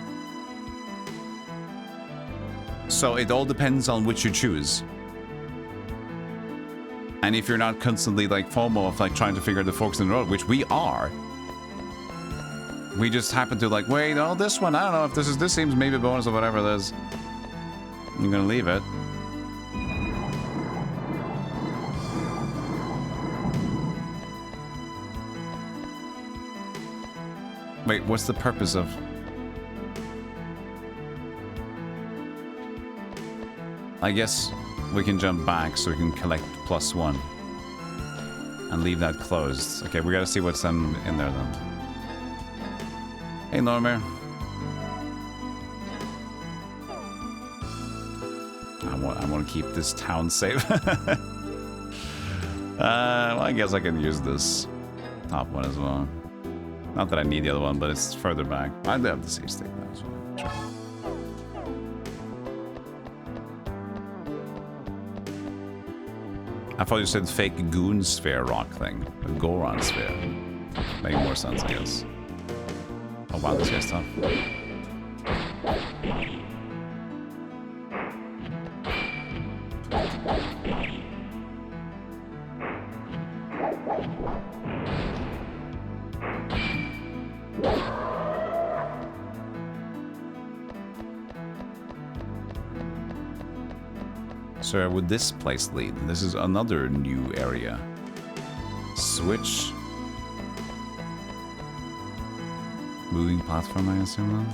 So it all depends on which you choose. And if you're not constantly like FOMO of like trying to figure the forks in the road, which we are, we just happen to like, wait, oh, this one, I don't know if this seems maybe bonus or whatever it is. I'm gonna leave it. Wait, what's the purpose of... I guess we can jump back so we can collect +1 and leave that closed. Okay, we gotta see what's in there then. Hey, Normir. I want to keep this town safe. Well, I guess I can use this top one as well. Not that I need the other one, but it's further back. I do have the save state now as well. Sure. I thought you said fake goon sphere rock thing. A Goron sphere. Make more sense, I guess. Oh wow, this guy's tough. So where would this place lead? This is another new area. Switch. Moving platform, I assume then?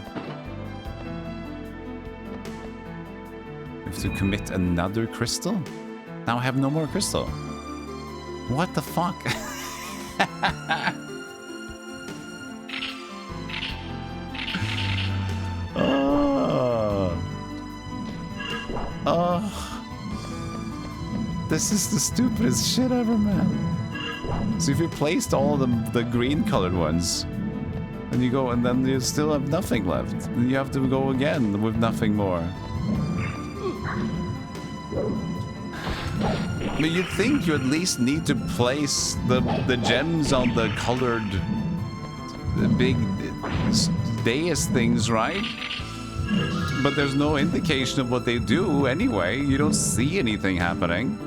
We have to commit another crystal? Now I have no more crystal. What the fuck? Oh. This is the stupidest shit ever, man. So if you placed all the green colored ones, and you go, and then you still have nothing left. Then you have to go again with nothing more. But you'd think you at least need to place the gems on the colored, the big dais things, right? But there's no indication of what they do anyway. You don't see anything happening.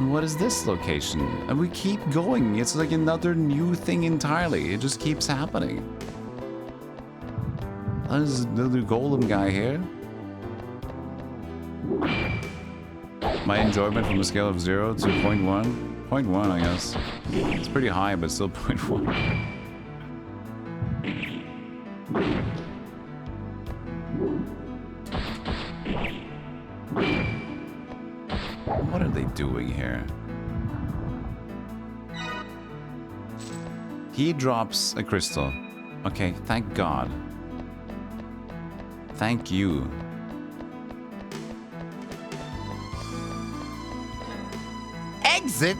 What is this location? And we keep going. It's like another new thing entirely. It just keeps happening. There's another golem guy here. My enjoyment from a scale of 0 to 0.1. 0.1, I guess. It's pretty high, but still 0.1. What are they doing here? He drops a crystal. Okay, thank God. Thank you. Exit?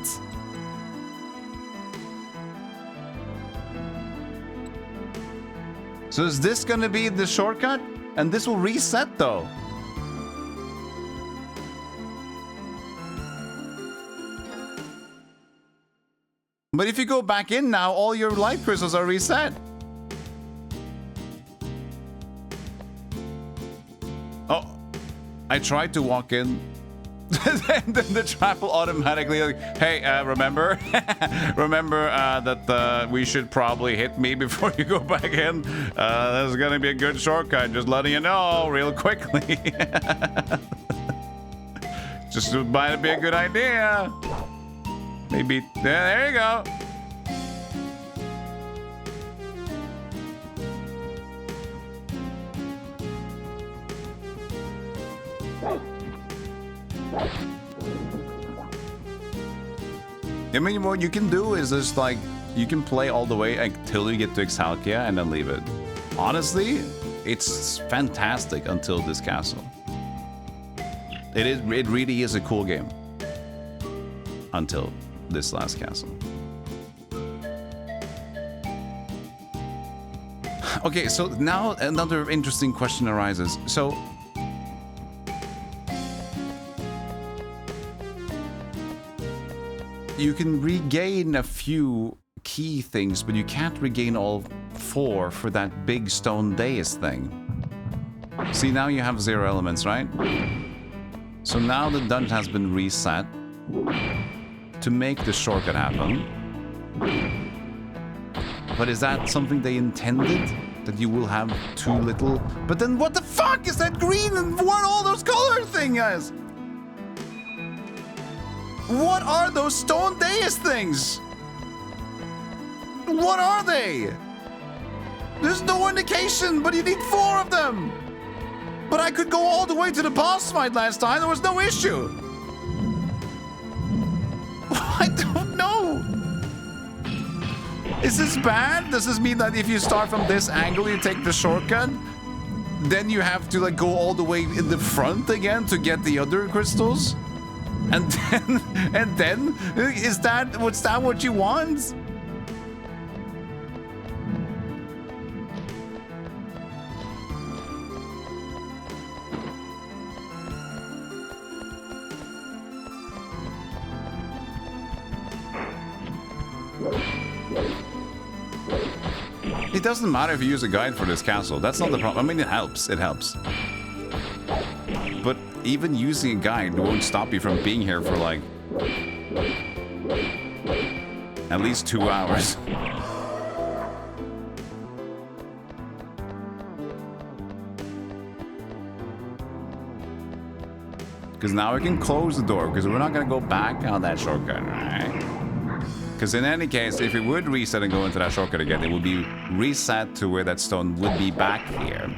So is this gonna be the shortcut? And this will reset though. But if you go back in now, all your light crystals are reset. Oh, I tried to walk in. And then the trap will automatically like, hey, remember? Remember that we should probably hit me before you go back in? This is gonna be a good shortcut, just letting you know real quickly. Just might be a good idea. Maybe, there you go. I mean, what you can do is just like, you can play all the way until you get to Exalkia and then leave it. Honestly, it's fantastic until this castle. It really is a cool game. Until this last castle. Okay, so now another interesting question arises. So, you can regain a few key things, but you can't regain all 4 for that big stone dais thing. See, now you have 0 elements, right? So now the dungeon has been reset to make the shortcut happen. But is that something they intended? That you will have too little? But then what the fuck is that green and what all those color things, guys? What are those stone dais things? What are they? There's no indication, but you need 4 of them. But I could go all the way to the boss fight last time. There was no issue. I don't know. Is this bad? Does this mean that if you start from this angle, you take the shortcut? Then you have to like go all the way in the front again to get the other crystals? And then is that what you want? It doesn't matter if you use a guide for this castle. That's not the problem. I mean, it helps. It helps. But even using a guide won't stop you from being here for like at least 2 hours. Because now we can close the door because we're not going to go back on that shortcut, right? Because in any case, if it would reset and go into that shortcut again, it would be reset to where that stone would be back here.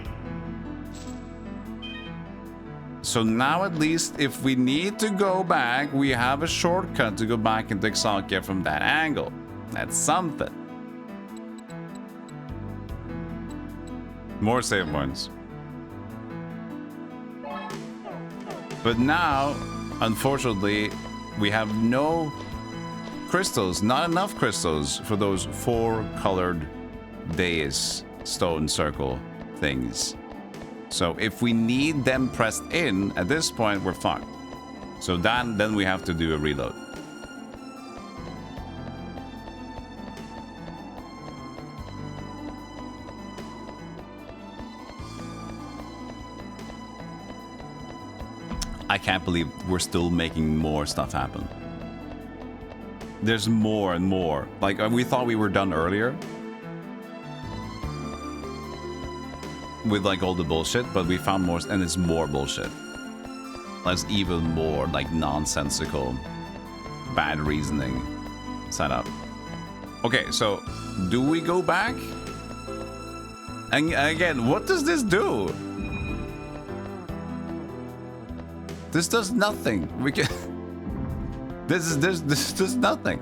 So now at least, if we need to go back, we have a shortcut to go back into Exalkia from that angle. That's something. More save points. But now, unfortunately, we have no crystals, not enough crystals for those 4 colored dais stone circle things. So if we need them pressed in, at this point, we're fucked. So then we have to do a reload. I can't believe we're still making more stuff happen. There's more and more. Like, we thought we were done earlier with like all the bullshit, but we found more, and it's more bullshit. There's even more like nonsensical, bad reasoning set up. Okay, so do we go back? And again, what does this do? This does nothing. We can. This does nothing.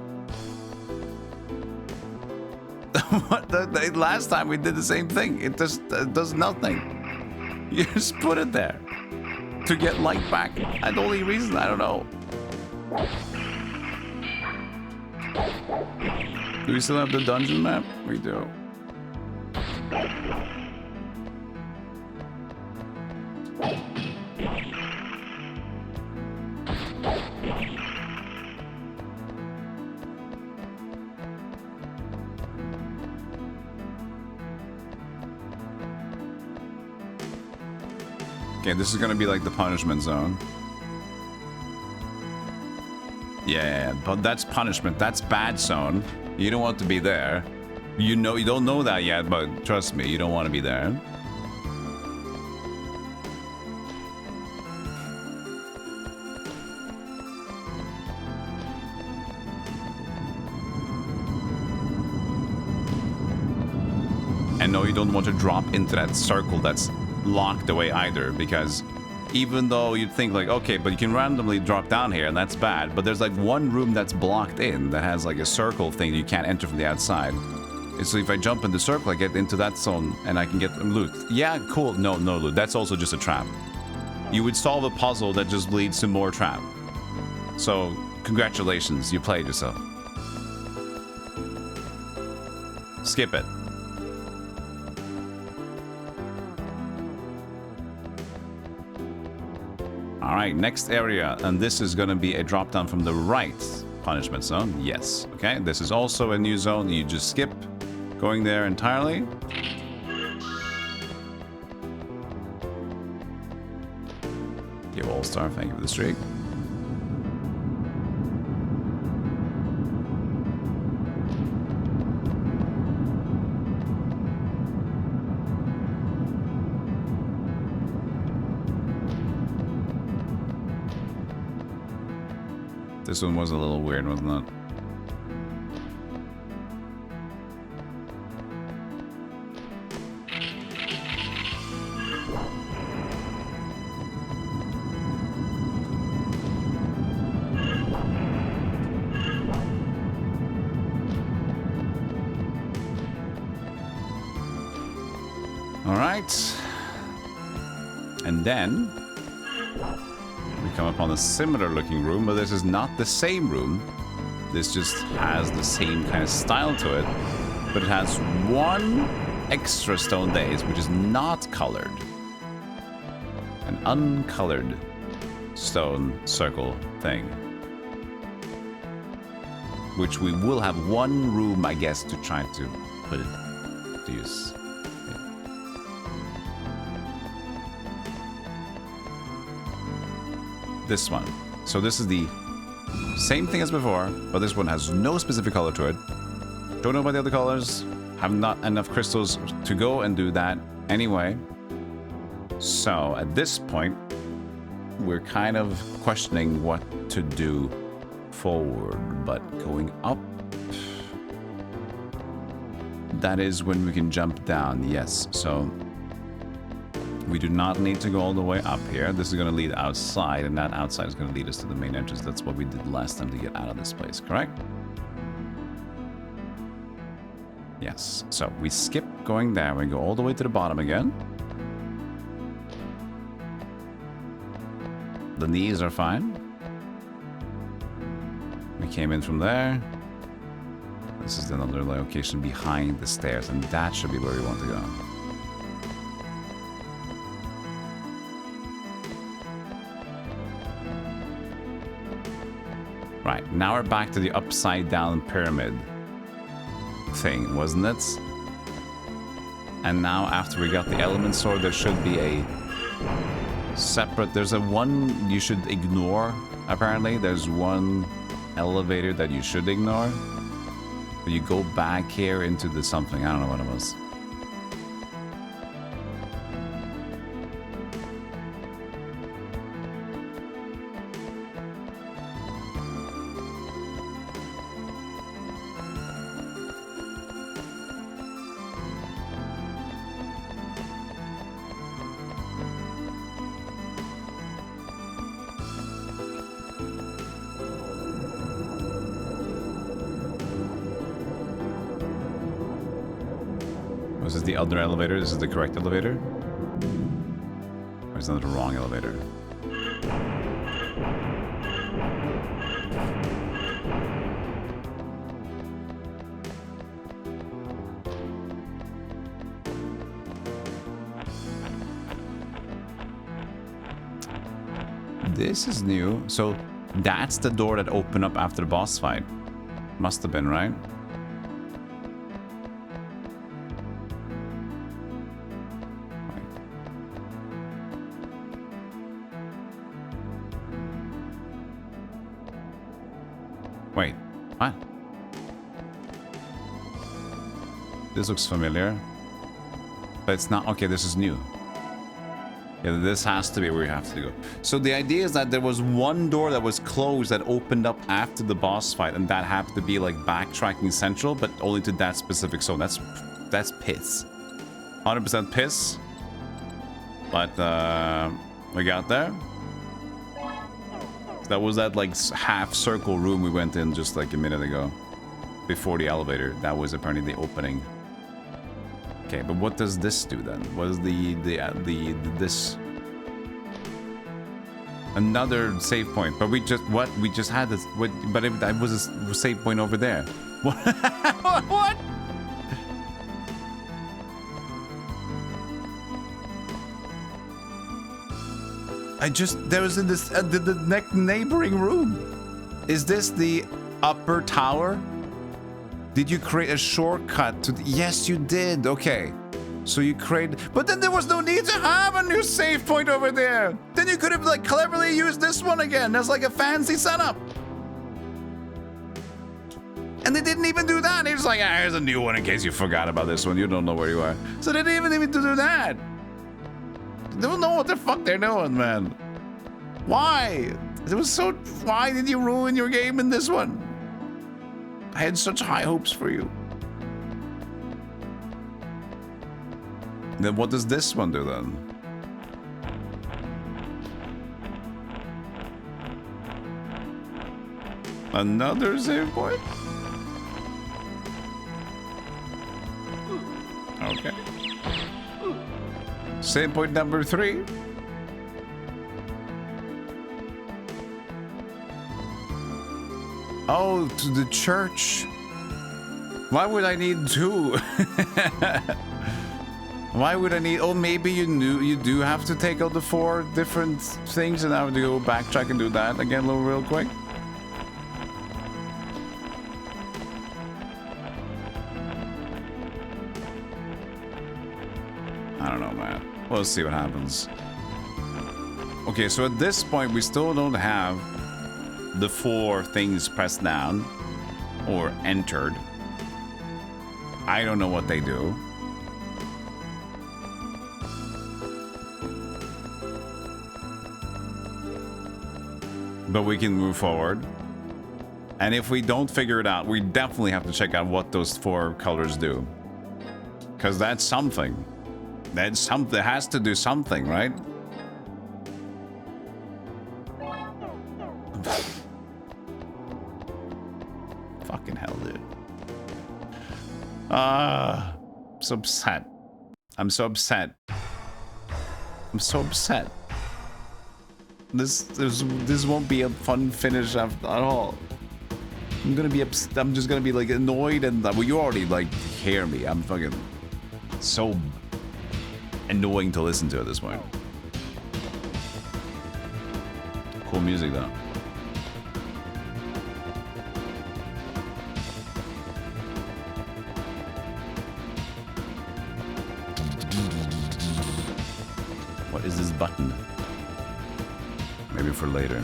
What the last time we did the same thing. It does nothing. You just put it there to get light back. And the only reason, I don't know. Do we still have the dungeon map? We do. Okay, this is gonna be like the punishment zone. Yeah, but that's punishment. That's bad zone. You don't want to be there. You know, you don't know that yet, but trust me, you don't want to be there. And no, you don't want to drop into that circle that's locked away either, because Even though you'd think like, okay, but you can randomly drop down here and that's bad. But there's like one room that's blocked in that has like a circle thing you can't enter from the outside. So if I jump in the circle, I get into that zone and I can get loot. Yeah, cool. No loot. That's also just a trap. You would solve a puzzle that just leads to more trap. So congratulations, you played yourself. Skip it. Alright, next area, and this is gonna be a drop down from the right punishment zone. Yes. Okay, this is also a new zone. You just skip going there entirely. Give All-Star, thank you for the streak. This one was a little weird, wasn't it? All right. And then we come upon a similar looking room, but this is not the same room. This just has the same kind of style to it, but it has one extra stone days, which is not colored. An uncolored stone circle thing. Which we will have one room, I guess, to try to put it to use. This one. So this is the same thing as before, but this one has no specific color to it. Don't know about the other colors. Have not enough crystals to go and do that anyway. So at this point, we're kind of questioning what to do forward, but going up, that is when we can jump down. Yes, so we do not need to go all the way up here. This is going to lead outside, and that outside is going to lead us to the main entrance. That's what we did last time to get out of this place, correct? Yes. So we skip going there. We go all the way to the bottom again. The knees are fine. We came in from there. This is another location behind the stairs, and that should be where we want to go. Right, now we're back to the upside down pyramid thing, wasn't it? And now after we got the element sword, there should be a separate, there's a one you should ignore, apparently. There's one elevator that you should ignore. But you go back here into the something, I don't know what it was. Was this the other elevator? This is the correct elevator? Or is that the wrong elevator? This is new. So that's the door that opened up after the boss fight. Must have been, right? Wait, what? This looks familiar. But it's not. Okay, this is new. Yeah, this has to be where we have to go. So the idea is that there was one door that was closed that opened up after the boss fight, and that happened to be like backtracking central, but only to that specific zone. That's piss. 100% piss. But We got there. That was that like half circle room we went in just like a minute ago. Before the elevator. That was apparently the opening. Okay, but what does this do then? What is this? Another save point. But we just had this. But that was a save point over there. What? What? There was in this the neighboring room. Is this the upper tower? Did you create a shortcut to yes, you did. Okay. So you created, but then there was no need to have a new save point over there. Then you could have like cleverly used this one again. That's like a fancy setup. And they didn't even do that. They was like, ah, here's a new one in case you forgot about this one. You don't know where you are. So they didn't even do that. They don't know what the fuck they're doing, man. Why? It was so. Why did you ruin your game in this one? I had such high hopes for you. Then what does this one do then? Another save point? Okay. Save point number 3. Oh, to the church. Why would I need 2? Why would I need... Oh, maybe you do have to take out the 4 different things and I have to go backtrack and do that again real quick. I don't know, man. We'll see what happens. Okay, so at this point, we still don't have the 4 things pressed down or entered. I don't know what they do. But we can move forward. And if we don't figure it out, we definitely have to check out what those 4 colors do. Because that's something. That's something. It has to do something, right? Fucking hell, dude. I'm so upset. I'm so upset. I'm so upset. This won't be a fun finish at all. I'm gonna be I'm just gonna be like annoyed and well, you already like hear me. I'm fucking so annoying to listen to at this point. Cool music though. What is this button? Maybe for later.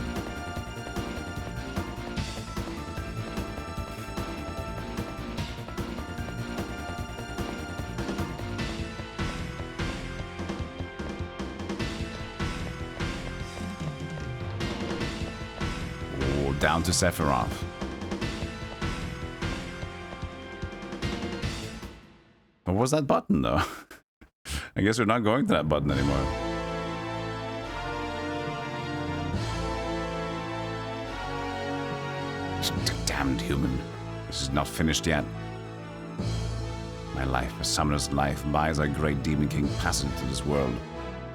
Oh, down to Sephiroth. What was that button though? I guess we're not going to that button anymore. Damned human. This is not finished yet. My life, a summoner's life, buys a great demon king passage to this world.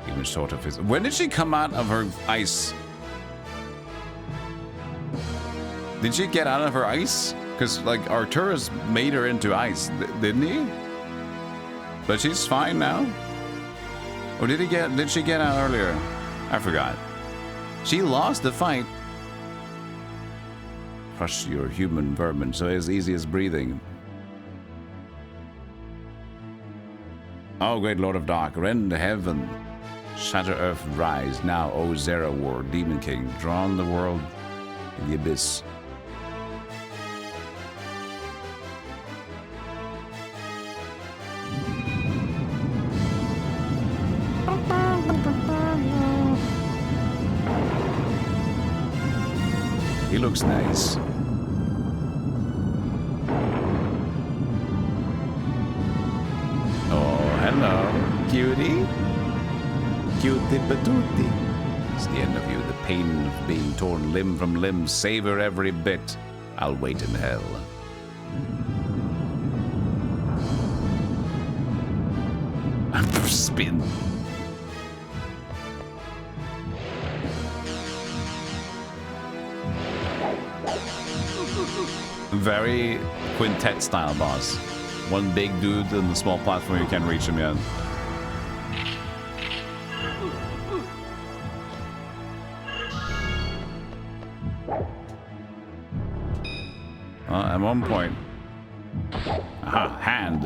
Even short of his... When did she come out of her ice? Did she get out of her ice? Because, like, Arturus made her into ice, didn't he? But she's fine now. Or did she get out earlier? I forgot. She lost the fight. Crush your human vermin so as easy as breathing. Oh, great Lord of Dark, rend heaven, shatter earth, rise. Now, O Zera War, Demon King, drawn the world in the abyss. He looks nice. Oh, hello, cutie. Cutie patootie. pain of being torn limb from limb. Savor every bit. I'll wait in hell. Spin. Very quintet style boss. One big dude on the small platform, you can't reach him yet. At one point. Aha, hand.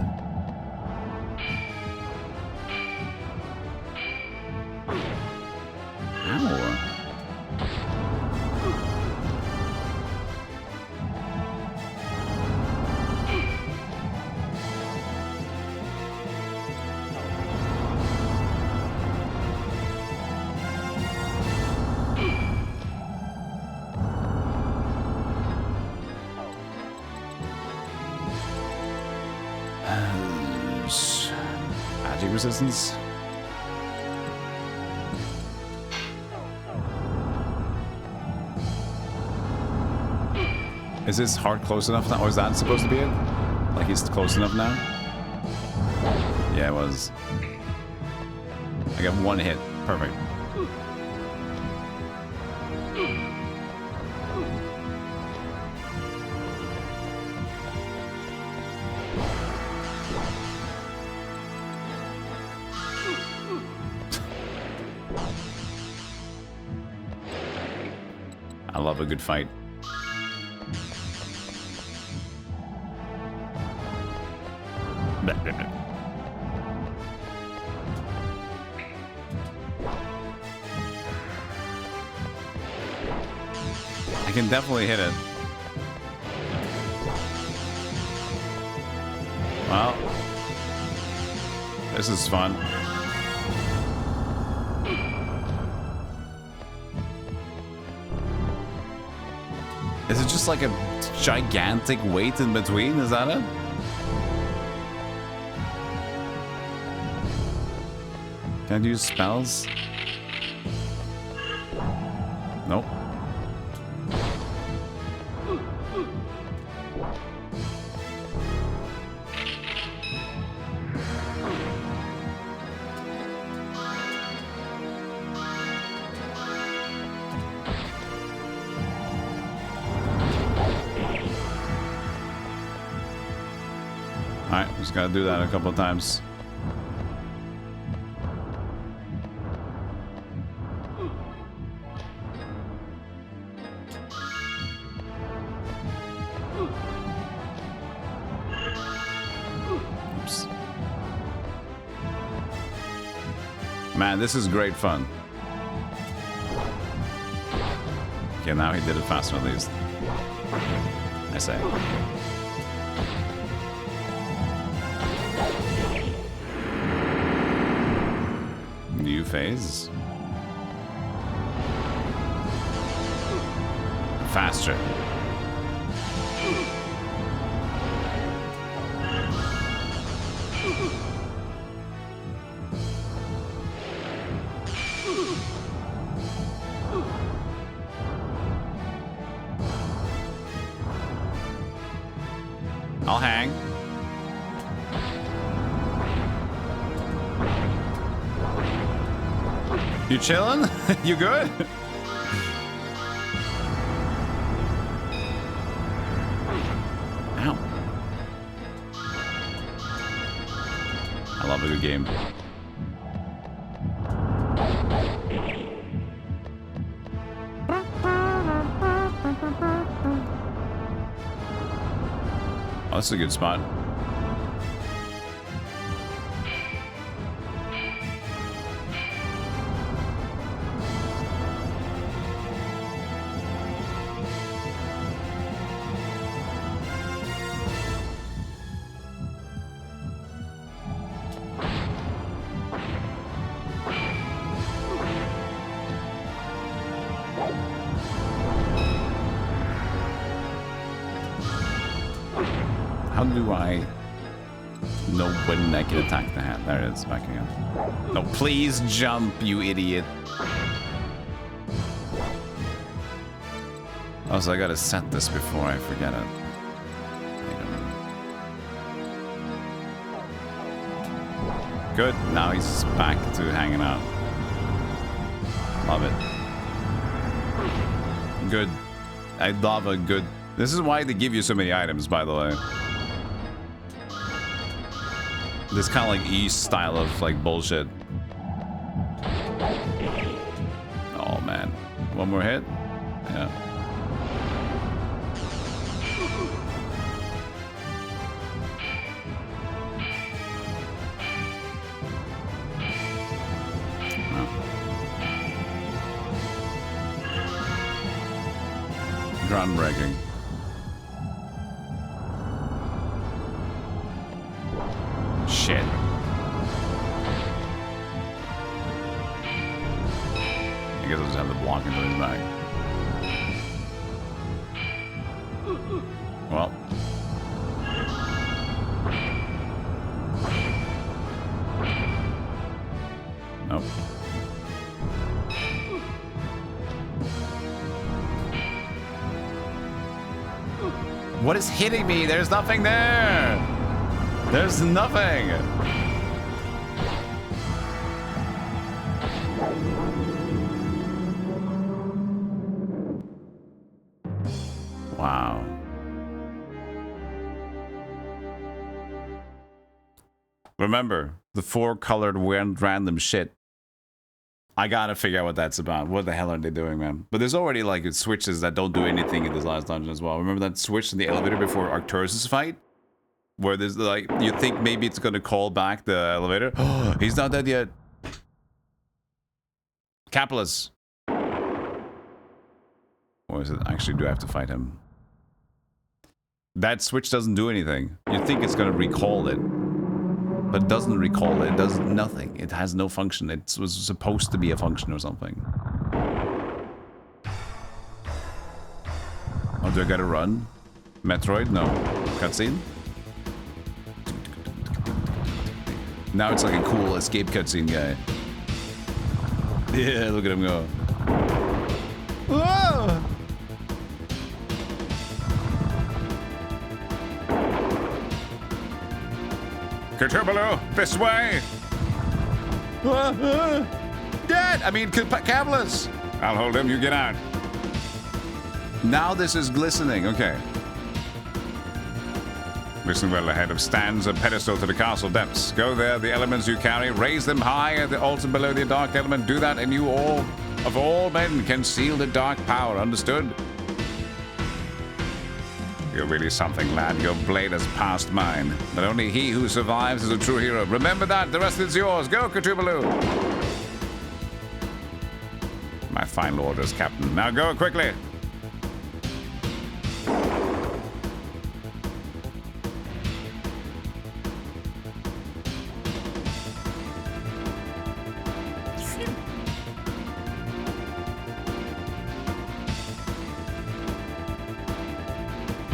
Ow. Magic resistance. Is this heart close enough now? Or is that supposed to be it? Like he's close enough now? Yeah, it was. I got one hit. Perfect. I love a good fight. I can definitely hit it. Well, this is fun. Is it just like a gigantic weight in between? Is that it? Can I use spells? Nope. Alright, just gotta do that a couple of times. Oops. Man, this is great fun. Okay, now he did it faster at least. I say. New phase. Faster. I'll hang. You chillin'? You good? Ow. I love a good game. Oh, that's a good spot. How do I know when I can attack the hand? There it is, backing up. No, please jump, you idiot. Also, I gotta set this before I forget it. Good. Now he's back to hanging out. Love it. Good. I love a good... This is why they give you so many items, by the way. This kind of like East style of like bullshit. Oh man. One more hit? Yeah. Groundbreaking. Shit. I guess I'll just have the block until he's back. Well. Nope. What is hitting me? There's nothing there. There's nothing. Wow. Remember, the 4-colored random shit. I gotta figure out what that's about. What the hell are they doing, man? But there's already like switches that don't do anything in this last dungeon as well. Remember that switch in the elevator before Arcturus' fight? Where there's like, you think maybe it's gonna call back the elevator? Oh, he's not dead yet. Capulus. Or is it actually, do I have to fight him? That switch doesn't do anything. You think it's gonna recall it. But it doesn't recall it. It does nothing. It has no function. It was supposed to be a function or something. Oh, do I gotta run? Metroid? No. Cutscene? Now it's like a cool escape cutscene guy. Yeah, look at him go. Whoa! Cthulhu, this way! Dead! I mean, Capulus! I'll hold him, you get out. Now this is glistening, okay. Listen well ahead of stands a pedestal to the castle depths. Go there, the elements you carry, raise them high at the altar below the dark element. Do that, and you all, of all men, can seal the dark power, understood? You're really something, lad. Your blade has passed mine. But only he who survives is a true hero. Remember that. The rest is yours. Go, Cthulhu. My final orders, Captain. Now go quickly.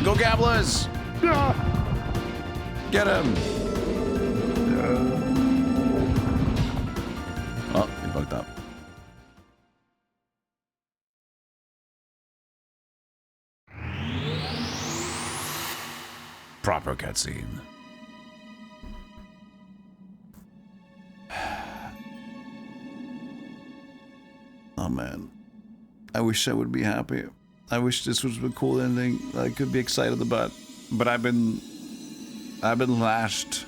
Go, Gamblers! Get him! Oh, he bugged up. Proper cutscene. Oh man, I wish I would be happy. I wish this was a cool ending that I could be excited about, but I've been lashed.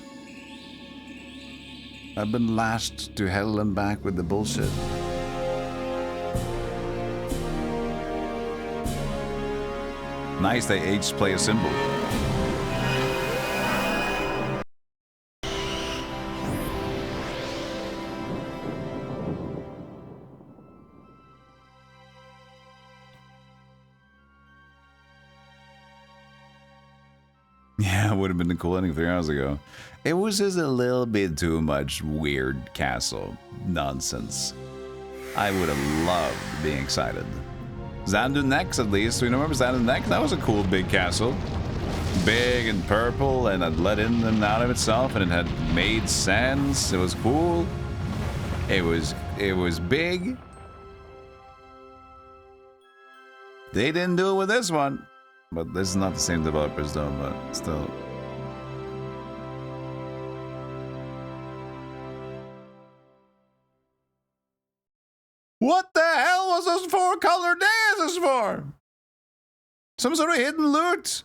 I've been lashed to hell and back with the bullshit. Nice, they each play a symbol. Yeah, it would have been the cool ending 3 hours ago. It was just a little bit too much weird castle nonsense. I would have loved being excited. Xanadu Nex, at least. You remember Xanadu Nex? That was a cool big castle. Big and purple, and it let in and out of itself, and it had made sense. It was cool. It was big. They didn't do it with this one. But this is not the same developers though, but still. What the hell was those 4 colored dances for? Some sort of hidden loot?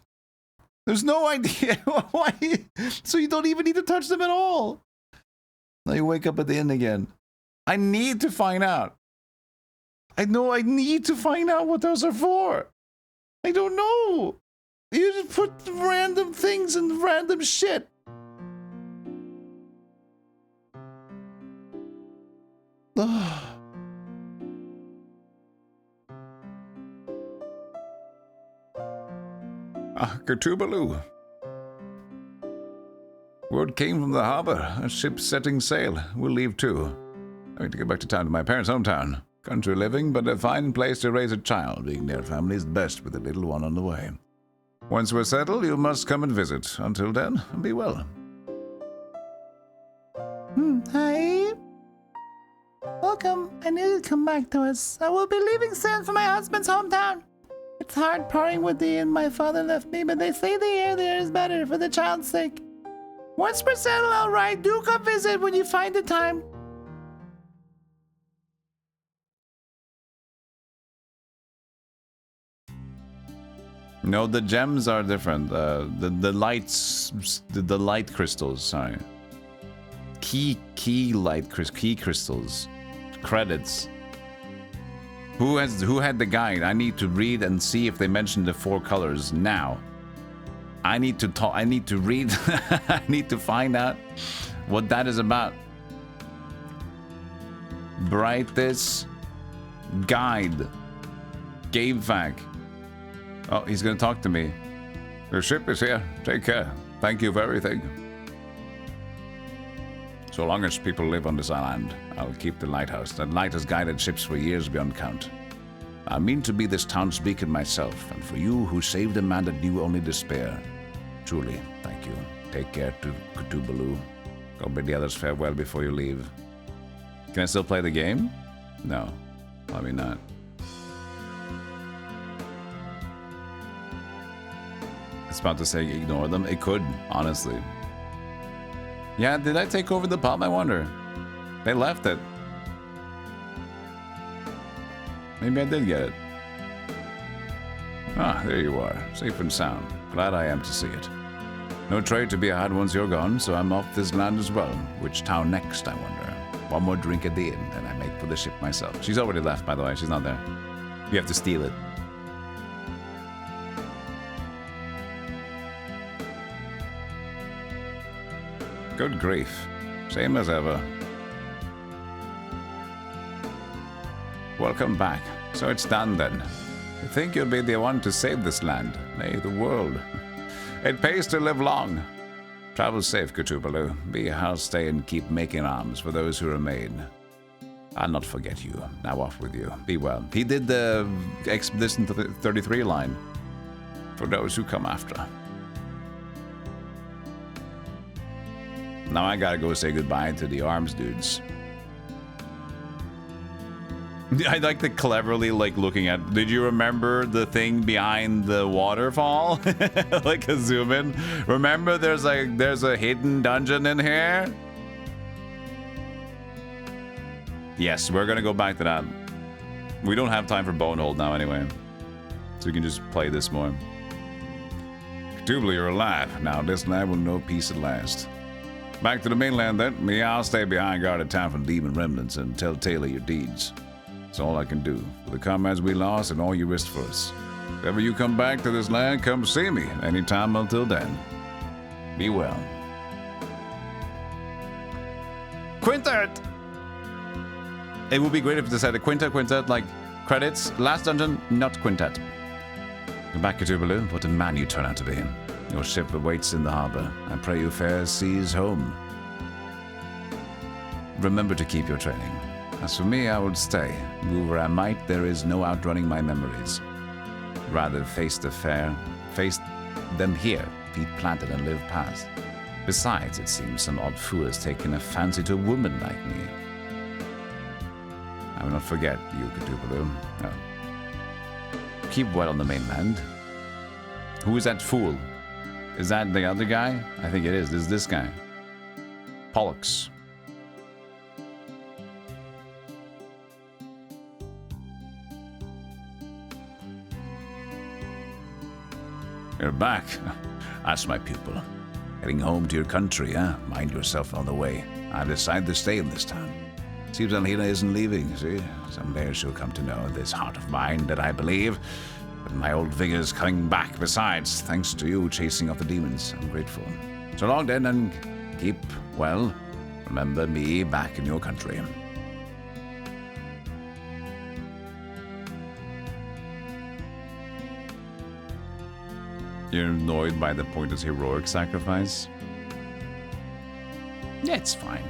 There's no idea why. So you don't even need to touch them at all. Now you wake up at the end again. I need to find out. I know I need to find out what those are for. I don't know. You just put random things and random shit. Ugh. Cthulhu. Word came from the harbor. A ship setting sail. We'll leave too. I need to get back to town to my parents' hometown. Country living, but a fine place to raise a child. Being near family is best with a little one on the way. Once we're settled, you must come and visit. Until then, be well. Hi. Welcome. I knew you'd come back to us. I will be leaving soon for my husband's hometown. It's hard parting with thee, and my father left me, but they say the air there is better for the child's sake. Once we're settled all right, do come visit when you find the time. No, the gems are different. The lights, the light crystals. Sorry, key crystals, credits. Who had the guide? I need to read and see if they mention the 4 colors now. I need to talk. I need to read. I need to find out what that is about. Brightis guide. Game fact. Oh, he's gonna talk to me. Your ship is here. Take care. Thank you for everything. So long as people live on this island, I'll keep the lighthouse. That light has guided ships for years beyond count. I mean to be this town's beacon myself, and for you who saved a man that knew only despair. Truly, thank you. Take care to Cthulhu. Go bid the others farewell before you leave. Can I still play the game? No, probably not. It's about to say ignore them. It could, honestly. Yeah, did I take over the pub? I wonder. They left it. Maybe I did get it. Ah, there you are. Safe and sound. Glad I am to see it. No trade to be had once you're gone, so I'm off this land as well. Which town next, I wonder? One more drink at the inn, and I make for the ship myself. She's already left, by the way. She's not there. You have to steal it. Good grief. Same as ever. Welcome back. So it's done then. You think you'll be the one to save this land, nay, the world. It pays to live long. Travel safe, Cthulhu. Be a house stay and keep making arms for those who remain. I'll not forget you. Now off with you. Be well. He did the Expedition 33 line. For those who come after. Now I gotta go say goodbye to the arms dudes. I like the cleverly looking at. Did you remember the thing behind the waterfall? Like a zoom in. Remember there's a hidden dungeon in here? Yes, we're gonna go back to that. We don't have time for Bonehold now anyway. So we can just play this more. Cthulhu, you're alive. Now this land will know peace at last. Back to the mainland then. Me, I'll stay behind guard at town from demon remnants and tell tale of your deeds. That's all I can do. For the comrades we lost and all you risked for us. If ever you come back to this land, come see me. Anytime until then. Be well. Quintet! It would be great if they said a quintet, like credits. Last dungeon, not quintet. Go back to Cthulhu. What a man you turn out to be. Your ship awaits in the harbor. I pray you fair seas home. Remember to keep your training. As for me, I would stay. Move where I might, there is no outrunning my memories. Rather face them here, feet planted and live past. Besides, it seems some odd fool has taken a fancy to a woman like me. I will not forget you, Cthulhu. No. keep well on the mainland. Who is that fool? Is that the other guy? I think it is. This is this guy. Pollux. You're back. That's my pupil. Heading home to your country, huh? Mind yourself on the way. I've decided to stay in this town. Seems Alhina isn't leaving, see? Someday she'll come to know this heart of mine that I believe. But my old vigor's coming back besides, thanks to you chasing off the demons. I'm grateful. So long then, and keep well. Remember me back in your country. You're annoyed by the pointless heroic sacrifice? Yeah, it's fine.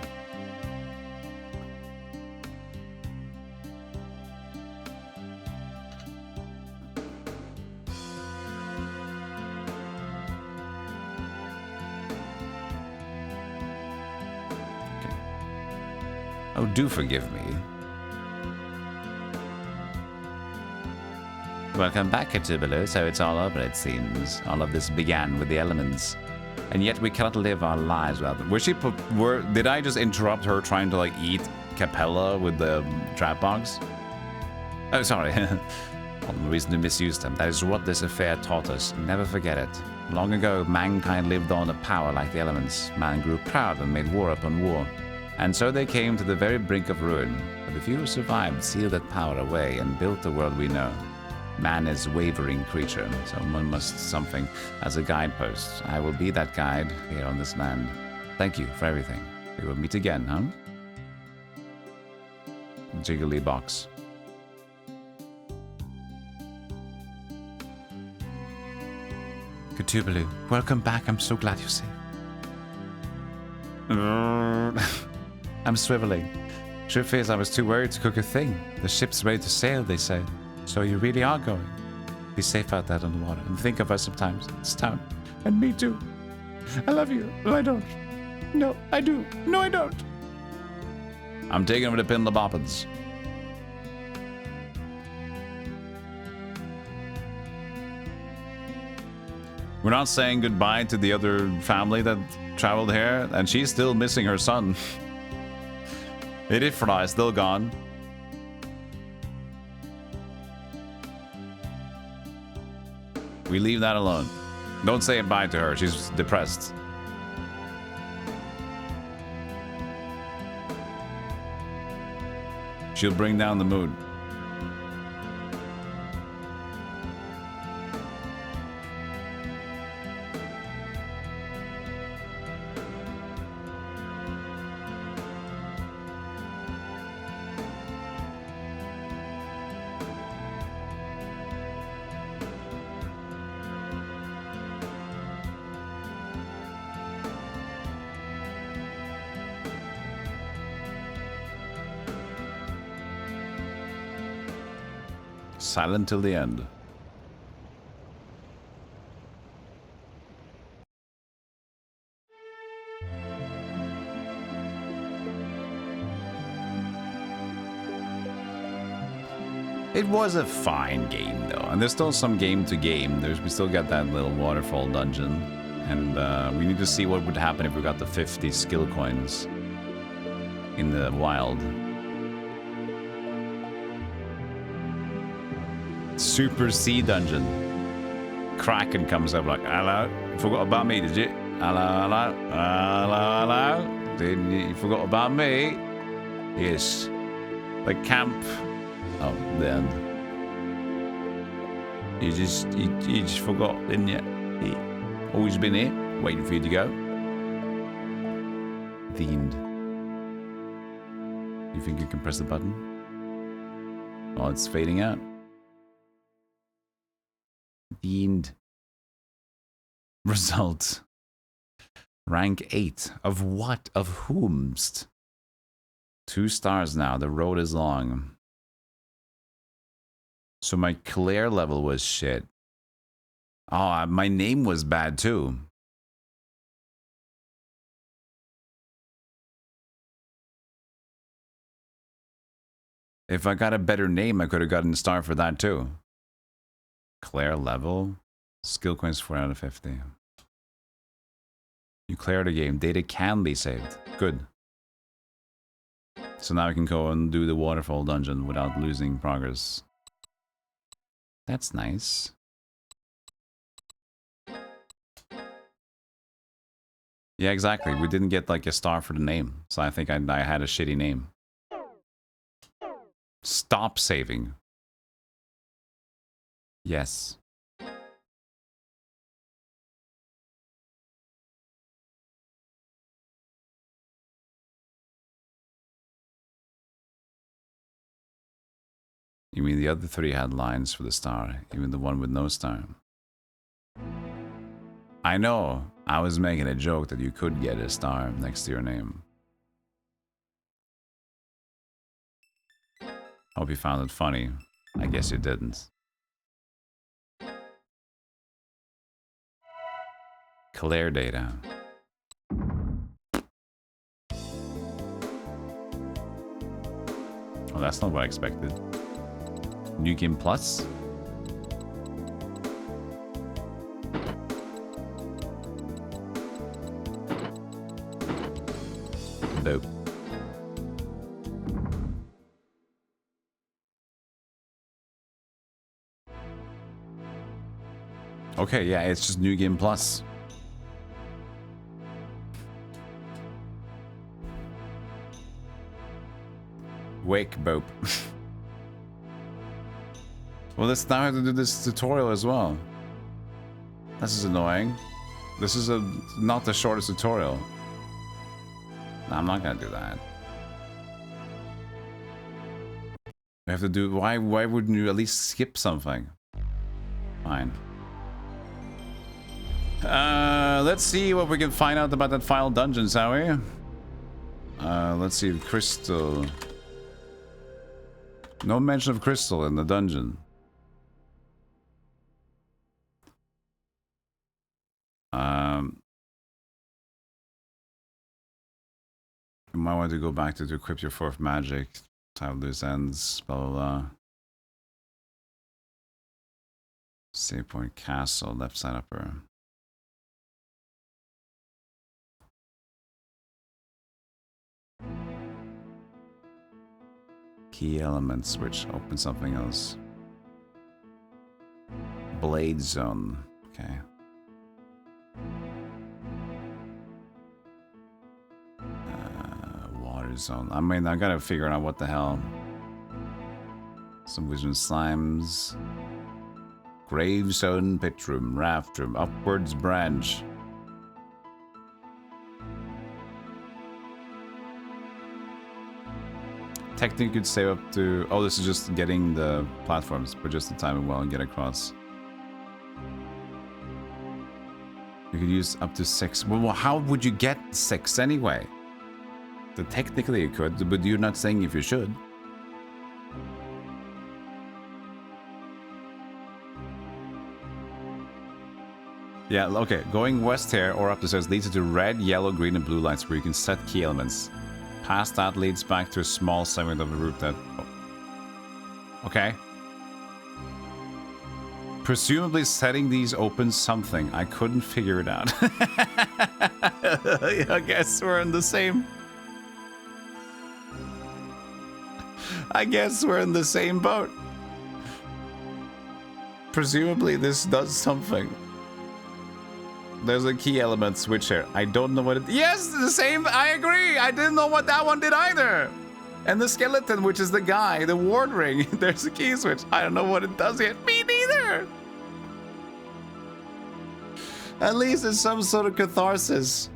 Okay. Oh, do forgive me. Welcome back, Cthulhu. So it's all over, it seems. All of this began with the elements. And yet we cannot live our lives without them. Did I just interrupt her trying to, like, eat Capella with the trap box? Oh, sorry. All the reason to misuse them. That is what this affair taught us. Never forget it. Long ago, mankind lived on a power like the elements. Man grew proud and made war upon war. And so they came to the very brink of ruin. But the few who survived sealed that power away and built the world we know. Man is a wavering creature, so one must something as a guidepost. I will be that guide here on this land. Thank you for everything. We will meet again, huh? Jiggly box. Cthulhu, welcome back. I'm so glad you're safe. I'm swiveling. Truth is, I was too worried to cook a thing. The ship's ready to sail, they say. So you really are going. Be safe out there on the water and think of us sometimes. It's town. And me too. I love you. No, I don't. No, I do. No, I don't. I'm taking over to pin the boppins. We're not saying goodbye to the other family that traveled here, and she's still missing her son. Idifra is still gone. We leave that alone. Don't say bye to her. She's depressed. She'll bring down the mood. Silent till the end. It was a fine game though, and there's still some game to game. We still got that little waterfall dungeon, and we need to see what would happen if we got the 50 skill coins in the wild. Super Sea Dungeon. Kraken comes up like, hello, forgot about me, did you? Hello, hello, hello, hello. Didn't you forgot about me? Yes. The camp. Oh, then. You just forgot, didn't you? Always been here, waiting for you to go. The end. You think you can press the button? Oh, it's fading out. The end. Result. Rank 8. Of what? Of whomst? 2 stars now. The road is long. So my Claire level was shit. Oh, my name was bad too. If I got a better name, I could have gotten a star for that too. Clear level. Skill coins 4 out of 50. You clear the game. Data can be saved. Good. So now we can go and do the waterfall dungeon without losing progress. That's nice. Yeah, exactly. We didn't get like a star for the name. So I think I had a shitty name. Stop saving. Yes. You mean the other 3 had lines for the star, even the one with no star? I know. I was making a joke that you could get a star next to your name. Hope you found it funny. I guess you didn't. Clear data. Oh, that's not what I expected. New game plus? Dope. Okay, yeah, it's just new game plus. Wake Bope. Well, let's now have to do this tutorial as well. This is annoying. This is not the shortest tutorial. No, I'm not gonna do that. We have to do. Why wouldn't you at least skip something? Fine. Let's see what we can find out about that final dungeon, shall we? Let's see, crystal. No mention of crystal in the dungeon. You might want to go back to equip your 4th magic. Tie loose ends, blah blah blah. Save point castle, left side upper. Key element switch, open something else. Blade zone, okay. Water zone. I mean, I gotta figure out what the hell. Some vision slimes. Grave zone, pit room, raft room, upwards branch. Technically, you could save up to. Oh, this is just getting the platforms, but just to time it well and get across. You could use up to 6. Well, how would you get 6 anyway? So technically you could, but you're not saying if you should. Yeah, okay. Going west here or up the stairs leads you to red, yellow, green, and blue lights where you can set key elements. Past that leads back to a small segment of the route that... Oh. Okay. Presumably setting these opens something. I couldn't figure it out. I guess we're in the same... I guess we're in the same boat. Presumably this does something. There's a key element switch here. I don't know what it... Yes, the same. I agree. I didn't know what that one did either. And the skeleton, which is the guy, the ward ring. There's a key switch. I don't know what it does yet. Me neither. At least it's some sort of catharsis.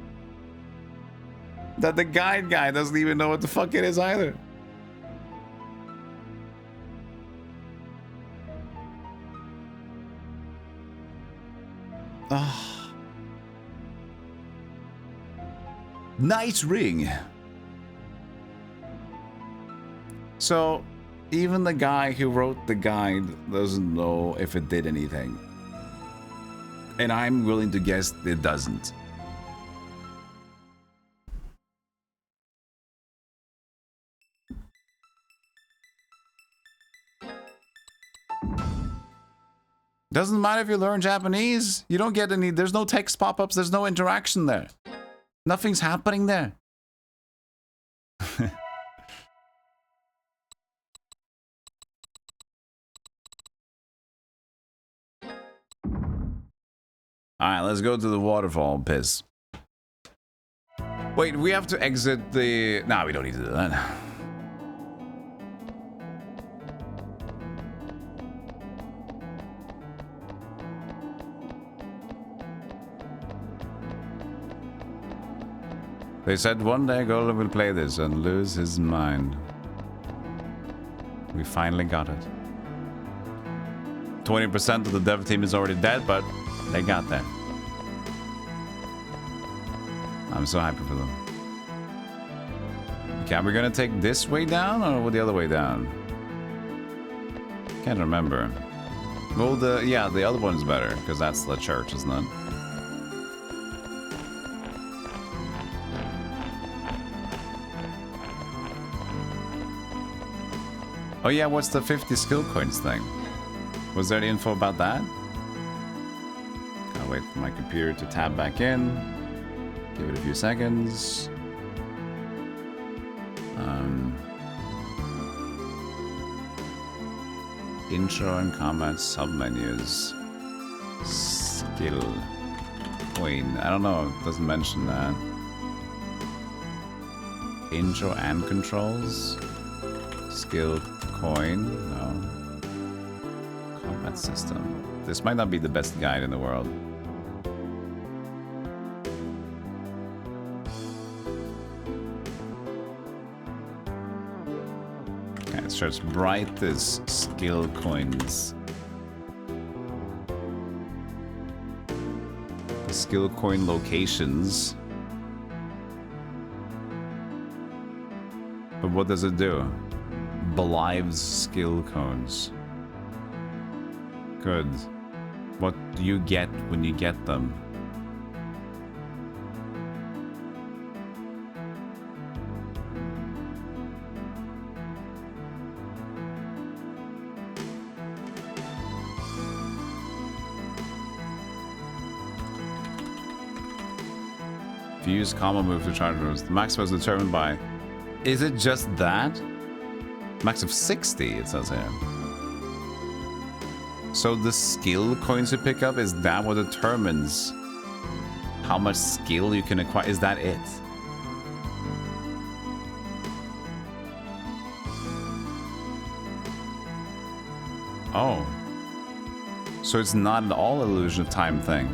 That the guide guy doesn't even know what the fuck it is either. Ah. Nice ring. So, even the guy who wrote the guide doesn't know if it did anything. And I'm willing to guess it doesn't. Doesn't matter if you learn Japanese. You don't get any... There's no text pop-ups. There's no interaction there. Nothing's happening there. Alright, let's go to the waterfall, piss. Wait, we have to exit the... Nah, we don't need to do that. They said one day Golem will play this and lose his mind. We finally got it. 20% of the dev team is already dead, but they got there. I'm so happy for them. Okay, we're gonna take this way down or the other way down? Can't remember. Well, the other one's better because that's the church, isn't it? Oh yeah, what's the 50 skill coins thing? Was there any info about that? Gotta wait for my computer to tab back in. Give it a few seconds. Intro and combat submenus. Skill coin. I don't know, it doesn't mention that. Intro and controls. Skill coin. No. Combat system. This might not be the best guide in the world. Okay, it starts Brightis skill coins. The skill coin locations. But what does it do? Belives skill cones. Good. What do you get when you get them? If you use combo move to charge moves, the maximum is determined by... Is it just that? Max of 60, it says here. So the skill coins you pick up, is that what determines how much skill you can acquire? Is that it? Oh. So it's not at all an illusion of time thing.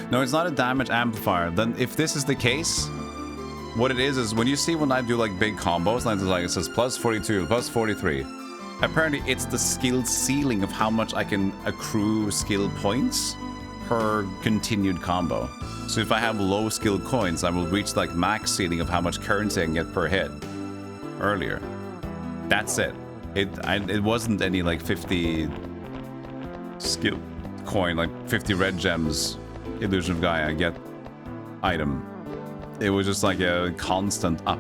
No, it's not a damage amplifier. Then if this is the case, what it is when you see when I do like big combos, like it says plus 42, plus 43. Apparently it's the skill ceiling of how much I can accrue skill points per continued combo. So if I have low skill coins, I will reach like max ceiling of how much currency I can get per hit earlier. That's it. It wasn't any like 50 skill coin, like 50 red gems, illusion of Gaia get item. It was just like a constant up.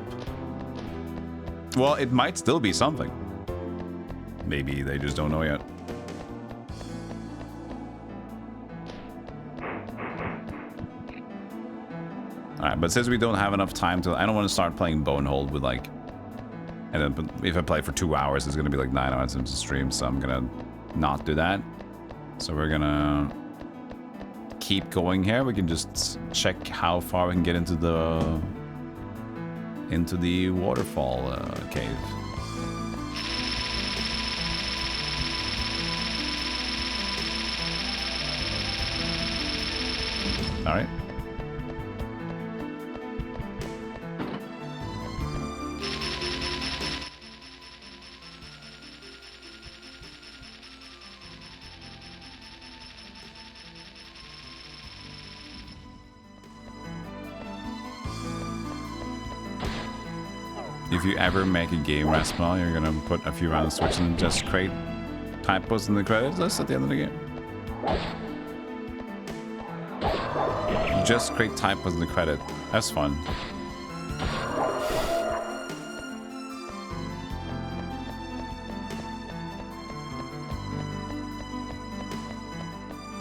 Well, it might still be something. Maybe they just don't know yet. Alright, but since we don't have enough time to... I don't want to start playing Bonehold with like... And then if I play for 2 hours, it's going to be like 9 hours into stream, so I'm going to not do that. So we're going to keep going here. We can just check how far we can get into the waterfall cave. All right. If you ever make a game, Raspal, you're gonna put a few rounds switching and just create typos in the credits list at the end of the game. Just create typos in the credit. That's fun.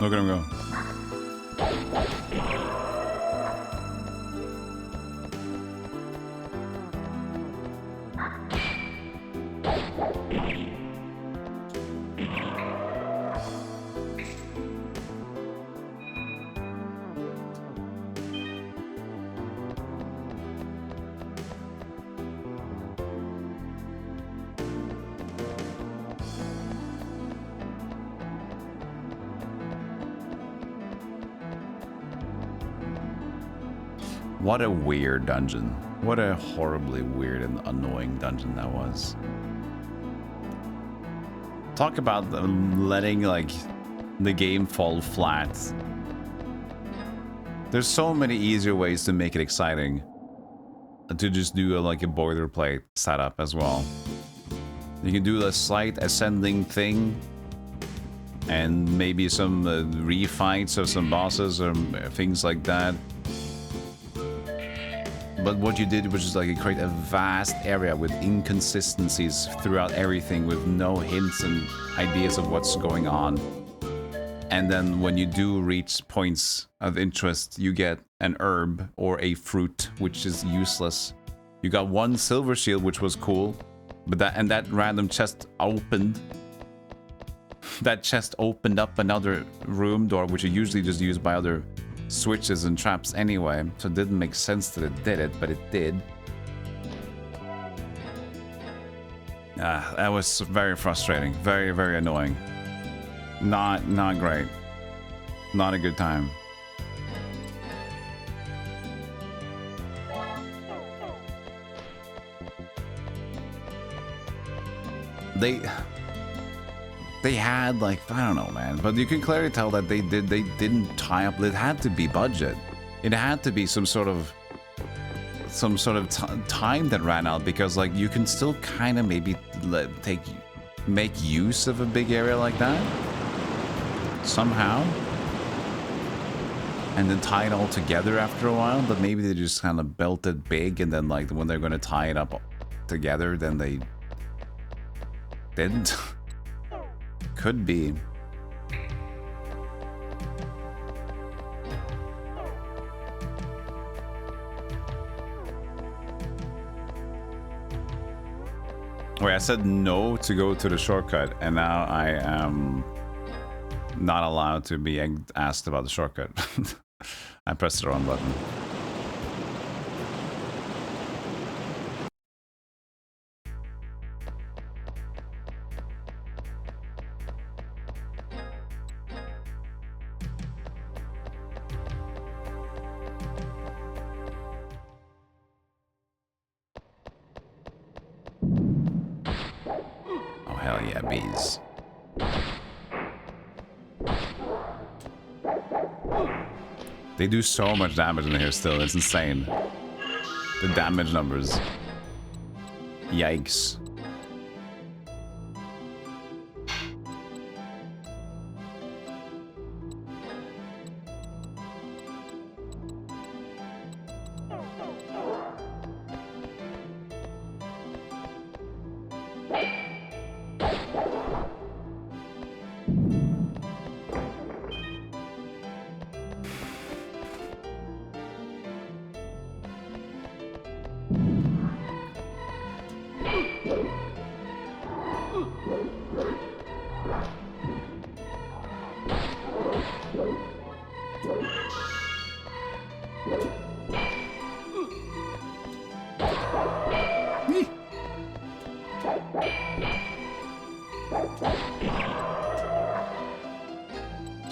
Look at him go. What a weird dungeon. What a horribly weird and annoying dungeon that was. Talk about letting, like, the game fall flat. There's so many easier ways to make it exciting. To just do like a boilerplate setup as well. You can do a slight ascending thing. And maybe some refights of some bosses or things like that. But what you did was just like create a vast area with inconsistencies throughout everything with no hints and ideas of what's going on. And then when you do reach points of interest, you get an herb or a fruit, which is useless. You got one silver shield, which was cool, but that random chest opened. That chest opened up another room door, which are usually just used by other switches and traps anyway, so it didn't make sense that it did it, but it did. That was very frustrating, very, very annoying. Not great. Not a good time. They had, like, I don't know, man, but you can clearly tell that they didn't tie up. It had to be budget. It had to be some sort of time that ran out, because like you can still kind of maybe make use of a big area like that somehow, and then tie it all together after a while. But maybe they just kind of built it big, and then like when they're gonna tie it up together, then they didn't. Could be. Wait, I said no to go to the shortcut, and now I am not allowed to be asked about the shortcut. I pressed the wrong button. Bees. They do so much damage in here still, it's insane. The damage numbers. Yikes.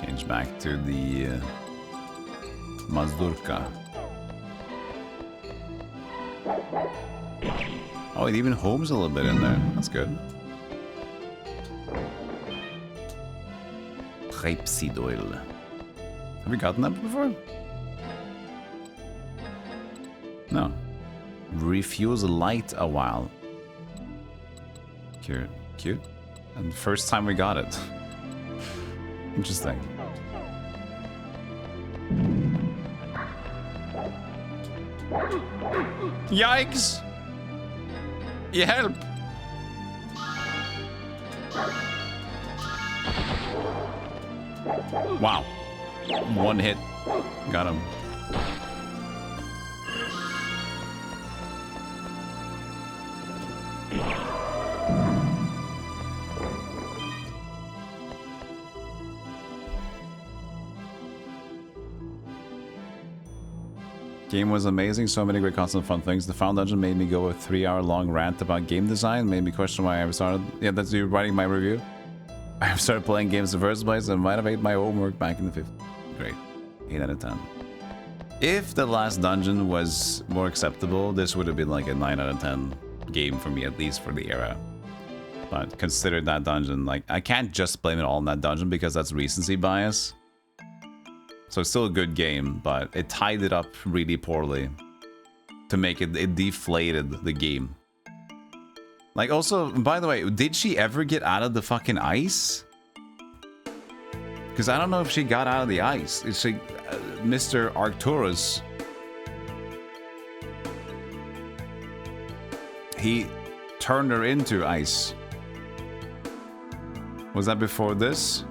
Change back to the Mazdurka. Oh, it even homes a little bit in there. That's good. Rapeseed oil. Have we gotten that before? No. Refuse light a while. Cute. Cute. And first time we got it. Interesting. Yikes! You help! Wow. One hit. Got him. Game was amazing, so many great constant fun things. The Found Dungeon made me go a 3-hour-long rant about game design, made me question why I ever started. Yeah, that's you writing my review. I started playing games in the first place and might have ate my homework back in the 50s. Great. 8 out of 10. If the last dungeon was more acceptable, this would have been like a 9 out of 10 game for me, at least for the era. But consider that dungeon, like, I can't just blame it all on that dungeon because that's recency bias. So it's still a good game, but it tied it up really poorly to make it deflated the game. Like, also, by the way, did she ever get out of the fucking ice? Because I don't know if she got out of the ice. It's like Mr. Arcturus. He turned her into ice. Was that before this?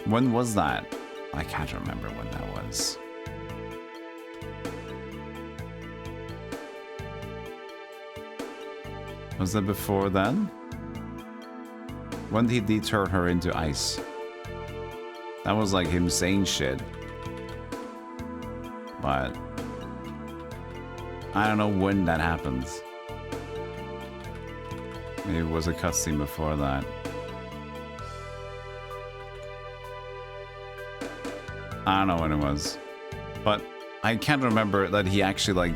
When was that? I can't remember when that was. Was that before then? When did he turn her into ice? That was like him saying shit. But I don't know when that happened. Maybe it was a cutscene before that. I don't know when it was. But I can't remember that he actually, like,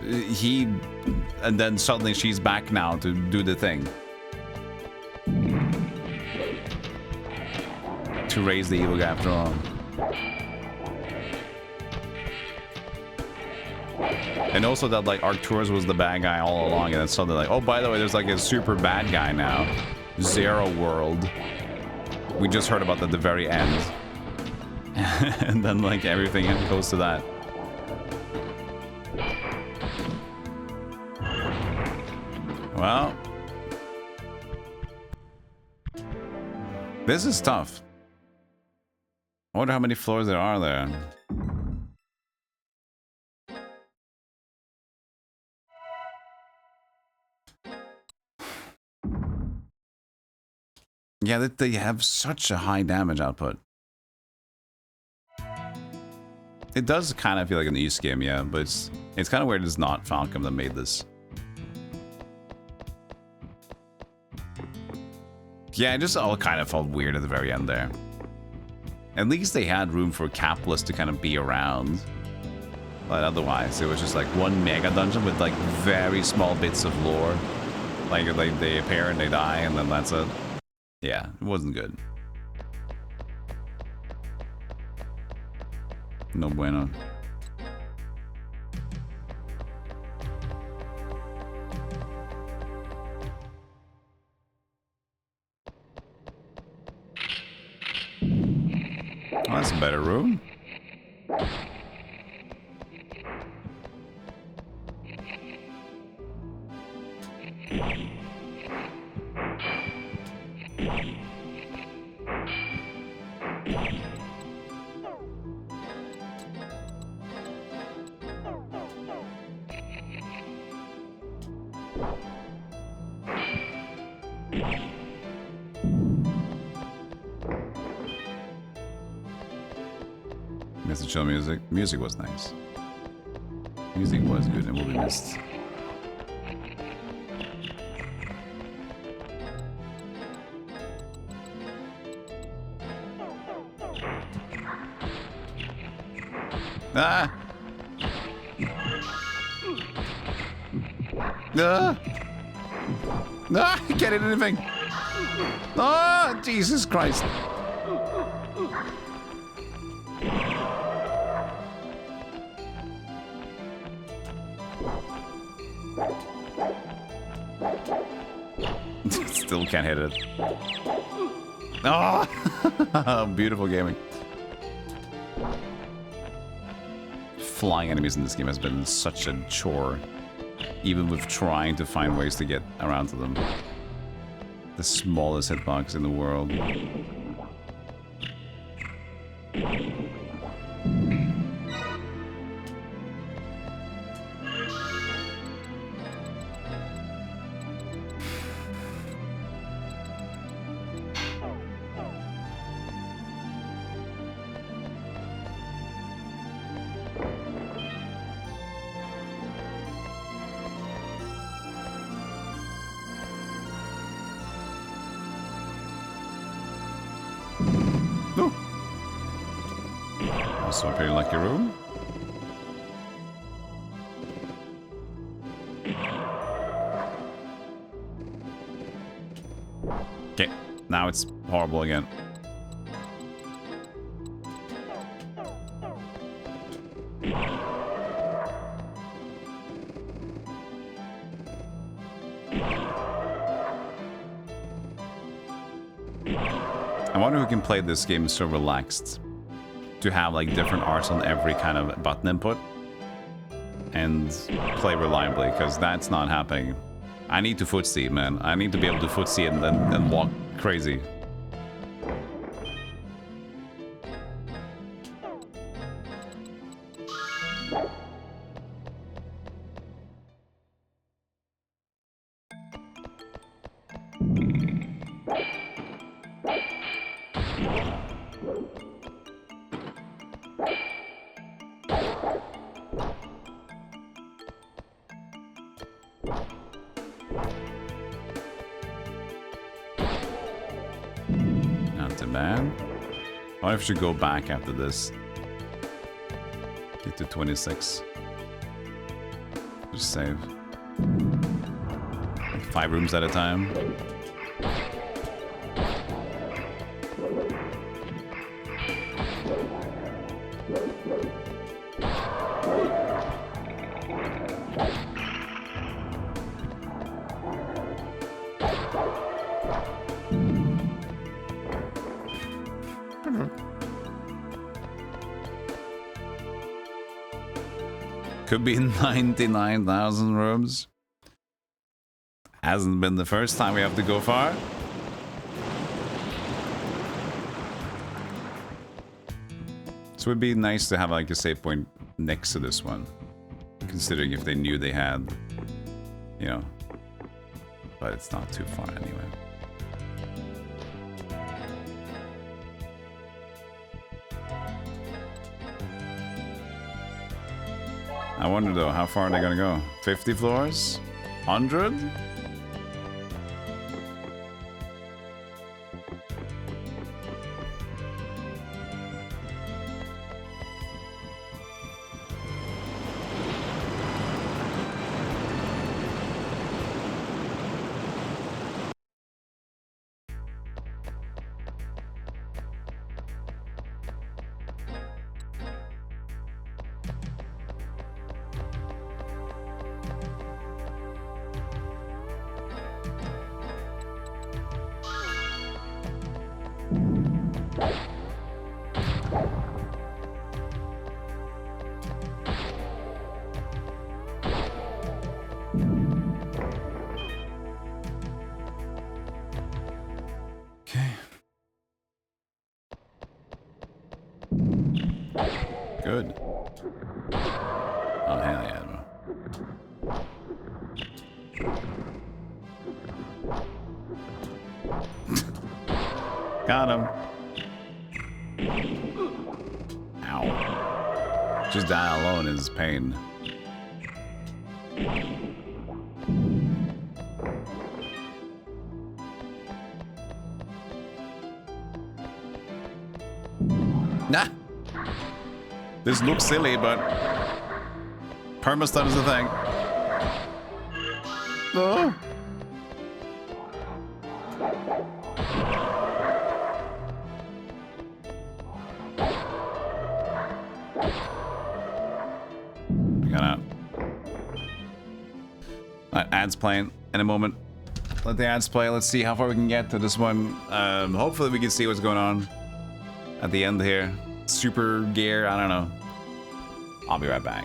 and then suddenly she's back now to do the thing. To raise the evil guy after all. And also that, like, Arcturus was the bad guy all along, and then suddenly, like, oh, by the way, there's like a super bad guy now. Zero World. We just heard about that at the very end. And then, like, everything goes to that. Well, this is tough. I wonder how many floors there are there. Yeah, they have such a high damage output. It does kind of feel like an East game, yeah, but it's kind of weird it's not Falcom that made this. Yeah, it just all kind of felt weird at the very end there. At least they had room for Capitalist to kind of be around. But otherwise, it was just like one mega dungeon with like very small bits of lore. Like they appear and they die and then that's it. Yeah, it wasn't good. No bueno. Oh, that's a better room. Missed the chill music. Music was nice. Music was good and will be missed. Ah! Ah! Ah! I can't hit anything! Ah! Jesus Christ! Still can't hit it. Oh! Beautiful gaming. Flying enemies in this game has been such a chore, even with trying to find ways to get around to them. The smallest hitbox in the world. Also a pretty lucky room. Okay, now it's horrible again. I wonder who can play this game so relaxed. To have like different arts on every kind of button input and play reliably, because that's not happening. I need to footsie, man. I need to be able to footsie and walk crazy. I should go back after this. Get to 26. Just save. 5 rooms at a time. Could be 99,000 rooms. Hasn't been the first time we have to go far. So it'd be nice to have like a save point next to this one. Considering if they knew they had, you know. But it's not too far anyway. I wonder though, how far are they gonna go? 50 floors? 100? Good. Oh, hell yeah, bro. Got him. Ow. Just that alone is pain. Nah. This looks silly, but permastun is the thing. Oh. We got out. That ad's playing in a moment. Let the ads play. Let's see how far we can get to this one. Hopefully we can see what's going on at the end here. Super gear, I don't know. I'll be right back.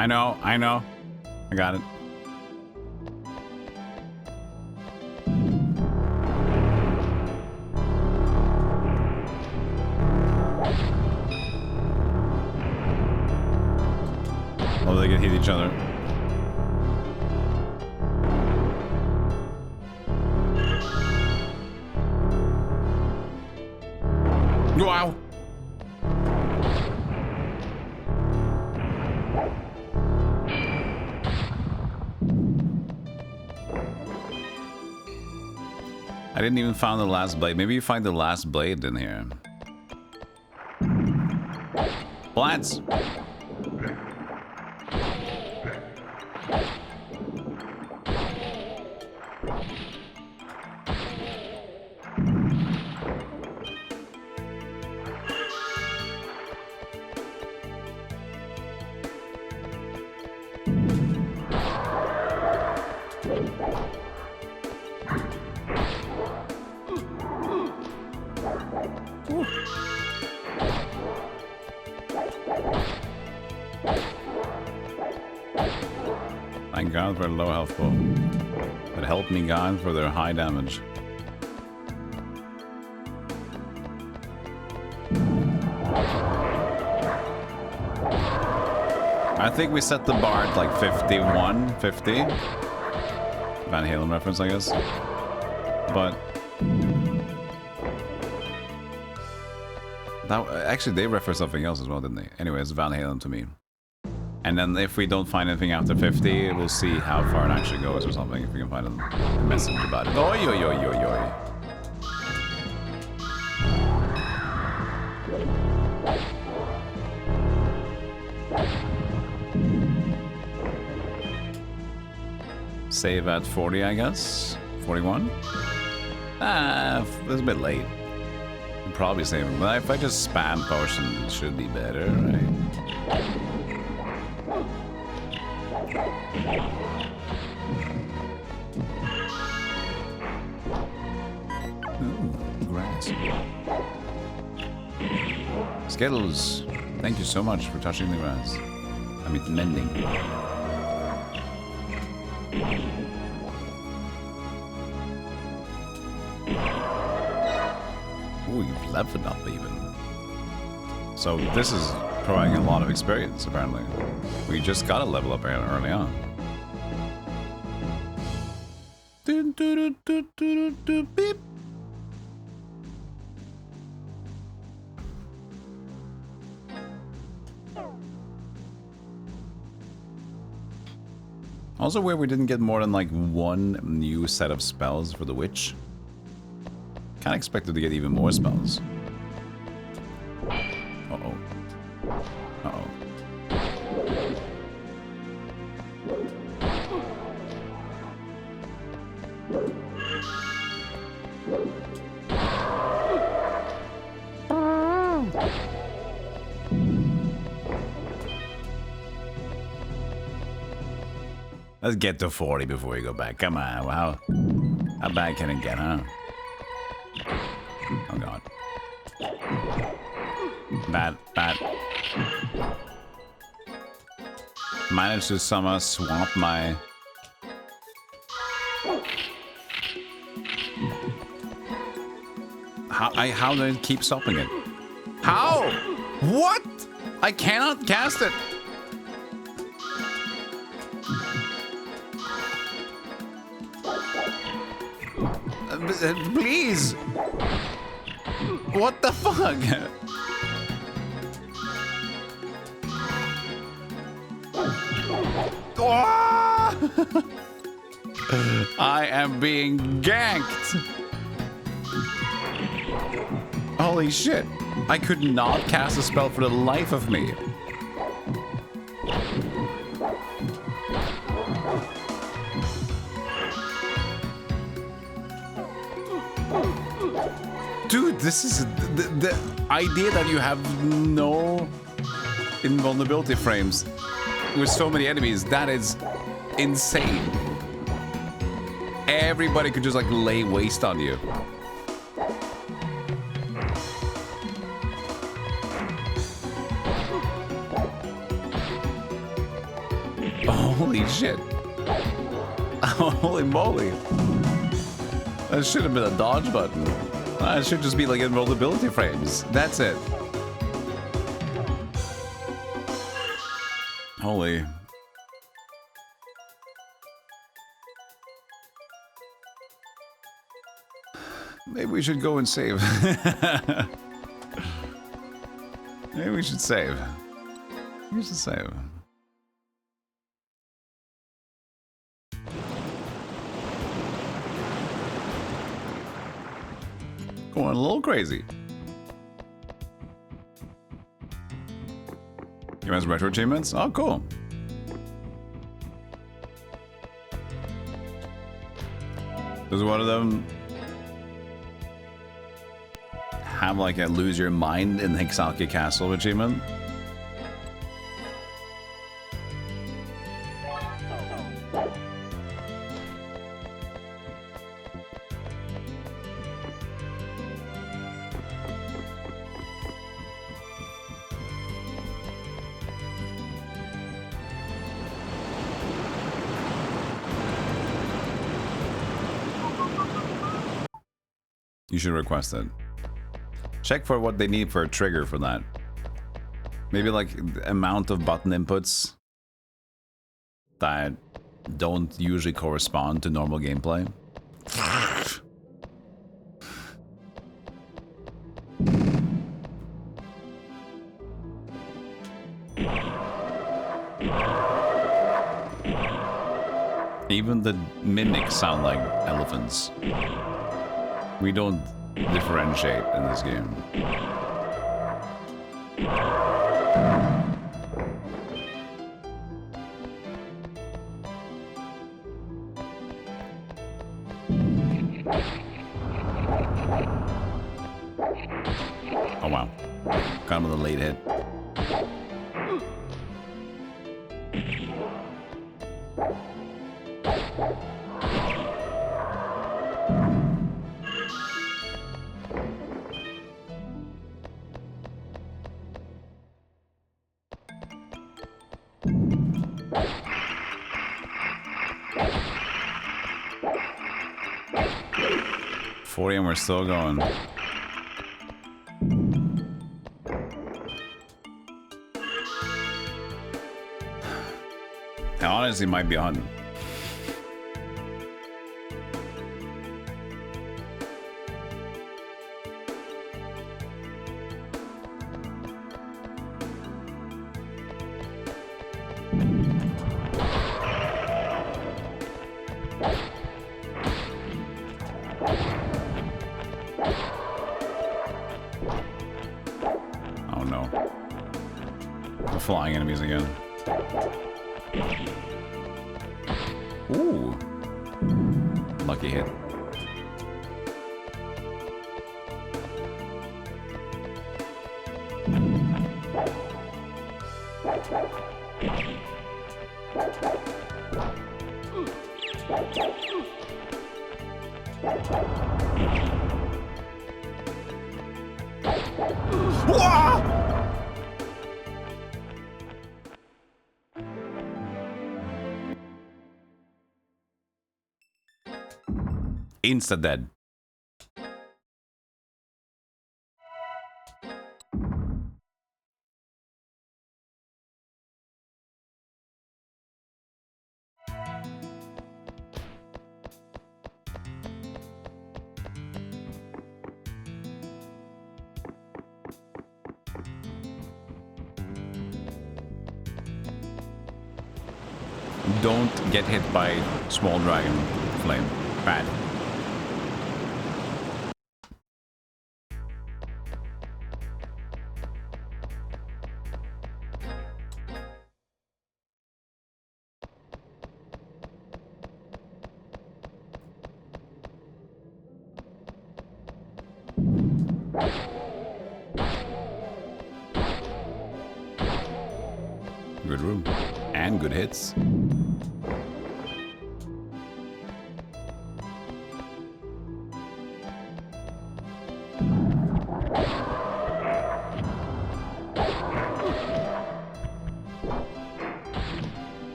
I know. I got it. Oh, they can hit each other. Wow. I didn't even find the last blade. Maybe you find the last blade in here. Plants. Thank God for a low health bow. It helped me God for their high damage. I think we set the bar at like 51, 50. Van Halen reference, I guess. But that, actually, they referenced something else as well, didn't they? Anyway, it's Van Halen to me. And then if we don't find anything after 50, we'll see how far it actually goes or something, if we can find a message about it. Oi, oi, oi, oi, oi. Save at 40, I guess. 41? Ah, that's a bit late. I'm probably saving. But if I just spam potion, it should be better, right? Ooh, grass. Skittles, thank you so much for touching the grass. I mean, mending. Ooh, you've leveled up even. So this is providing a lot of experience, apparently. We just got a level up early on. Beep. Also weird we didn't get more than like one new set of spells for the witch. Kinda expected to get even more spells. Uh-oh. Uh-oh. Let's get to 40 before we go back. Come on, how bad can it get, huh? Oh god. Bad. Managed to somehow swamp my... How do I keep stopping it? How? What? I cannot cast it. Please. What the fuck? Oh! I am being ganked. Holy shit. I could not cast a spell for the life of me. Dude, this is the idea that you have no invulnerability frames with so many enemies. That is insane. Everybody could just like lay waste on you. Holy shit. Holy moly. That should have been a dodge button. It should just be like invulnerability frames. That's it. Holy. Maybe we should go and save. Maybe we should save. We should save. Going a little crazy. You guys retro achievements? Oh, cool. Does one of them have like a lose your mind in Hixalki Castle achievement? You should request it. Check for what they need for a trigger for that. Maybe like the amount of button inputs that don't usually correspond to normal gameplay. Even the mimics sound like elephants. We don't differentiate in this game. Oh wow. Kind of a late hit. And we're still going. I honestly might be on. Flying enemies again. Ooh. Lucky hit. Insta dead. Don't get hit by small dragon flame. Bad. Good room. And good hits.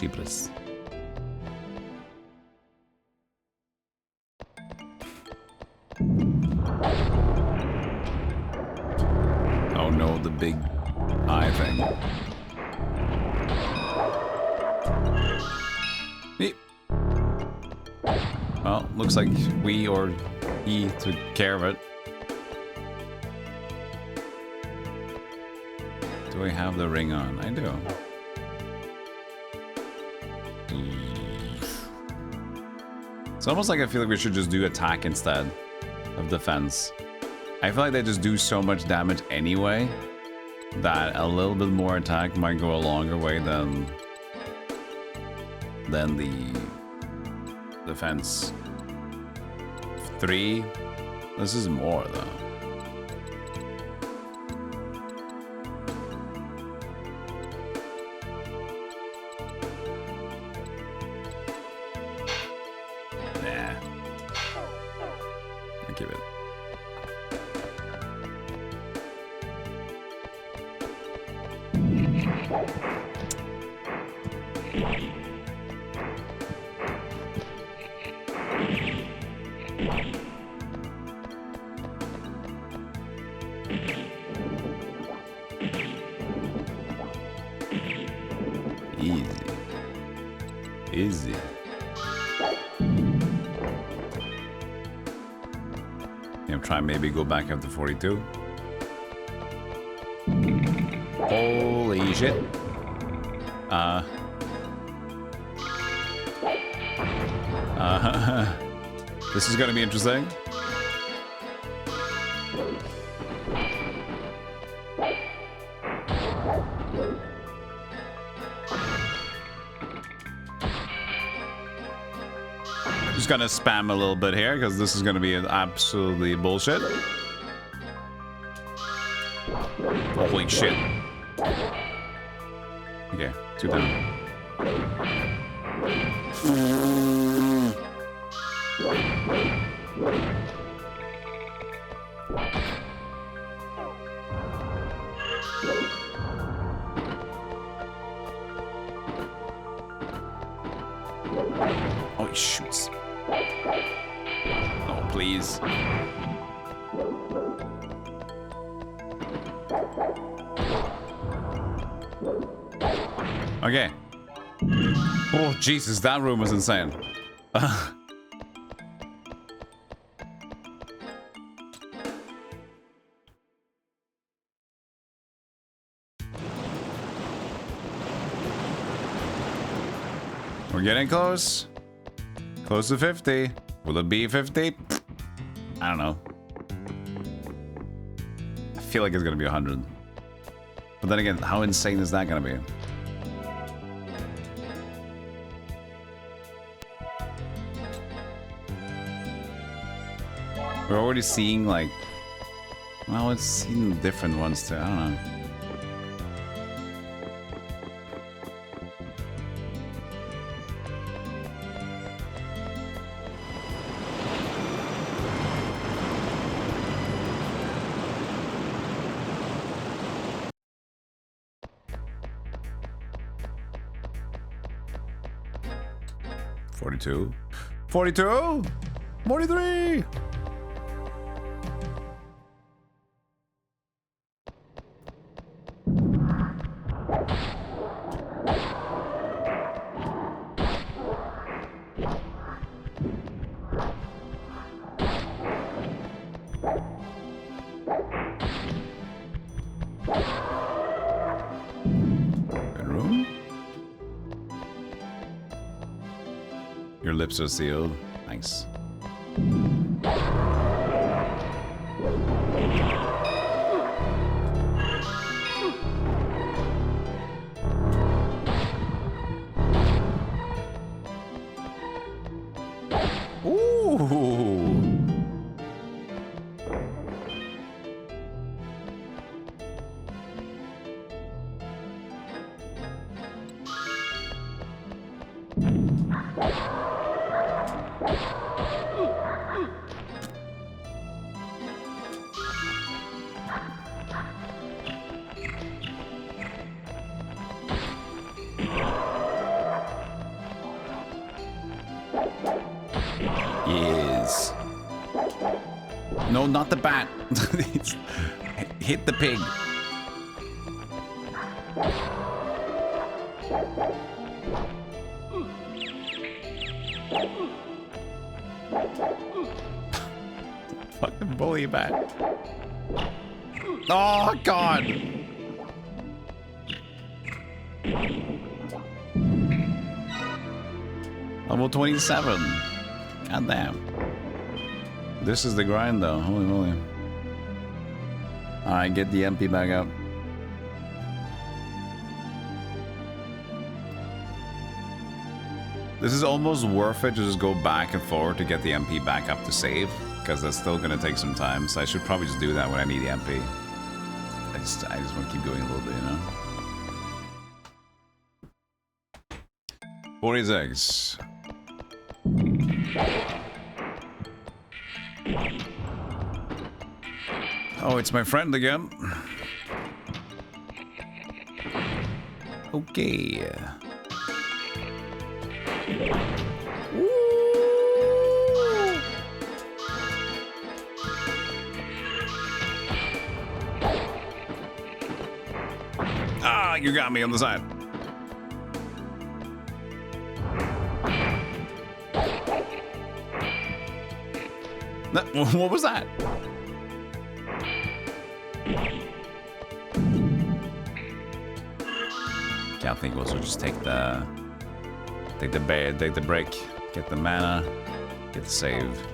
sheepless. Oh no, the big eye thing. Beep. Well, looks like we or he took care of it. Do I have the ring on? I do. It's almost like I feel like we should just do attack instead of defense. I feel like they just do so much damage anyway that a little bit more attack might go a longer way than the defense. 3. This is more though. Give it. Easy. Try and maybe go back up to 42. Holy shit. This is gonna be interesting. Just gonna spam a little bit here because this is gonna be absolutely bullshit. Holy shit. Okay, 2 down. Oh, he shoots. Oh, please. Okay. Oh, Jesus, that room was insane. We're getting close. Close to 50. Will it be 50? I don't know. I feel like it's gonna be 100. But then again, how insane is that gonna be? We're already seeing like... Well, it's seen different ones too. I don't know. $42. 42! 43! Bedroom? Your lips are sealed. Nice. Ooh. No, not the bat. Hit the pig. Fucking bully bat. Oh, God. Level 27. God damn. This is the grind, though. Holy moly. Alright, get the MP back up. This is almost worth it to just go back and forward to get the MP back up to save, because that's still going to take some time, so I should probably just do that when I need the MP. I just want to keep going a little bit, you know? 46. Oh, it's my friend again. Okay. Woo! Ah, you got me on the side. What was that? I think we'll just take the break, get the mana, get the save.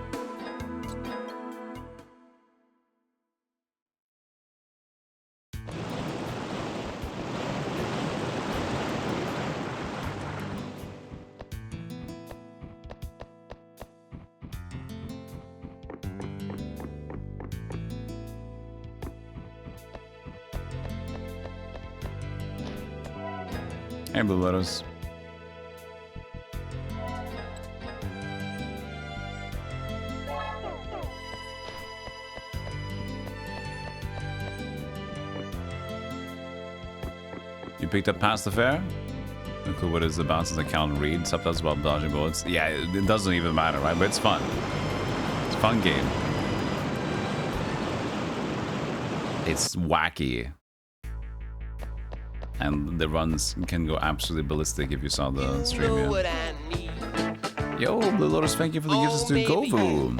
Hey, Blue Lotus. You picked up Past the Fair? No clue what it's about since I can't read. Subtitles about dodging bullets. Yeah, it doesn't even matter, right? But it's fun. It's a fun game. It's wacky. And the runs can go absolutely ballistic if you saw the stream. Yeah. Yo, Blue Lotus, thank you for the gifts to Govu.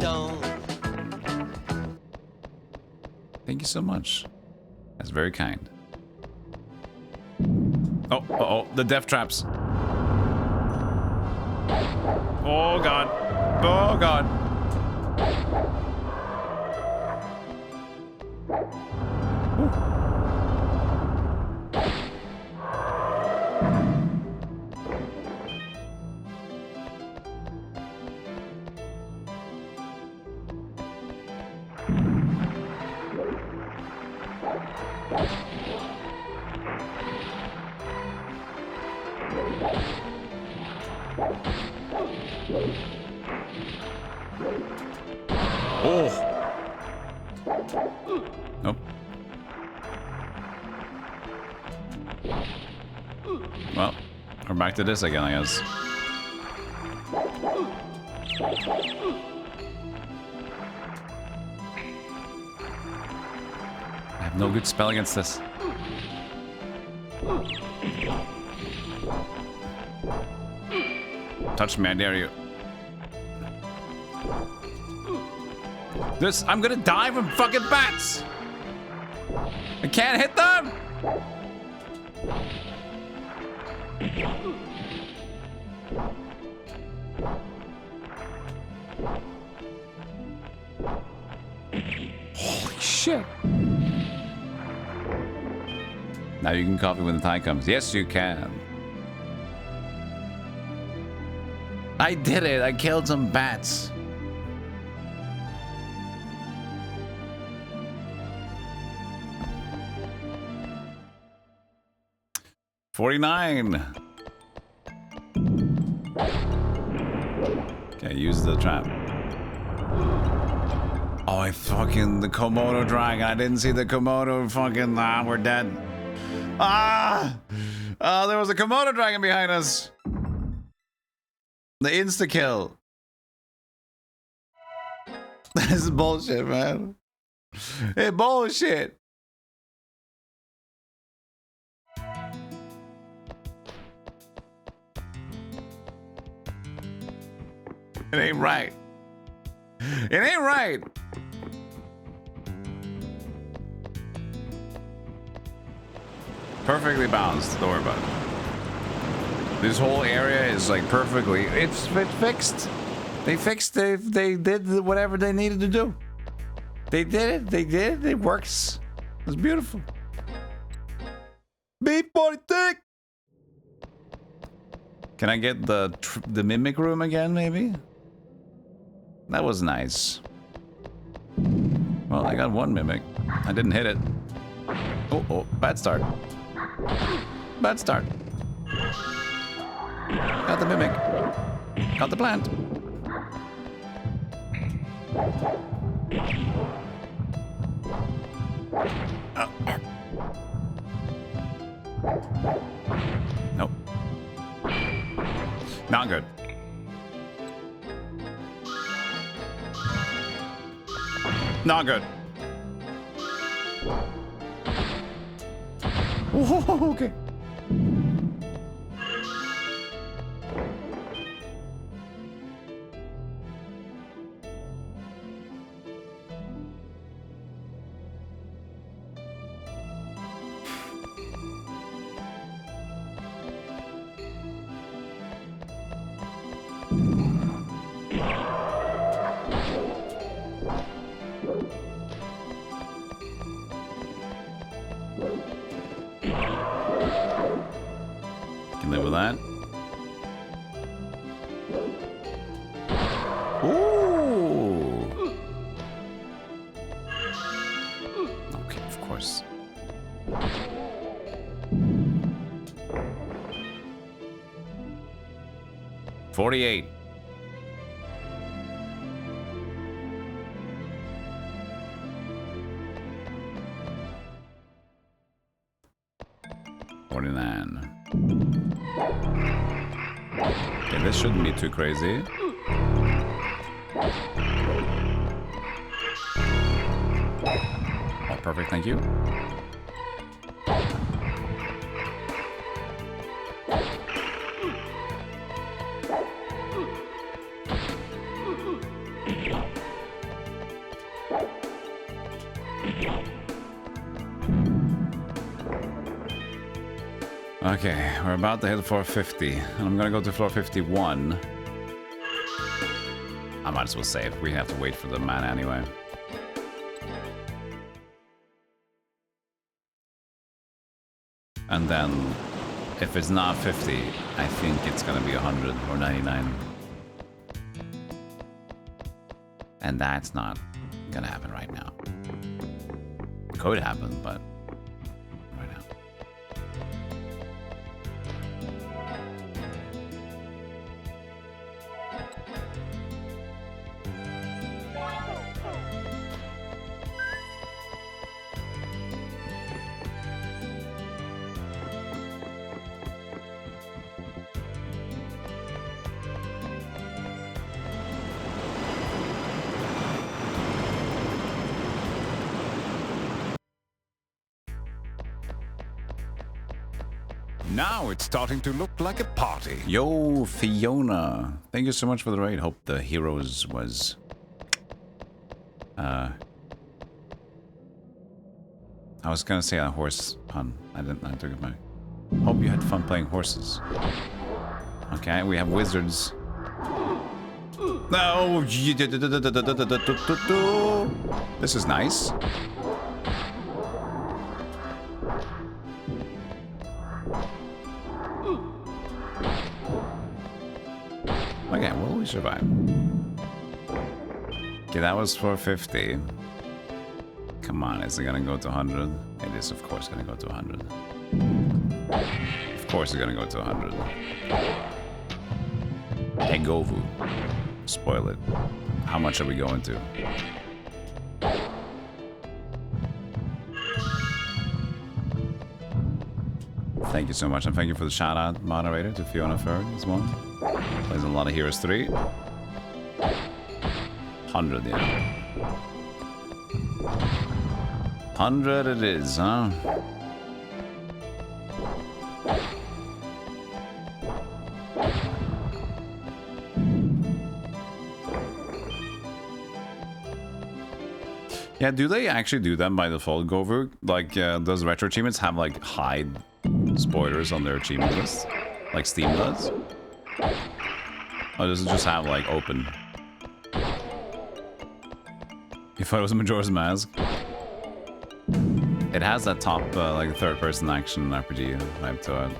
Thank you so much. That's very kind. Oh, uh-oh, the death traps. Oh, God. Oh, God. Oh. Nope. Well, we're back to this again, I guess. I have no good spell against this. Touch me, I dare you. I'm gonna die from fucking bats! I can't hit them! Holy shit. Now you can copy when the time comes. Yes, you can. I did it. I killed some bats. $49. Okay, use the trap. Oh, the Komodo dragon. I didn't see the Komodo fucking. We're dead. There was a Komodo dragon behind us. The insta kill. This is bullshit, man. Hey, bullshit. It ain't right. It ain't right. Perfectly balanced. Don't worry about it. This whole area is like perfectly. It's fixed. They fixed it. They did whatever they needed to do. They did it. They did it. It works. It's beautiful. Beep politic. Can I get the mimic room again, maybe? That was nice. Well, I got one mimic. I didn't hit it. Oh, bad start. Bad start. Got the mimic. Got the plant. Nope. Not good. Not good. Oh, okay. Can live with that. Ooh. Okay, of course. $48. Okay, this shouldn't be too crazy. Oh, perfect, thank you. Okay, we're about to hit floor 50, and I'm gonna go to floor 51. I might as well save. We have to wait for the mana anyway. And then, if it's not 50, I think it's gonna be 100 or 99. And that's not gonna happen right now. Could happen, but right now. Now it's starting to look like a party. Yo, Fiona. Thank you so much for the raid. Hope the heroes was... I was gonna say a horse pun. I took it back. Hope you had fun playing horses. Okay, we have wizards. No! This is nice. Okay, well, we survive. Okay, that was 450. Come on, is it gonna go to 100? It is, of course, gonna go to 100. Of course, it's gonna go to 100. Hey, Govu. Spoil it. How much are we going to? Thank you so much, and thank you for the shout out, moderator, to Fiona Ferg as well. Plays a lot of Heroes 3. 100, yeah. 100 it is, huh? Yeah, do they actually do them by default, Govu? Like, does retro achievements have, like, hide spoilers on their achievement list? Like Steam does? Or does it just have, like, open? If I was Majora's Mask? It has that top, like, third-person action RPG vibe to it.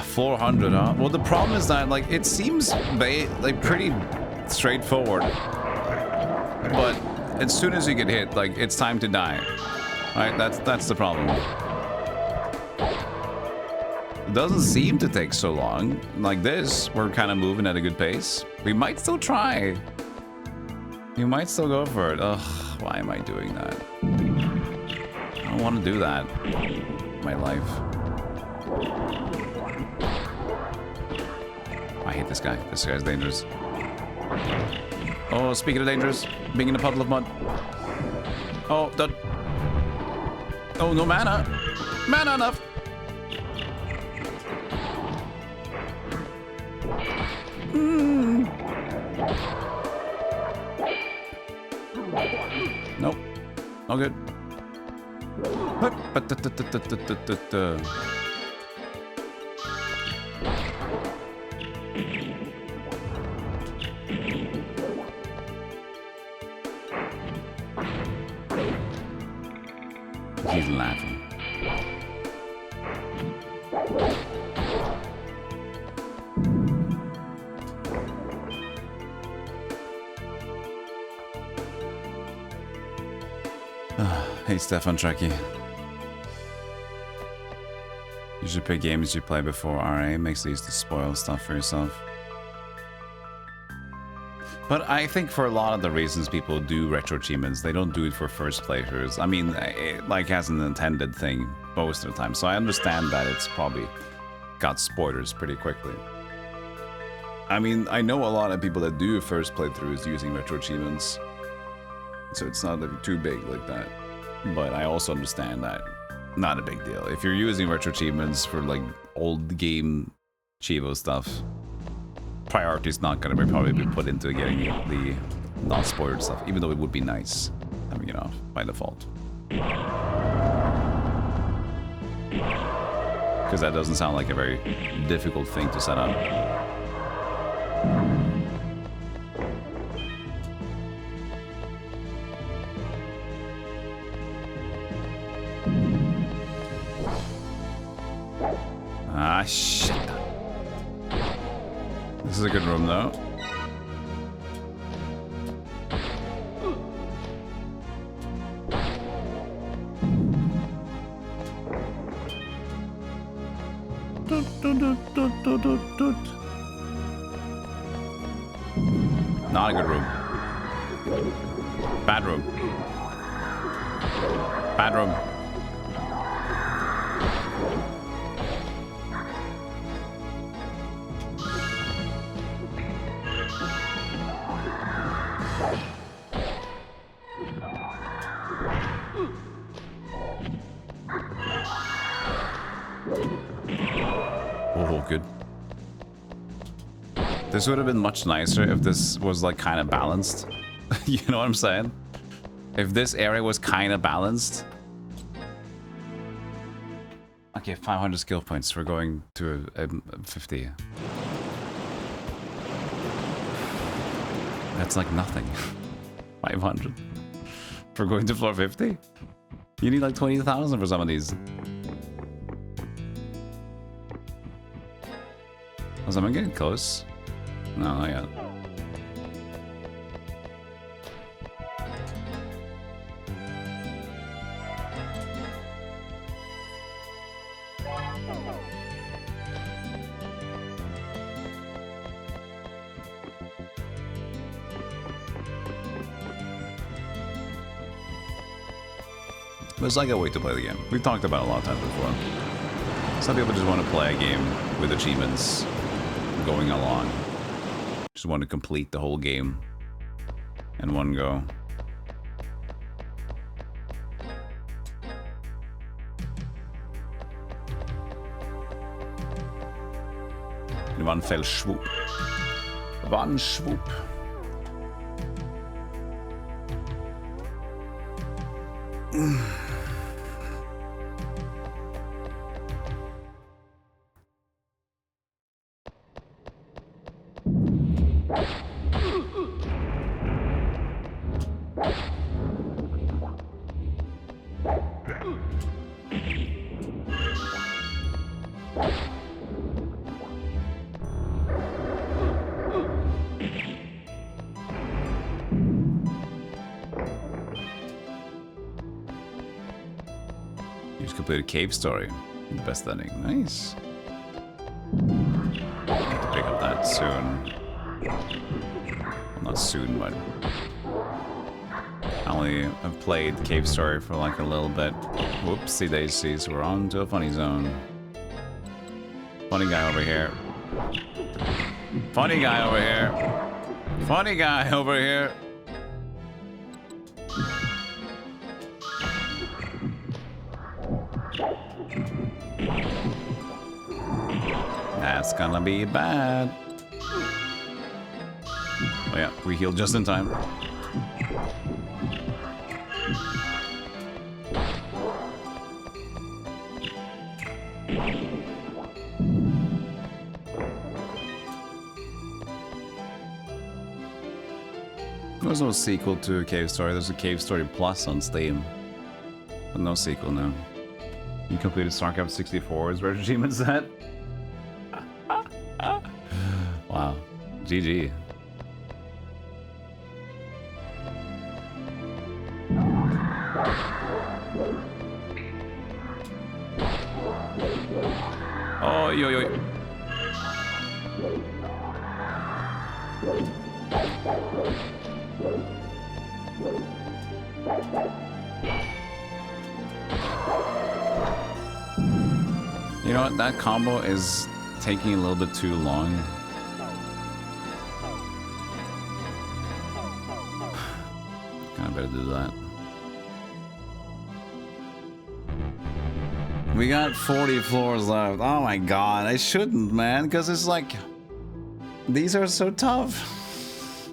400, huh? Well, the problem is that, like, it seems, like, pretty straightforward. But as soon as you get hit, like, it's time to die. Right? That's the problem. It doesn't seem to take so long. Like this, we're kind of moving at a good pace. We might still try. You might still go for it. Ugh, why am I doing that? I don't want to do that in my life. I hate this guy. This guy's dangerous. Oh, speaking of dangerous, being in a puddle of mud. Oh, that. Oh, no mana. Mana enough. Nope. All good. He's laughing. Hey, Stefan Trekkie. You should pick games you play before RA. Makes it easy to spoil stuff for yourself. But I think for a lot of the reasons people do retro achievements, they don't do it for first playthroughs. I mean, it like has an intended thing most of the time. So I understand that it's probably got spoilers pretty quickly. I mean, I know a lot of people that do first playthroughs using retro achievements. So it's not too big like that. But I also understand that not a big deal. If you're using retro achievements for like old game Chivo stuff, priority is not going to probably be put into getting the non-spoiled stuff, even though it would be nice having it off by default. Because that doesn't sound like a very difficult thing to set up. Ah, shit. This is a good room, though. Not a good room. Bad room. Bad room. Oh, good. This would have been much nicer if this was like kind of balanced. You know what I'm saying? If this area was kind of balanced. Okay, 500 skill points. We're going to a 50. That's like nothing. 500 for going to floor 50. You need like 20,000 for some of these. Was someone getting close? No, not yet. But it's like a way to play the game. We've talked about it a lot of times before. Some people just want to play a game with achievements going along. Just want to complete the whole game in one go. in one fell swoop. One swoop. You just completed Cave Story. The best ending. Nice. Have to pick up that soon. Well, not soon, but I only have played Cave Story for like a little bit. Whoopsie daisies, we're on to a funny zone. Funny guy over here. Funny guy over here. Funny guy over here. That's gonna be bad. Oh yeah, we healed just in time. There's no sequel to Cave Story. There's a Cave Story Plus on Steam. But no sequel now. You completed StarCraft 64 as Red Achievement set? Wow. GG. Oh, yo, yo, yo. You know what? That combo is taking a little bit too long. Kinda better do that. We got 40 floors left. Oh my god, I shouldn't, man, because it's like these are so tough.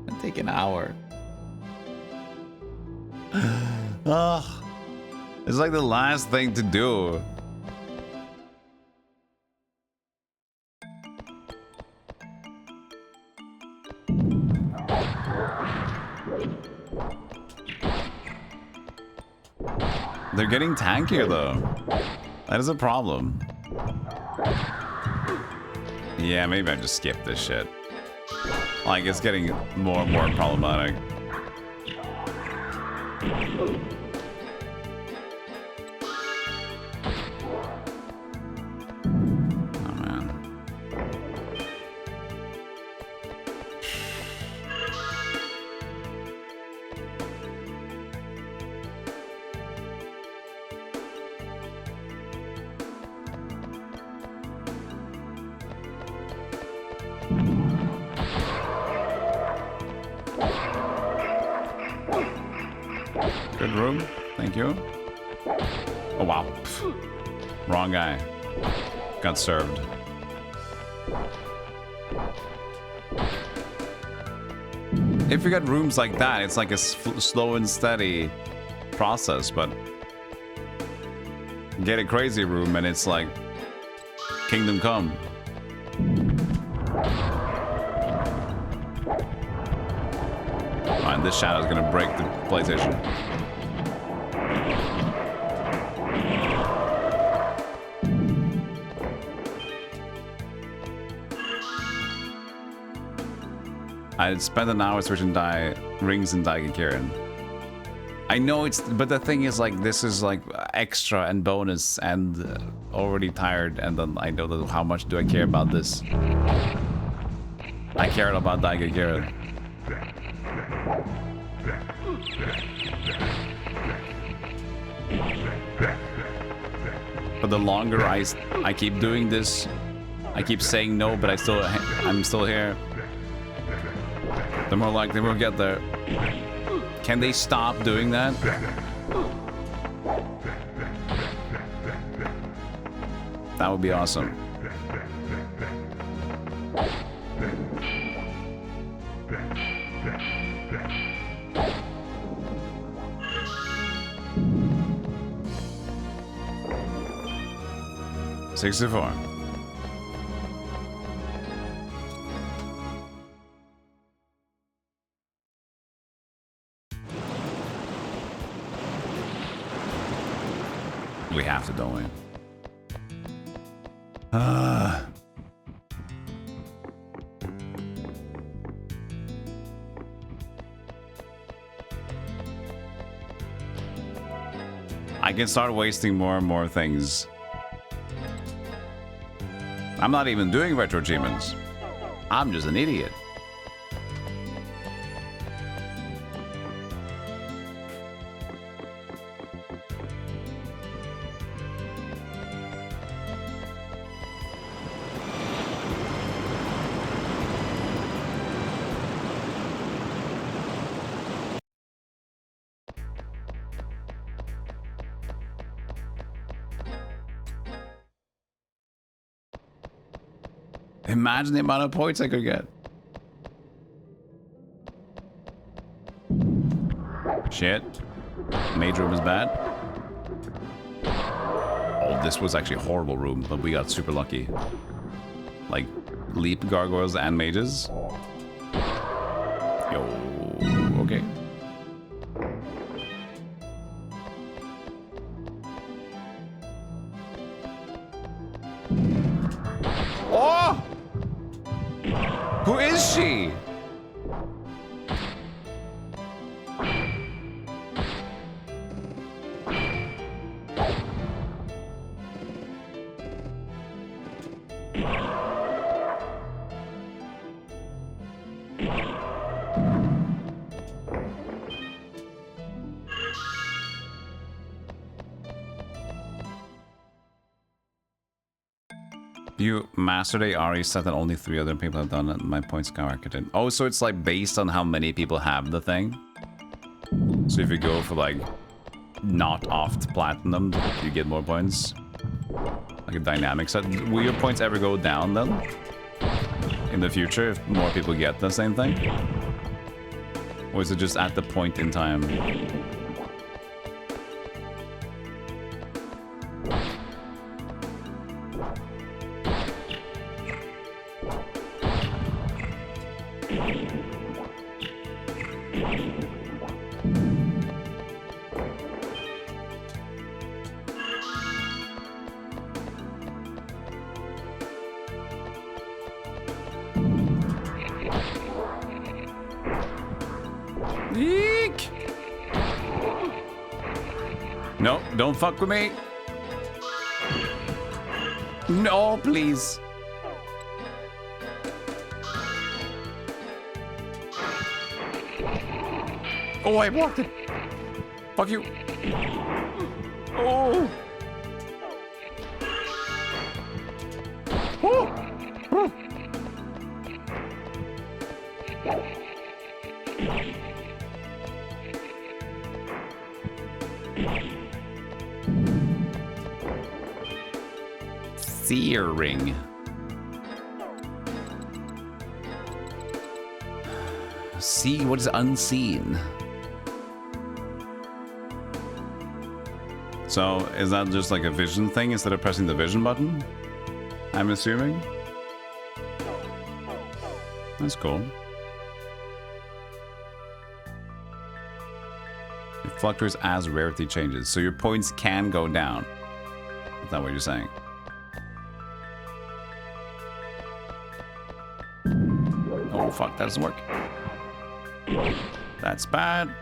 It'll take an hour. Ugh. It's like the last thing to do. They're getting tankier though. That is a problem. Yeah, maybe I just skip this shit. Like, it's getting more and more problematic. Oh man. Good room, thank you. Oh wow, pfft. Wrong guy. Got served. If you got rooms like that, it's like a slow and steady process, but get a crazy room and it's like Kingdom Come. And this shadow is gonna break the PlayStation. I spent an hour searching rings in Daigakirin. I know it's, but the thing is, like, this is like extra and bonus and already tired, and then I know that how much do I care about this? I cared about Daigakirin. But the longer I keep doing this, I keep saying no, but I'm still here. The more likely we'll get there. Can they stop doing that? That would be awesome. 64. We have to, don't we? I can start wasting more and more things. I'm not even doing retro achievements. I'm just an idiot. Imagine the amount of points I could get. Shit. Mage room is bad. Oh, this was actually a horrible room, but we got super lucky. Like, leap gargoyles and mages. Yo, okay. Oh! Who is she? You mastered a Ari set that only 3 other people have done it. My points skyrocketed. Oh, so it's like based on how many people have the thing. So if you go for like not oft platinum, you get more points. Like a dynamic set. Will your points ever go down then? In the future, if more people get the same thing? Or is it just at the point in time? Eek! No, don't fuck with me. No, please. Oh, I blocked it. Fuck you. Oh. Oh. Oh. Searing. See what is unseen. So, is that just like a vision thing instead of pressing the vision button? I'm assuming. That's cool. It fluctuates as rarity changes, so your points can go down. Is that what you're saying? Oh fuck, that doesn't work. That's bad.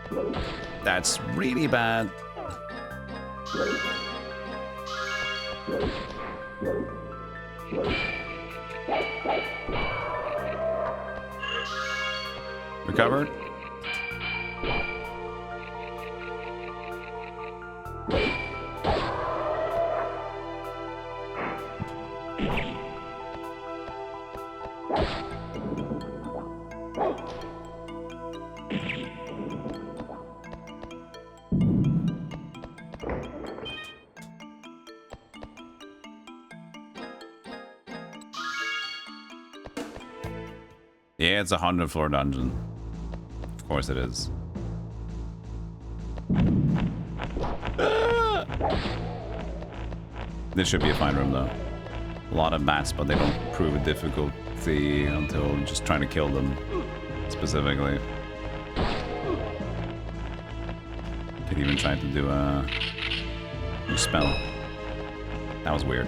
That's really bad. Recovered. Yeah, it's a 100-floor dungeon. Of course it is. This should be a fine room, though. a lot of bats, but they don't prove a difficulty until just trying to kill them specifically. Could even try to do a new spell. That was weird.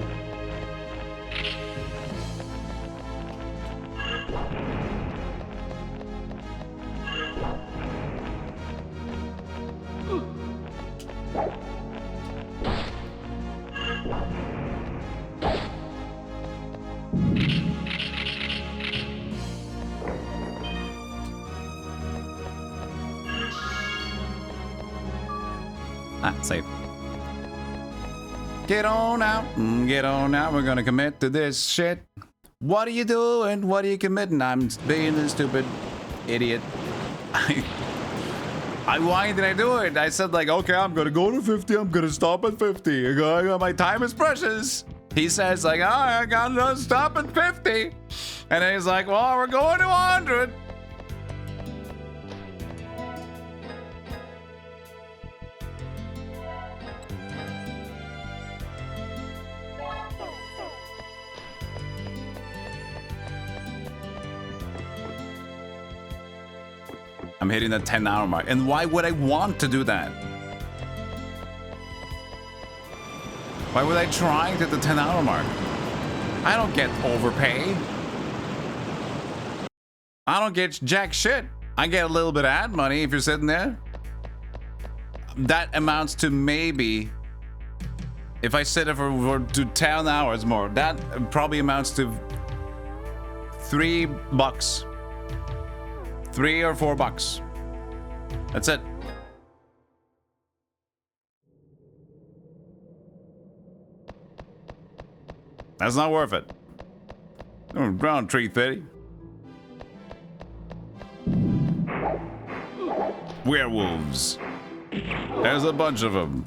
Ah, safe. Get on out, get on out. We're gonna commit to this shit. What are you doing? What are you committing? I'm being a stupid idiot. Why did I do it? I said like, okay, I'm gonna go to 50. I'm gonna stop at 50. My time is precious. He says like, I gotta stop at 50. And then he's like, well, we're going to 100. I'm hitting the 10-hour mark. And why would I want to do that? Why would I try to hit the 10-hour mark? I don't get overpaid. I don't get jack shit. I get a little bit of ad money if you're sitting there. That amounts to maybe, if I sit there for 10 hours more, that probably amounts to $3. $3 or $4. That's it. That's not worth it. Around 330. Werewolves. There's a bunch of them.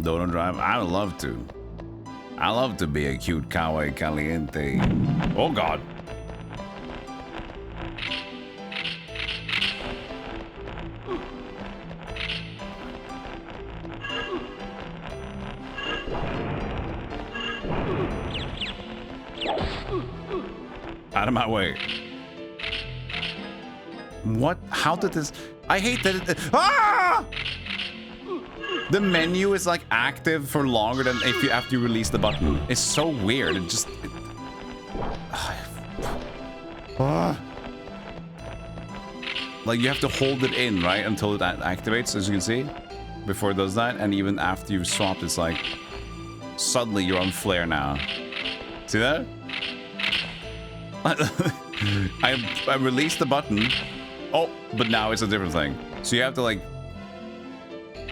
Don't drive. I would love to. I love to be a cute kawaii caliente. Oh God. Out of my way. What? How did this? I hate that it. Ah! The menu is like active for longer than if you after you release the button. It's so weird. It just. Like you have to hold it in, right, until it activates, as you can see, before it does that. And even after you've swapped, it's like suddenly you're on flare now. See that? I released the button. Oh, but now it's a different thing. So you have to like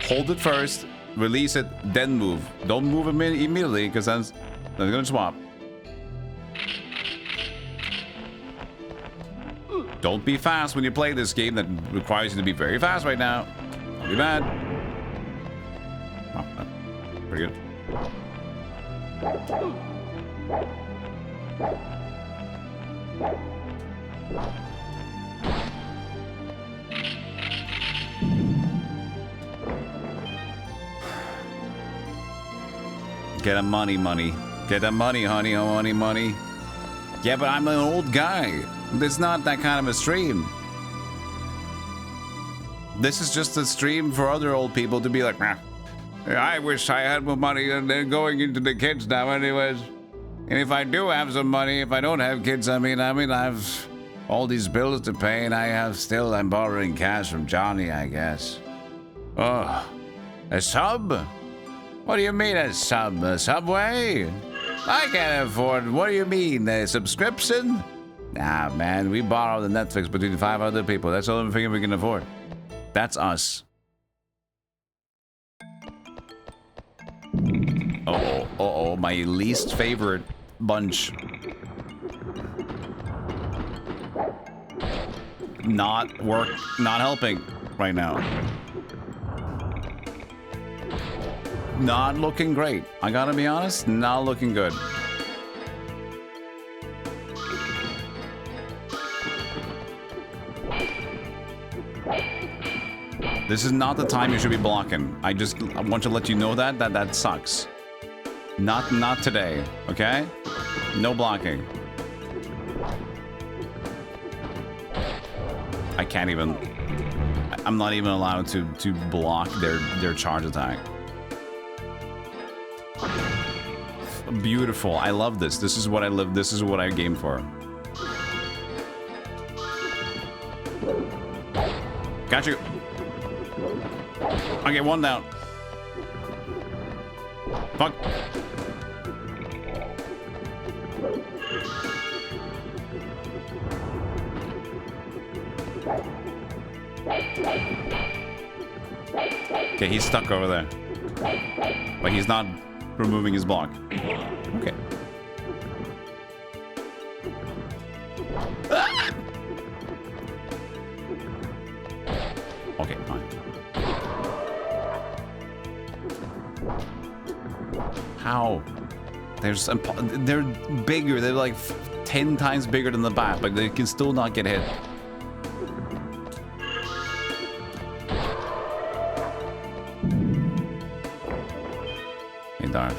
hold it first, release it, then move. Don't move immediately, because then it's gonna swap. Don't be fast when you play this game that requires you to be very fast right now. Don't be bad. Oh, pretty good. Get a money. Get a money, honey, money. Yeah, but I'm an old guy. It's not that kind of a stream. This is just a stream for other old people to be like, nah, I wish I had more money, and they're going into the kids now anyways. And if I do have some money, if I don't have kids, I mean I've all these bills to pay, and I'm borrowing cash from Johnny, I guess. Oh, a sub? What do you mean a sub? A Subway? I can't afford. What do you mean, a subscription? Nah, man, we borrow the Netflix between 5 other people. That's the only thing we can afford. That's us. Uh-oh, my least favorite bunch. Not helping right now. Not looking great. I gotta be honest, not looking good. This is not the time you should be blocking. I want to let you know that sucks. Not today, okay? No blocking. I can't even. I'm not even allowed to block their charge attack. Beautiful. I love this. This is what I live. This is what I game for. Got you. Okay, one down. Fuck. Okay, he's stuck over there. But he's not removing his block. Okay. Ah! Okay, fine. How? They're bigger. They're like 10 times bigger than the bat, but they can still not get hit. Hey, Darth.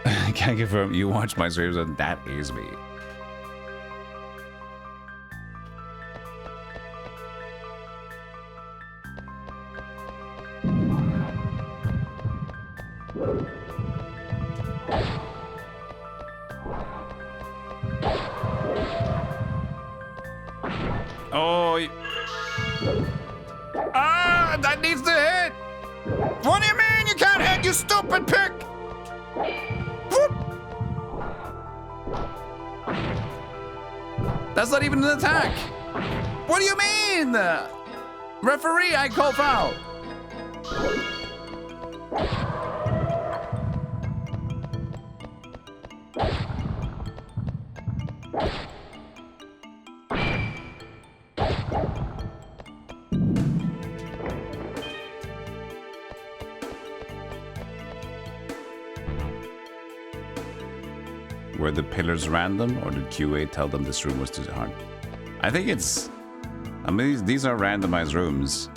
I can't confirm you watch my streams, and that is me. Oh, that needs to hit. What do you mean you can't hit, you stupid pick? Whoop. That's not even an attack. What do you mean? Referee, I call foul. Were the pillars random, or did QA tell them this room was too hard? I think it's... I mean, these are randomized rooms.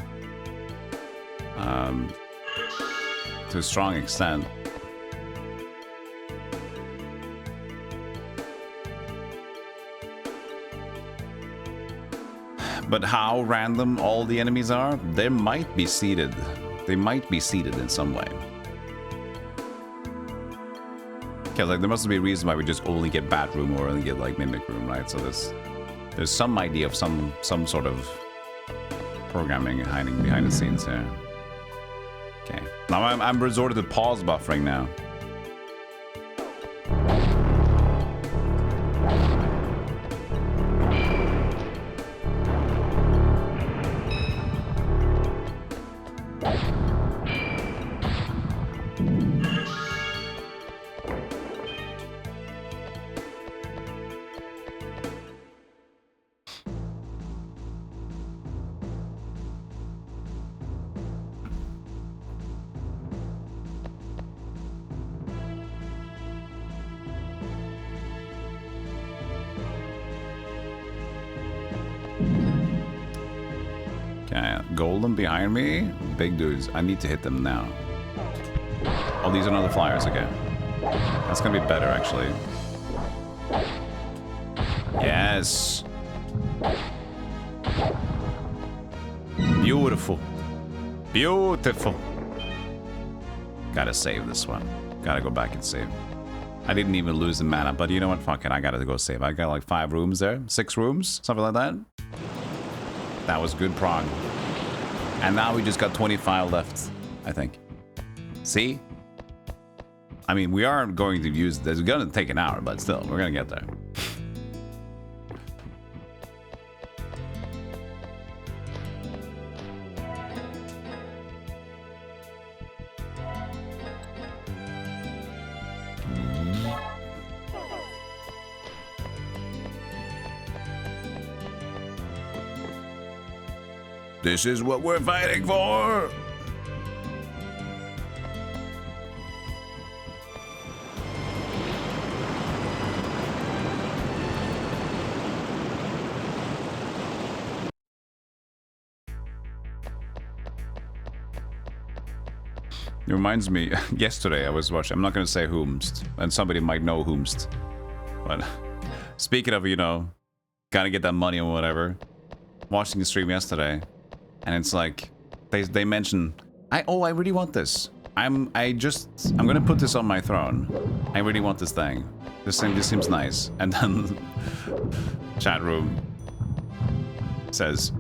To a strong extent. But how random all the enemies are, they might be seated. They might be seated in some way. Okay, like there must be a reason why we just only get bat room or only get like mimic room, right? So there's some idea of some sort of programming hiding behind the scenes here. Okay, now I'm resorted to pause buffering now. Golem behind me, big dudes. I need to hit them now. Oh, these are not the flyers. Okay, that's gonna be better actually. Yes. Beautiful, beautiful. Gotta save this one. Gotta go back and save. I didn't even lose the mana, but you know what? Fuck it. I gotta go save. I got like 5 rooms there, 6 rooms, something like that. That was good prog. And now we just got 25 left, I think. See? I mean, we are going to use this. It's gonna take an hour, but still, we're gonna get there. This is what we're fighting for! It reminds me, yesterday I was watching, I'm not going to say whomst, and somebody might know whomst, but speaking of, you know, gotta get that money or whatever, watching the stream yesterday, and it's like, they mention, I really want this. I'm gonna put this on my throne. I really want this thing. This seems nice. And then chat room says,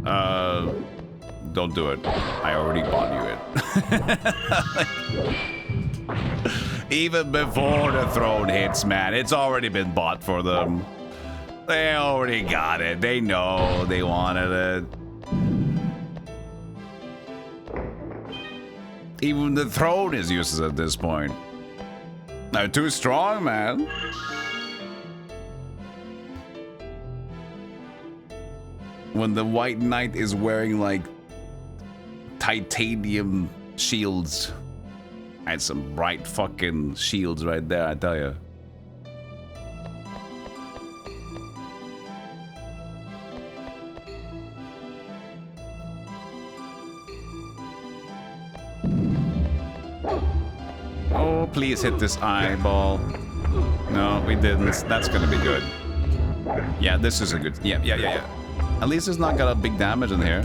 don't do it. I already bought you it. Even before the throne hits, man, it's already been bought for them. They already got it. They know they wanted it. Even the throne is useless at this point. They're too strong, man. When the White Knight is wearing, like, titanium shields. I had some bright fucking shields right there, I tell you. Oh, please hit this eyeball. No, we didn't. That's gonna be good. Yeah, this is a good... Yeah. At least it's not got a big damage in here.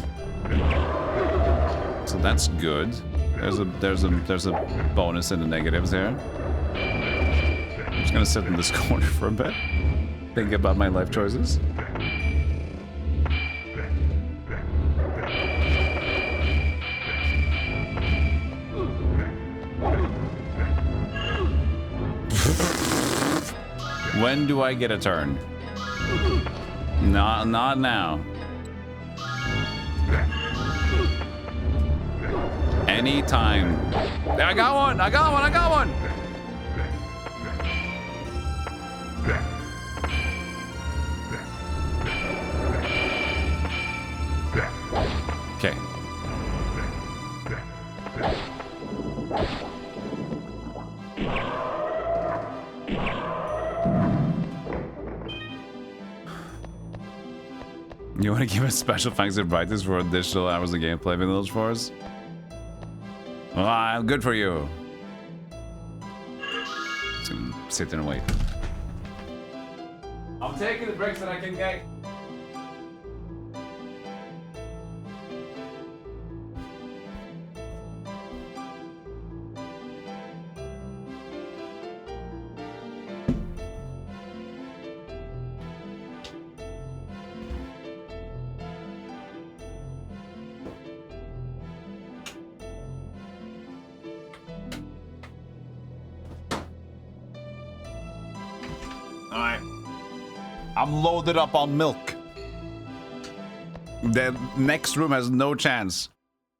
So that's good. There's a bonus in the negatives here. I'm just gonna sit in this corner for a bit. Think about my life choices. When do I get a turn? Not now. Anytime. I got one! Okay. You want to give a special thanks to Brightis for additional hours of gameplay in Village Force? Well, good for you. Just gonna sit there and wait. I'm taking the breaks that I can get. I'm loaded up on milk. The next room has no chance.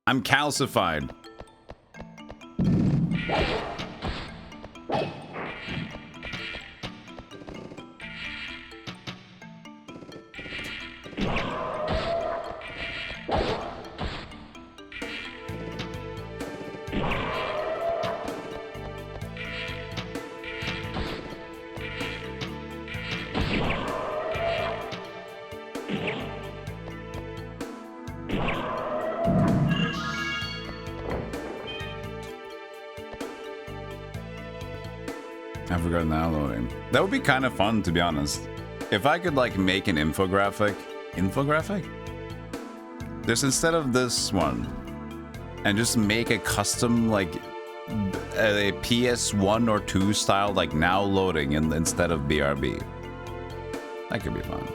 I'm calcified. That would be kind of fun, to be honest. If I could, like, make an infographic? Just instead of this one, and just make a custom, like, a PS1 or 2 style, like, now loading instead of BRB. That could be fun.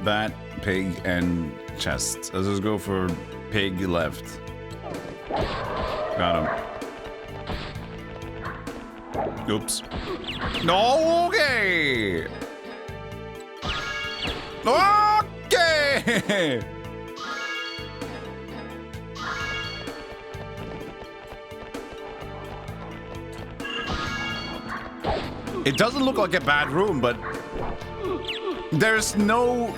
That, pig, and chest. Let's just go for pig left. Got him. Oops. No, okay! Okay! It doesn't look like a bad room, but there's no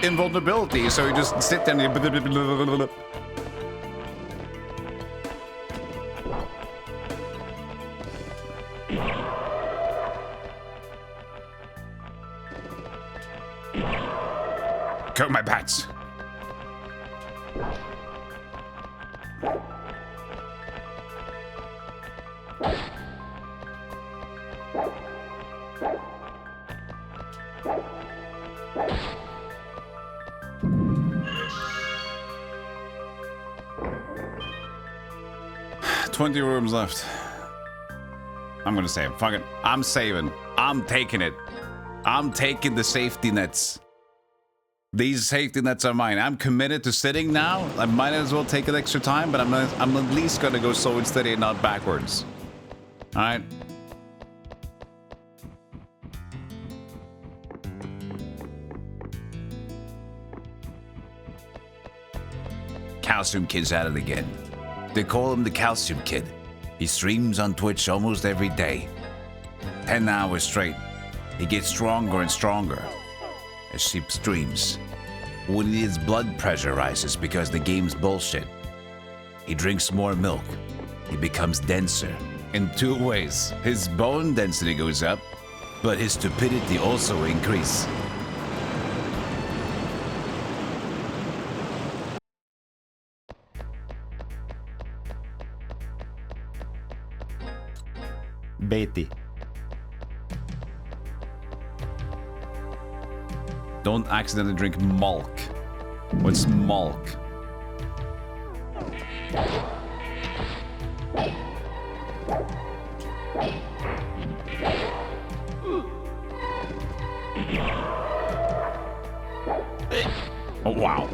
invulnerability, so you just sit there and you... Go, my bats. $20 rooms left. I'm gonna save. Fuck it. I'm saving. I'm taking it. I'm taking the safety nets. These safety nets are mine. I'm committed to sitting now. I might as well take an extra time, but I'm at least gonna go slow and steady and not backwards. All right. Calcium Kid's at it again. They call him the Calcium Kid. He streams on Twitch almost every day. 10 hours straight. He gets stronger and stronger as he streams. When his blood pressure rises because the game's bullshit, he drinks more milk. He becomes denser. In two ways. His bone density goes up, but his stupidity also increases. Betty. Don't accidentally drink milk. What's milk? Oh, wow.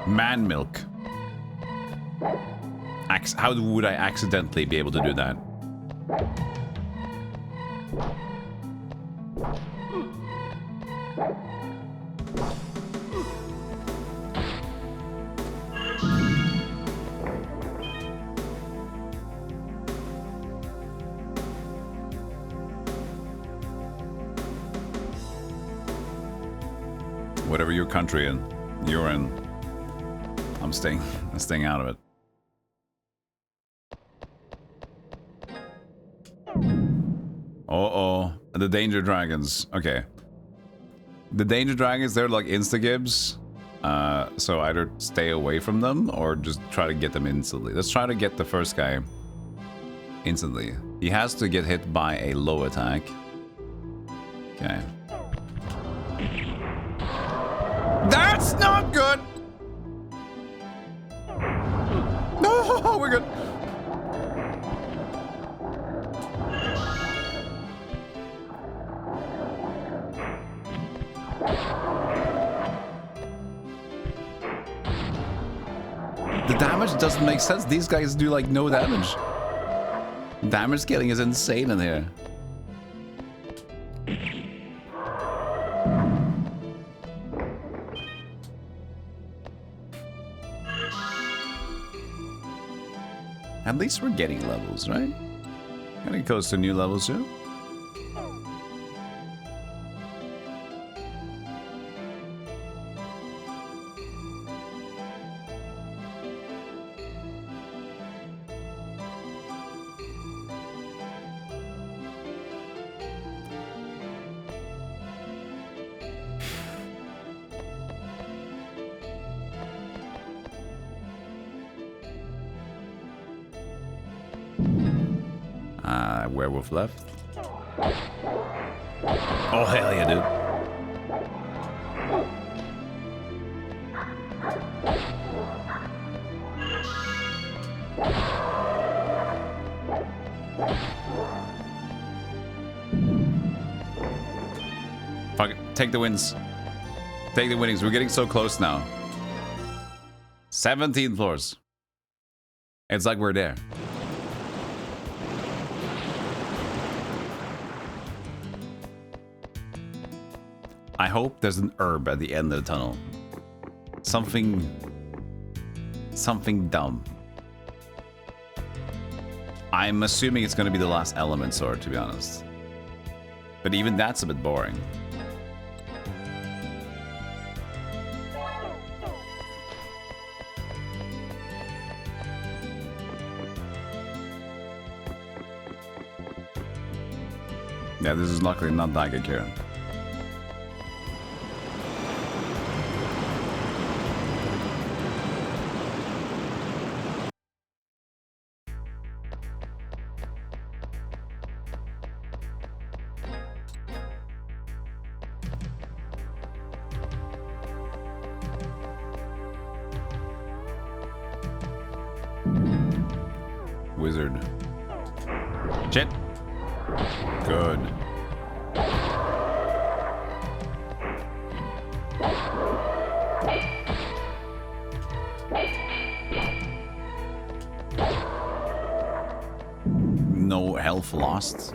Man milk. How would I accidentally be able to do that? Whatever your country you're in, I'm staying out of it. Uh-oh. The danger dragons. Okay. The danger dragons, they're like insta-gibs. So either stay away from them or just try to get them instantly. Let's try to get the first guy instantly. He has to get hit by a low attack. Okay. That's not good! No, we're good. The damage doesn't make sense. These guys do like no damage. Damage scaling is insane in here. At least we're getting levels, right? Getting close to new levels too. Werewolf left. Oh, hell yeah, dude. Fuck it. Take the wins. Take the winnings. We're getting so close now. 17 floors. It's like we're there. I hope there's an herb at the end of the tunnel. Something dumb. I'm assuming it's going to be the last element sword, to be honest. But even that's a bit boring. Yeah, this is luckily not that good, Kieran. Wizard. Shit. Good. No health lost.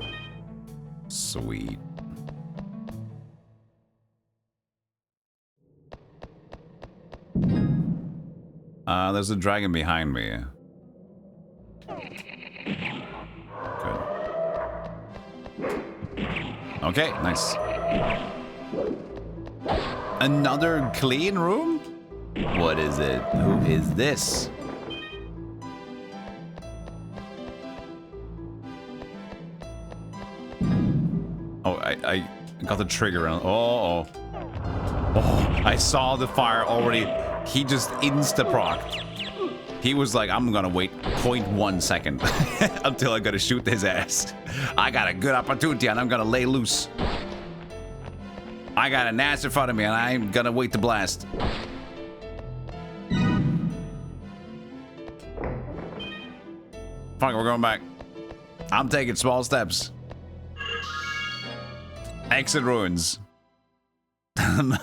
Sweet. There's a dragon behind me. Good. Okay, nice. Another clean room? What is it? Who is this? Oh, I got the trigger on. Oh, I saw the fire already. He just insta-procced. He was like, I'm gonna wait 0.1 second until I gotta shoot his ass. I got a good opportunity and I'm gonna lay loose. I got an ass in front of me and I'm gonna wait to blast. Fuck it, we're going back. I'm taking small steps. Exit ruins. I'm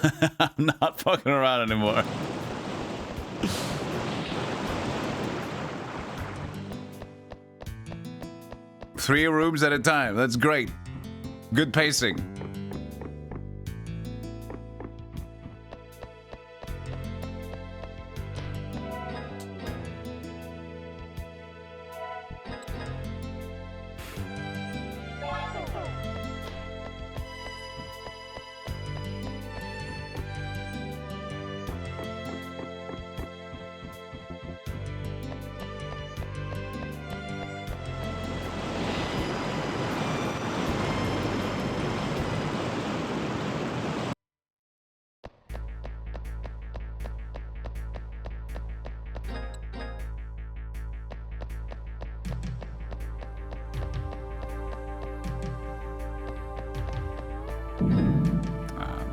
not fucking around anymore. Three rooms at a time. That's great. Good pacing.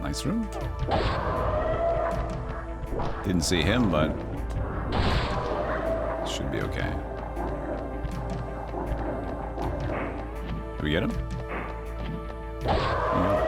Nice room. Didn't see him, but should be okay. Did we get him? Yeah.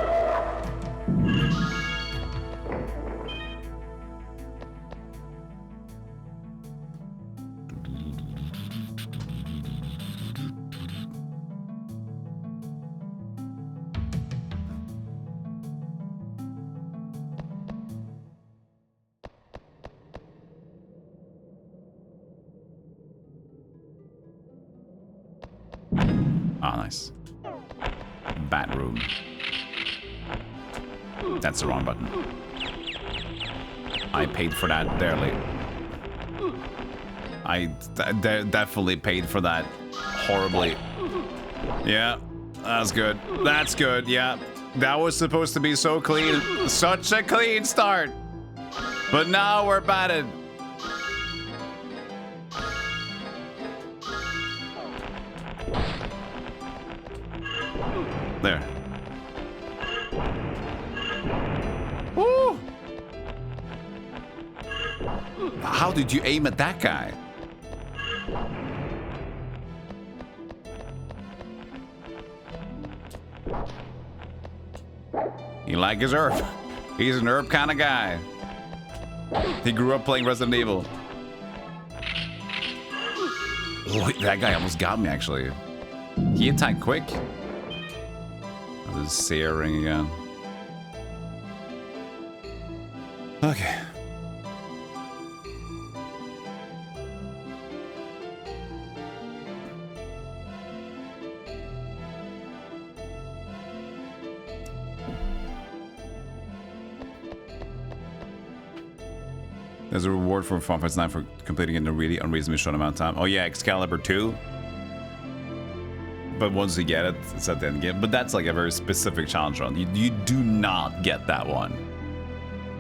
Ah, nice. Bat room. That's the wrong button. I paid for that dearly. I definitely paid for that horribly. Yeah, that's good. That's good, yeah. That was supposed to be so clean. Such a clean start. But now we're batted. There. Woo! How did you aim at that guy? He like his herb. He's an herb kind of guy. He grew up playing Resident Evil. Oh, that guy almost got me, actually. He attacked quick. This is searing again. Okay. There's a reward for Final Fantasy 9 for completing it in a really unreasonably short amount of time. Oh yeah, Excalibur 2. But once you get it, it's at the end game. But that's like a very specific challenge run. You do not get that one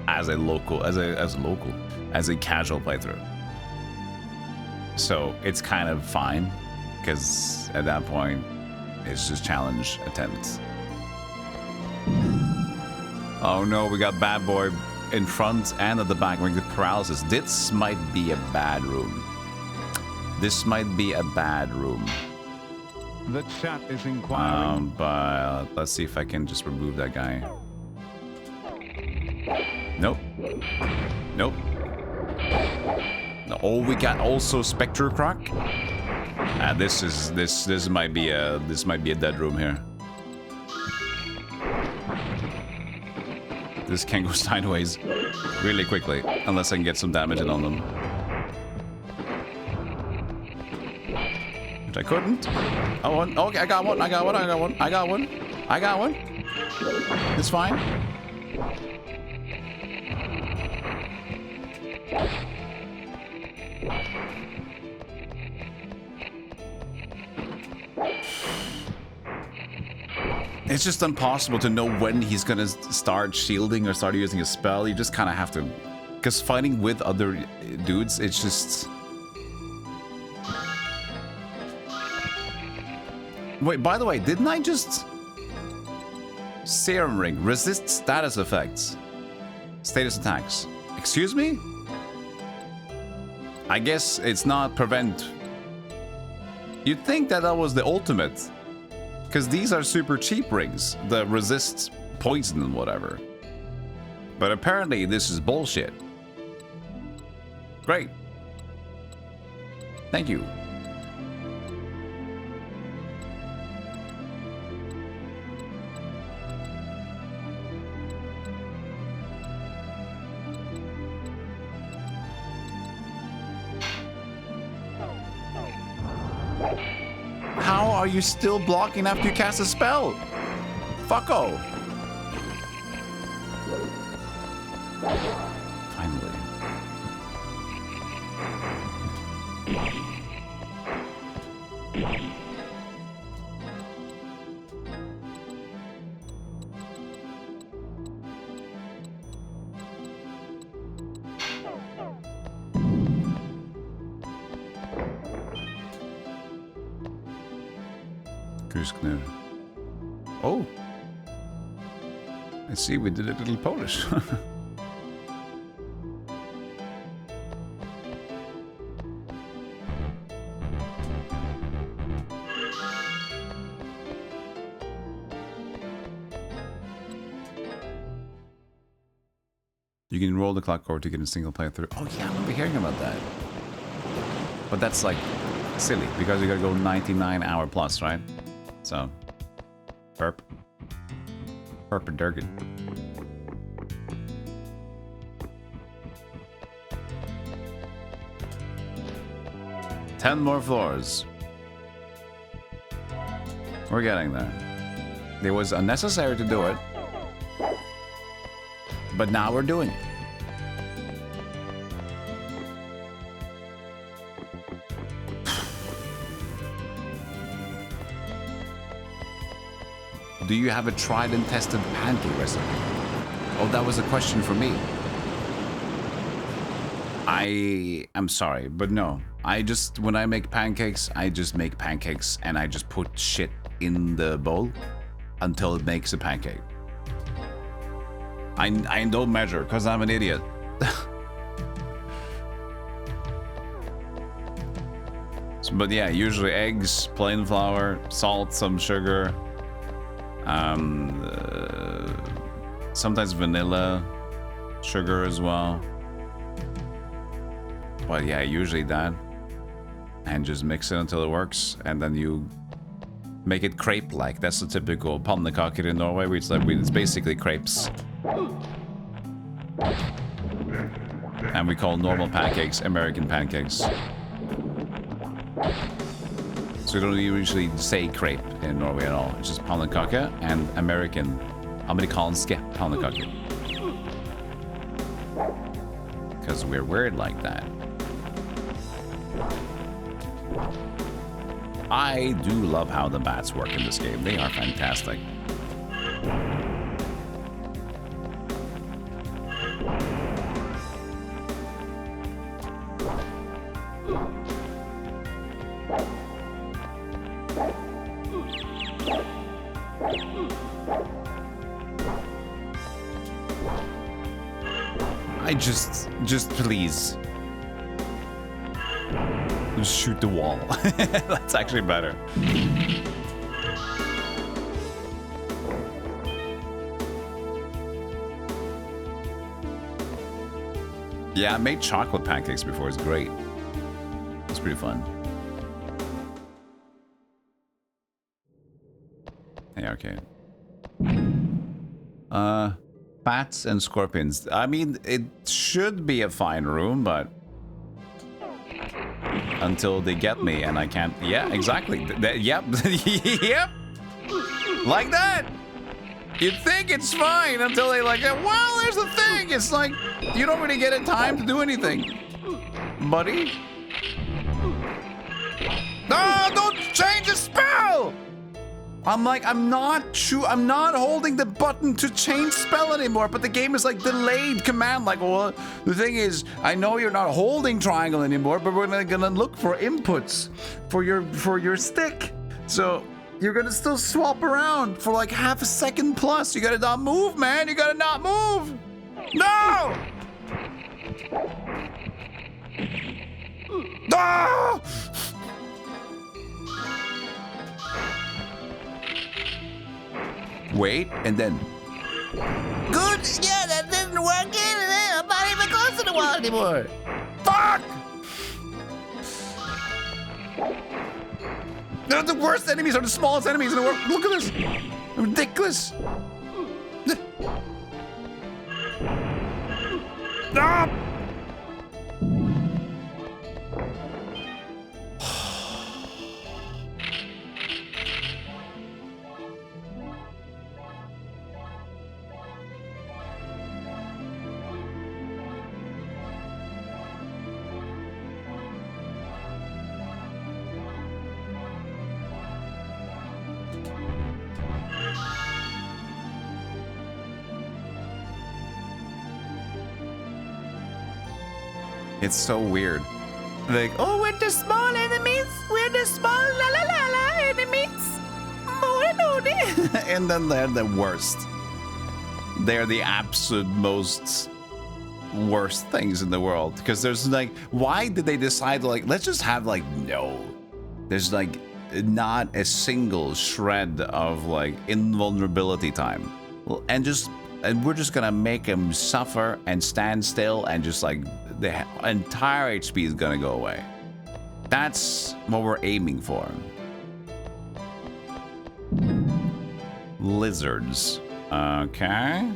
as a casual playthrough. So it's kind of fine, because at that point, it's just challenge attempts. Oh no, we got Bad Boy in front and at the back. We get paralysis. This might be a bad room. This might be a bad room. The chat is inquiring. But let's see if I can just remove that guy. Nope. Nope. Oh, we got also Spectre Croc. This might be a dead room here. This can go sideways really quickly unless I can get some damage in on them. Which I couldn't. Oh, one. Okay, I got one. It's fine. It's just impossible to know when he's gonna start shielding or start using a spell. You just kind of have to, because fighting with other dudes, it's just. Wait, by the way, didn't I just Serum Ring resist status effects, status attacks? Excuse me? I guess it's not prevent. You'd think that was the ultimate. Because these are super cheap rings that resist poison and whatever. But apparently this is bullshit. Great. Thank you. How are you still blocking after you cast a spell? Fucko. Finally. Oh, I see we did a little Polish. You can roll the clock forward to get a single playthrough. Oh yeah, I remember hearing about that. But that's like silly because you gotta go 99-hour plus, right? So, Durgan. 10 more floors. We're getting there. It was unnecessary to do it, but now we're doing it. Do you have a tried and tested pancake recipe? Oh, that was a question for me. I'm sorry, but no. When I make pancakes, I just make pancakes and I just put shit in the bowl until it makes a pancake. I don't measure because I'm an idiot. But yeah, usually eggs, plain flour, salt, some sugar. Sometimes vanilla, sugar as well. But yeah, usually that. And just mix it until it works, and then you make it crepe-like. That's the typical pannekaker in Norway, which it's basically crepes. And we call normal pancakes American pancakes. So we don't usually say crepe in Norway at all. It's just pannekaker and amerikanske pannekaker. Because we're weird like that. I do love how the bats work in this game. They are fantastic. Just please. Just shoot the wall. That's actually better. Yeah, I made chocolate pancakes before. It's great. It's pretty fun. Hey, okay. Bats and scorpions. I mean, it should be a fine room, but until they get me and I can't. Yeah, exactly. Yep. Yep. Like that. You'd think it's fine until they like, well, there's the thing. It's like, you don't really get a time to do anything, buddy. No, don't change the spell. I'm like, I'm not holding the button to change spell anymore, but the game is like delayed command. Like, well, the thing is, I know you're not holding triangle anymore, but we're gonna look for inputs for your stick. So you're gonna still swap around for like half a second plus. You gotta not move, man. You gotta not move. No! No! Wait, and then. Good. Yeah, that didn't work either. I'm not even close to the wall anymore. Fuck! The worst enemies are the smallest enemies in the world. Look at this. Ridiculous. Stop! It's so weird. Like, Oh, we're the small enemies. We're the small la la la la enemies. and then they're the worst. They're the absolute most worst things in the world. Because there's like, why did they decide like, let's just have like, no. There's like not a single shred of like invulnerability time. And we're just gonna make him suffer and stand still and just like the entire HP is gonna go away. That's what we're aiming for. Lizards. Okay.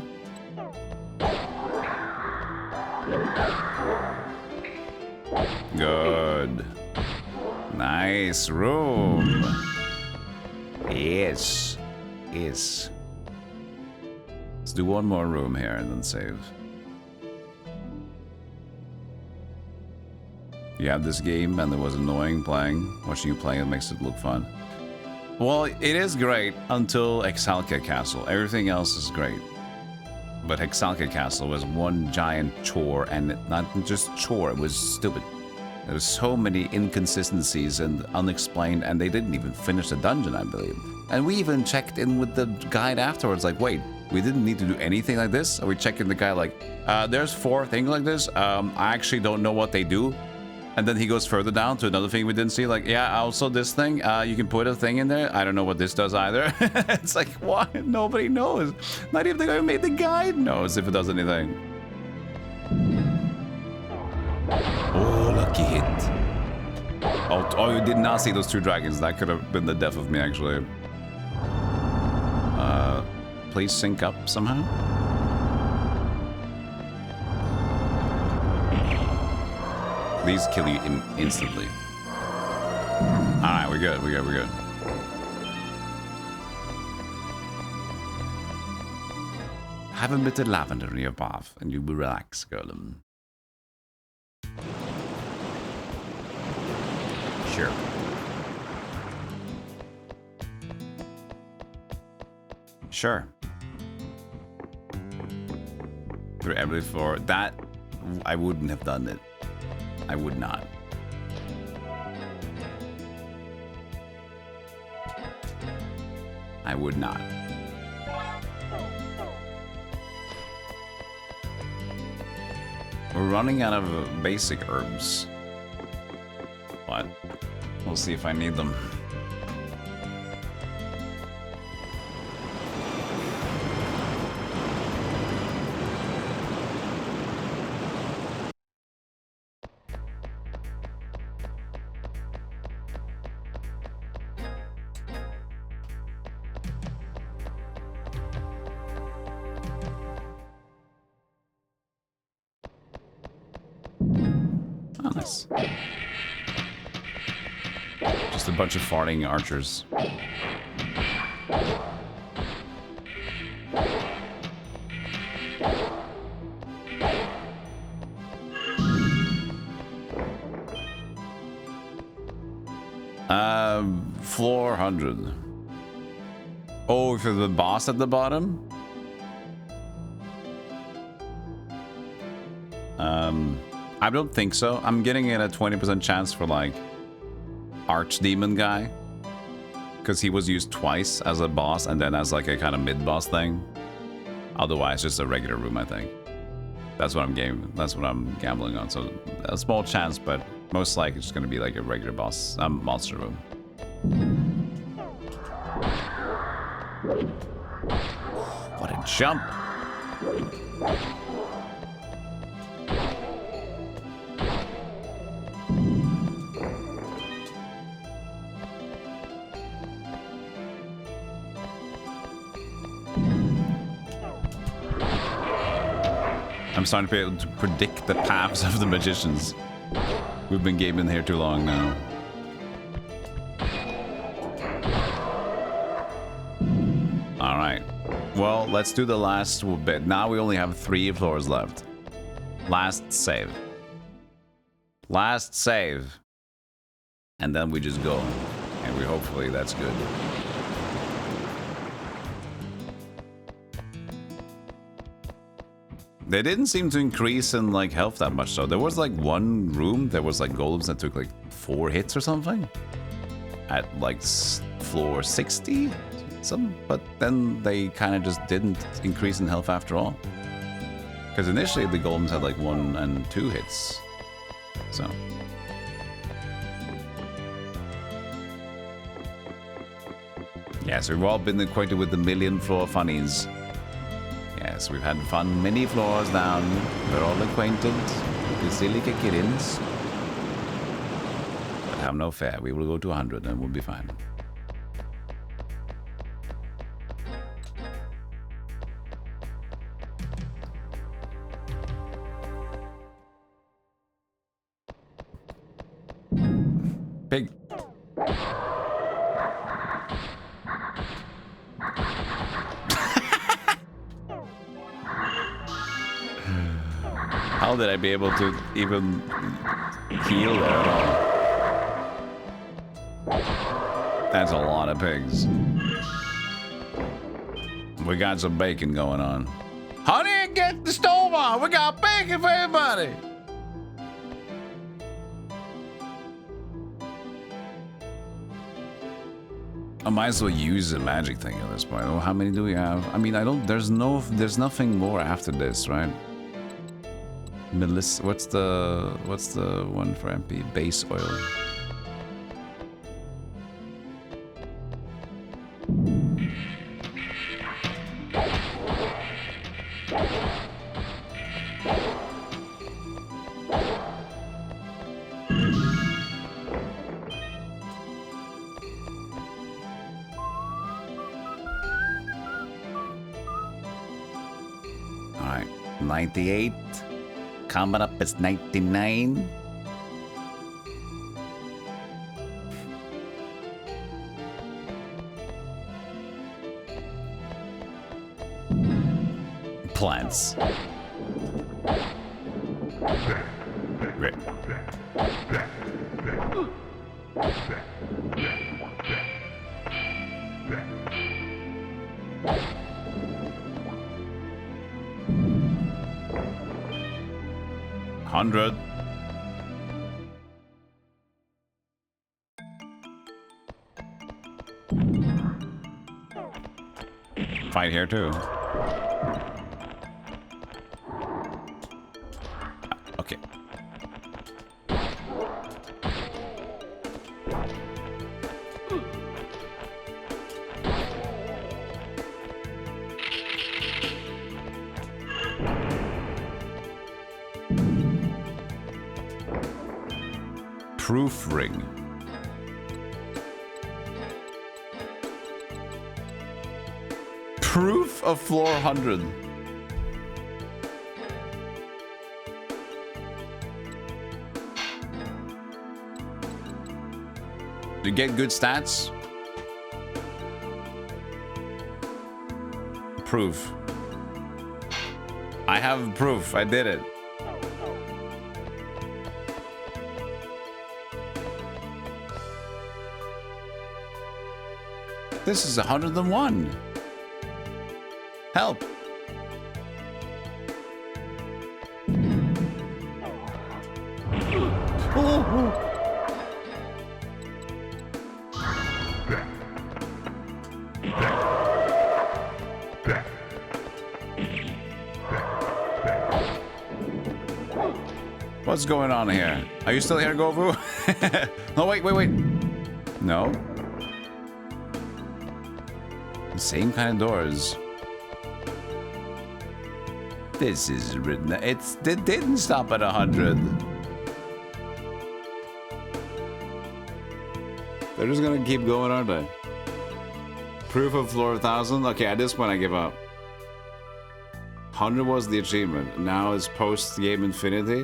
Good. Nice room. Yes. Yes. Let's do one more room here and then save. You have this game and it was annoying playing. Watching you play, it makes it look fun. Well, it is great until Exalca Castle. Everything else is great. But Exalca Castle was one giant chore, and not just chore, it was stupid. There was so many inconsistencies and unexplained, and they didn't even finish the dungeon, I believe. And we even checked in with the guide afterwards, like, wait, we didn't need to do anything like this? Or we checked in the guy like, there's 4 things like this. I actually don't know what they do. And then he goes further down to another thing we didn't see. Like, yeah, also this thing, you can put a thing in there. I don't know what this does either. It's like, what? Nobody knows. Not even the guy who made the guide knows if it does anything. Oh, lucky hit. Oh, you did not see those 2 dragons. That could have been the death of me, actually. Please sync up somehow. These kill you instantly. Alright, we're good, we're good, we're good. Have a bit of lavender in your bath and you will relax, Golem. Sure. Sure. Through every floor. That, I wouldn't have done it. I would not. I would not. We're running out of basic herbs. But we'll see if I need them. Oh, nice. Just a bunch of farting archers. Floor 100. Oh, for the boss at the bottom? I don't think so. I'm getting it a 20% chance for like Archdemon guy, because he was used twice as a boss and then as like a kind of mid-boss thing. Otherwise, just a regular room, I think. That's what I'm gambling on. So a small chance, but most likely it's going to be like a regular boss, monster room. What a jump! I'm starting to be able to predict the paths of the magicians. We've been gaming here too long now. Alright. Well, let's do the last bit. Now we only have 3 floors left. Last save. Last save. And then we just go. And we hopefully that's good. They didn't seem to increase in like health that much, so there was like one room, there was like golems that took like 4 hits or something at like floor 60, but then they kind of just didn't increase in health after all. Because initially the golems had like 1 and 2 hits, so. Yeah, so we've all been acquainted with the million floor funnies. Yes, we've had fun many floors down. We're all acquainted with silly kittens. But have no fear, we will go to 100 and we'll be fine. Pig. How did I be able to even heal there at all? That's a lot of pigs. We got some bacon going on. Honey, get the stove on! We got bacon for everybody! I might as well use the magic thing at this point. Oh, how many do we have? I mean, there's nothing more after this, right? What's the one for MP? Base oil. All right, 98. Coming up is 99. Plants. Right. 100. Fight here too. Okay. Proof ring. Proof of floor 100. To get good stats. Proof. I have proof. I did it. This is 101. Help. Oh. What's going on here? Are you still here, Govu? No, wait. No. Same kind of doors. This is written. It didn't stop at 100. They're just gonna keep going, aren't they? Proof of floor 1000. Okay, at this point I give up. 100 was the achievement. Now it's post-game infinity.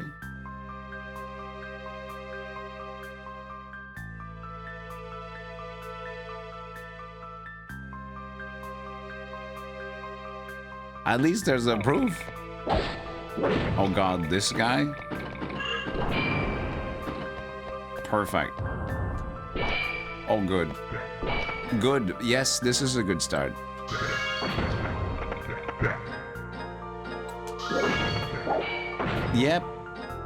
At least there's a proof. Oh god, this guy? Perfect. Oh, good. Good. Yes, this is a good start. Yep.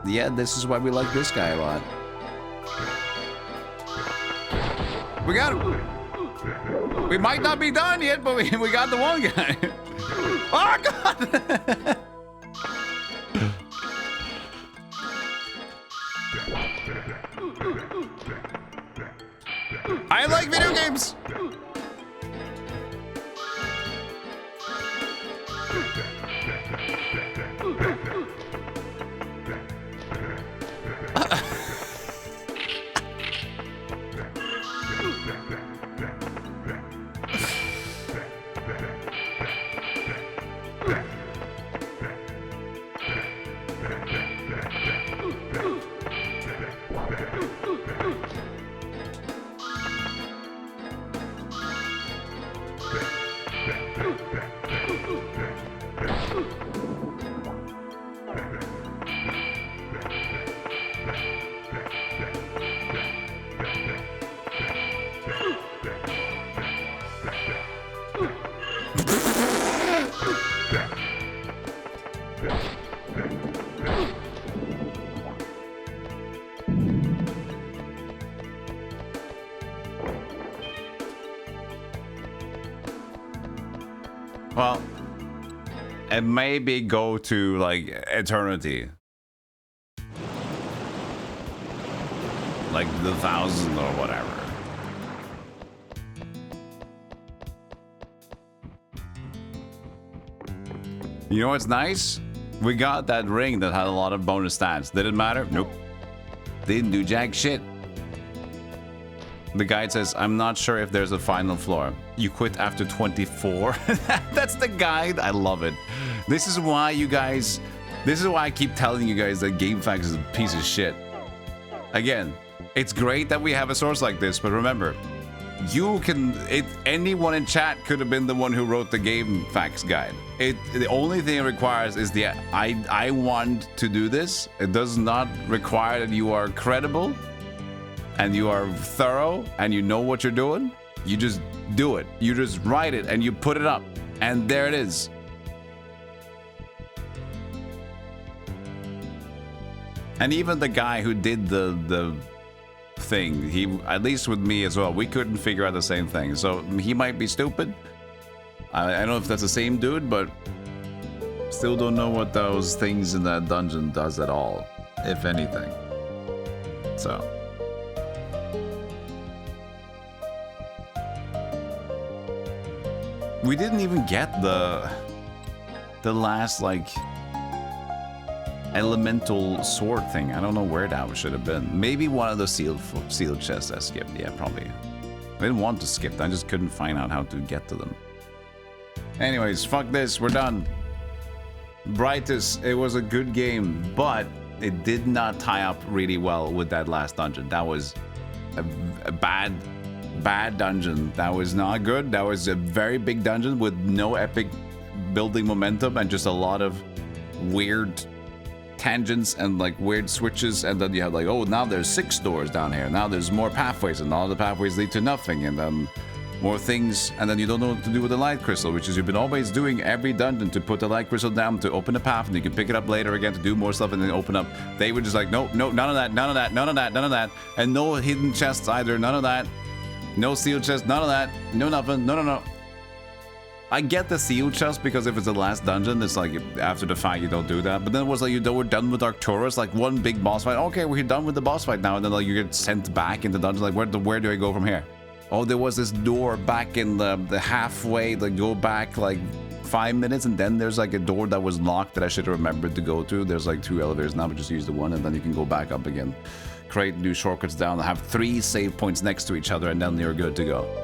Yeah, this is why we like this guy a lot. We got him. We might not be done yet, but we got the one guy. Oh, God! I like video games! Well, it maybe go to like eternity, like the 1000 or whatever. You know what's nice? We got that ring that had a lot of bonus stats. Did it matter? Nope. Didn't do jack shit. The guide says, I'm not sure if there's a final floor. You quit after 24. That's the guide. I love it. This is why you guys... This is why I keep telling you guys that GameFAQs is a piece of shit. Again, it's great that we have a source like this, but remember, you can... anyone in chat could have been the one who wrote the GameFAQs guide. The only thing it requires is the... I want to do this. It does not require that you are credible and you are thorough and you know what you're doing. You just do it. You just write it and you put it up. And there it is. And even the guy who did the thing, he, at least with me as well, we couldn't figure out the same thing. So he might be stupid. I don't know if that's the same dude, but still don't know what those things in that dungeon does at all, if anything. So. We didn't even get the last, like, elemental sword thing. I don't know where that should have been. Maybe one of the sealed chests I skipped. Yeah, probably. I didn't want to skip them. I just couldn't find out how to get to them. Anyways, fuck this. We're done. Brightis, it was a good game, but it did not tie up really well with that last dungeon. That was a bad dungeon. That was not good. That was a very big dungeon with no epic building momentum and just a lot of weird tangents and like weird switches, and then you have like, oh, now there's 6 doors down here, now there's more pathways, and all the pathways lead to nothing, and then more things, and then you don't know what to do with the light crystal, which is you've been always doing every dungeon to put the light crystal down to open a path, and you can pick it up later again to do more stuff and then open up. They were just like, no, none of that, none of that, none of that, none of that, and no hidden chests either, none of that, no sealed chest, none of that, no nothing, no. I get the sealed chest because if it's the last dungeon, it's like after the fight you don't do that. But then it was like we're done with Arcturus, like one big boss fight. Okay, we're done with the boss fight now, and then like you get sent back into the dungeon. Like where do I go from here? Oh, there was this door back in the halfway. Like go back like 5 minutes, and then there's like a door that was locked that I should have remembered to go to. There's like 2 elevators now, but just use the one, and then you can go back up again. Create new shortcuts down. Have 3 save points next to each other, and then you're good to go.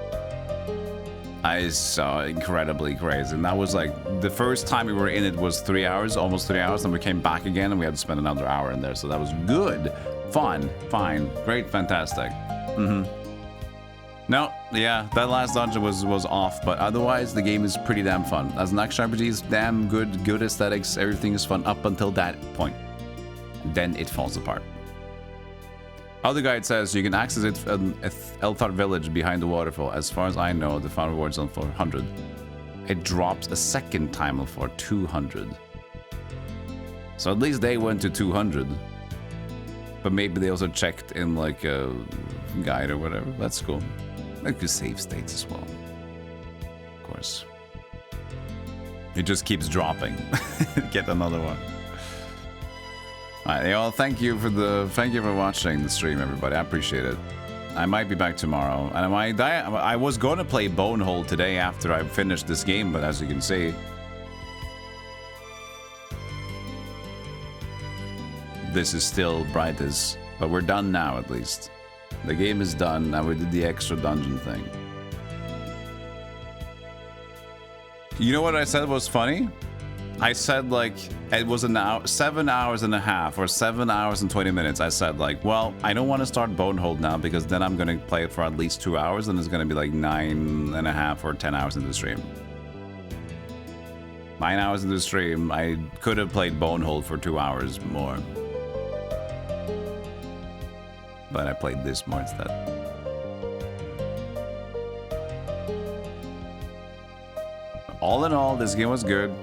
I saw incredibly crazy, and that was like the first time we were in it was 3 hours, almost 3 hours, and we came back again and we had to spend another hour in there, so that was good, fun, fine, great, fantastic. No, yeah, that last dungeon was off, but otherwise the game is pretty damn fun. As an action RPG, it's damn good aesthetics, everything is fun up until that point. Then it falls apart. Other guide says you can access it from Elthar village behind the waterfall. As far as I know, the final reward is on 400. It drops a second time for 200. So at least they went to 200. But maybe they also checked in like a guide or whatever. That's cool. Like the save states as well. Of course. It just keeps dropping. Get another one. Alright, y'all, thank you for watching the stream, everybody. I appreciate it. I might be back tomorrow, and I was going to play Bonehold today after I finished this game, but as you can see, this is still Brightis, but we're done now at least. The game is done. Now we did the extra dungeon thing. You know what I said was funny? I said like it was an hour, 7 hours and a half or 7 hours and 20 minutes. I said like, well, I don't want to start Bonehold now because then I'm gonna play it for at least 2 hours and it's gonna be like 9.5 or 10 hours into the stream. 9 hours into the stream, I could have played Bonehold for 2 hours more. But I played this more instead. All in all, this game was good.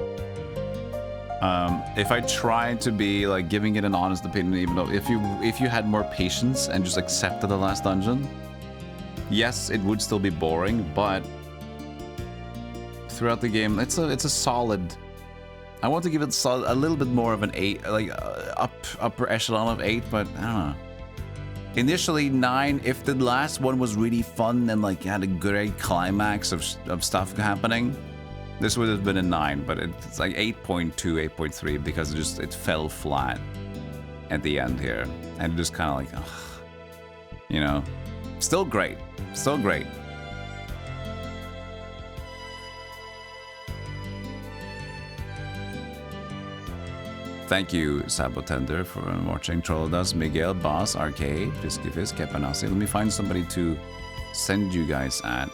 If I tried to be like giving it an honest opinion, even though if you had more patience and just accepted the last dungeon, yes, it would still be boring, but throughout the game, it's a solid. I want to give it a little bit more of an 8, like upper echelon of 8, but I don't know. Initially 9. If the last one was really fun and like had a great climax of stuff happening, this would have been a 9, but it's like 8.2, 8.3 because it fell flat at the end here. And just kind of like, ugh, you know, still great, still great. Thank you, Sabotender, for watching. Trollodas, Miguel, Boss, Arcade, Fiskifis, Kepanasi. Let me find somebody to send you guys at.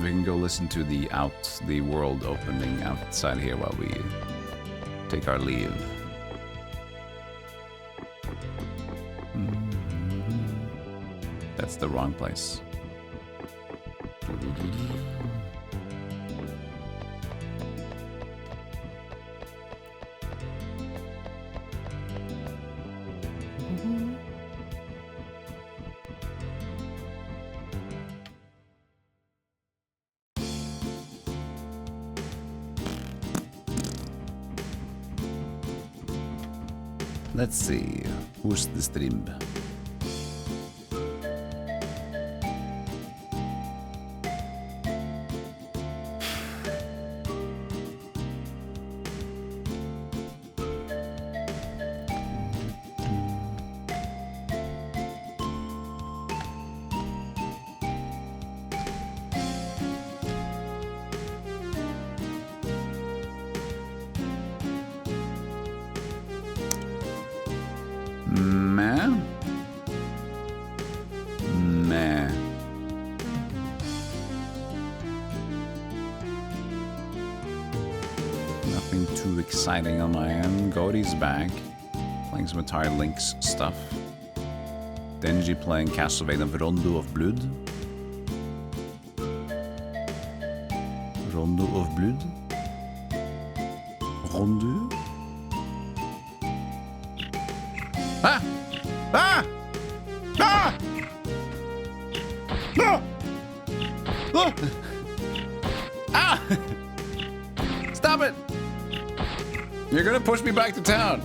We can go listen to the world opening outside here while we take our leave. That's the wrong place. Let's see. Who's the stream? Exciting on my end. Goaty's back. Playing some entire Link's stuff. Denji playing Castlevania Rondo of Blood. Rondo of Blood? Rondo? Ah! Ah! Ah! Ah! Ah! Ah! Stop it! You're gonna push me back to town.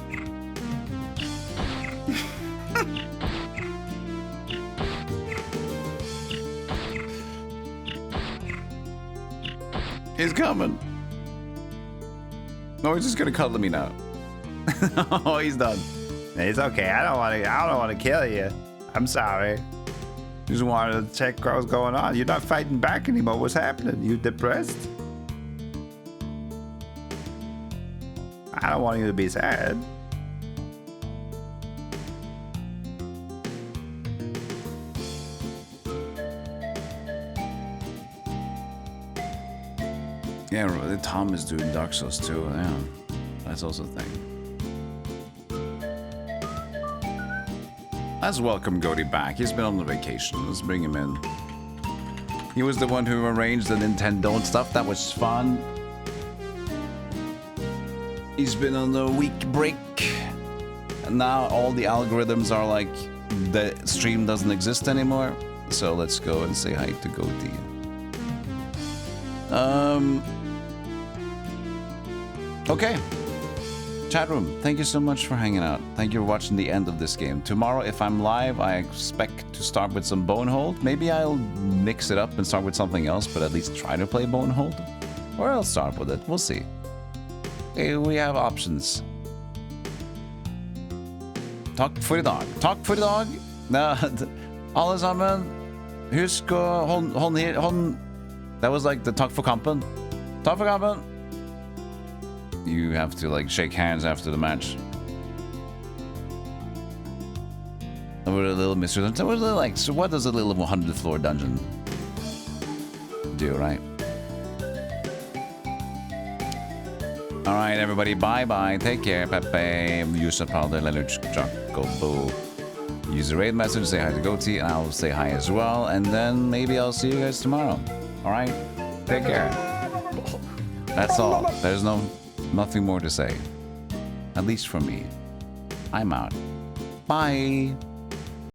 He's coming. No, he's just gonna cuddle me now. Oh, he's done. It's okay. I don't want to kill you. I'm sorry. Just wanted to check what was going on. You're not fighting back anymore. What's happening? You depressed? I don't want you to be sad. Yeah, Tom is doing Dark Souls too. Yeah, that's also a thing. Let's welcome Goaty back. He's been on the vacation. Let's bring him in. He was the one who arranged the Nintendo and stuff. That was fun. He's been on a week break, and now all the algorithms are like, the stream doesn't exist anymore. So let's go and say hi to Goaty. Okay. Chat room, thank you so much for hanging out. Thank you for watching the end of this game. Tomorrow, if I'm live, I expect to start with some Bonehold. Maybe I'll mix it up and start with something else, but at least try to play Bonehold. Or I'll start with it. We'll see. We have options. Takk for I dag. Takk for I dag. Alle sammen, husk å hånd. That was like the takk for kampen. Takk for kampen. You have to like shake hands after the match. Over a little mystery. Like, so what does a little 100th floor dungeon do, right? All right, everybody. Bye-bye. Take care. Pepe. Use a powder. Jacobo. Use a raid message. Say hi to Goaty, and I'll say hi as well. And then maybe I'll see you guys tomorrow. All right? Take care. That's all. There's nothing more to say. At least for me. I'm out. Bye.